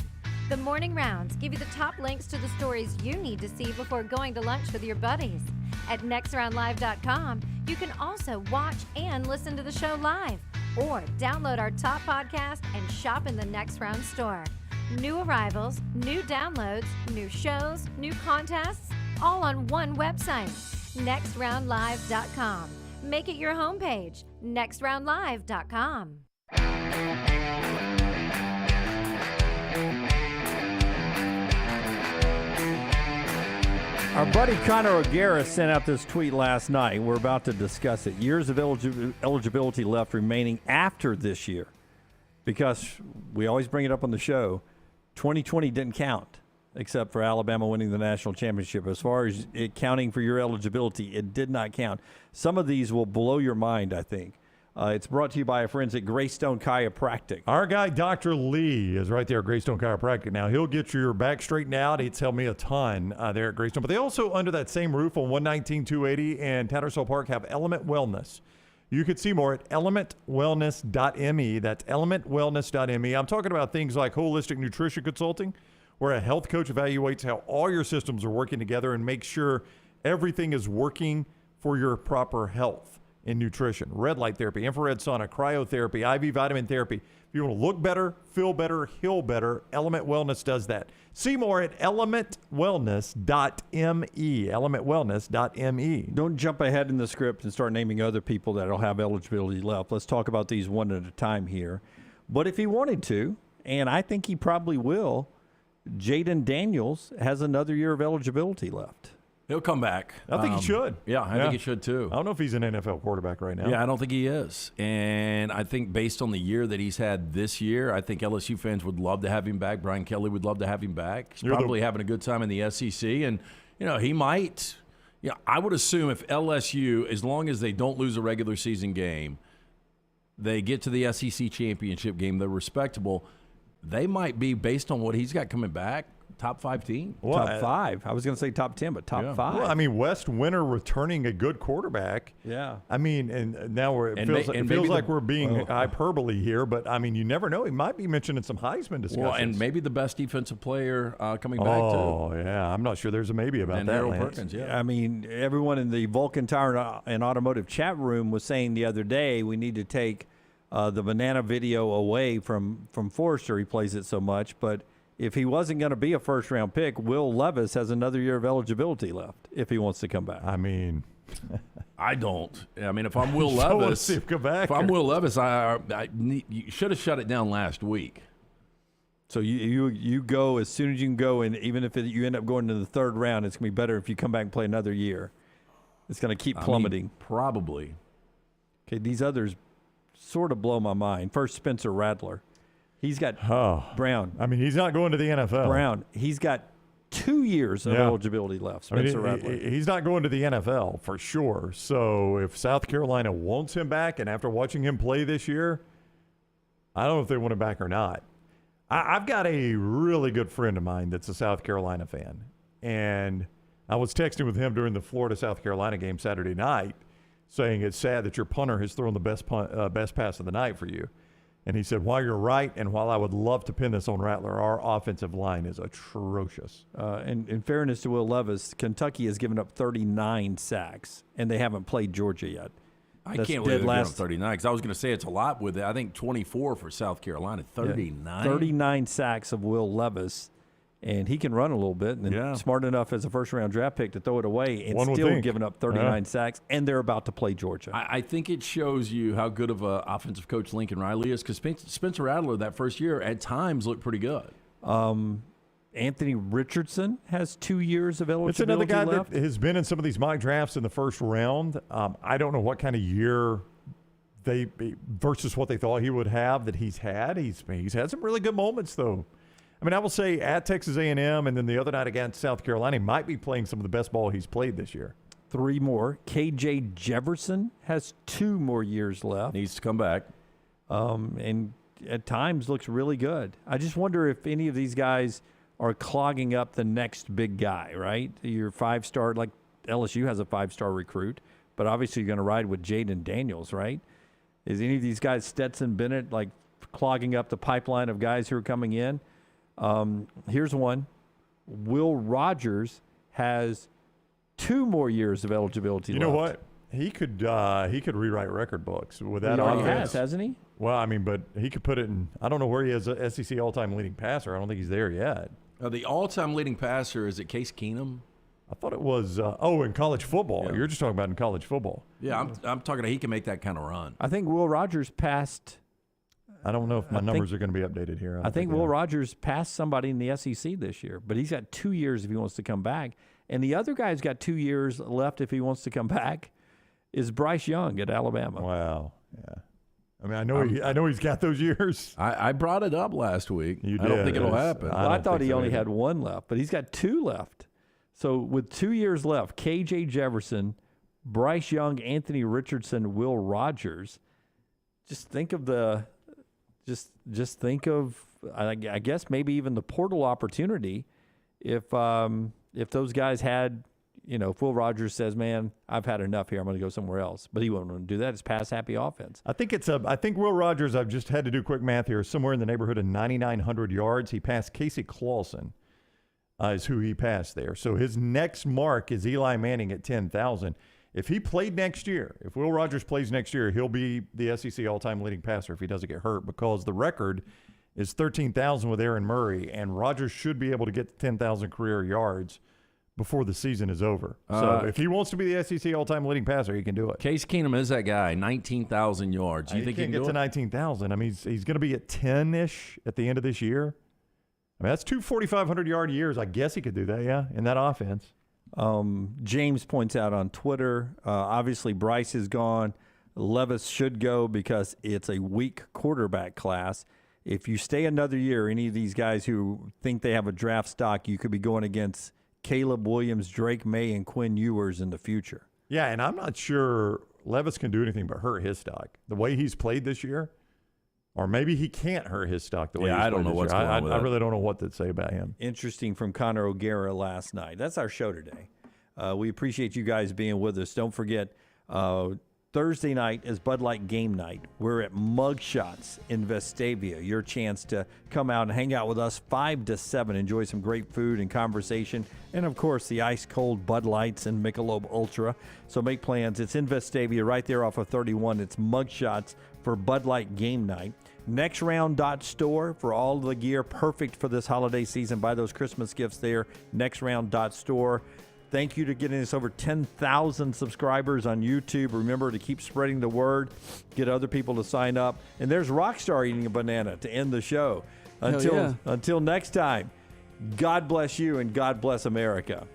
Speaker 19: The morning rounds give you the top links to the stories you need to see before going to lunch with your buddies. At nextroundlive.com, you can also watch and listen to the show live or download our top podcast and shop in the Next Round store. New arrivals, new downloads, new shows, new contests, all on one website, nextroundlive.com. Make it your homepage, nextroundlive.com.
Speaker 7: Our buddy Connor O'Gara sent out this tweet last night. We're about to discuss it. Years of eligibility left remaining after this year. Because we always bring it up on the show, 2020 didn't count, except for Alabama winning the national championship. As far as it counting for your eligibility, it did not count. Some of these will blow your mind, I think. It's brought to you by our friends at Greystone Chiropractic.
Speaker 1: Our guy, Dr. Lee, is right there at Greystone Chiropractic. Now, he'll get your back straightened out. He's helped me a ton there at Greystone. But they also, under that same roof on 119-280 and Tattersall Park, have Element Wellness. You can see more at elementwellness.me. That's elementwellness.me. I'm talking about things like holistic nutrition consulting, where a health coach evaluates how all your systems are working together and makes sure everything is working for your proper health in nutrition. Red light therapy, infrared sauna, cryotherapy, IV vitamin therapy. If you want to look better, feel better, heal better, Element Wellness does that. See more at elementwellness.me. Elementwellness.me.
Speaker 7: Don't jump ahead in the script and start naming other people that will have eligibility left. Let's talk about these one at a time here. But if he wanted to, and I think he probably will, Jaden Daniels has another year of eligibility left.
Speaker 3: He'll come back.
Speaker 1: I think he should.
Speaker 3: Yeah, I think he should too.
Speaker 1: I don't know if he's an NFL quarterback right now.
Speaker 3: Yeah, I don't think he is. And I think based on the year that he's had this year, I think LSU fans would love to have him back. Brian Kelly would love to have him back. He's probably having a good time in the SEC. And, he might. I would assume if LSU, as long as they don't lose a regular season game, they get to the SEC championship game, they're respectable, they might be, based on what he's got coming back,
Speaker 5: top 5 team.
Speaker 1: Well,
Speaker 7: top 5. I was going to say top 10, but top 5.
Speaker 1: Well, I mean, West Winter returning a good quarterback.
Speaker 7: Yeah.
Speaker 1: I mean, and now it feels like we're being hyperbole here, but I mean, you never know. He might be mentioning some Heisman discussions.
Speaker 5: Well, and maybe the best defensive player coming back, too.
Speaker 1: Oh, yeah. I'm not sure there's a maybe about
Speaker 5: and
Speaker 1: that,
Speaker 5: Harold
Speaker 1: Lance.
Speaker 5: Perkins, yeah.
Speaker 7: I mean, everyone in the Vulcan Tire and Automotive chat room was saying the other day we need to take the banana video away from Forrester. He plays it so much, but if he wasn't going to be a first-round pick, Will Levis has another year of eligibility left if he wants to come back.
Speaker 1: I mean,
Speaker 5: I don't. I mean, if I'm Will Levis, you should have shut it down last week.
Speaker 7: So you go as soon as you can go, and even if you end up going to the third round, it's going to be better if you come back and play another year. It's going to keep plummeting.
Speaker 5: Probably.
Speaker 7: Okay, these others sort of blow my mind. First, Spencer Rattler. He's got Brown.
Speaker 1: I mean, he's not going to the NFL.
Speaker 7: Brown. He's got 2 years of eligibility left. Spencer Rattler.
Speaker 1: He's not going to the NFL for sure. So if South Carolina wants him back, and after watching him play this year, I don't know if they want him back or not. I've got a really good friend of mine that's a South Carolina fan, and I was texting with him during the Florida-South Carolina game Saturday night, saying it's sad that your punter has thrown the best pass of the night for you. And he said, while you're right, and while I would love to pin this on Rattler, our offensive line is atrocious.
Speaker 7: And in fairness to Will Levis, Kentucky has given up 39 sacks, and they haven't played Georgia yet.
Speaker 5: I can't believe they're giving up 39, because I was going to say it's a lot with it. I think 24 for South Carolina, 39.
Speaker 7: 39 sacks of Will Levis, and he can run a little bit, and smart enough as a first-round draft pick to throw it away, and still giving up 39 sacks, and they're about to play Georgia.
Speaker 5: I think it shows you how good of an offensive coach Lincoln Riley is, because Spencer Rattler that first year at times looked pretty good.
Speaker 7: Anthony Richardson has 2 years of eligibility
Speaker 1: It's another guy
Speaker 7: left.
Speaker 1: that has been in some of these mock drafts in the first round. I don't know what kind of year versus what they thought he would have that he's had. He's had some really good moments, though. I mean, I will say at Texas A&M and then the other night against South Carolina, he might be playing some of the best ball he's played this year.
Speaker 7: 3 more. KJ Jefferson has 2 more years left.
Speaker 5: Needs to come back.
Speaker 7: And at times looks really good. I just wonder if any of these guys are clogging up the next big guy, right? Your 5-star, like LSU has a 5-star recruit, but obviously you're going to ride with Jaden Daniels, right? Is any of these guys, Stetson Bennett, like clogging up the pipeline of guys who are coming in? Here's one. Will Rogers has 2 more years of eligibility left.
Speaker 1: You know what? He could rewrite record books with that
Speaker 7: offense.
Speaker 1: offense.
Speaker 7: He has, hasn't he?
Speaker 1: Well, I mean, but he could put it in. I don't know where he is a SEC all-time leading passer. I don't think he's there yet.
Speaker 5: The all-time leading passer, is it Case Keenum?
Speaker 1: I thought it was, in college football. Yeah. You're just talking about in college football.
Speaker 5: Yeah, I'm talking about he can make that kind of run.
Speaker 7: I think Will Rogers passed.
Speaker 1: I don't know if my numbers are going to be updated here.
Speaker 7: I think Will Rogers passed somebody in the SEC this year, but he's got 2 years if he wants to come back. And the other guy's got 2 years left if he wants to come back is Bryce Young at Alabama.
Speaker 1: Wow. Yeah. I mean, I know he's got those years.
Speaker 5: I brought it up last week.
Speaker 1: You did.
Speaker 5: I don't think it'll happen.
Speaker 7: I thought he only had 1 left, but he's got 2 left. So with 2 years left, KJ Jefferson, Bryce Young, Anthony Richardson, Will Rogers. Just think of just think of, I guess maybe even the portal opportunity if those guys had, if Will Rogers says, man, I've had enough here, I'm going to go somewhere else. But he won't want to do that. It's pass-happy offense.
Speaker 1: I think Will Rogers, I've just had to do quick math here, somewhere in the neighborhood of 9,900 yards. He passed Casey Clausen is who he passed there. So his next mark is Eli Manning at 10,000. If he played next year, if Will Rogers plays next year, he'll be the SEC all-time leading passer if he doesn't get hurt, because the record is 13,000 with Aaron Murray, and Rogers should be able to get to 10,000 career yards before the season is over. So if he wants to be the SEC all-time leading passer, he can do it.
Speaker 5: Case Keenum is that guy, 19,000 yards. You think he can
Speaker 1: get
Speaker 5: do
Speaker 1: to
Speaker 5: it?
Speaker 1: 19,000? I mean, he's going to be at 10-ish at the end of this year. I mean, that's 2 4,500-yard years. I guess he could do that, yeah, in that offense.
Speaker 7: James points out on Twitter, obviously Bryce is gone. Levis should go because it's a weak quarterback class. If you stay another year, any of these guys who think they have a draft stock, you could be going against Caleb Williams, Drake May, and Quinn Ewers in the future.
Speaker 1: Yeah, and I'm not sure Levis can do anything but hurt his stock. The way he's played this year, Or maybe he can't hurt his stock the way
Speaker 5: Yeah,
Speaker 1: he's
Speaker 5: I don't
Speaker 1: played
Speaker 5: know
Speaker 1: this
Speaker 5: what's
Speaker 1: year.
Speaker 5: going on with
Speaker 1: I
Speaker 5: that.
Speaker 1: really don't know what to say about him.
Speaker 7: Interesting from Connor O'Gara last night. That's our show today. We appreciate you guys being with us. Don't forget, Thursday night is Bud Light game night. We're at Mugshots in Vestavia. Your chance to come out and hang out with us 5 to 7. Enjoy some great food and conversation. And, of course, the ice-cold Bud Lights and Michelob Ultra. So make plans. It's in Vestavia right there off of 31. It's Mugshots for Bud Light game night. NextRound.store for all the gear perfect for this holiday season. Buy those Christmas gifts there. NextRound.store. Thank you to getting us over 10,000 subscribers on YouTube. Remember to keep spreading the word, get other people to sign up. And there's Rockstar eating a banana to end the show. Until next time, God bless you and God bless America.